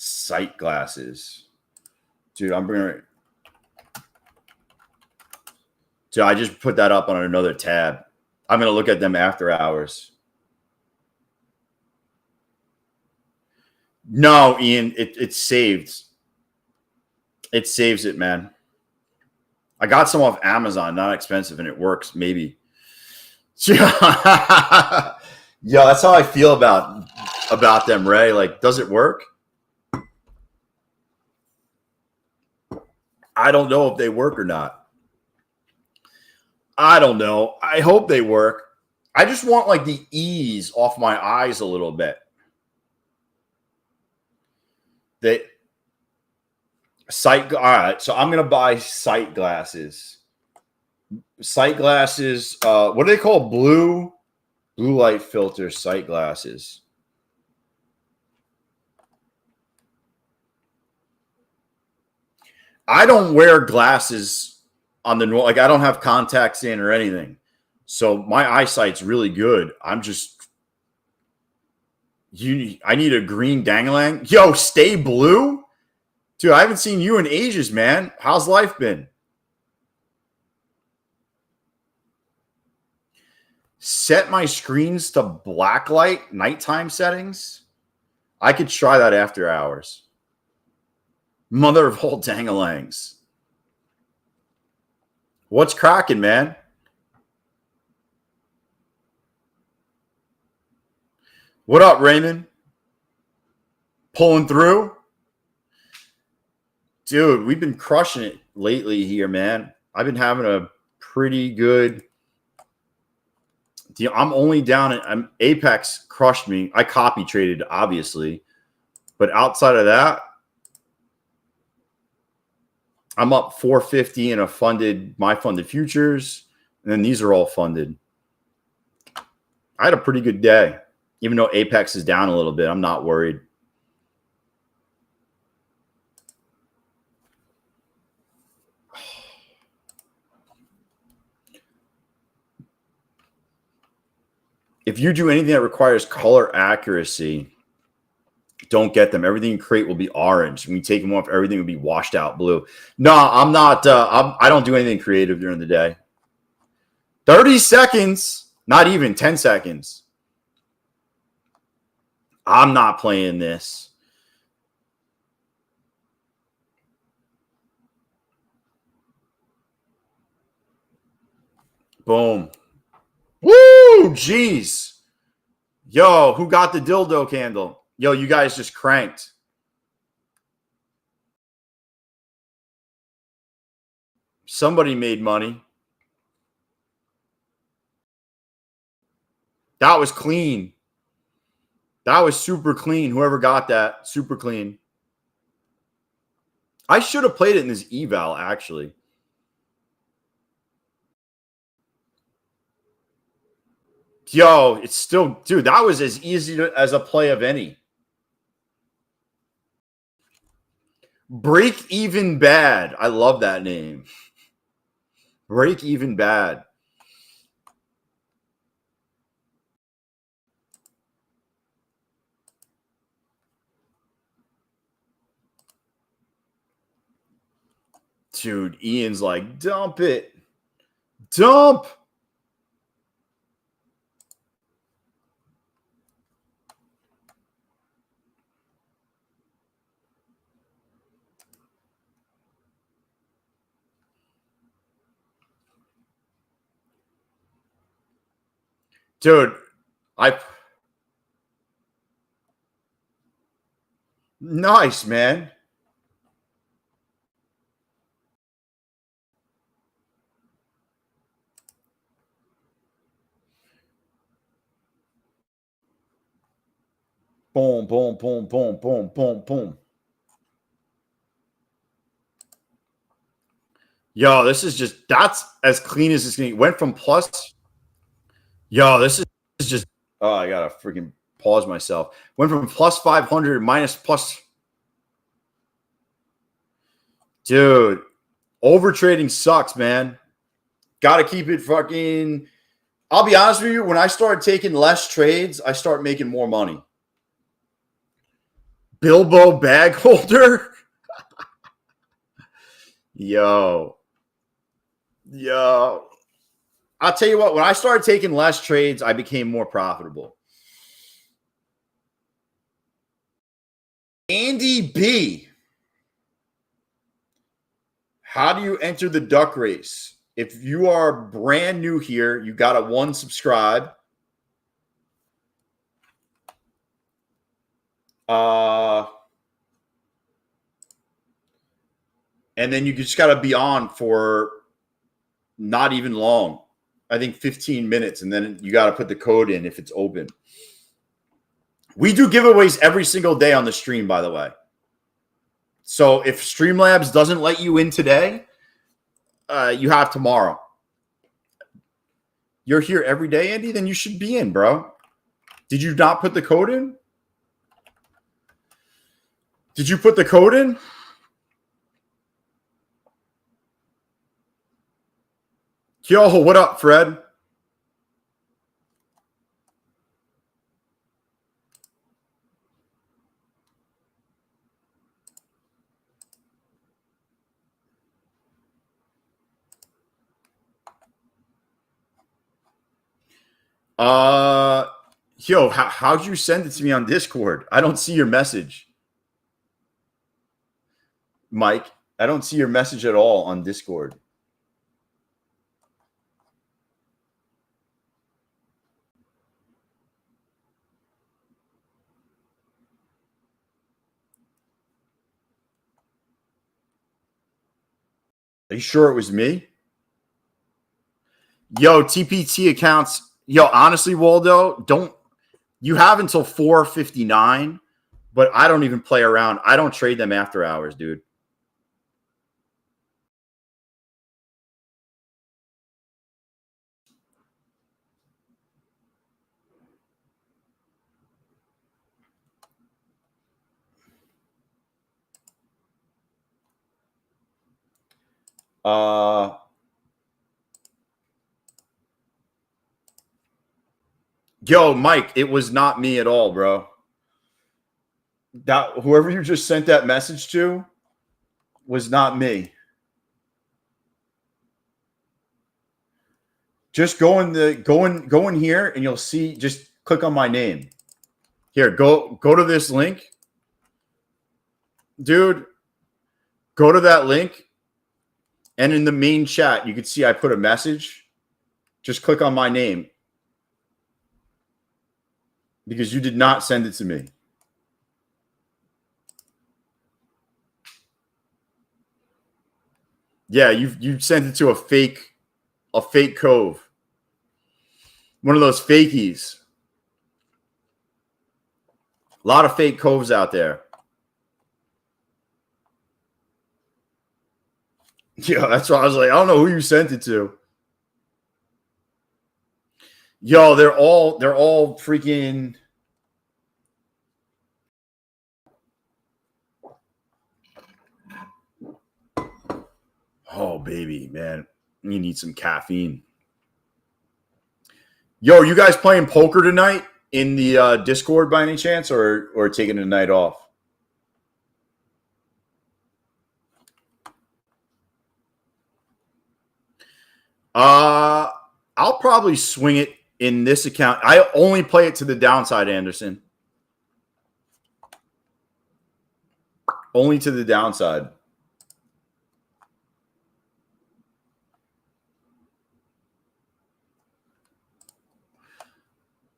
Sight glasses. Dude, I just put that up on another tab. I'm going to look at them after hours. No, Ian, it's saved. It saves it, man. I got some off Amazon, not expensive, and it works, maybe. Yeah, that's how I feel about them, Ray. Like, does it work? I don't know if they work or not. I don't know. I hope they work. I just want like the ease off my eyes a little bit. They all right, so I'm gonna buy sight glasses. Sight glasses, what do they call blue light filter sight glasses? I don't wear glasses on the like I don't have contacts in or anything. So my eyesight's really good. I'm just I need a green dangling. Yo, stay blue? Dude, I haven't seen you in ages, man. How's life been? Set my screens to black light nighttime settings. I could try that after hours. Mother of all dangalangs. What's cracking, man? What up, Raymond? Pulling through? Dude, we've been crushing it lately here, man. I've been having a pretty good deal. I'm only down at Apex crushed me. I copy traded, obviously. But outside of that, I'm up 450 in my funded futures. And then these are all funded. I had a pretty good day. Even though Apex is down a little bit, I'm not worried. If you do anything that requires color accuracy, don't get them. Everything you create will be orange. When you take them off, everything will be washed out blue. No, I'm not. I don't do anything creative during the day. 30 seconds, not even 10 seconds. I'm not playing this. Boom. Woo! Jeez. Yo, who got the dildo candle? Yo, you guys just cranked. Somebody made money. That was clean. That was super clean. Whoever got that, super clean. I should have played it in this eval, actually. Yo, it's still, dude, that was as easy as a play of any. Break Even Bad. I love that name. Break Even Bad. Dude, Ian's like, dump it. Dump. Dude, nice, man. Boom, boom, boom, boom, boom, boom, boom. Yo, this is just, that's as clean as it's going to went from plus. Yo, this is just, oh, I got to freaking pause myself. Went from plus 500 minus plus. Dude, over trading sucks, man. Got to keep it fucking. I'll be honest with you. When I start taking less trades, I start making more money. Bilbo bag holder. Yo. I'll tell you what, when I started taking less trades, I became more profitable. Andy B. How do you enter the duck race? If you are brand new here, you got to 1, subscribe. And then you just got to be on for not even long. I think 15 minutes, and then you got to put the code in if it's open. We do giveaways every single day on the stream, by the way. So if Streamlabs doesn't let you in today, you have tomorrow. You're here every day, Andy? Then you should be in, bro. Did you not put the code in? Did you put the code in? Yo, what up, Fred? Yo, how'd you send it to me on Discord? I don't see your message. Mike, I don't see your message at all on Discord. Are you sure it was me? Yo, TPT accounts. Yo, honestly, Waldo, you have until 4:59, but I don't even play around. I don't trade them after hours, dude. Yo, Mike, it was not me at all, bro. That whoever you just sent that message to was not me. Just go in here and you'll see. Just click on my name. Here, go to this link, dude. Go to that link, and in the main chat, you can see I put a message. Just click on my name because you did not send it to me. Yeah, you sent it to a fake cove. One of those fakies. A lot of fake coves out there. Yeah, that's why I was like, I don't know who you sent it to. Yo, they're all freaking. Oh, baby, man. You need some caffeine. Yo, are you guys playing poker tonight in the Discord by any chance, or taking a night off? I'll probably swing it in this account. I only play it to the downside, Anderson. Only to the downside.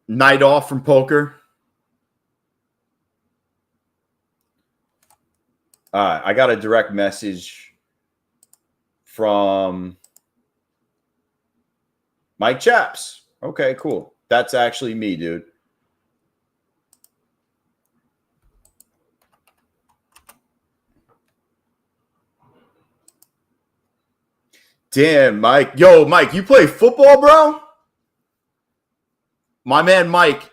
Night off from poker. All right, I got a direct message from Mike Chaps. Okay, cool. That's actually me, dude. Damn, Mike. Yo, Mike, you play football, bro? My man, Mike.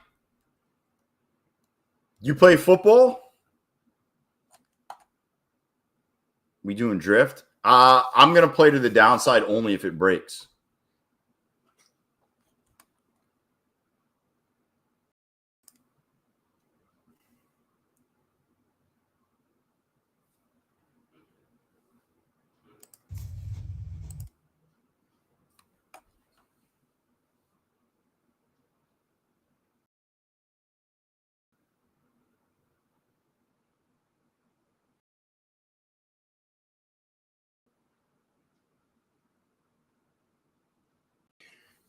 You play football? We doing drift? I'm going to play to the downside only if it breaks.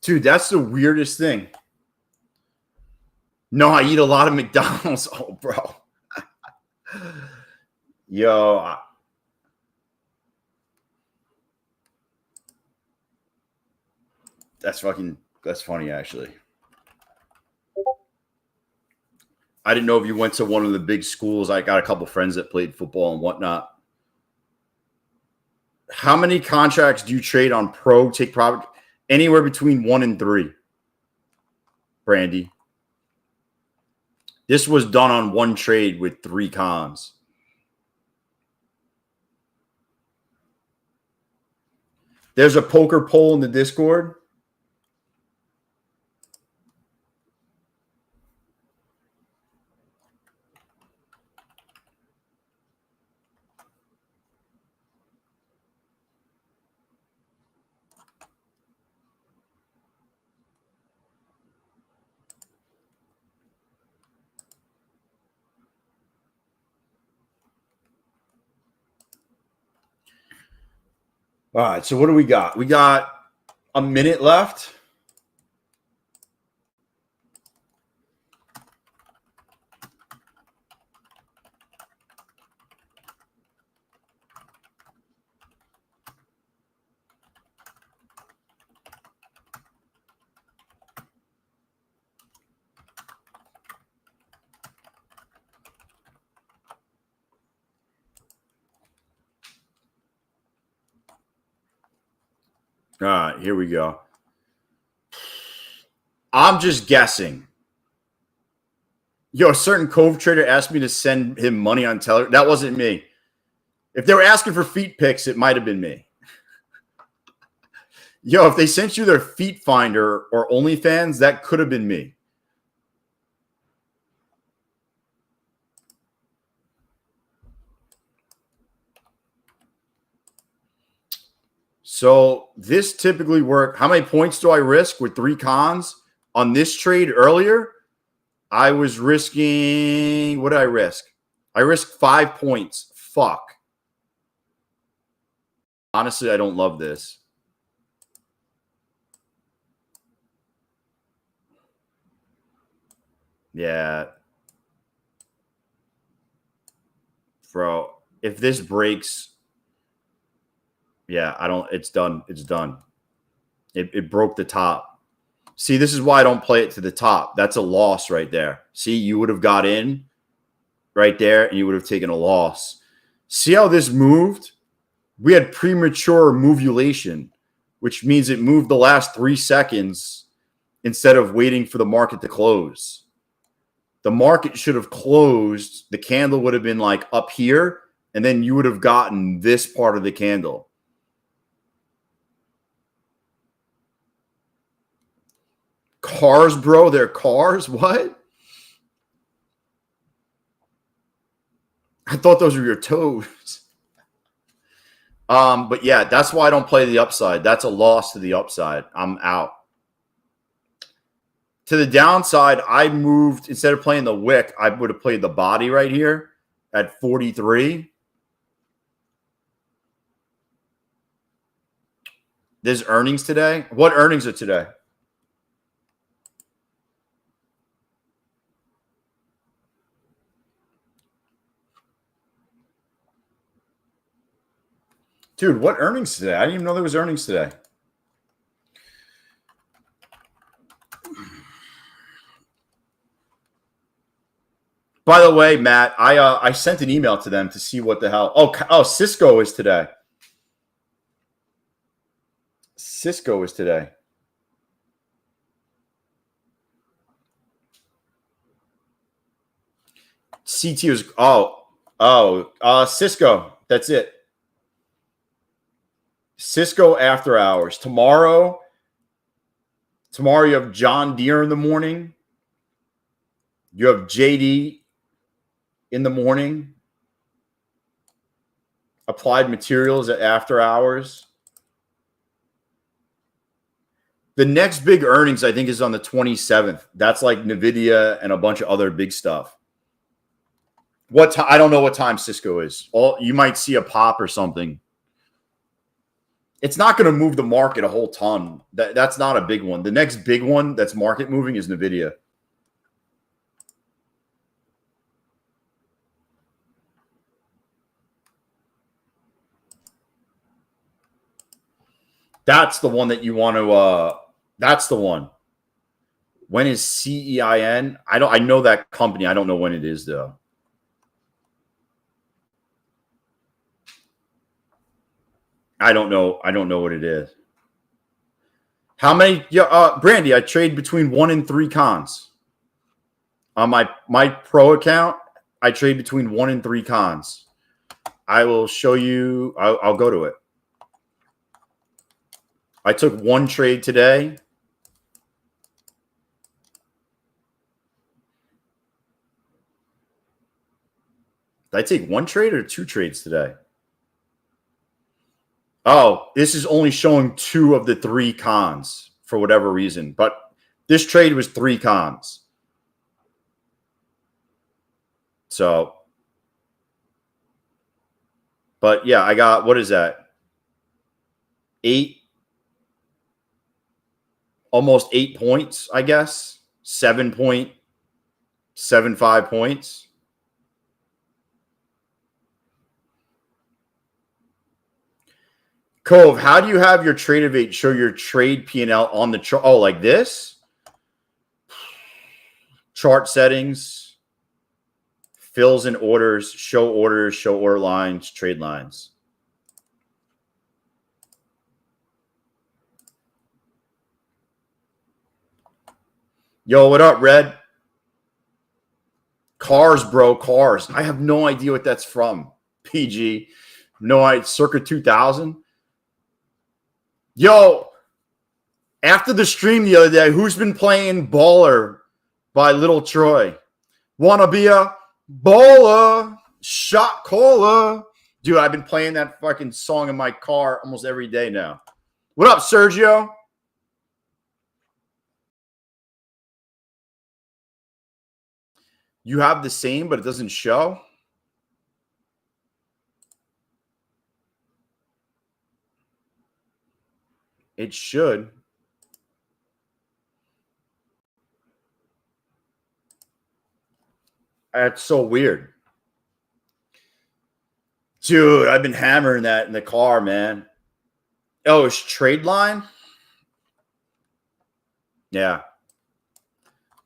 Dude, that's the weirdest thing. No, I eat a lot of McDonald's. Oh, bro. Yo, that's funny, actually. I didn't know if you went to one of the big schools. I got a couple friends that played football and whatnot. How many contracts do you trade on pro take profit? Anywhere between 1 and 3, Brandy. This was done on one trade with 3 cons. There's a poker poll in the Discord. All right, so what do we got? We got a minute left. All right, here we go. I'm just guessing. Yo, a certain Cove trader asked me to send him money on Telegram. That wasn't me. If they were asking for feet pics, it might have been me. Yo, if they sent you their feet finder or OnlyFans, that could have been me. So this typically works. How many points do I risk with 3 cons? On this trade earlier, I was risking, what did I risk? I risked 5 points. Fuck. Honestly, I don't love this. Yeah. Bro, if this breaks, yeah, it's done. It's done. It broke the top. See, this is why I don't play it to the top. That's a loss right there. See, you would have got in right there and you would have taken a loss. See how this moved? We had premature movulation, which means it moved the last 3 seconds instead of waiting for the market to close. The market should have closed. The candle would have been like up here, and then you would have gotten this part of the candle. Cars, bro. They're cars? What? I thought those were your toes. But yeah, that's why I don't play the upside. That's a loss to the upside. I'm out. To the downside, I moved, instead of playing the wick, I would have played the body right here at 43. There's earnings today. What earnings are today? Dude, what earnings today? I didn't even know there was earnings today. By the way, Matt, I sent an email to them to see what the hell. Oh, Cisco is today. Cisco is today. CT is Cisco. That's it. Cisco after hours. Tomorrow you have John Deere in the morning. You have JD in the morning. Applied Materials at after hours. The next big earnings, I think, is on the 27th. That's like NVIDIA and a bunch of other big stuff. I don't know what time Cisco is. You might see a pop or something. It's not going to move the market a whole ton. That's not a big one. The next big one that's market moving is NVIDIA. That's the one that you want to that's the one. When is CEIN? I know that company. I don't know when it is though. I don't know what it is. How many Brandy, I trade between 1 and 3 cons. On my pro account, I trade between 1 and 3 cons. I will show you. I'll go to it. I took 1 trade today. Did I take 1 trade or 2 trades today? Oh, this is only showing 2 of the 3 cons for whatever reason. But this trade was 3 cons. So, but yeah, I got, what is that? 8, almost 8 points, I guess. 7.75 points. Cove, how do you have your Tradeivate show your trade P&L on the chart? Oh, like this? Chart settings, fills and orders, show order lines, trade lines. Yo, what up, Red? Cars, bro, cars. I have no idea what that's from. PG. No idea. Circa 2000. Yo, after the stream the other day, who's been playing Baller by Little Troy? Wanna be a baller, shot caller. Dude, I've been playing that fucking song in my car almost every day now. What up, Sergio? You have the same, but it doesn't show? It should. That's so weird. Dude, I've been hammering that in the car, man. Oh, it's trade line? Yeah.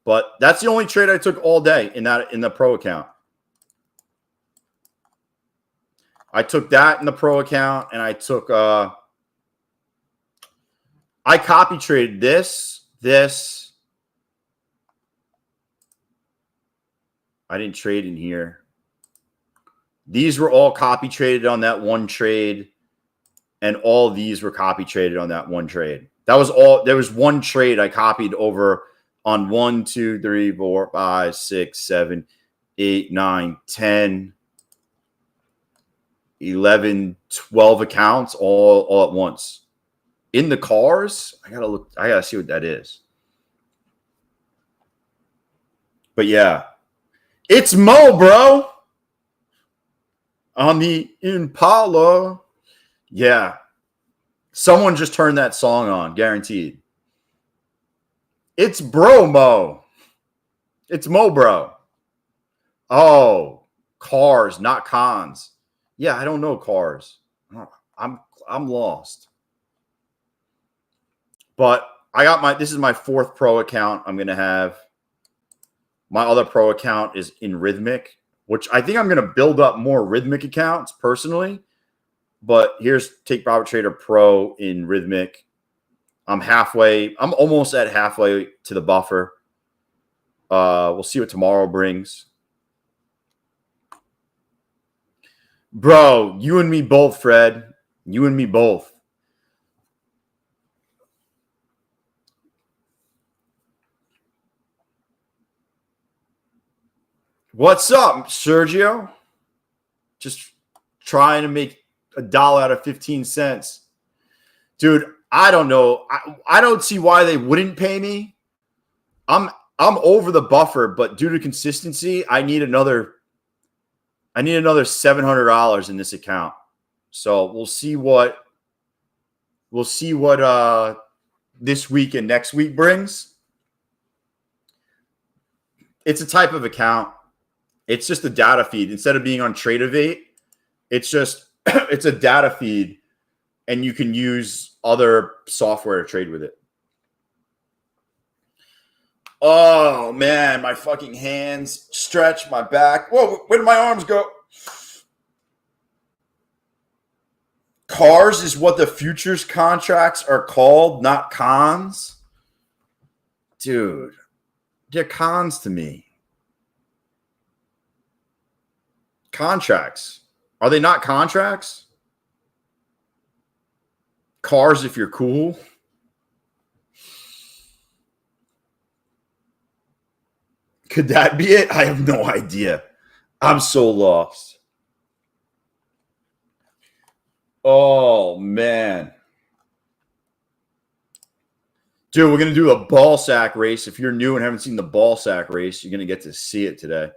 But that's the only trade I took all day in the pro account. I took that in the pro account, and I took I copy traded this. I didn't trade in here. These were all copy traded on that one trade, and all these were copy traded on that one trade. That was all. There was one trade I copied over on 1, 2, 3, 4, 5, 6, 7, 8, 9, 10, 11, 12 accounts all at once. In the cars, I gotta see what that is. But yeah, it's Mo, bro. On the Impala. Yeah. Someone just turned that song on, guaranteed. It's Bro Mo. It's Mo Bro. Oh, cars, not cons. Yeah, I don't know cars. I'm lost. But I got this is my 4th pro account I'm going to have. My other pro account is in Rhythmic, which I think I'm going to build up more Rhythmic accounts personally. But here's Take Profit Trader Pro in Rhythmic. I'm almost at halfway to the buffer. We'll see what tomorrow brings. Bro, you and me both, Fred. You and me both. What's up, Sergio? Just trying to make $1 out of 15 cents. Dude, I don't know. I don't see why they wouldn't pay me. I'm over the buffer, but due to consistency, I need another $700 in this account. So we'll see what this week and next week brings. It's a type of account. It's just a data feed. Instead of being on Tradeivate, it's a data feed and you can use other software to trade with it. Oh, man, my fucking hands stretch, my back. Whoa, where did my arms go? Cars is what the futures contracts are called, not cons. Dude, they're cons to me. Contracts. Are they not contracts? Cars if you're cool. Could that be it? I have no idea. I'm so lost. Oh, man. Dude, we're going to do a ball sack race. If you're new and haven't seen the ball sack race, you're going to get to see it today.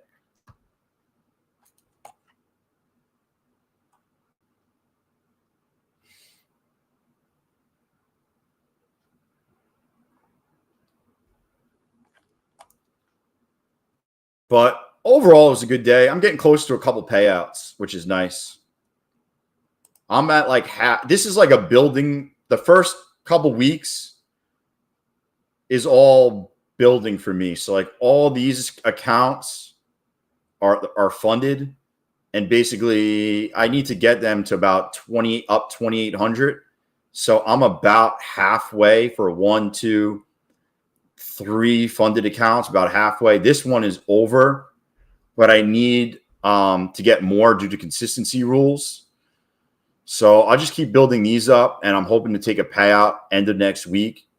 But overall, it was a good day. I'm getting close to a couple payouts, which is nice. I'm at like half. This is like a building. The first couple weeks is all building for me. So like all these accounts are funded, and basically I need to get them to about 2,800. So I'm about halfway for 1, 2, 3 funded accounts, about halfway. This one is over, but I need to get more due to consistency rules. So I'll just keep building these up, and I'm hoping to take a payout end of next week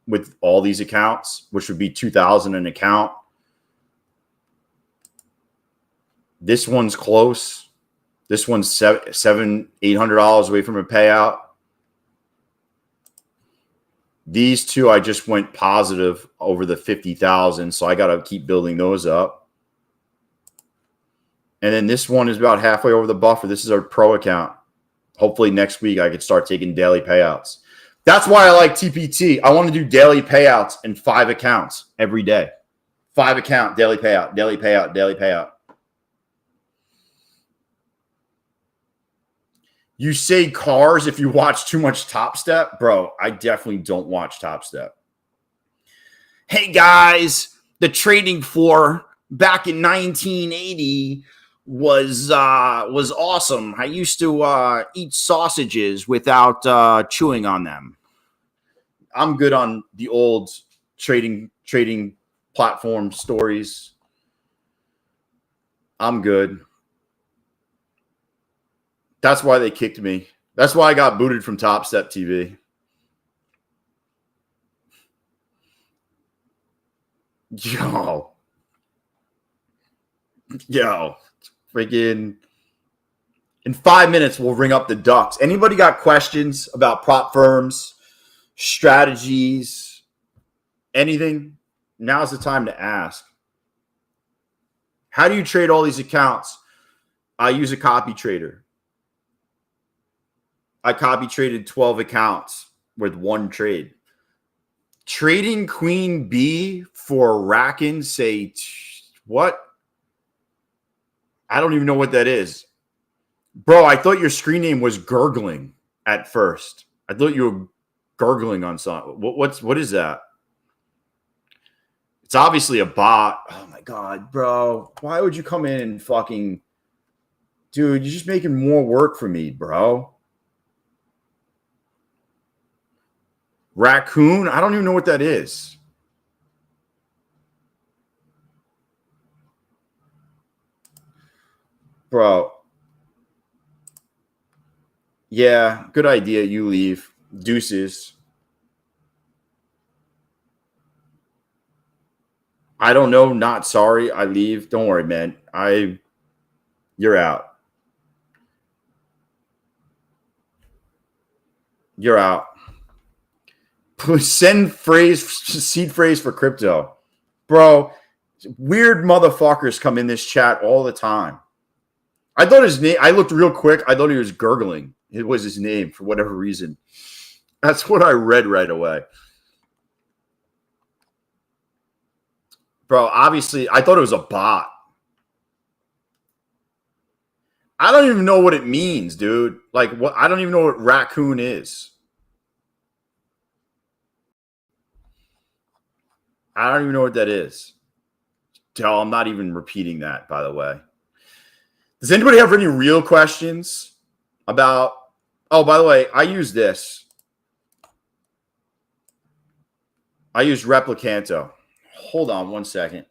with all these accounts, which would be $2,000 an account. This one's close. This one's $800 away from a payout. These two, I just went positive over the 50,000, so I got to keep building those up. And then this one is about halfway over the buffer. This is our pro account. Hopefully next week I could start taking daily payouts. That's why I like TPT. I want to do daily payouts in 5 accounts every day. 5 account, daily payout, daily payout, daily payout. You say cars if you watch too much Topstep? Bro, I definitely don't watch Topstep. Hey, guys, the trading floor back in 1980 was awesome. I used to eat sausages without chewing on them. I'm good on the old trading platform stories. I'm good. That's why they kicked me. That's why I got booted from Topstep TV. Yo, freaking in 5 minutes, we'll ring up the ducks. Anybody got questions about prop firms, strategies, anything? Now's the time to ask. How do you trade all these accounts? I use a copy trader. I copy traded 12 accounts with 1 trade. Trading Queen B for Rackin, say, what? I don't even know what that is. Bro, I thought your screen name was gurgling at first. I thought you were gurgling on something. What is that? It's obviously a bot. Oh, my God, bro. Why would you come in and fucking... Dude, you're just making more work for me, bro. Raccoon? I don't even know what that is. Bro. Yeah, good idea. You leave. Deuces. I don't know. Not sorry. I leave. Don't worry, man. You're out. You're out. Send seed phrase for crypto. Bro, weird motherfuckers come in this chat all the time. I thought his name, I looked real quick. I thought he was gurgling. It was his name for whatever reason. That's what I read right away. Bro, obviously, I thought it was a bot. I don't even know what it means, dude. Like, what? I don't even know what raccoon is. I don't even know what that is. Oh, I'm not even repeating that, by the way. Does anybody have any real questions about? Oh, by the way, I use this. I use Replicanto. Hold on one second.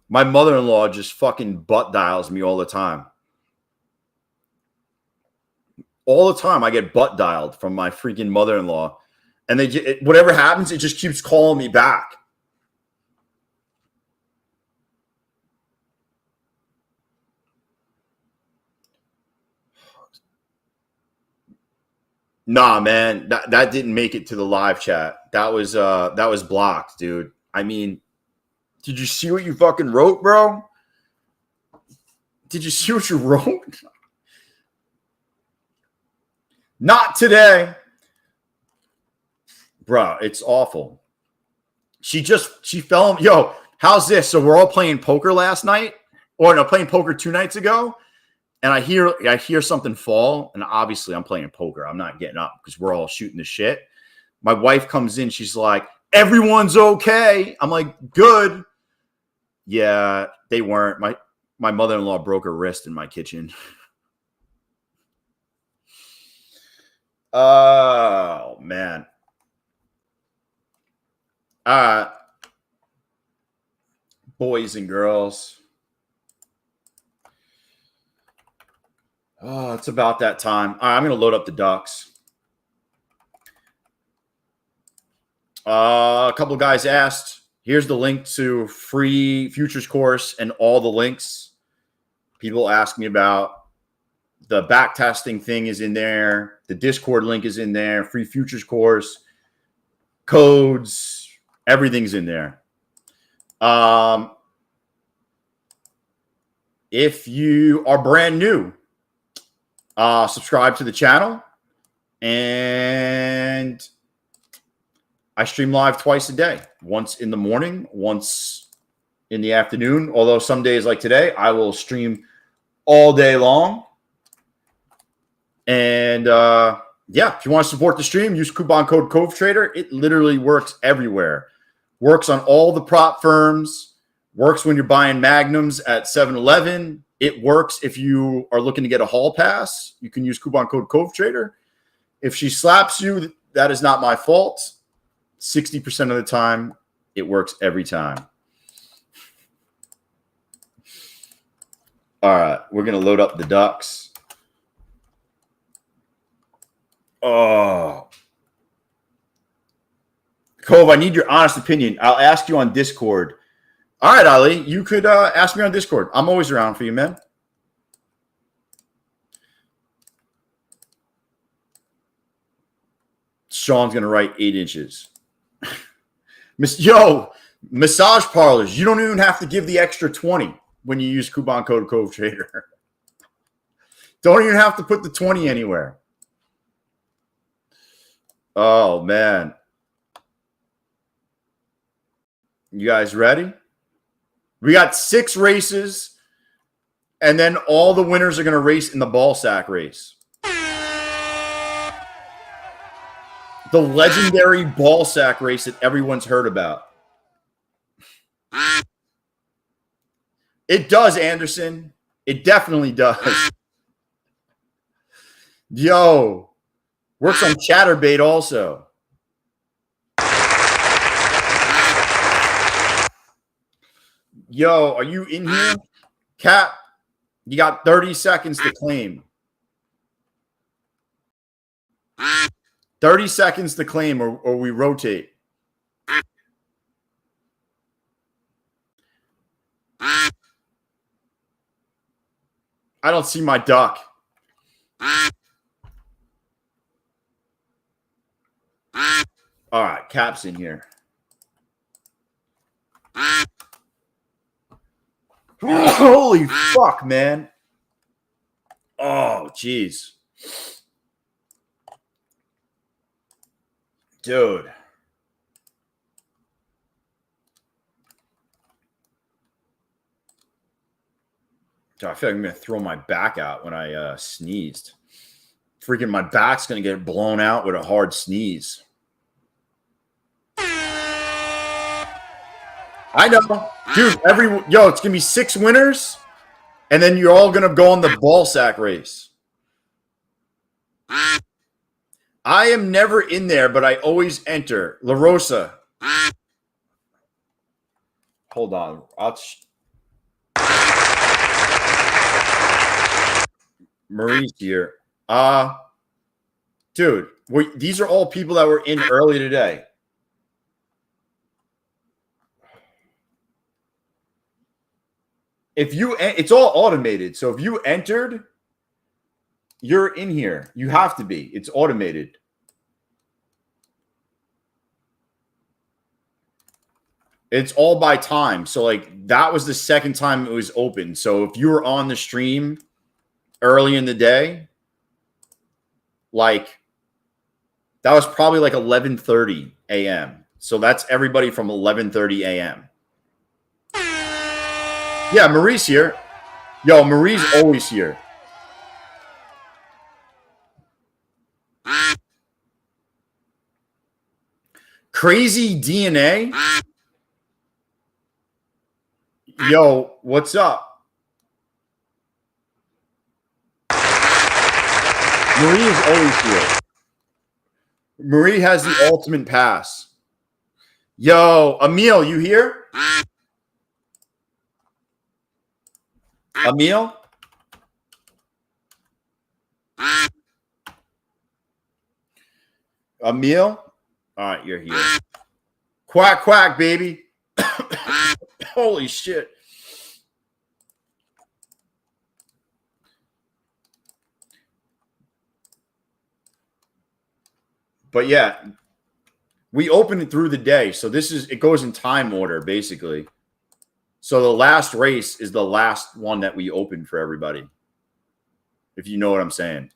My mother-in-law just fucking butt dials me all the time. All the time I get butt dialed from my freaking mother-in-law. And whatever happens, it just keeps calling me back. Nah, man, that didn't make it to the live chat. That was blocked, dude. I mean, did you see what you fucking wrote, bro? Did you see what you wrote? Not today. Bro, it's awful. She fell. Yo, how's this? So we're all playing poker last night, or no, playing poker 2 nights ago, and I hear something fall, and obviously I'm playing poker. I'm not getting up because we're all shooting the shit. My wife comes in. She's like, "Everyone's okay." I'm like, "Good." Yeah, they weren't. My mother-in-law broke her wrist in my kitchen. Oh man. Boys and girls. Oh, it's about that time. All right, I'm going to load up the ducks. A couple of guys asked. Here's the link to free futures course and all the links. People ask me about the back testing thing is in there. The Discord link is in there. Free futures course, codes, everything's in there. If you are brand new, subscribe to the channel, and I stream live twice a day, once in the morning, once in the afternoon. Although some days like today, I will stream all day long. And yeah, if you want to support the stream, use coupon code CoveTrader. It literally works everywhere. Works on all the prop firms. Works when you're buying magnums at 7-Eleven. It works if you are looking to get a hall pass. You can use coupon code CoveTrader. If she slaps you, that is not my fault. 60% of the time, it works every time. All right, we're going to load up the ducks. Oh. Cove, I need your honest opinion. I'll ask you on Discord. All right, Ali, you could ask me on Discord. I'm always around for you, man. Sean's going to write 8 inches. Yo, massage parlors, you don't even have to give the extra 20 when you use coupon code CoveTrader. Don't even have to put the 20 anywhere. Oh, man. You guys ready? We got 6 races, and then all the winners are going to race in the ball sack race. The legendary ball sack race that everyone's heard about. It does, Anderson. It definitely does. Yo, works on Chatterbait also. Yo, are you in here? Cap, you got 30 seconds to claim. 30 seconds to claim or we rotate. I don't see my duck. All right, Cap's in here. Holy fuck, man. Oh, jeez. Dude. I feel like I'm going to throw my back out when I sneezed. Freaking my back's going to get blown out with a hard sneeze. I know. Dude, yo, it's going to be 6 winners, and then you're all going to go on the ball sack race. I am never in there, but I always enter. La Rosa. Hold on. Marie's here. Dude, these are all people that were in early today. It's all automated. So if you entered, you're in here. You have to be. It's automated. It's all by time. So like that was the second time it was open. So if you were on the stream early in the day, like that was probably like 11:30 a.m. So that's everybody from 11:30 a.m. Yeah, Marie's here. Yo, Marie's always here. Crazy DNA. Yo, what's up? Marie is always here. Marie has the ultimate pass. Yo, Emil, you here? Emil? Emil? All right, you're here. Quack, quack, baby. Holy shit. But yeah, we open it through the day. So it goes in time order, basically. So the last race is the last one that we open for everybody. If you know what I'm saying.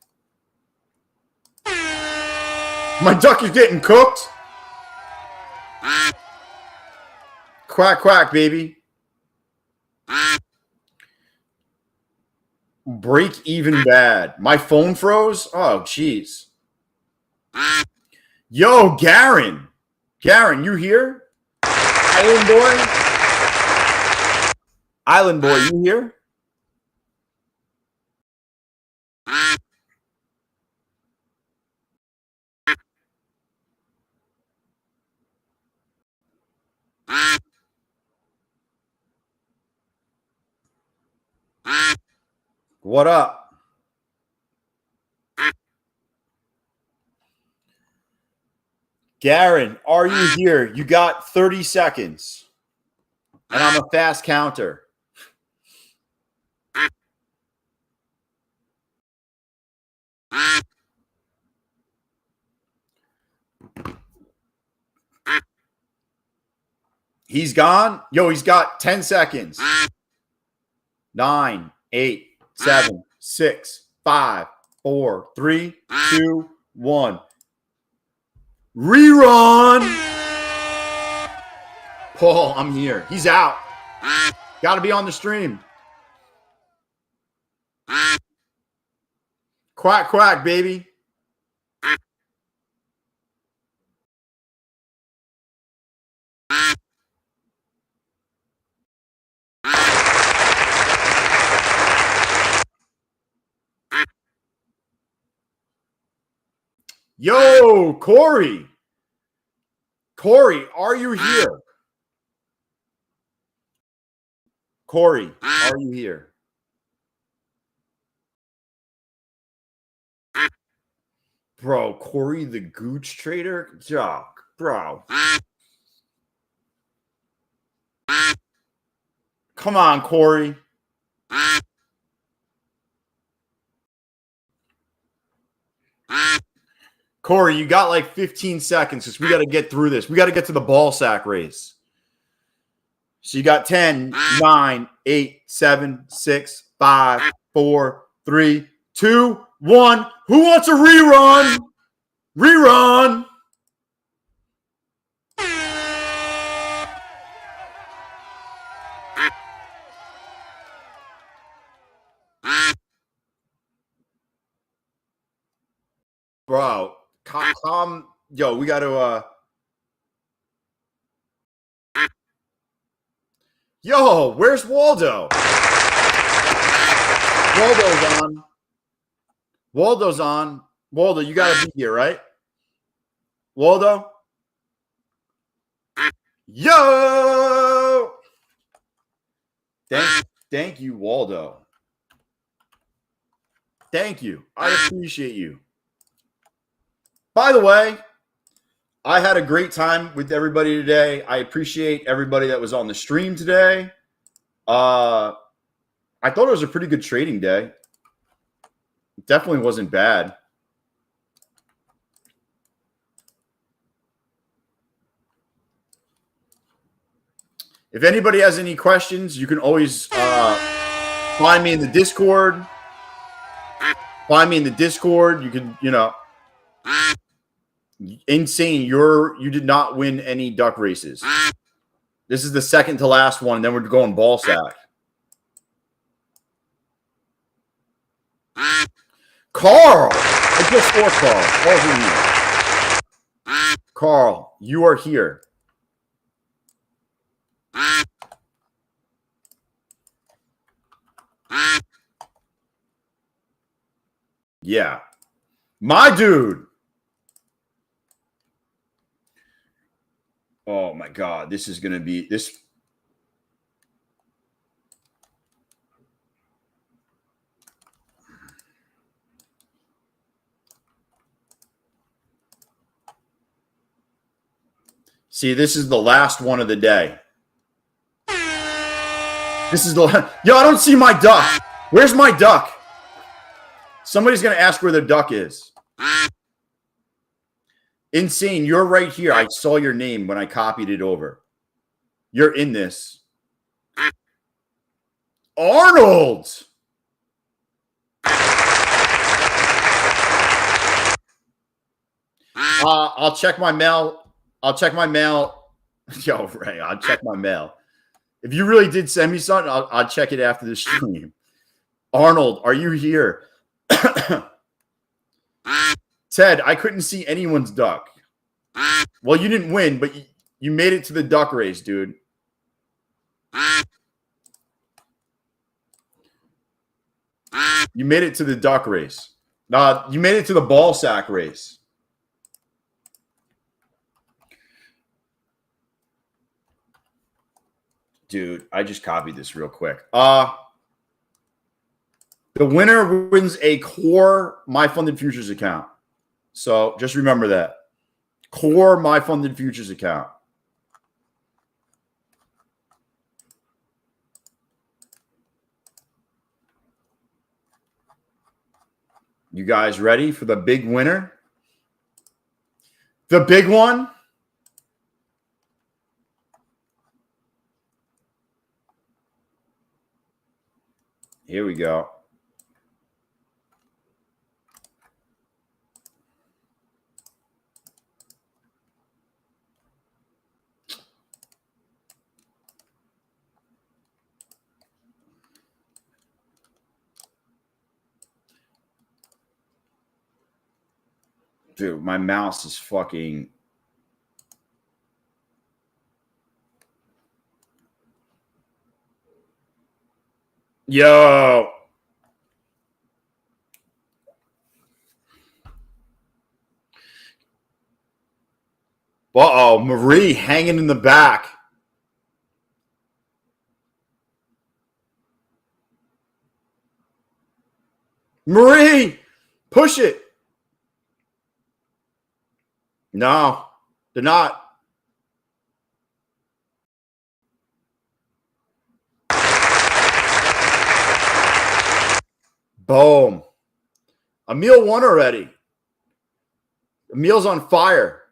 My duck is getting cooked. Quack, quack, baby. Break even bad. My phone froze? Oh, jeez. Yo, Garen. Garen, you here? Island boy? Island boy, you here? What up? Garen, are you here? You got 30 seconds. And I'm a fast counter. He's gone? Yo, he's got 10 seconds. 9, 8, 7, 6, 5, 4, 3, 2, 1. Rerun! Paul, I'm here. He's out. Got to be on the stream. Quack, quack, baby. Yo, Corey. Corey, are you here? Corey, are you here? Bro, Corey the Gooch Trader? Jock, bro. Come on, Corey. Corey, you got like 15 seconds because we got to get through this. We got to get to the ball sack race. So you got 10, 9, 8, 7, 6, 5, 4, 3, 2, 1. Who wants a rerun? Rerun. Bro, calm. Yo, we got to Yo, where's Waldo? Waldo's on. Waldo's on. Waldo, you got to be here, right? Waldo? Yo! Thank you, Waldo. Thank you. I appreciate you. By the way, I had a great time with everybody today. I appreciate everybody that was on the stream today. I thought it was a pretty good trading day. It definitely wasn't bad. If anybody has any questions, you can always find me in the Discord. Find me in the Discord. You can, insane. You did not win any duck races. This is the second to last one. Then we're going ball sack. Carl, I just saw Carl. Carl, you are here. Yeah. My dude. Oh my God. This is going to be this. See, this is the last one of the day. This is the yo, I don't see my duck. Where's my duck? Somebody's going to ask where the duck is. Insane. You're right here. I saw your name when I copied it over. You're in this. Arnold. I'll check my mail. I'll check my mail. Yo, Ray, I'll check my mail. If you really did send me something, I'll check it after the stream. Arnold, are you here? Ted, I couldn't see anyone's duck. Well, you didn't win, but you made it to the duck race, dude. You made it to the duck race. You made it to the ball sack race. Dude, I just copied this real quick. The winner wins a core My Funded Futures account. So just remember that. Core My Funded Futures account. You guys ready for the big winner? The big one? Here we go. Dude, my mouse is fucking... Yo! Uh-oh, Marie hanging in the back. Marie, push it. No, they're not. Boom. Emil won already. Emil's on fire.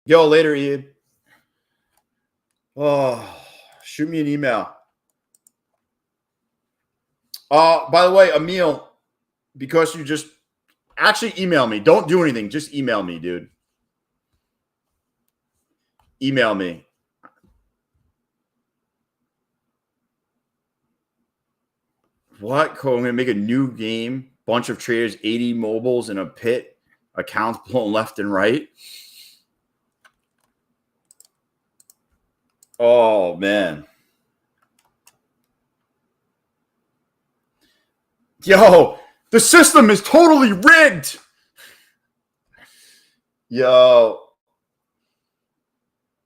Yo, later, Ian. Oh, shoot me an email. By the way, Emil, because you just actually email me. Don't do anything. Just email me, dude. Email me. What? Cool. I'm going to make a new game. Bunch of traders, 80 mobiles in a pit. Accounts blown left and right. Oh, man. Yo, the system is totally rigged. Yo.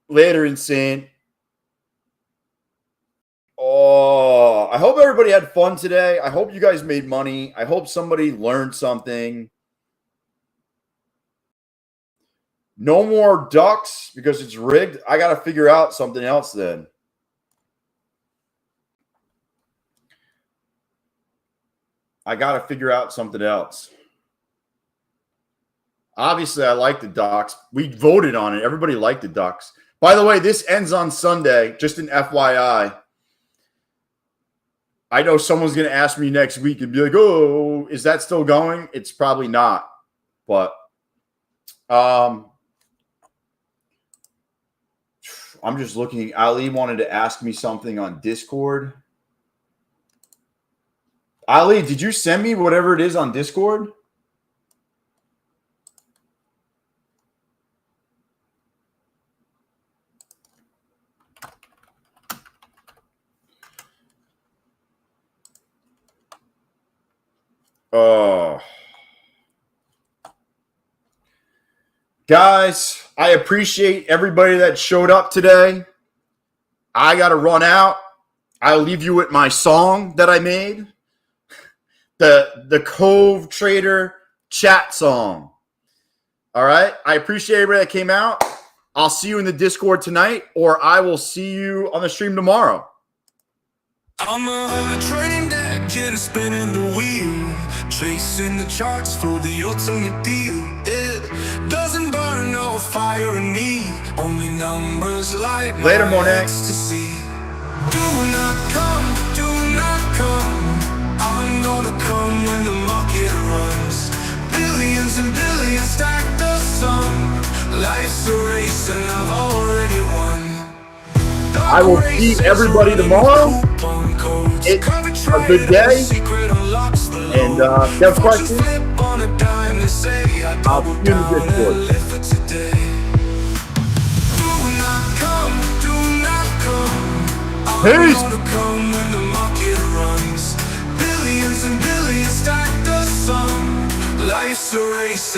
Later, Insane. Oh, I hope everybody had fun today. I hope you guys made money. I hope somebody learned something. No more ducks because it's rigged. I got to figure out something else then. I got to figure out something else. Obviously, I like the ducks. We voted on it. Everybody liked the ducks. By the way, this ends on Sunday. Just an FYI. I know someone's going to ask me next week and be like, oh, is that still going? It's probably not. But I'm just looking. Ali wanted to ask me something on Discord. Ali, did you send me whatever it is on Discord? Oh. Guys, I appreciate everybody that showed up today. I got to run out. I'll leave you with my song that I made. The Cove Trader chat song. All right? I appreciate everybody that came out. I'll see you in the Discord tonight, or I will see you on the stream tomorrow. I'm a trading deck, just spinning the wheel, chasing the charts for the ultimate deal. It doesn't burn no fire in me, only numbers light my Later, Monet. ecstasy. Do not come, do not come. I'm gonna come when the market runs. Billions and billions stack the sum. Life's a race and I've already won. I will see everybody tomorrow. It's a good day. And if you have questions, I'll see you in the Discord. Peace. Billions and billions stack the sum. Life's a race.